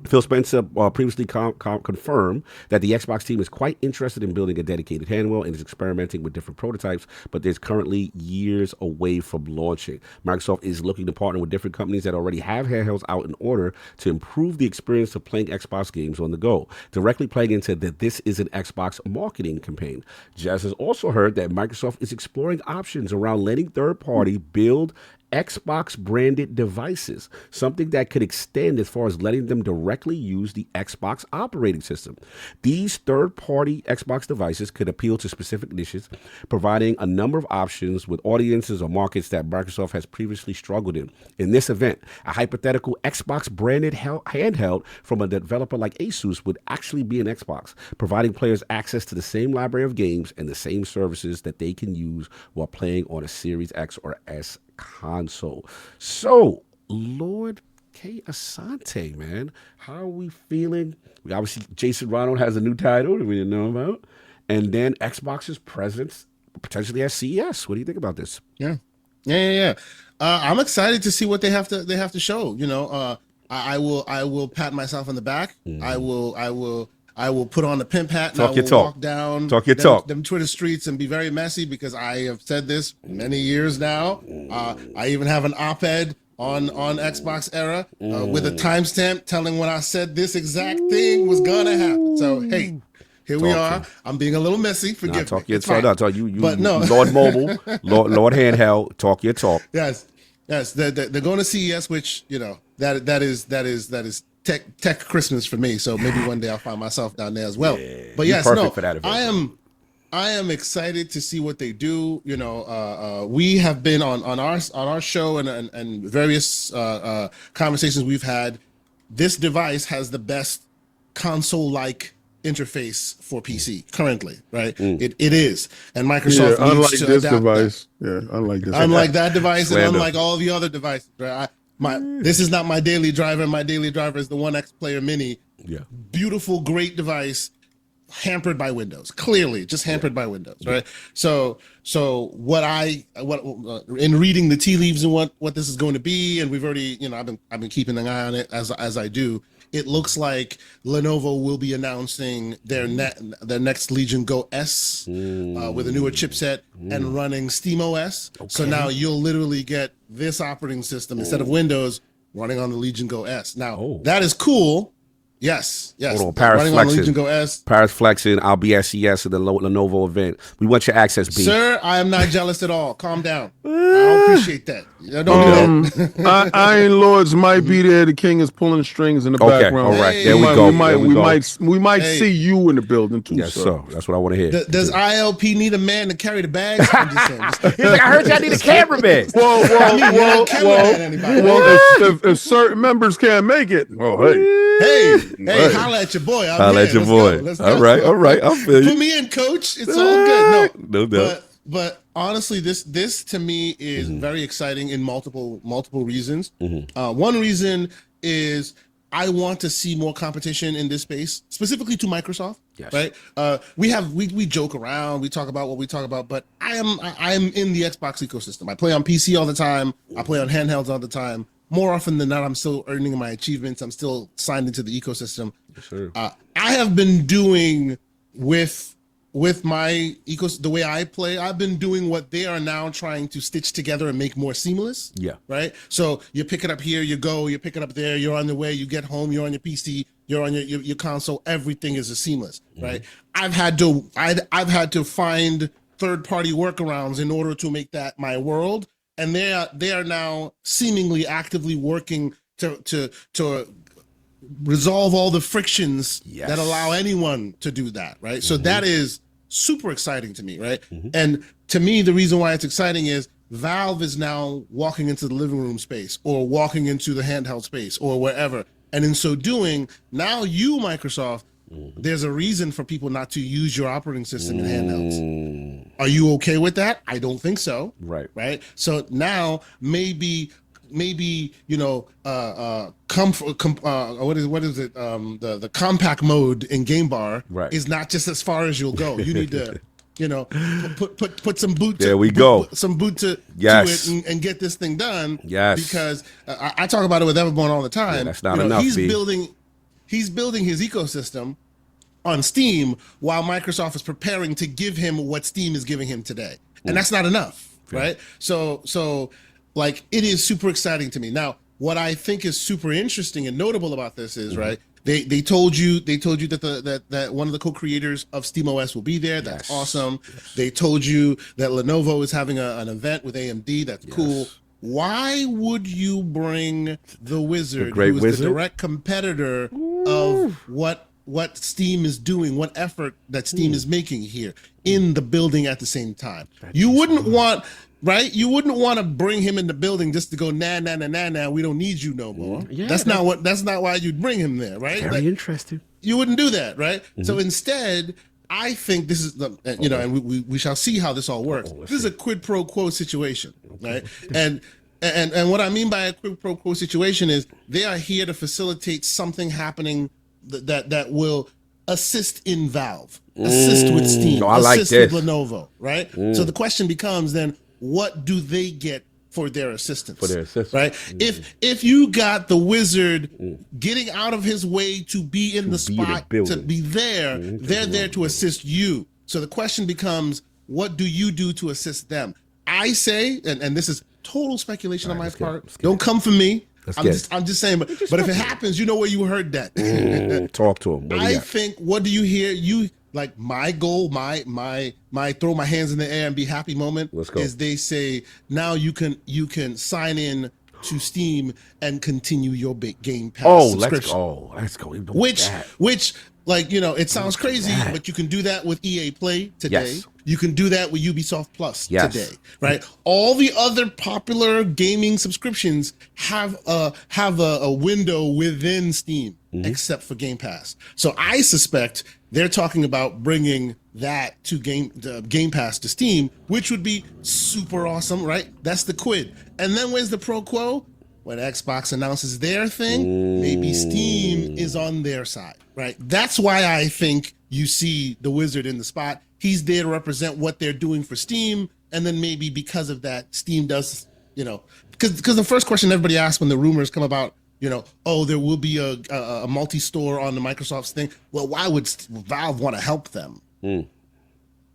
A: Phil Spencer previously confirmed that the Xbox team is quite interested in building a dedicated handheld and is experimenting with different prototypes, but there's currently years away from launching. Microsoft is looking to partner with different companies that already have handhelds out in order to improve the experience of playing Xbox games on the go, directly playing into that this is an Xbox marketing campaign. Jazz has also heard that Microsoft is exploring options around letting third-party build Xbox branded devices, something that could extend as far as letting them directly use the Xbox operating system. These third-party Xbox devices could appeal to specific niches, providing a number of options with audiences or markets that Microsoft has previously struggled in. In this event, a hypothetical Xbox branded handheld from a developer like Asus would actually be an Xbox, providing players access to the same library of games and the same services that they can use while playing on a Series X or S console. So, Lord K. Asante, man, how are we feeling? We obviously, Jason Ronald has a new title that we didn't know about, and then Xbox's presence potentially at CES. What do you think about this?
G: Yeah. I'm excited to see what they have to show. I will pat myself on the back. I will put on the pimp hat and I will walk down them Twitter streets and be very messy because I have said this many years now. I even have an op-ed on Xbox Era with a timestamp telling when I said this exact thing was gonna happen. So hey, here we are. I'm being a little messy. Forgive me.
A: Talk your
G: it's fine.
A: talk. You,
G: but no.
A: Lord Mobile, Lord Handheld, talk your talk.
G: Yes. They're going to CES, which that is tech Christmas for me. So maybe one day I'll find myself down there as well. Yeah, but yes,
A: for that event.
G: I am excited to see what they do. We have been on our show and various conversations we've had. This device has the best console-like interface for PC currently, right? It is, and Microsoft
D: unlike
G: needs to
D: this
G: adapt
D: device,
G: that.
D: unlike
G: that device,
A: Slander.
G: and unlike all the other devices, right? This is not my daily driver. My daily driver is the One X Player Mini.
A: Yeah,
G: beautiful, great device, hampered by Windows. Clearly, just hampered by Windows, right? So what in reading the tea leaves and what this is going to be, and we've already, I've been keeping an eye on it as I do. It looks like Lenovo will be announcing their next Legion Go S with a newer chipset and running SteamOS. Okay. So now you'll literally get this operating system instead of Windows running on the Legion Go S. Now that is cool. Yes.
A: Hold on, Paris
G: running
A: flexing.
G: on the Legion Go S.
A: Paris flexing. I'll be at CES at the Lenovo event. We want your access, B.
G: Sir, I am not jealous at all. Calm down. don't appreciate that. I don't do that.
D: Iron Lords might be there. The king is pulling strings in the background.
A: All right,
G: Hey.
A: there we go. There we go.
D: We might
G: Hey.
D: see you in the building too.
A: Yes,
D: sir.
A: sir. That's what I want to hear.
G: Does ILP need a man to carry the bags? I'm just saying.
A: He's like, I heard y'all need a cameraman.
D: Well,
G: Anybody.
D: if certain members can't make it, well, hey,
G: Hey, holla at your boy.
A: Holla at your boy. All right. I feel you.
G: Put me in, coach. It's all good.
A: No doubt.
G: But honestly, this to me is very exciting in multiple reasons. One reason is I want to see more competition in this space, specifically to Microsoft.
A: Yes.
G: Right. We joke around, we talk about what we talk about, but I am in the Xbox ecosystem. I play on PC all the time. I play on handhelds all the time. More often than not, I'm still earning my achievements. I'm still signed into the ecosystem.
A: Sure.
G: I have been doing with my the way I play, I've been doing what they are now trying to stitch together and make more seamless.
A: Yeah.
G: Right. So you pick it up here, you pick it up there, you're on the way, you get home, you're on your PC, you're on your console. Everything is seamless. Right. I've had to find third-party workarounds in order to make that my world. And they are now seemingly actively working to resolve all the frictions that allow anyone to do that, right? So that is super exciting to me, right? And to me, the reason why it's exciting is Valve is now walking into the living room space or walking into the handheld space or wherever. And in so doing, now you, Microsoft, there's a reason for people not to use your operating system in handhelds. Are you okay with that? I don't think so. Right. So now maybe you know what is it the compact mode in Game Bar is not just as far as you'll go. You need to put some boot to,
D: there we go.
G: Some boot to
D: Yes.
G: it and get this thing done.
D: Yes.
G: Because I talk about it with Everborn all the time.
A: Yeah, that's not enough,
G: He's
A: B.
G: building his ecosystem on Steam while Microsoft is preparing to give him what Steam is giving him today. And that's not enough, right? So like it is super exciting to me. Now, what I think is super interesting and notable about this is, right, they told you that one of the co-creators of SteamOS will be there. That's awesome. Yes. They told you that Lenovo is having an event with AMD. That's cool. Why would you bring the Wizard, who is the direct competitor of what Steam is doing, what effort that Steam is making here in the building at the same time? You wouldn't want, right? You wouldn't want to bring him in the building just to go, nah, we don't need you no more. Yeah, that's not why you'd bring him there, right?
A: Very interesting.
G: You wouldn't do that, right? So instead, I think this is the, and we shall see how this all works. This is a quid pro quo situation, right? And what I mean by a quid pro quo situation is they are here to facilitate something happening that will assist in Valve, assist with Steam, assist with Lenovo, right? So the question becomes then, what do they get for their assistance? Right? If you got the Wizard getting out of his way to be in the spot, to be there, they're there to assist you. So the question becomes, what do you do to assist them? I say, and this is total speculation on my part. Don't come for me. I'm just saying, but if it happens, you know where you heard that.
A: Talk to him.
G: I think, what do you hear? You like my goal, my throw my hands in the air and be happy moment is they say now you can sign in to Steam and continue your big Game Pass subscription.
A: Let's go.
G: Which like, it sounds crazy, but you can do that with EA Play today. Yes. You can do that with Ubisoft Plus today, right? All the other popular gaming subscriptions have a window within Steam, except for Game Pass. So I suspect they're talking about bringing that to Game Pass to Steam, which would be super awesome, right? That's the quid. And then where's the pro quo? When Xbox announces their thing, maybe Steam is on their side, right? That's why I think you see the Wizard in the spot. He's there to represent what they're doing for Steam, and then maybe because of that, Steam does, because the first question everybody asks when the rumors come about, oh, there will be a multi-store on the Microsoft's thing. Well, why would Valve want to help them?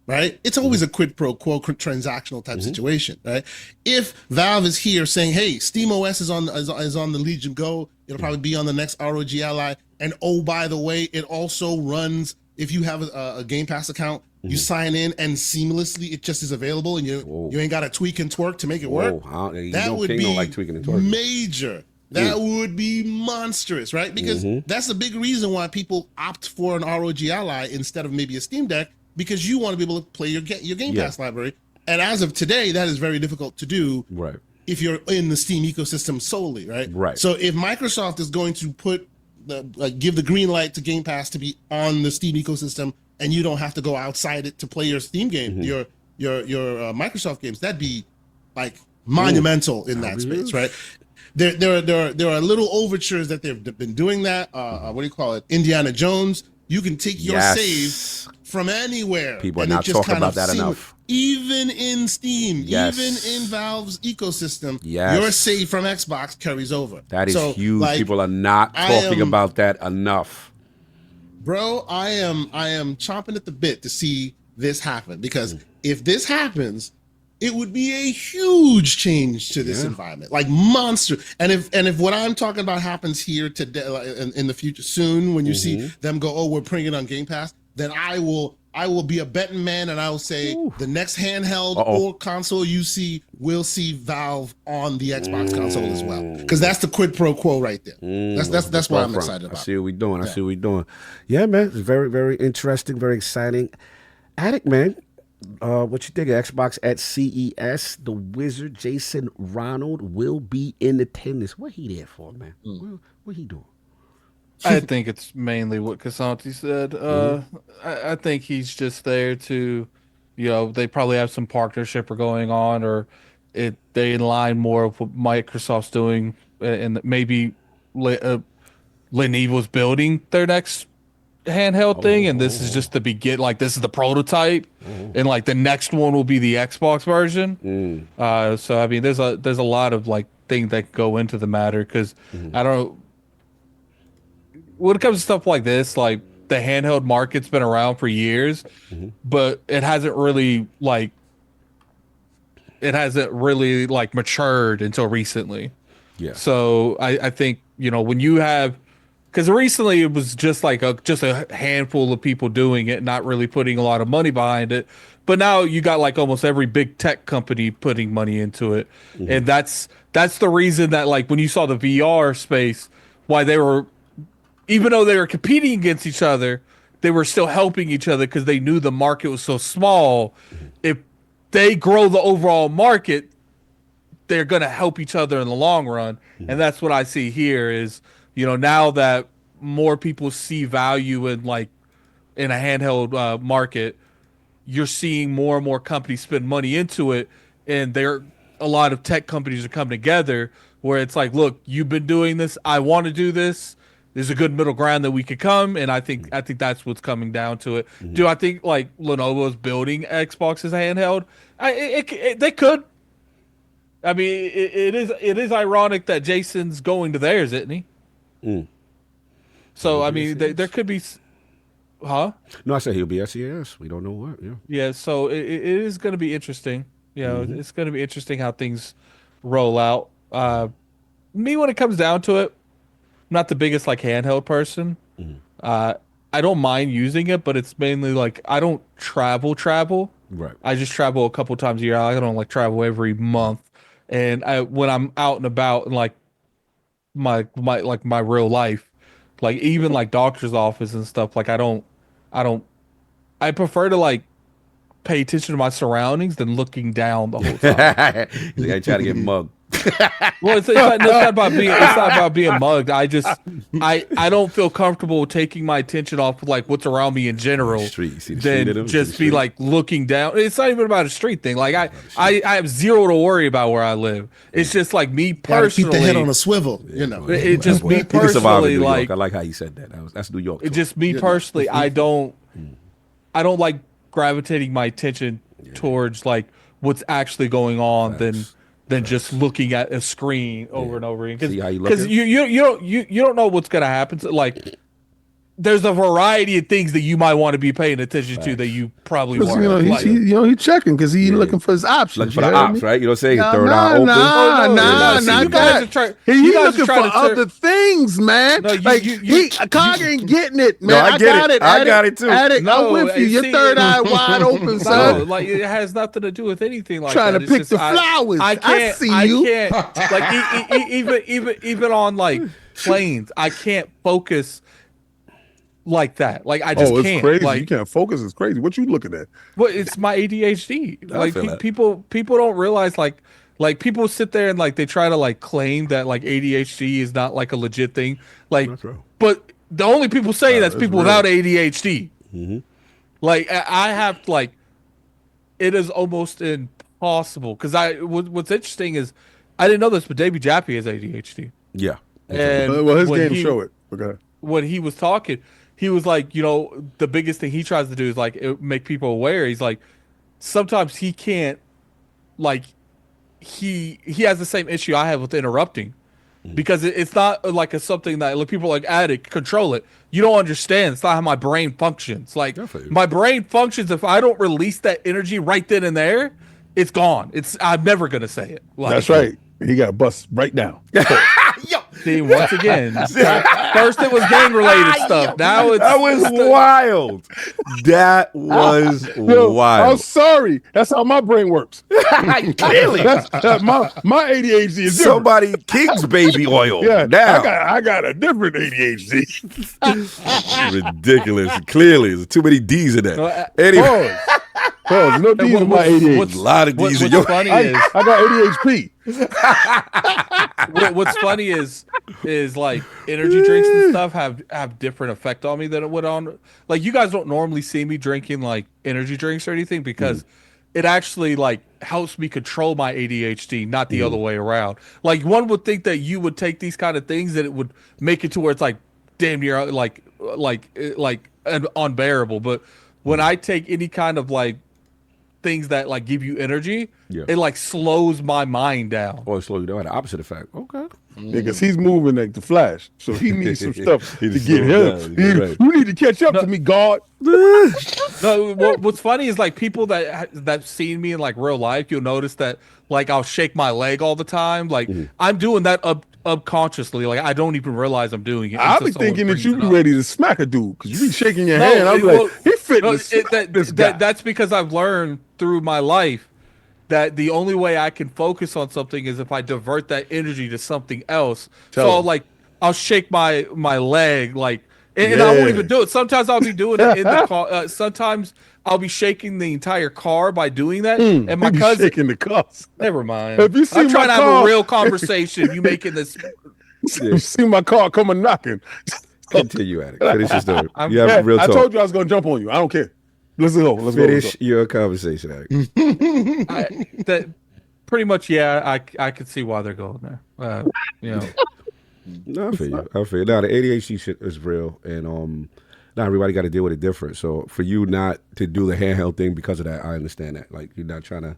G: Right? It's always a quid pro quo transactional type situation, right? If Valve is here saying, hey, SteamOS is on the Legion Go, it'll probably be on the next ROG Ally, and oh, by the way, it also runs, if you have a Game Pass account, You sign in and seamlessly it just is available, and you ain't got to tweak and twerk to make it work. That would be
A: like tweaking and twerking.
G: major. That would be monstrous, right? Because that's a big reason why people opt for an ROG Ally instead of maybe a Steam Deck, because you want to be able to play your Game Pass library. And as of today, that is very difficult to do.
A: Right.
G: If you're in the Steam ecosystem solely, right?
A: Right.
G: So if Microsoft is going to give the green light to Game Pass to be on the Steam ecosystem, and you don't have to go outside it to play your Steam game, your Microsoft games, that'd be like monumental in that space, right? There are little overtures that they've been doing that. What do you call it? Indiana Jones. You can take your save from anywhere.
A: People are not talking about that enough.
G: Even in Steam, even in Valve's ecosystem, your save from Xbox carries over.
A: That is huge. Like, people are not talking about that enough.
G: Bro, I am chomping at the bit to see this happen, because if this happens, it would be a huge change to this environment, like monster. And if what I'm talking about happens here today, in the future, soon, when you see them go, oh, we're putting it on Game Pass, then I will be a betting man, and I will say the next handheld or console you see will see Valve on the Xbox console as well, because that's the quid pro quo right there. That's what I'm excited about.
A: I see what we're doing. I see what we're doing. Yeah, man, it's very, very interesting, very exciting. Addict, man. What you think of Xbox at CES? The wizard Jason Ronald will be in attendance. What he there for, man? What he doing?
C: I think it's mainly what Casanti said. I think he's just there to, they probably have some partnership going on, or they align more with what Microsoft's doing, and maybe Lenovo's building their next handheld thing, and this is just the begin. Like, this is the prototype, and like the next one will be the Xbox version. So I mean, there's a lot of like things that go into the matter, because I don't. When it comes to stuff like this, like the handheld market's been around for years, but it hasn't really matured until recently. Yeah. So I think, when you have, because recently it was just like just a handful of people doing it, not really putting a lot of money behind it. But now you got like almost every big tech company putting money into it. And that's the reason that, like, when you saw the VR space, why they were, even though they were competing against each other, they were still helping each other, because they knew the market was so small. If they grow the overall market, they're going to help each other in the long run. And that's what I see here is, now that more people see value in a handheld market, you're seeing more and more companies spend money into it. And a lot of tech companies are coming together where it's like, look, you've been doing this. I want to do this. There's a good middle ground that we could come, and I think that's what's coming down to it. Do I think like Lenovo's building Xbox as a handheld? They could. I mean, it is ironic that Jason's going to theirs, isn't he? So I mean, there could be, huh?
A: No, I said he'll be at CES. We don't know what.
C: Yeah. So it is going to be interesting. It's going to be interesting how things roll out. Me, when it comes down to it, I'm not the biggest like handheld person. I don't mind using it, but it's mainly like I don't travel. Right. I just travel a couple times a year. I don't like travel every month. And when I'm out and about in like my real life, like even like doctor's office and stuff, like I prefer to like pay attention to my surroundings than looking down the whole time.
A: I try to get mugged.
C: Well, it's not about being mugged. I don't feel comfortable taking my attention off of like what's around me in general, than just be like looking down. It's not even about a street thing. Like I have zero to worry about where I live. It's just like me personally.
G: Keep the head on a swivel,
C: It just me personally. Like,
A: I like how you said that. That's New York.
C: It just me personally. I don't like gravitating my attention towards like what's actually going on than just looking at a screen over and over again. Because you don't know what's gonna happen. So, like there's a variety of things that you might want to be paying attention to that you probably
D: Because,
C: weren't.
D: he's checking because he's looking for his options.
A: Looking for the ops, right? You know what I'm saying?
D: Nah,
A: Third eye open.
D: nah,
C: you guys are trying.
D: He's
C: You guys
D: looking
C: are
D: for
C: trying to
D: other things, man.
C: No,
D: Cog ain't getting it, man.
A: No, I get it. I got it too.
D: Addict,
C: No,
D: I'm with you. Your
C: see,
D: third eye wide open,
C: No,
D: son.
C: like it has nothing to do with anything like
D: Trying
C: that.
D: to
C: It's
D: pick
C: just,
D: the flowers. I see you.
C: I can't like even on like planes. I can't focus like that. Like I just
D: it's
C: can't.
D: crazy.
C: Like,
D: You can't focus. It's crazy. What you looking at?
C: well, it's my ADHD.
A: I
C: Like
A: feel that.
C: people don't realize like people sit there and like they try to like claim that like ADHD is not like a legit thing. Like,
A: That's right.
C: but the only people saying that's
D: that's
C: people
D: real.
C: without ADHD.
A: Mm-hmm.
C: Like I have like, it is almost impossible because what's interesting is I didn't know this, but Davey Jaffe has ADHD.
A: Yeah.
C: And
D: Well, his
C: when
D: game
C: he-
D: show it. Okay.
C: when he was talking, he was like, you know, the biggest thing he tries to do is like make people aware. He's like, sometimes he can't, like, he has the same issue I have with interrupting, because it's not like something that like people are like addict control it. You don't understand. It's not how my brain functions. Like
A: Definitely.
C: my brain functions if I don't release that energy right then and there, it's gone. I'm never gonna say it. Like,
D: That's right. He got bust right now.
C: See, once again, first it was gang related stuff. Now it's
A: That was wild. That was
D: Yo, I'm
A: wild.
D: sorry. That's how my brain works.
A: Clearly.
D: My ADHD is different.
A: Somebody King's baby oil.
D: Yeah,
A: Now.
D: I got a different ADHD.
A: Ridiculous. Clearly. There's too many D's in that. Anyway.
D: Pause. No D's in my ADHD.
A: A lot of D's in
C: What's
A: your
C: funny
D: I
C: is
D: got ADHD.
C: what's funny is like energy drinks and stuff have different effect on me than it would on, like, you guys don't normally see me drinking like energy drinks or anything because it actually like helps me control my ADHD, not the other way around. Like one would think that you would take these kind of things that it would make it to where it's like damn near like unbearable. But when I take any kind of like things that like give you energy, it like slows my mind down.
A: Or slow you down. The opposite effect. Okay.
D: Because he's moving like the Flash, so he needs some stuff
A: He
D: to
A: just
D: get
A: slowed
D: him.
A: down. You're right.
D: You need to catch up to me, God.
C: No, what's funny is like people that seen me in like real life, you'll notice that like I'll shake my leg all the time. Like I'm doing that subconsciously. Like I don't even realize I'm doing it.
D: I'll be
C: until someone
D: thinking that
C: brings
D: you
C: it
D: be
C: up.
D: ready to smack a dude because you be shaking your
C: No,
D: hand. I'm
C: well,
D: like, he fit
C: no,
D: this guy.
C: that's because I've learned through my life that the only way I can focus on something is if I divert that energy to something else.
D: Tell him.
C: Like I'll shake my leg like, and I won't even do it. Sometimes I'll be doing it in the car. Sometimes I'll be shaking the entire car by doing that. And my
D: He be
C: cousin,
D: shaking the cuffs.
C: never mind.
D: Have you seen
C: I'm trying
D: my
C: to have
D: car?
C: a real conversation. You making this?
D: You see my car coming knocking.
A: Continue at it. Finish your story.
C: I'm-
A: You have
D: Yeah,
A: real
D: I
A: talk.
D: told you I was gonna jump on you. I don't care. Let's go. Let's go.
A: Finish your conversation, Eric.
C: That pretty much, yeah. I could see why they're going there. You know.
A: No, I feel you. I feel you. Now the ADHD shit is real, and not everybody got to deal with it different. So for you not to do the handheld thing because of that, I understand that. Like you're not trying to,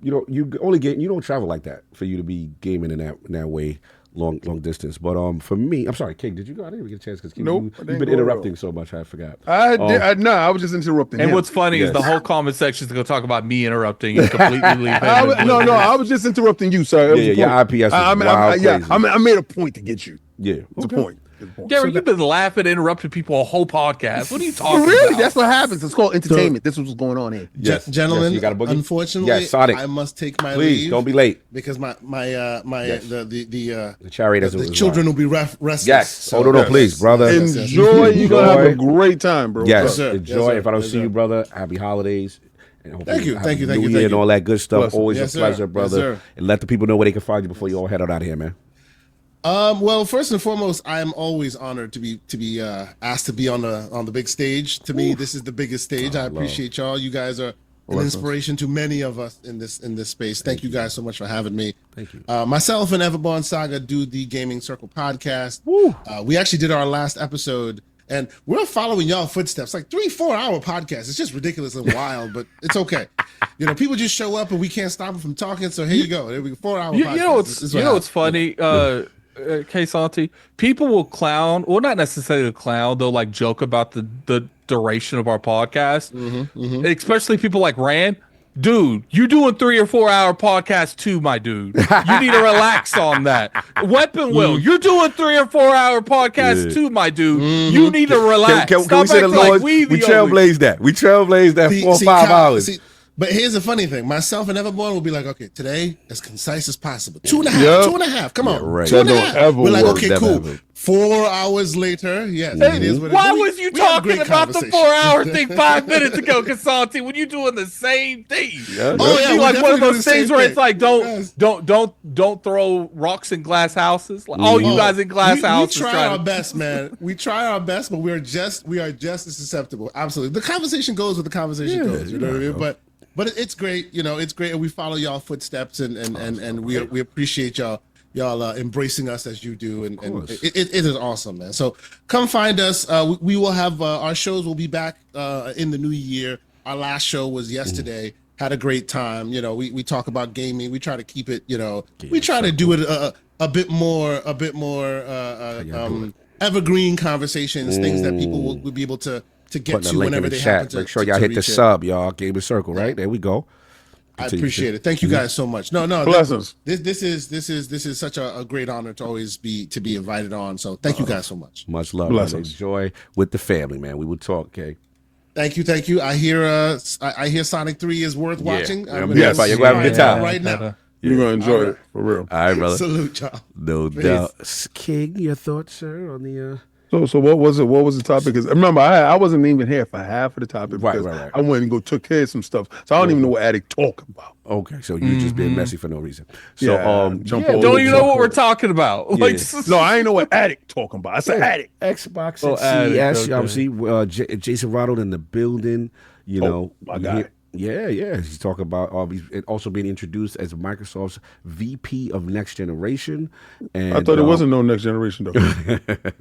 A: you don't travel like that for you to be gaming in that way. Long distance, but for me, I'm sorry, King. Did you go? I didn't even get a chance because
D: Nope, I
A: you've
D: didn't
A: been
D: go at all.
A: interrupting so much. I forgot.
D: I was just interrupting
C: And
D: him.
C: what's funny is the whole comment section is going to talk about me interrupting and completely leave him.
D: I was just interrupting you, sir. It was a
A: Yeah,
D: point.
A: your IPS is wild crazy.
D: I made a point to get you.
A: Yeah,
D: It's a point. It's a point.
C: Gary, you've been laughing, interrupting people a whole podcast. What are you talking
D: Really?
C: about?
D: That's what happens. It's called entertainment. This is what's going on here.
A: Yes,
G: Gentlemen,
A: yes, you got a boogie?
G: unfortunately,
A: Yes, Sonic.
G: I must take my
A: Please
G: leave.
A: don't be late.
G: Because the
A: chariot
G: the children will be restless.
A: Yes.
G: So-
A: No, please, brother.
D: Enjoy. You're gonna have a great time, bro.
A: Yes,
G: sir.
A: enjoy.
G: Yes, sir.
A: If I don't
G: Yes,
A: see
G: sir.
A: you, brother, happy holidays. And hopefully
G: Thank you,
A: have
G: thank you,
A: a
G: thank
A: New
G: you,
A: Year
G: thank
A: and
G: you.
A: all that good stuff.
D: Bless you.
A: Always
G: Yes,
A: a pleasure,
G: sir.
A: brother.
G: Yes, sir.
A: And let the people know where they can find you before you all head out of here, man.
G: Well, first and foremost, I am always honored to be asked to be on the big stage. To me, this is the biggest stage. I appreciate y'all. You guys are an inspiration to many of us in this space. Thank you guys so much for having me.
A: Thank you.
G: Myself and Everborn Saga do the Gaming Circle podcast. We actually did our last episode, and we're following y'all footsteps. Like 3-4 hour podcast. It's just ridiculous and wild, but it's okay. People just show up and we can't stop them from talking. So here you go. There we go. 4 hour.
C: You know what's funny? Santi, people will clown, well, not necessarily clown, they'll like joke about the duration of our podcast, especially people like Rand. Dude, you doing 3 or 4 hour podcasts too, my dude. You need to relax on that. Weapon Will, you're doing 3 or 4 hour podcasts too, my dude. You need to relax.
A: Can we say the Lord? We trailblazed that. We trailblazed that 4 or 5 hours.
G: But here's the funny thing. Myself and Everborn will be like, okay, today, as concise as possible. 2.5, 2.5. Come on.
A: Yeah, right.
G: 2.5. We're like, okay,
A: Never
G: cool.
A: ever.
G: 4 hours later, yes, it is what it is.
C: Why was you talking about the 4 hour thing 5 minutes ago, Casanti, when you doing the same thing?
A: Yeah.
G: Oh, yeah,
C: like one of those things where it's like,
G: Yes.
C: don't throw rocks in glass houses. Like, all you guys in glass houses.
G: We try our best, man. We try our best, but we are just as susceptible. Absolutely. The conversation goes with the conversation goes. You know what I mean? But it's great, you know, it's great, and we follow y'all footsteps, and we appreciate y'all embracing us as you do, and it is awesome, man. So come find us. We will have our shows will be back in the new year. Our last show was yesterday. Had a great time. You know, we talk about gaming. We try to keep it, you know, we try to do it a bit more evergreen conversations, things that people will be able to get to whenever they happen to.
A: Make sure y'all hit the sub, y'all. Gamer Circle, right? There we go.
G: I appreciate it. Thank you guys so much. No,
D: blessings.
G: This is such a great honor to always be invited on. So thank you guys so much.
A: Much love.
D: Blessings.
A: Enjoy with the family, man. We will talk, okay?
G: Thank you. I hear Sonic 3 is worth watching.
A: Yes, you're gonna have a good time
G: right now.
D: You're gonna enjoy it for real.
A: All right, brother.
G: Salute y'all.
A: No doubt. King, your thoughts, sir, on the
D: So what was it? What was the topic? Because remember, I wasn't even here for half of the topic. Because
A: Right.
D: I went and took care of some stuff, so I don't even know what Addict talking about.
A: Okay, so you just being messy for no reason. So
D: jump
C: Don't
D: over.
C: you know what we're talking about? Like,
D: No, I ain't know what Addict talking about. I said Addict.
A: Xbox
C: Oh,
A: at
C: Addict,
A: CES,
C: okay.
A: obviously. Jason Ronald in the building. You know,
D: my guy.
A: Yeah. He's talking about he's also being introduced as Microsoft's VP of Next Generation. And
D: I thought it wasn't no next generation though.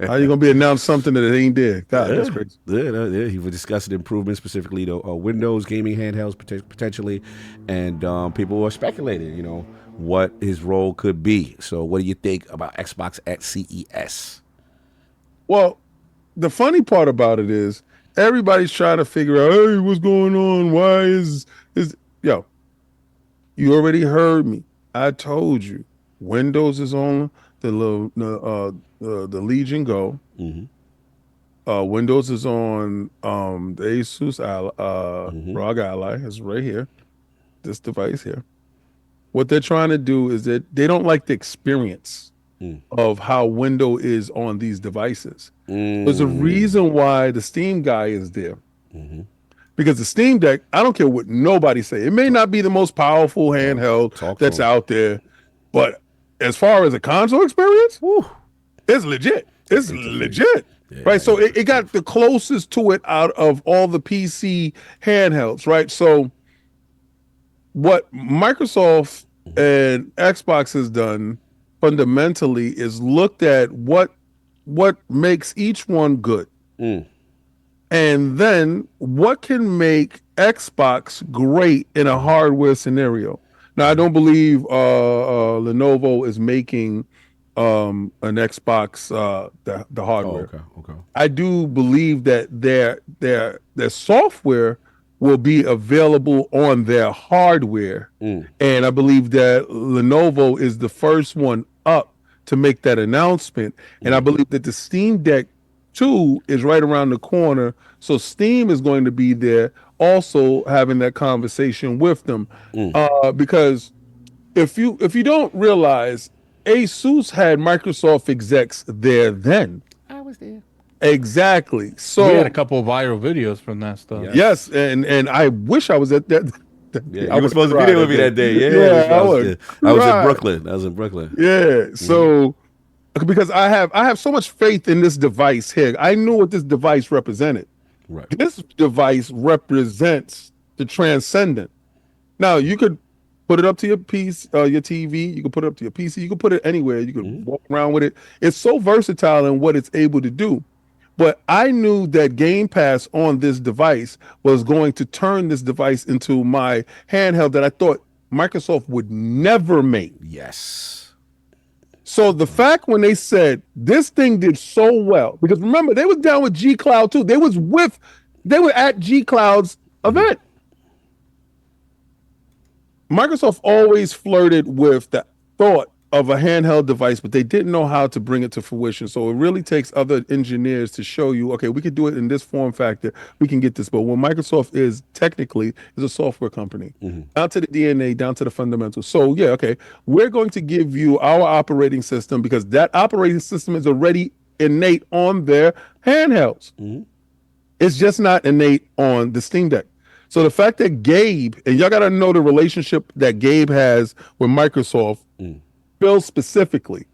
D: How you gonna be announced something that ain't there? God, that's crazy.
A: Yeah. He was discussing improvements specifically to Windows gaming handhelds potentially, and people were speculating, you know, what his role could be. So, what do you think about Xbox at CES?
D: Well, the funny part about it is everybody's trying to figure out, hey, what's going on? Why is yo? You already heard me. I told you, Windows is on the Legion Go. Windows is on the Asus ROG Ally. It's right here. This device here. What they're trying to do is that they don't like the experience of how Windows is on these devices. There's a reason why the Steam guy is there. Because the Steam Deck, I don't care what nobody say. It may not be the most powerful handheld that's out there, but as far as a console experience, it's legit. It's legit. Right? So it got the closest to it out of all the PC handhelds, right? So what Microsoft and Xbox has done fundamentally is looked at what makes each one good. And then what can make Xbox great in a hardware scenario. Now, I don't believe Lenovo is making an Xbox the hardware.
A: Okay.
D: I do believe that their software will be available on their hardware. And I believe that Lenovo is the first one up to make that announcement. And I believe that the Steam Deck 2 is right around the corner. So Steam is going to be there also having that conversation with them. Because if you don't realize, Asus had Microsoft execs there then.
A: I was there.
D: Exactly. So
C: we had a couple of viral videos from that stuff.
D: Yes, and I wish I was at that.
A: I was supposed to be there with me that day. I was in Brooklyn. Yeah.
D: So because I have so much faith in this device here. I knew what this device represented.
A: Right.
D: This device represents the transcendent. Now you could put it up to your your TV. You can put it up to your PC. You can put it anywhere. You can walk around with it. It's so versatile in what it's able to do. But I knew that Game Pass on this device was going to turn this device into my handheld that I thought Microsoft would never make.
A: Yes.
D: So the fact when they said this thing did so well, because remember they was down with G Cloud too. They were at G Cloud's event. Microsoft always flirted with the thought of a handheld device, but they didn't know how to bring it to fruition. So it really takes other engineers to show you, okay, we could do it in this form factor. We can get this. But when Microsoft is technically is a software company, down to the DNA, down to the fundamentals. So yeah, okay, we're going to give you our operating system because that operating system is already innate on their handhelds. It's just not innate on the Steam Deck. So the fact that Gabe, and y'all got to know the relationship that Gabe has with Microsoft, Phil specifically.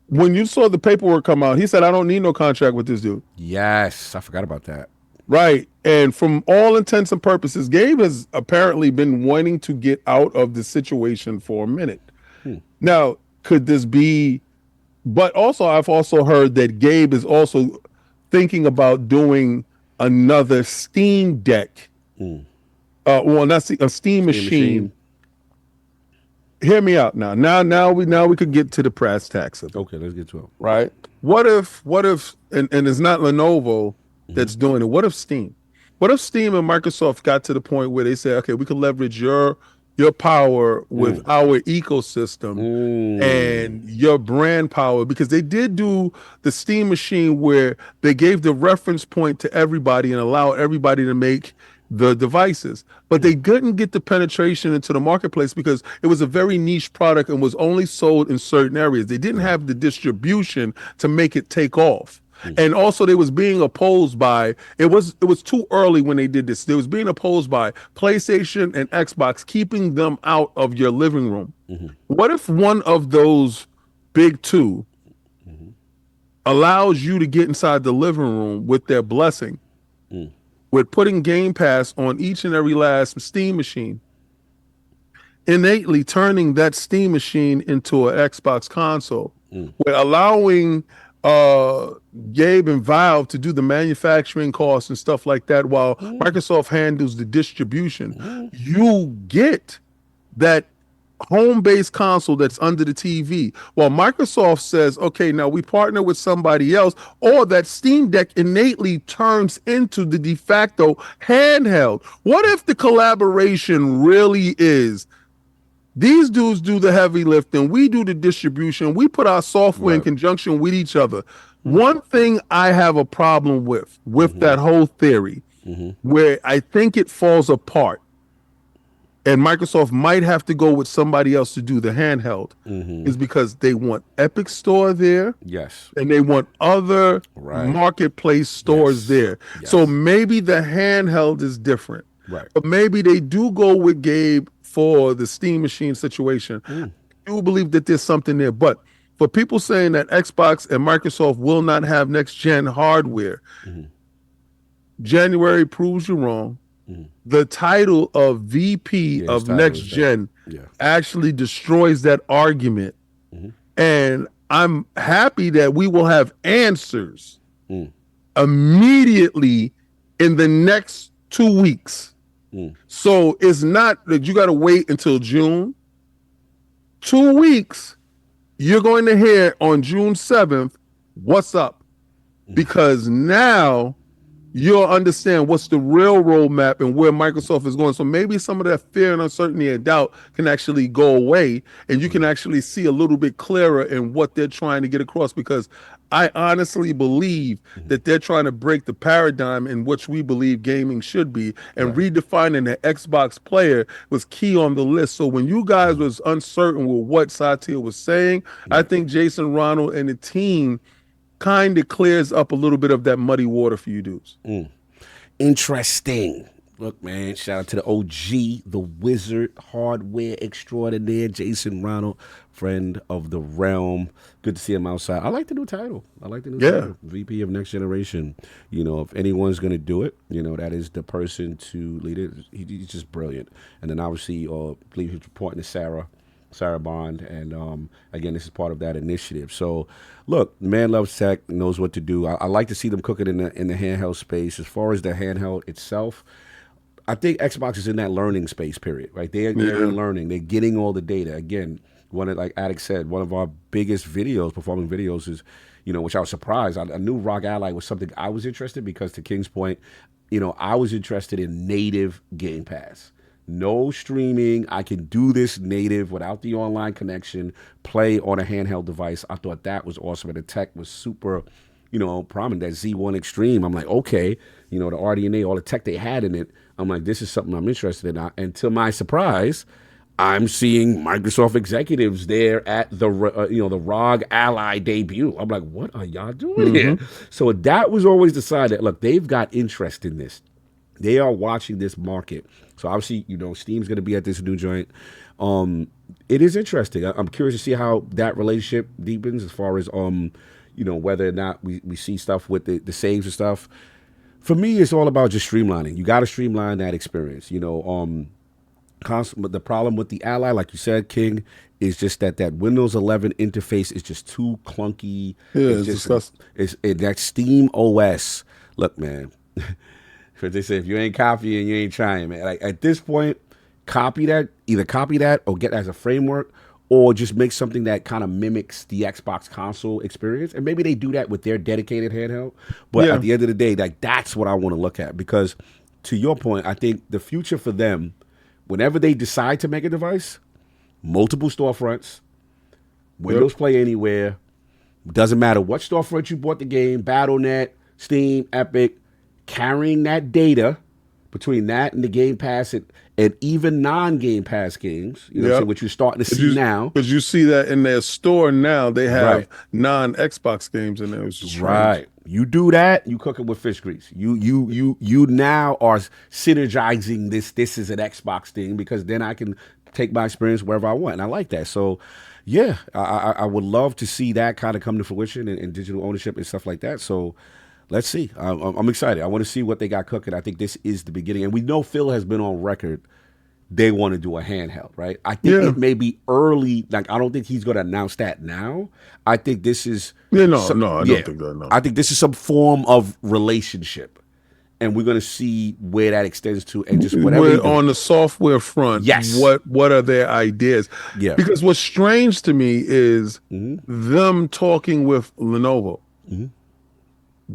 D: When you saw the paperwork come out, he said, I don't need no contract with this dude.
A: Yes, I forgot about that.
D: Right. And from all intents and purposes, Gabe has apparently been wanting to get out of the situation for a minute. Now, could this be, but also I've also heard that Gabe is also thinking about doing another Steam Deck. Well, not a Steam machine. Hear me out now. Now we could get to the brass tacks of it.
A: Okay, let's get to it.
D: Right? What if and it's not Lenovo that's doing it. What if Steam? What if Steam and Microsoft got to the point where they say, okay, we can leverage your power with our ecosystem and your brand power, because they did do the Steam machine where they gave the reference point to everybody and allow everybody to make the devices, but they couldn't get the penetration into the marketplace because it was a very niche product and was only sold in certain areas. They didn't have the distribution to make it take off. And also they was being opposed by, it was too early when they did this. They was being opposed by PlayStation and Xbox, keeping them out of your living room. What if one of those big two allows you to get inside the living room with their blessing, with putting Game Pass on each and every last Steam machine, innately turning that Steam machine into an Xbox console, with allowing Gabe and Valve to do the manufacturing costs and stuff like that while Microsoft handles the distribution. You get that home-based console that's under the TV, while Microsoft says, okay, now we partner with somebody else, or that Steam Deck innately turns into the de facto handheld. What if the collaboration really is these dudes do the heavy lifting, we do the distribution, we put our software in conjunction with each other? One thing I have a problem with that whole theory, where I think it falls apart, and Microsoft might have to go with somebody else to do the handheld, is because they want Epic Store there.
A: Yes.
D: And they want other marketplace stores there. So maybe the handheld is different.
A: Right.
D: But maybe they do go with Gabe for the Steam machine situation. I do believe that there's something there. But for people saying that Xbox and Microsoft will not have next-gen hardware, January proves you wrong. The title of VP of next gen actually destroys that argument. And I'm happy that we will have answers immediately in the next 2 weeks. So it's not that you got to wait until June. 2 weeks, you're going to hear on June 7th, what's up? Because now you'll understand what's the real roadmap and where Microsoft is going. So maybe some of that fear and uncertainty and doubt can actually go away, and you can actually see a little bit clearer in what they're trying to get across, because I honestly believe that they're trying to break the paradigm in which we believe gaming should be, and redefining the Xbox player was key on the list. So when you guys was uncertain with what Satya was saying, I think Jason Ronald and the team kind of clears up a little bit of that muddy water for you dudes.
A: Interesting. Look, man, shout out to the OG, the wizard, hardware extraordinaire, Jason Ronald, friend of the realm. Good to see him outside. I like the new title. Title. VP of Next Generation. You know, if anyone's going to do it, you know, that is the person to lead it. He's just brilliant. And then obviously, I believe he's reporting to Sarah Bond, and again, this is part of that initiative. So, look, man loves tech, knows what to do. I like to see them cooking in the handheld space. As far as the handheld itself, I think Xbox is in that learning space period, right? They're learning. They're getting all the data. Again, one of, like Addict said, one of our biggest videos, performing videos is, which I was surprised. I knew Rock Ally was something I was interested because to King's point, I was interested in native Game Pass. No streaming. I can do this native without the online connection, play on a handheld device. I thought that was awesome. And the tech was super, prominent. That Z1 Extreme. I'm like, okay, the RDNA, all the tech they had in it. I'm like, this is something I'm interested in. And to my surprise, I'm seeing Microsoft executives there at the ROG Ally debut. I'm like, what are y'all doing here? So that was always the side that, look, they've got interest in this. They are watching this market. So obviously, Steam's going to be at this new joint. It is interesting. I'm curious to see how that relationship deepens as far as, whether or not we see stuff with the saves and stuff. For me, it's all about just streamlining. You got to streamline that experience. But the problem with the Ally, like you said, King, is just that Windows 11 interface is just too clunky.
D: Yeah, it's disgusting.
A: That Steam OS. Look, man. Because they say if you ain't copying, you ain't trying, man. Like at this point, either copy that or get as a framework, or just make something that kind of mimics the Xbox console experience. And maybe they do that with their dedicated handheld. But at the end of the day, that's what I want to look at. Because to your point, I think the future for them, whenever they decide to make a device, multiple storefronts, Windows Play Anywhere, doesn't matter what storefront you bought the game, Battle.net, Steam, Epic, carrying that data between that and the Game Pass and even non-Game Pass games, which you're starting to see now.
D: Because you see that in their store now, they have non-Xbox games in there. Which is
A: right. You do that, you cook it with fish grease. You now are synergizing this. This is an Xbox thing because then I can take my experience wherever I want, and I like that. So, yeah, I would love to see that kind of come to fruition and digital ownership and stuff like that. So. Let's see. I'm excited. I want to see what they got cooking. I think this is the beginning. And we know Phil has been on record. They want to do a handheld, right? I think it may be early. Like, I don't think he's going to announce that now. I think this is...
D: I don't think that, no.
A: I think this is some form of relationship. And we're going to see where that extends to and just whatever.
D: On the software front, what are their ideas?
A: Yeah.
D: Because what's strange to me is them talking with Lenovo.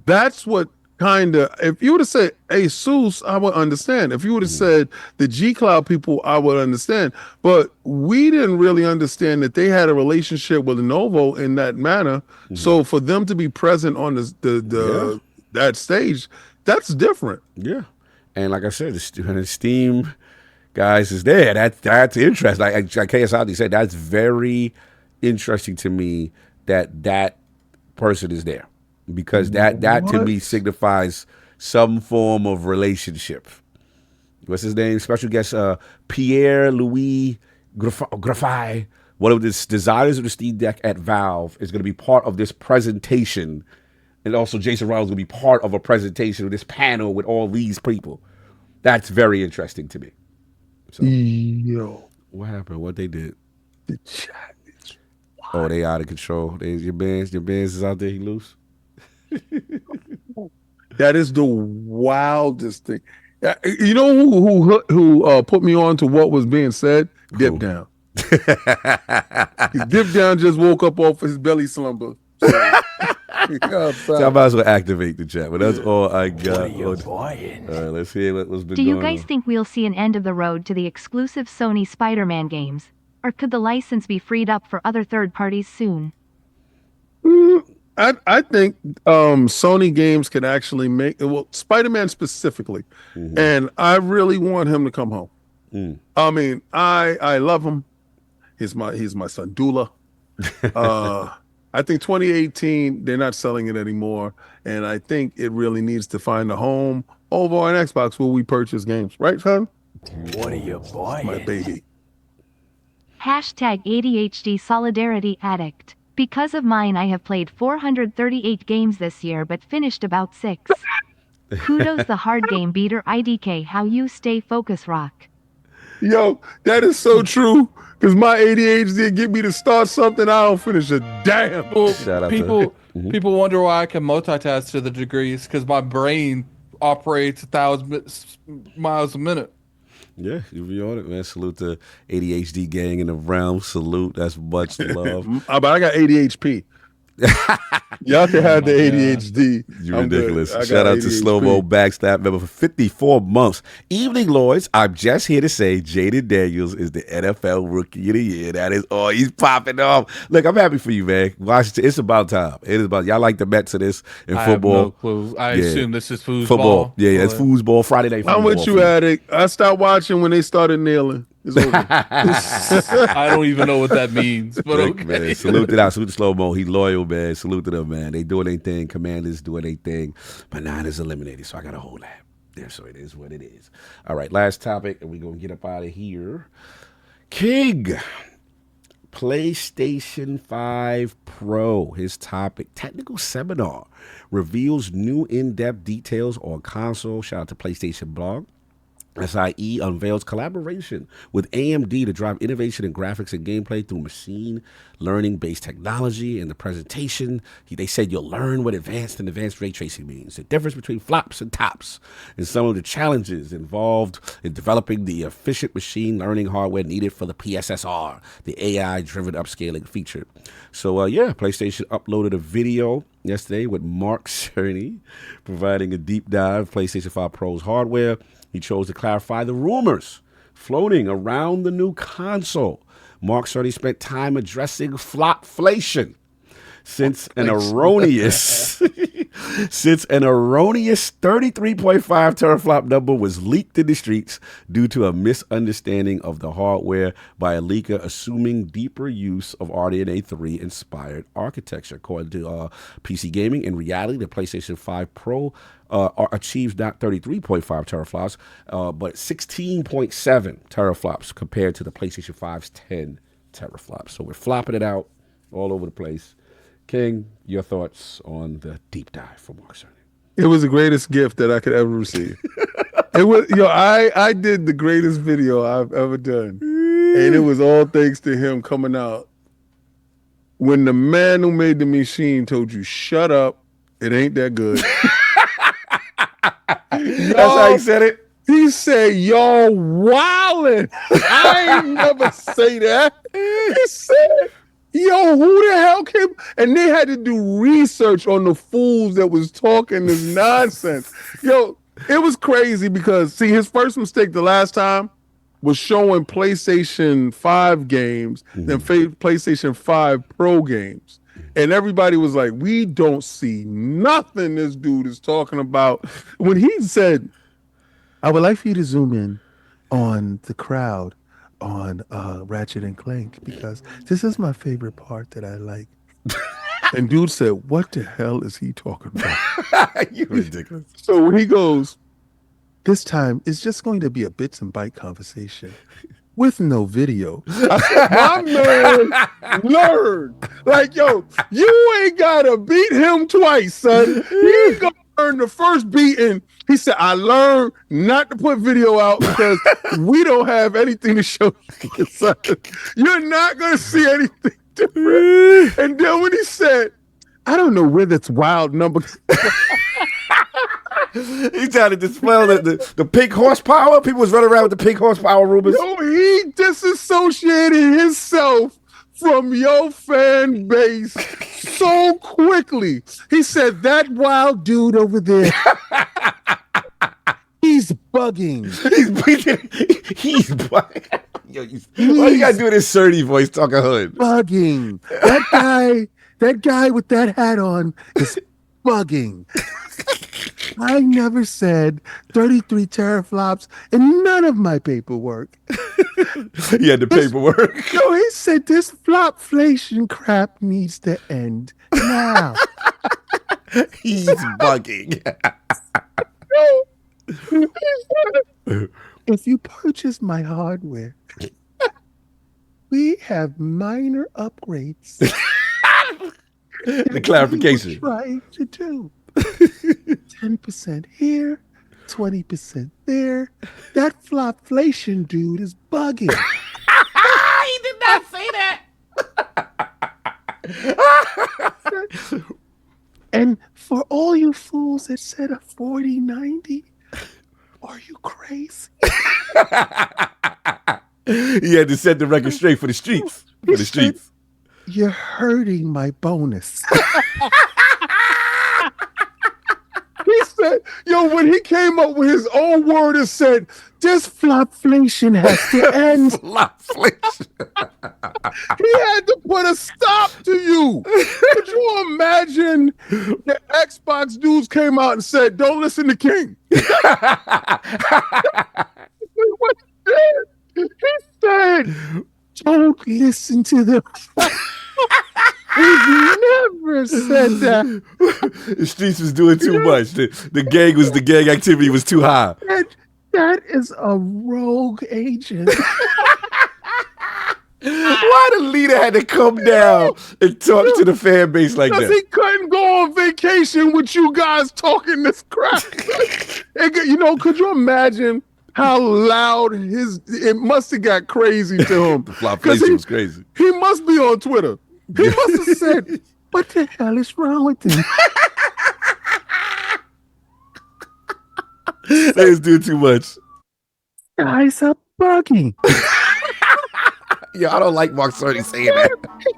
D: That's what kind of, if you would have said ASUS, I would understand. If you would have said the G Cloud people, I would understand. But we didn't really understand that they had a relationship with Lenovo in that manner. So for them to be present on that stage, that's different.
A: Yeah. And like I said, the Steam guys is there. That's interesting. Like KSI said, that's very interesting to me that person is there. Because that to me signifies some form of relationship. What's his name? Special guest Pierre-Louis Graffai, one of the designers of the Steam Deck at Valve, is going to be part of this presentation. And also Jason Reynolds will be part of a presentation of this panel with all these people. That's very interesting to me. So, what happened? What they did?
D: The chat is
A: wild. Oh, they out of control. Your bands is out there. He loose.
D: That is the wildest thing. You know who put me on to what was being said? Dip Down. Dip Down just woke up off his belly slumber. So I
A: might as well activate the chat, but that's all I got.
F: All
A: right, let's hear what's been
E: Do
A: going
E: you guys
A: on.
E: think we'll see an end of the road to the exclusive Sony Spider-Man games? Or could the license be freed up for other third parties soon?
D: I think Sony games can actually make Spider-Man specifically, and I really want him to come home. I mean, I love him. He's my son Dula. I think 2018 they're not selling it anymore, and I think it really needs to find a home over on Xbox where we purchase games, right, son?
F: What are you buying?
D: My baby.
E: Hashtag ADHD Solidarity Addict. Because of mine, I have played 438 games this year but finished about 6. Kudos the hard game beater IDK. How you stay focused, Rock.
D: Yo, that is so true. Because my ADHD get me to start something, I don't finish a damn.
C: People wonder why I can multitask to the degrees because my brain operates 1,000 miles a minute.
A: Yeah, you be on it, man. Salute the ADHD gang in the realm. Salute. That's much love.
D: But I got ADHP. Y'all can have the ADHD.
A: You're
D: I'm
A: ridiculous.
D: good. I
A: Shout
D: got
A: out to
D: ADHD.
A: Slow Mo Backstab member for 54 months. Evening, Lords. I'm just here to say Jaden Daniels is the NFL Rookie of the Year. That is all. He's popping off. Look, I'm happy for you, man. Washington, it's about time. It is about. Y'all like the Mets of this in football.
C: I have no clue. I assume this is foosball.
A: Yeah, it's foosball. Friday night football.
D: I'm with you, Addict. I stopped watching when they started kneeling. It's over.
C: I don't even know what that means, but okay.
A: Man, salute to that. Salute to Slow Mo. He's loyal, man. Salute to them, man. They doing their thing. Commanders doing their thing. But Niners eliminated, so I got a whole lap. There, so it is what it is. All right, last topic, and we're going to get up out of here. King, PlayStation 5 Pro, his topic, technical seminar, reveals new in-depth details on console. Shout out to PlayStation blog. SIE unveils collaboration with AMD to drive innovation in graphics and gameplay through machine learning-based technology. In the presentation, they said you'll learn what advanced ray tracing means, the difference between flops and tops, and some of the challenges involved in developing the efficient machine learning hardware needed for the PSSR, the AI-driven upscaling feature. So, PlayStation uploaded a video yesterday with Mark Cerny providing a deep dive of PlayStation 5 Pro's hardware. He chose to clarify the rumors floating around the new console. Mark Cerny spent time addressing flopflation since an erroneous 33.5 teraflop number was leaked in the streets due to a misunderstanding of the hardware by a leaker assuming deeper use of RDNA 3 inspired architecture. According to PC Gaming, in reality, the PlayStation 5 Pro achieves not 33.5 teraflops, but 16.7 teraflops compared to the PlayStation 5's 10 teraflops. So we're flopping it out all over the place. King, your thoughts on the deep dive from Mark Cerny?
D: It was the greatest gift that I could ever receive. It was, I did the greatest video I've ever done, and it was all thanks to him coming out. When the man who made the machine told you, "Shut up, it ain't that good."
A: That's how he said it.
D: He said, "Y'all wildin'." I ain't never say that. He said, "Yo, who the hell came?" And they had to do research on the fools that was talking this nonsense. Yo, it was crazy because, see, his first mistake the last time was showing PlayStation 5 games than PlayStation 5 Pro games. And everybody was like, we don't see nothing this dude is talking about. When he said, "I would like for you to zoom in on the crowd on Ratchet and Clank because this is my favorite part that I like." And dude said, "What the hell is he talking about?"
A: You're ridiculous.
D: So when he goes, "This time it's just going to be a bits and byte conversation with no video," I said, "My man, learn. Like, yo, you ain't gotta beat him twice, son. He gonna learn the first beating." He said, "I learned not to put video out because we don't have anything to show you, son. You're not gonna see anything different." And then when he said, "I don't know where this wild number,"
A: He's trying to display the pink horsepower. People was running around with the pink horsepower rumors.
D: yo, he disassociated himself from your fan base so quickly. He said, "That wild dude over there, he's bugging."
A: He's bugging. Yo, why you gotta do this Cerny voice talking hood?
D: Bugging. That guy with that hat on is bugging. I never said 33 teraflops in none of my paperwork.
A: He had the paperwork.
D: No, he said this flopflation crap needs to end now.
A: He's bugging.
D: If you purchase my hardware, we have minor upgrades.
A: The clarification.
D: Try to do 10% here, 20% there. That flopflation dude is bugging.
A: He did not say that.
D: And for all you fools that said a 4090, are you crazy?
A: He had to set the record straight for the streets. For the streets.
D: You're hurting my bonus. He said, yo, when he came up with his own word and said, this flopflation has to end.
A: Flopflation.
D: He had to put a stop to you. Could you imagine the Xbox dudes came out and said, don't listen to King? What he said, don't listen to them. We've never said that.
A: The streets was doing too much. The gang activity was too high.
D: That is a rogue agent.
A: Why the leader had to come down and talk to the fan base like that?
D: Because he couldn't go on vacation with you guys talking this crap. You know, could you imagine how loud it must have got crazy to him?
A: The flopflation was crazy.
D: He must be on Twitter. He must have said, what the hell is wrong with him?
A: They was doing too much.
D: Guys are bugging.
A: Yo, I don't like Mark Cerny saying that.
D: He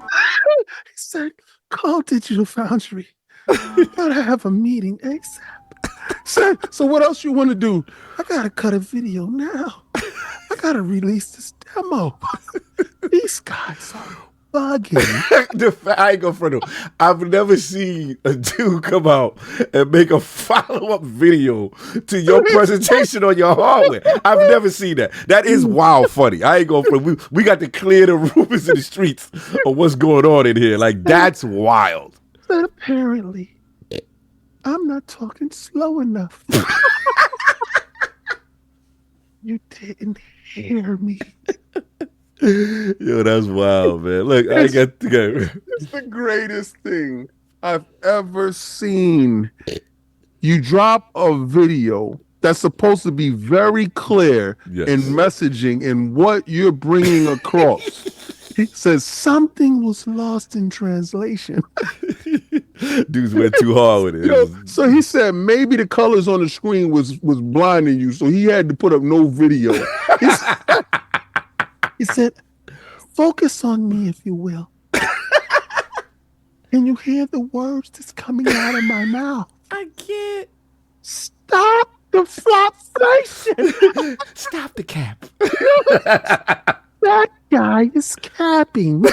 D: said, call Digital Foundry. Gotta have a meeting ASAP. So what else you want to do? I gotta cut a video now. I gotta release this demo. These guys are bugging.
A: I ain't gonna front him. I've never seen a dude come out and make a follow-up video to your presentation on your hardware. I've never seen that. That is wild funny. I ain't gonna front. We got to clear the rumors in the streets of what's going on in here. Like, that's wild.
D: But apparently, I'm not talking slow enough. You didn't hear me.
A: Yo, that's wild, man. Look, I got to go.
D: It's the greatest thing I've ever seen. You drop a video that's supposed to be very clear in messaging and what you're bringing across. He says something was lost in translation.
A: Dudes went too hard with it.
D: You know, so he said maybe the colors on the screen was blinding you, so he had to put up no video. He said, focus on me, if you will. Can you hear the words that's coming out of my mouth?
A: I can't.
D: Stop the flopflation.
A: Stop the cap.
D: That guy is capping.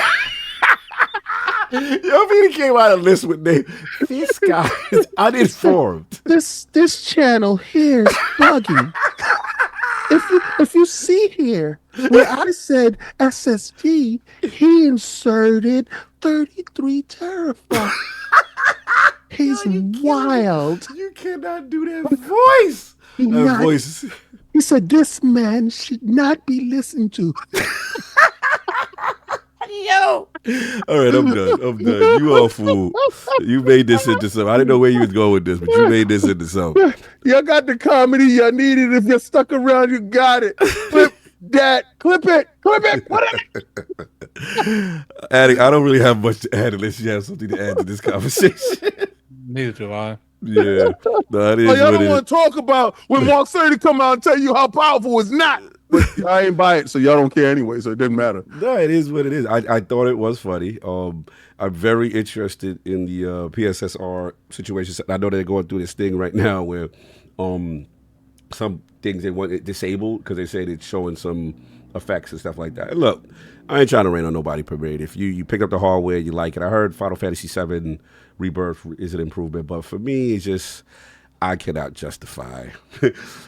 A: Yo, he came out of list with name. This guy is uninformed.
D: This channel here is bugging. If you see here where I said SSD, he inserted 33 teraflops. He's wild.
A: You cannot do that voice. Voice.
D: He said this man should not be listened to.
A: Yo. All right, I'm done. You all fool. You made this into something. I didn't know where you was going with this, but you made this into something.
D: Y'all got the comedy y'all needed. If you're stuck around, you got it. Clip that. Clip it. Put it.
A: Addict, I don't really have much to add unless you have something to add to this conversation.
C: Neither do I.
A: Yeah. No, it is
D: y'all
A: what
D: don't want to talk about when Mark Cerny come out and tell you how powerful it's not. But I ain't buy it, so y'all don't care anyway, so it doesn't matter.
A: No, it is what it is. I thought it was funny. I'm very interested in the PSSR situation. I know they're going through this thing right now where some things they want it disabled because they say it's showing some effects and stuff like that. And look, I ain't trying to rain on nobody, Parade. If you pick up the hardware, you like it. I heard Final Fantasy VII Rebirth is an improvement, but for me, it's just I cannot justify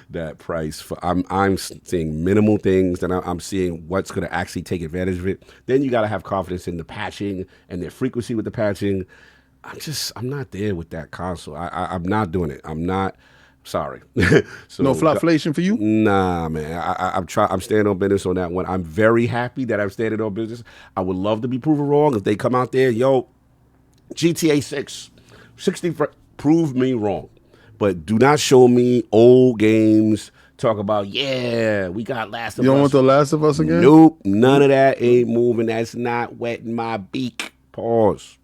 A: that price. I'm seeing minimal things, and I'm seeing what's going to actually take advantage of it. Then you got to have confidence in the patching and their frequency with the patching. I'm not there with that console. I'm not doing it. I'm not. Sorry. So,
D: no flopflation for you?
A: Nah, man. I'm standing on business on that one. I'm very happy that I'm standing on business. I would love to be proven wrong if they come out there, yo, GTA 6, 60, prove me wrong. But do not show me old games. Talk about, yeah, we got Last of Us.
D: You don't want the Last of Us again?
A: Nope. None of that ain't moving. That's not wetting my beak. Pause.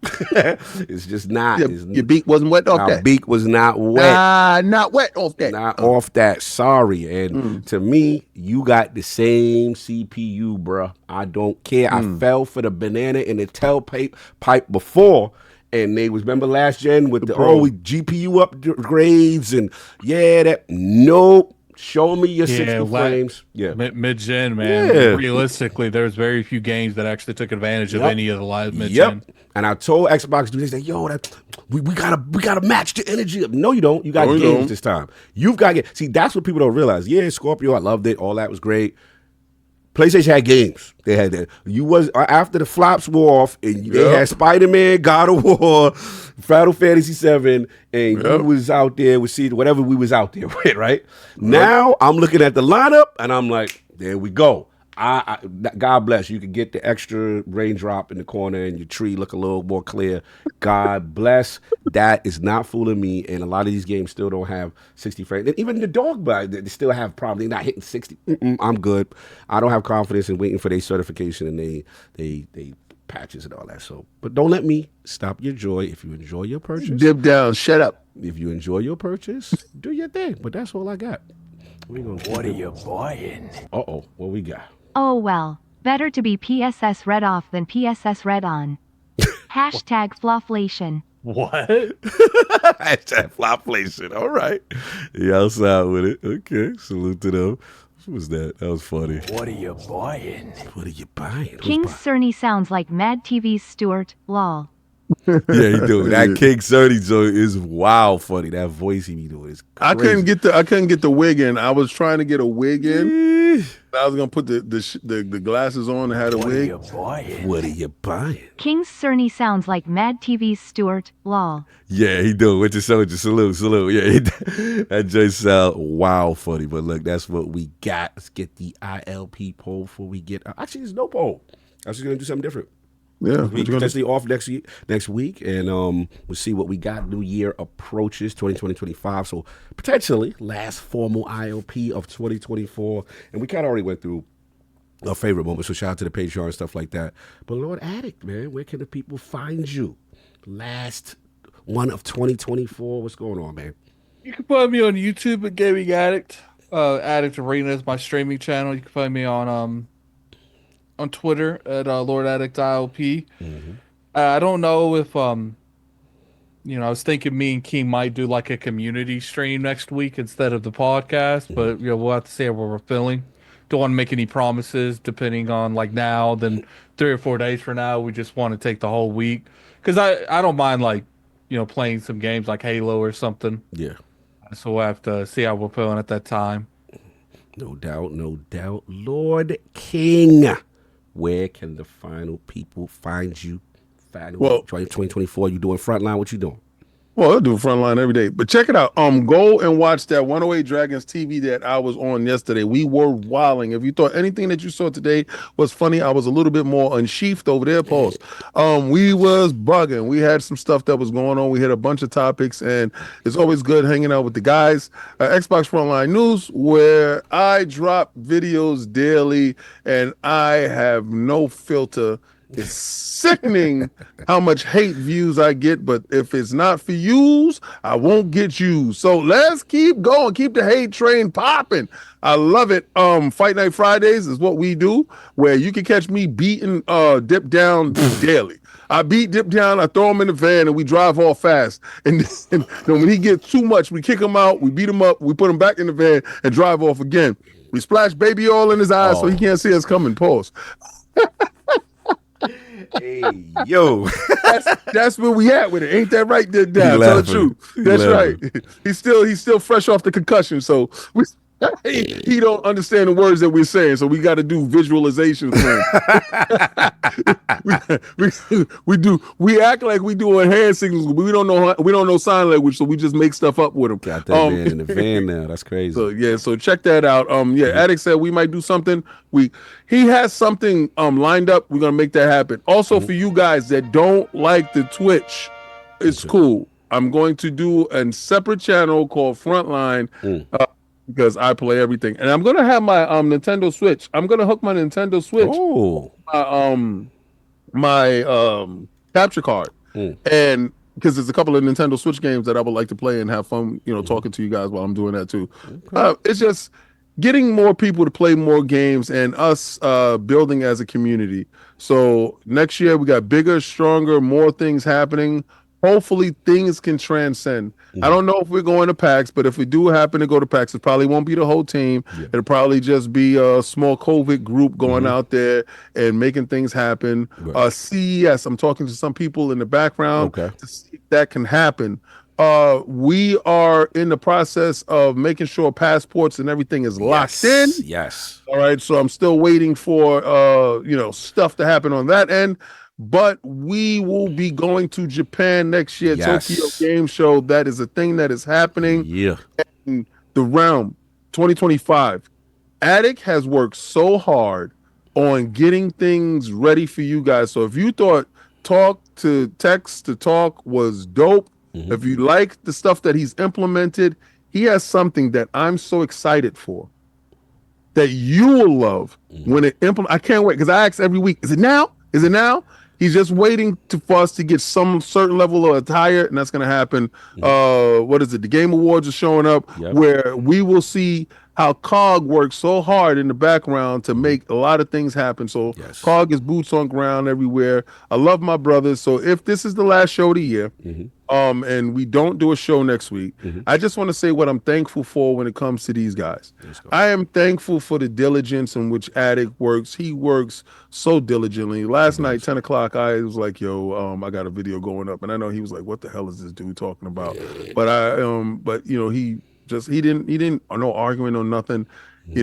A: It's just not.
D: Your beak wasn't wet off
A: Our
D: that.
A: beak was not wet.
D: Not wet off that.
A: Not off that. Sorry. And to me, you got the same CPU, bruh. I don't care. I fell for the banana in the tailpipe before. And they was, remember last gen with the GPU upgrades and nope. Show me your 60 frames. Yeah.
C: Mid-gen, man.
A: Yeah.
C: Realistically, there's very few games that actually took advantage of any of the live mid-gen.
A: And I told Xbox dudes, they say, yo, we gotta match the energy. No, you don't. You got games this time. You've got to see, that's what people don't realize. Yeah, Scorpio, I loved it. All that was great. PlayStation had games. They had that. You was after the flops wore off, and they had Spider-Man, God of War, Final Fantasy 7, and you was out there with whatever we was out there with, right? Now I'm looking at the lineup, and I'm like, there we go. God bless you. Can get the extra raindrop in the corner and your tree look a little more clear. God bless. That is not fooling me. And a lot of these games still don't have 60 frames. And even the dog bite, they still have problems. They're not hitting 60. I'm good. I don't have confidence in waiting for their certification and they patches and all that. So, but don't let me stop your joy. If you enjoy your purchase,
D: dip down. Shut up.
A: If you enjoy your purchase, do your thing. But that's all I got.
F: What are you buying?
A: Uh-oh. What we got?
E: Oh well, better to be PSS read off than PSS read on. Hashtag flopflation.
C: What?
A: Hashtag flopflation. All right. Y'all side with it. Okay. Salute to them. What was that? That was funny.
F: What are you buying?
A: What are you buying?
E: King Cerny sounds like Mad TV's Stuart, lol.
A: Yeah, he do. That King Cerny joint is wild funny. That voice he be doing is crazy.
D: I couldn't get the wig in. I was trying to get a wig in. I was gonna put the glasses on and had a wig.
A: What are you buying?
E: King Cerny sounds like Mad TV's Stuart, lol.
A: Yeah, he do. Winter Soldier, salute. Yeah, that joint sound wild funny. But look, that's what we got. Let's get the ILP poll before we get. Actually, there's no poll. I was just gonna do something different.
D: Yeah,
A: we potentially off next week, and we'll see what we got. New year approaches 2025, so potentially last formal ILP of 2024, and we kind of already went through our favorite moments. So shout out to the Patreon and stuff like that. But Lord Addict, man, where can the people find you? Last one of 2024. What's going on, man?
C: You can find me on YouTube at Gaming Addict. Addict Arena is my streaming channel. You can find me on Twitter at Lord Addict ILP. I don't know if I was thinking me and King might do like a community stream next week instead of the podcast, but we'll have to see how we're feeling. Don't want to make any promises depending on like now, then 3 or 4 days from now, we just want to take the whole week. Cause I don't mind like, playing some games like Halo or something.
A: Yeah.
C: So we'll have to see how we're feeling at that time.
A: No doubt. Lord King. Where can the final people find you? 2024, you doing Frontline? What you doing?
D: Well, I'll do Frontline every day. But check it out. Go and watch that 108 Dragons TV that I was on yesterday. We were wilding. If you thought anything that you saw today was funny, I was a little bit more unsheathed over there, Pauls. We was bugging. We had some stuff that was going on. We had a bunch of topics, and it's always good hanging out with the guys. Xbox Frontline News, where I drop videos daily, and I have no filter. It's sickening how much hate views I get, but if it's not for yous, I won't get you. So let's keep going. Keep the hate train popping. I love it. Fight Night Fridays is what we do, where you can catch me beating Dip Down daily. I beat Dip Down, I throw him in the van, and we drive off fast. And when he gets too much, we kick him out, we beat him up, we put him back in the van, and drive off again. We splash baby oil in his eyes so he can't see us coming. Pause.
A: Hey, yo.
D: That's where we at with it. Ain't that right, Dip Down? Tell the truth. That's right. He's still fresh off the concussion, so he don't understand the words that we're saying, so we got to do visualization for him. we act like we doing hand signals, but we don't know sign language, so we just make stuff up with him.
A: Got that man in the van now. That's crazy.
D: So check that out. Addict said we might do something. He has something lined up. We're gonna make that happen. Also, for you guys that don't like the Twitch, it's cool. I'm going to do a separate channel called Frontline. Because I play everything, and I'm gonna have my Nintendo Switch. I'm gonna hook my Nintendo Switch.
A: Oh,
D: capture card, and because there's a couple of Nintendo Switch games that I would like to play and have fun, talking to you guys while I'm doing that too. It's just getting more people to play more games and us building as a community. So next year we got bigger, stronger, more things happening. Hopefully things can transcend. I don't know if we're going to PAX, but if we do happen to go to PAX, it probably won't be the whole team. It'll probably just be a small COVID group going out there and making things happen. CES, I'm talking to some people in the background to see if that can happen. We are in the process of making sure passports and everything is locked in.
A: Yes.
D: All right. So I'm still waiting for stuff to happen on that end. But we will be going to Japan next year, Tokyo Game Show. That is a thing that is happening.
A: Yeah.
D: In the realm 2025. Attic has worked so hard on getting things ready for you guys. So if you thought talk to text to talk was dope, if you like the stuff that he's implemented, he has something that I'm so excited for that you will love when it implement. I can't wait because I ask every week, is it now? Is it now? He's just waiting for us to get some certain level of attire, and that's going to happen. What is it? The Game Awards are showing up where we will see how COG works so hard in the background to make a lot of things happen. So COG is boots on ground everywhere. I love my brothers. So if this is the last show of the year, and we don't do a show next week, I just want to say what I'm thankful for when it comes to these guys. I am thankful for the diligence in which Attic works. He works so diligently. Last night, 10 o'clock, I was like, yo, I got a video going up. And I know he was like, what the hell is this dude talking about? But he didn't no arguing or nothing. He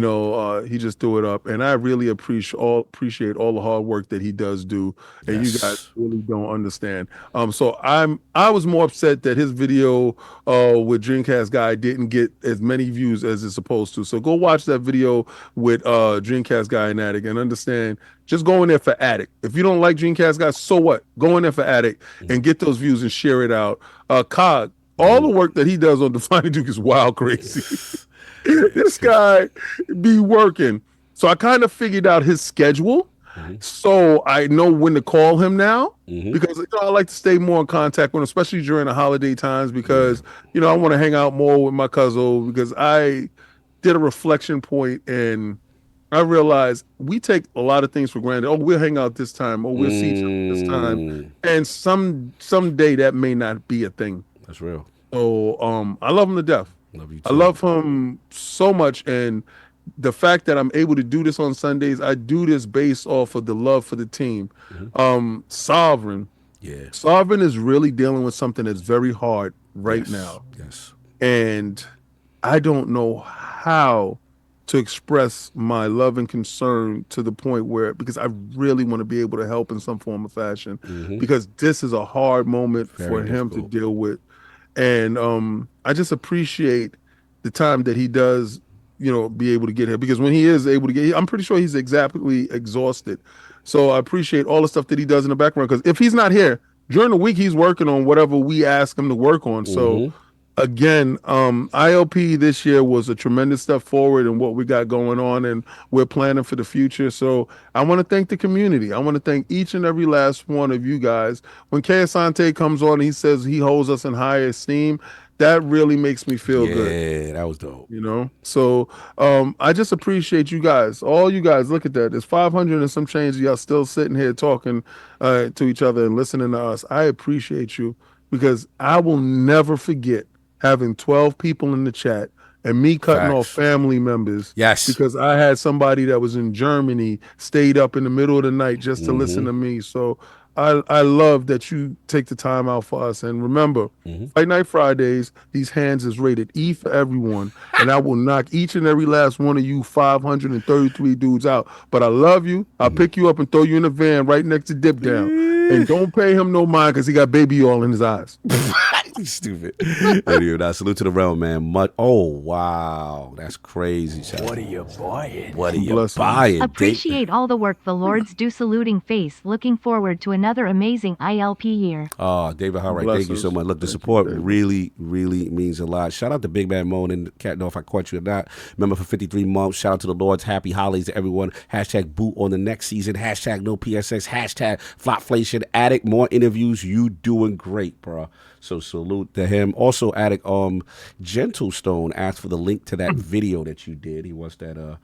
D: just threw it up, and I really appreciate all the hard work that he does do, and you guys really don't understand. So I was more upset that his video with Dreamcast Guy didn't get as many views as it's supposed to. So go watch that video with Dreamcast Guy and Attic and understand. Just go in there for Attic. If you don't like Dreamcast Guy, so what? Go in there for Attic and get those views and share it out. COG, all the work that he does on Defining Duke is wild crazy. This guy be working. So I kind of figured out his schedule. So I know when to call him now because I like to stay more in contact with him, especially during the holiday times because, I want to hang out more with my cousin because I did a reflection point and I realized we take a lot of things for granted. Oh, we'll hang out this time. Oh, we'll see each other this time. And someday that may not be a thing.
A: That's real.
D: So I love him to death.
A: Love you too.
D: I love him so much, and the fact that I'm able to do this on Sundays, I do this based off of the love for the team. Sovereign is really dealing with something that's very hard right now. And I don't know how to express my love and concern to the point where, because I really want to be able to help in some form or fashion, because this is a hard moment for him to deal with. And I just appreciate the time that he does, be able to get here. Because when he is able to get here, I'm pretty sure he's exactly exhausted. So I appreciate all the stuff that he does in the background. Because if he's not here, during the week, he's working on whatever we ask him to work on. So again, ILP this year was a tremendous step forward in what we got going on, and we're planning for the future. So I want to thank the community. I want to thank each and every last one of you guys. When K. Asante comes on and he says he holds us in high esteem, that really makes me feel good.
A: Yeah, that was dope.
D: So I just appreciate you guys. All you guys, look at that. There's 500 and some change. Y'all still sitting here talking to each other and listening to us. I appreciate you because I will never forget having 12 people in the chat and me cutting off family members. Because I had somebody that was in Germany stayed up in the middle of the night just to listen to me. So I love that you take the time out for us. And remember, Fight Night Fridays, these hands is rated E for everyone. And I will knock each and every last one of you 533 dudes out. But I love you. I'll pick you up and throw you in a van right next to Dip Down. And don't pay him no mind because he got baby oil in his eyes.
A: Stupid. Anyway, now, salute to the realm, man. Oh, wow. That's crazy.
F: What are you buying?
A: What are you
D: Bless him.
A: buying?
E: Appreciate all the work the Lords do. Saluting face. Looking forward to another amazing ILP year.
A: Oh, David Howard,
D: Bless
A: thank you so
D: us.
A: much. Look, the
D: Thank you,
A: support
D: David.
A: really, really means a lot. Shout out to Big Man Moan and Cat Know if I caught you or not. Remember for 53 months. Shout out to the Lords. Happy holidays to everyone. Hashtag boot on the next season. Hashtag no PSX. Hashtag Flopflation. Addict, more interviews. You doing great, bro. So salute to him. Also, Addict, Gentlestone asked for the link to that video that you did. He wants that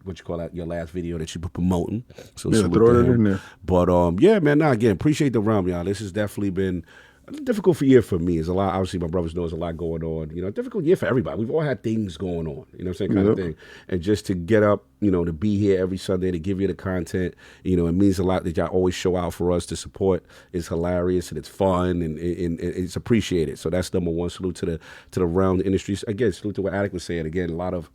A: what you call that, your last video that you were promoting. So
D: Yeah,
A: salute
D: throw
A: to
D: it
A: him.
D: in there.
A: But yeah, man, again, appreciate the realm, y'all. This has definitely been a difficult year for me. There's a lot, obviously my brothers know there's a lot going on. You know, difficult year for everybody. We've all had things going on, you know what I'm saying, kind of thing. And just to get up, you know, to be here every Sunday, to give you the content, you know, it means a lot that y'all always show out for us to support. It's hilarious and it's fun and it's appreciated. So that's number one. Salute to the realm, the industries. Again, salute to what Attic was saying. Again, a lot of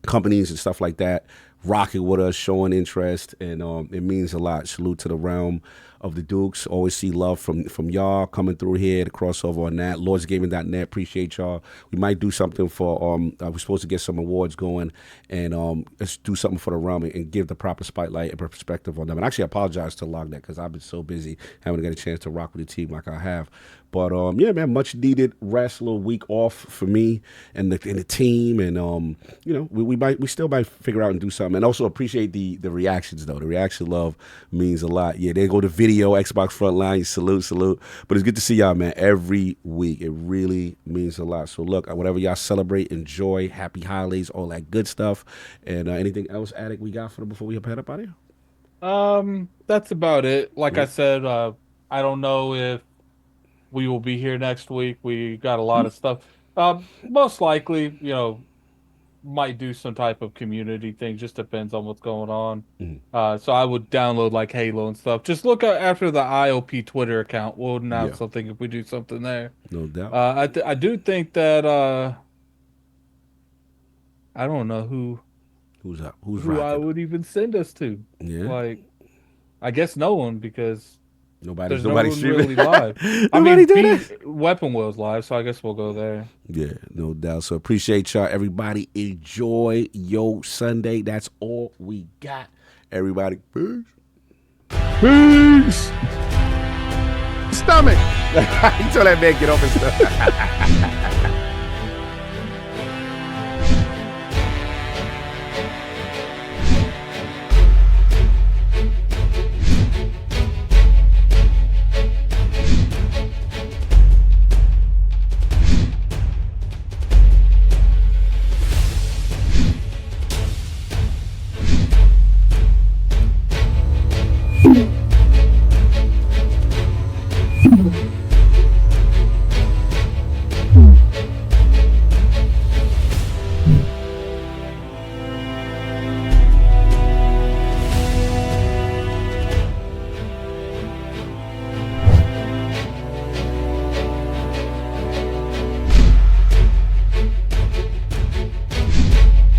A: companies and stuff like that rocking with us, showing interest, and it means a lot. Salute to the realm of the Dukes. Always see love from y'all coming through here, the crossover on that. LordsGaming.net, appreciate y'all. We might do something for, we're supposed to get some awards going, and let's do something for the realm and give the proper spotlight and perspective on them. And actually, I apologize to LogNet because I've been so busy, haven't got a chance to rock with the team like I have. But yeah, man, much needed rest, a little week off for me and the team, and you know, we still might figure out and do something. And also appreciate the reactions though. The reaction love means a lot. Yeah, there go the video, Xbox Frontline, salute. But it's good to see y'all, man, every week. It really means a lot. So look, whatever y'all celebrate, enjoy, happy holidays, all that good stuff. And anything else, Addict, we got for them before we head up out of here?
C: That's about it. Like I said, I don't know if we will be here next week. We got a lot of stuff. Most likely, you know, might do some type of community thing. Just depends on what's going on. So I would download like Halo and stuff. Just look out after the ILP Twitter account. We'll announce something if we do something there.
A: No doubt.
C: I do think that I don't know
A: Who's up?
C: who
A: Rocking?
C: I would even send us to.
A: Yeah.
C: Like, I guess no one, because
A: Nobody's
C: really
A: streaming
C: live. I
A: Nobody
C: mean,
A: do that?
C: Weapon Wheel's live, so I guess we'll go there.
A: Yeah, no doubt. So appreciate y'all. Everybody enjoy your Sunday. That's all we got. Everybody, peace.
D: Peace. Stomach.
A: You told that man get off his stuff.